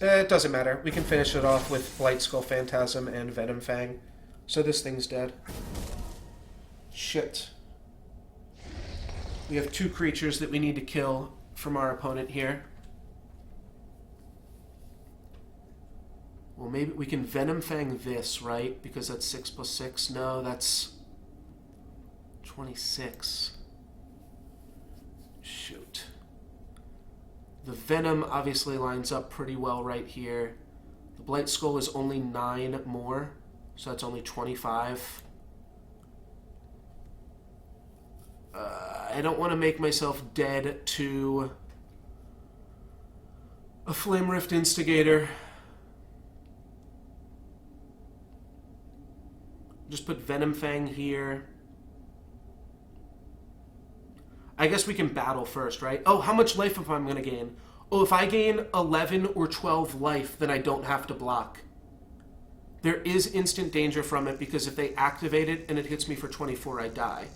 [SPEAKER 2] it doesn't matter. We can finish it off with Blight Skull Phantasm and Venom Fang. So this thing's dead. Shit. We have 2 creatures that we need to kill from our opponent here. Well, maybe we can Venom Fang this, right? Because that's 6 plus 6. No, that's 26. Shoot. The Venom obviously lines up pretty well right here. The Blight Skull is only 9 more, so that's only 25. I don't want to make myself dead to a Flame Rift Instigator. Just put Venom Fang here. I guess we can battle first, right? Oh, how much life if I'm going to gain? Oh, if I gain 11 or 12 life, then I don't have to block. There is instant danger from it because if they activate it and it hits me for 24, I die.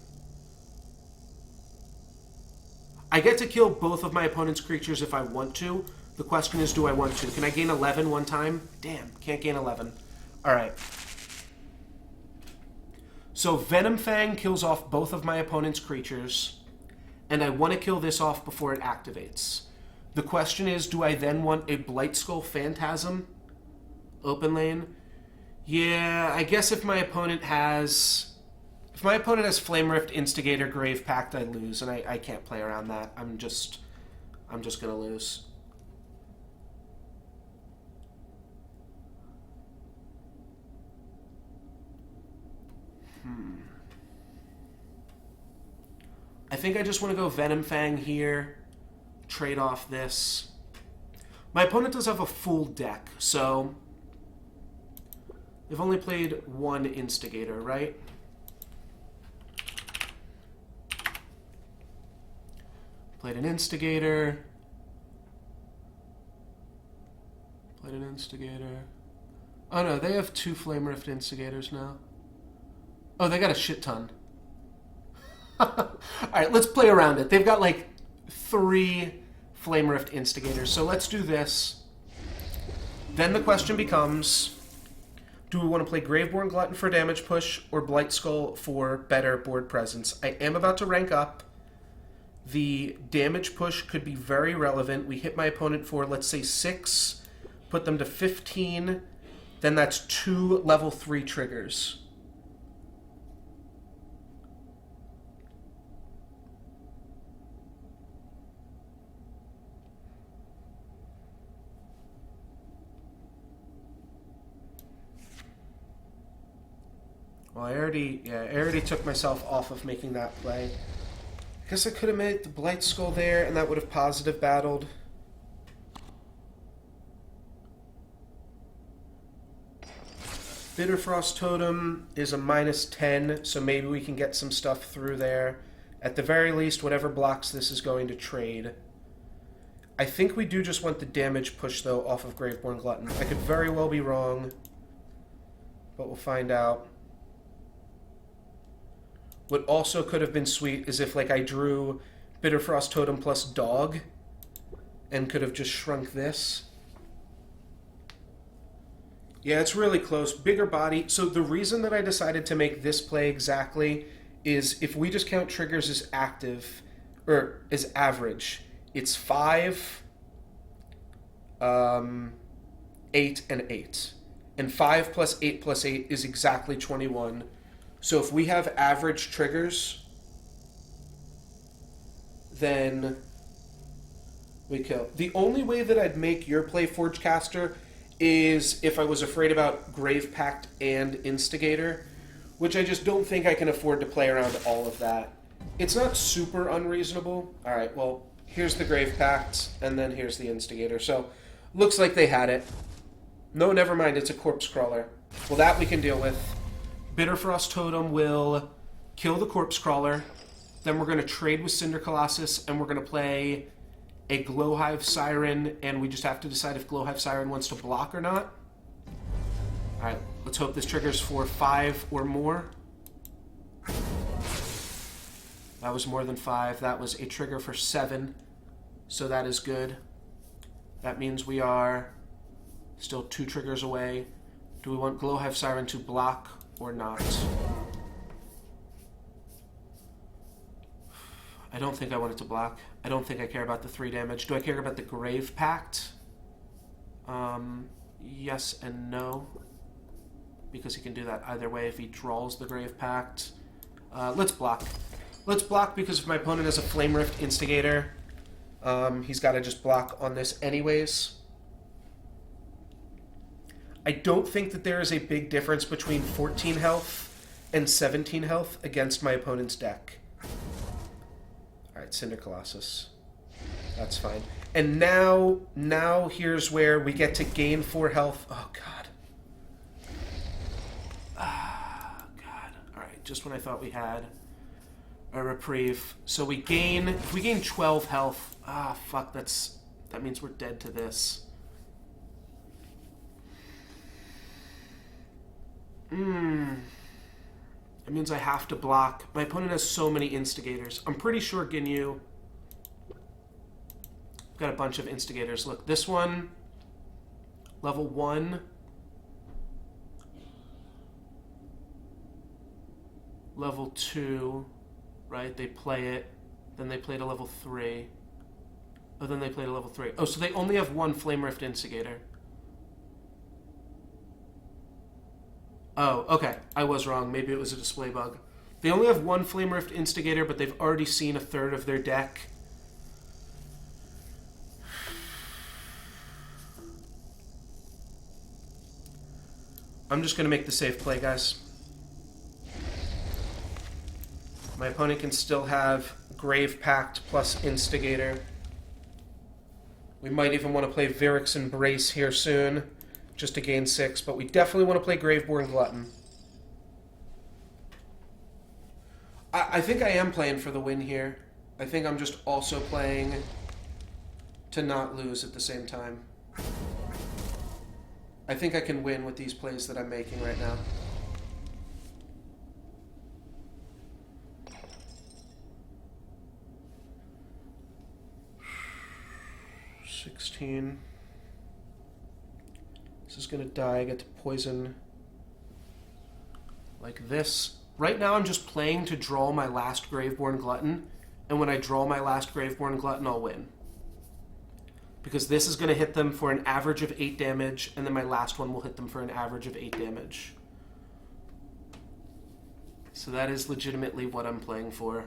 [SPEAKER 2] I get to kill both of my opponent's creatures if I want to. The question is, do I want to? Can I gain 11 one time? Damn, can't gain 11. Alright. So Venom Fang kills off both of my opponent's creatures, and I want to kill this off before it activates. The question is, do I then want a Blight Skull Phantasm? Open lane? Yeah, I guess if my opponent has... If my opponent has Flame Rift, Instigator, Grave Pact, I lose, and I can't play around that. I'm just gonna lose. I think I just want to go Venom Fang here, trade off this. My opponent does have a full deck, so they've only played 1 Instigator, right? Played an Instigator. Played an Instigator. Oh no, they have 2 Flame Rift Instigators now. Oh, they got a shit ton. Alright, let's play around it. They've got like 3 Flame Rift Instigators. So let's do this. Then the question becomes, do we want to play Graveborn Glutton for damage push or Blight Skull for better board presence? I am about to rank up. The damage push could be very relevant. We hit my opponent for, let's say, 6, put them to 15, then that's 2 level 3 triggers. Well, I already took myself off of making that play. I guess I could have made the Blight Skull there, and that would have positive battled. Bitterfrost Totem is a -10, so maybe we can get some stuff through there. At the very least, whatever blocks this is going to trade. I think we do just want the damage push, though, off of Graveborn Glutton. I could very well be wrong, but we'll find out. What also could have been sweet is if, like, I drew Bitterfrost Totem plus Dog and could have just shrunk this. Yeah, it's really close. Bigger body. So the reason that I decided to make this play exactly is if we just count triggers as active, or as average, it's 5, 8, and 8. And 5 plus 8 plus 8 is exactly 21. So if we have average triggers, then we kill. The only way that I'd make your play Forge Caster is if I was afraid about Grave Pact and Instigator, which I just don't think I can afford to play around all of that. It's not super unreasonable. Alright, well, here's the Grave Pact, and then here's the Instigator. So, looks like they had it. No, never mind, it's a Corpse Crawler. Well, that we can deal with. Bitterfrost Totem will kill the Corpse Crawler. Then we're going to trade with Cinder Colossus, and we're going to play a Glowhive Siren, and we just have to decide if Glowhive Siren wants to block or not. Alright, let's hope this triggers for 5 or more. That was more than 5. That was a trigger for 7, so that is good. That means we are still 2 triggers away. Do we want Glowhive Siren to block or not? I don't think I want it to block. I don't think I care about the 3 damage. Do I care about the Grave Pact? Yes and no. Because he can do that either way if he draws the Grave Pact. Let's block. Let's block because if my opponent has a Flame Rift Instigator, he's got to just block on this anyways. I don't think that there is a big difference between 14 health and 17 health against my opponent's deck. Alright, Cinder Colossus. That's fine. And now here's where we get to gain 4 health. Oh, God. Ah, God. Alright, just when I thought we had a reprieve. So if we gain 12 health. Ah, fuck, that means we're dead to this. It means I have to block. My opponent has so many Instigators. I'm pretty sure Ginyu... Got a bunch of Instigators. Look, this one... Level 1. Level 2. Right? They play it. Then they play to level 3. Oh, then they play to level 3. Oh, so they only have 1 Flame Rift Instigator. Oh, okay. I was wrong. Maybe it was a display bug. They only have 1 Flame Rift Instigator, but they've already seen a third of their deck. I'm just going to make the safe play, guys. My opponent can still have Grave Pact plus Instigator. We might even want to play Varric's Embrace here soon, just to gain 6, but we definitely want to play Graveborn Glutton. I think I am playing for the win here. I think I'm just also playing to not lose at the same time. I think I can win with these plays that I'm making right now. $16. This is going to die. I get to poison like this. Right now I'm just playing to draw my last Graveborn Glutton, and when I draw my last Graveborn Glutton, I'll win. because this is going to hit them for an average of 8 damage, and then my last one will hit them for an average of 8 damage. So that is legitimately what I'm playing for.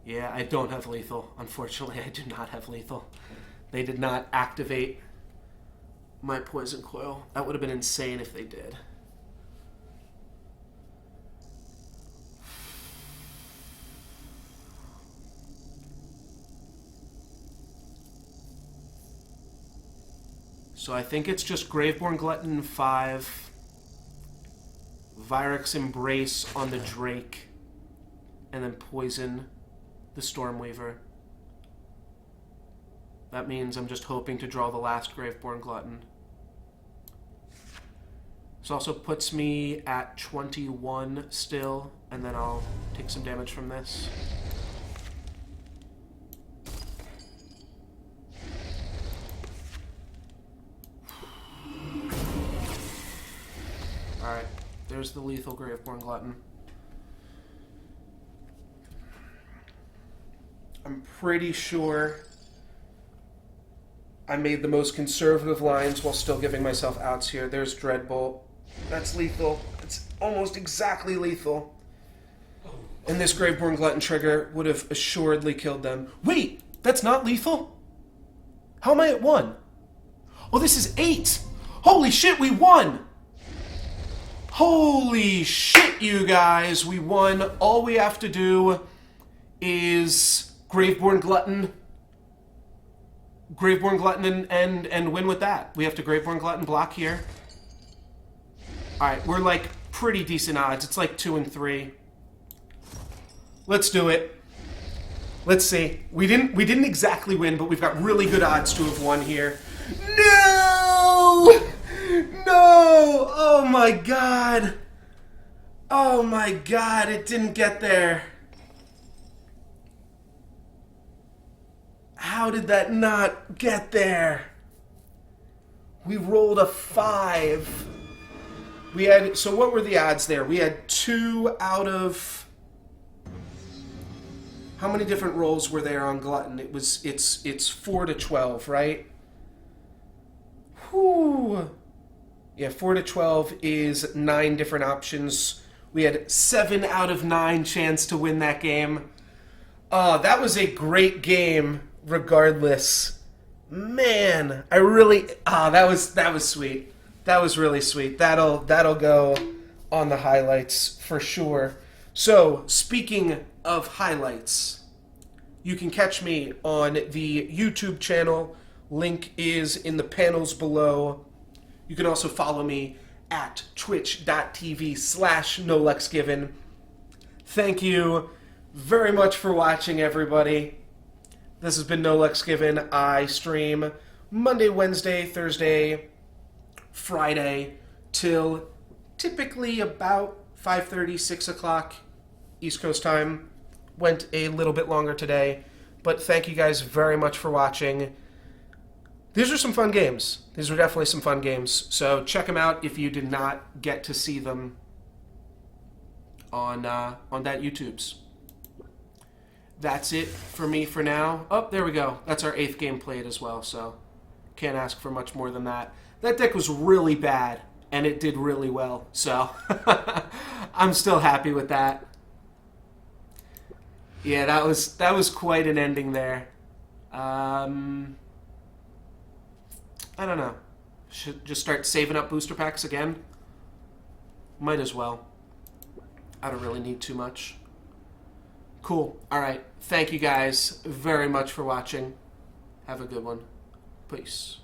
[SPEAKER 2] Yeah, I don't have lethal. Unfortunately, I do not have lethal. They did not activate my poison coil. That would have been insane if they did. So I think it's just Graveborn Glutton 5, Vyrex's Embrace on the Drake, and then Poison the Stormweaver. That means I'm just hoping to draw the last Graveborn Glutton. This also puts me at 21 still, and then I'll take some damage from this. Alright, there's the lethal Graveborn Glutton. I'm pretty sure I made the most conservative lines while still giving myself outs here. There's Dreadbolt. That's lethal. It's almost exactly lethal. And this Graveborn Glutton trigger would have assuredly killed them. Wait! That's not lethal? How am I at 1? Oh, this is 8! Holy shit, we won! Holy shit, you guys! We won. All we have to do is Graveborn Glutton and win with that. We have to Graveborn Glutton block here. Alright, we're like pretty decent odds. It's like 2 and 3. Let's do it. Let's see. We didn't exactly win, but we've got really good odds to have won here. No! No! Oh my god. Oh my god, it didn't get there. How did that not get there? We rolled a 5. We had, so what were the odds there? We had 2 out of, how many different rolls were there on Glutton? It's 4 to 12, right? Whew. Yeah, 4 to 12 is 9 different options. We had 7 out of 9 chance to win that game. That was a great game. Regardless, man, I really that was sweet. That was really sweet. That'll go on the highlights for sure. So, speaking of highlights, you can catch me on the YouTube channel. Link is in the panels below. You can also follow me at twitch.tv/NoLuxGiven. Thank you very much for watching, everybody. This has been No Lux Given. I stream Monday, Wednesday, Thursday, Friday, till typically about 5:30, 6 o'clock East Coast time. Went a little bit longer today, but thank you guys very much for watching. These are some fun games. These are definitely some fun games, so check them out if you did not get to see them on that YouTube's. That's it for me for now. Oh, there we go. That's our 8th game played as well, so can't ask for much more than that. That deck was really bad, and it did really well, so I'm still happy with that. Yeah, that was quite an ending there. I don't know. Should just start saving up booster packs again? Might as well. I don't really need too much. Cool. All right. Thank you guys very much for watching. Have a good one. Peace.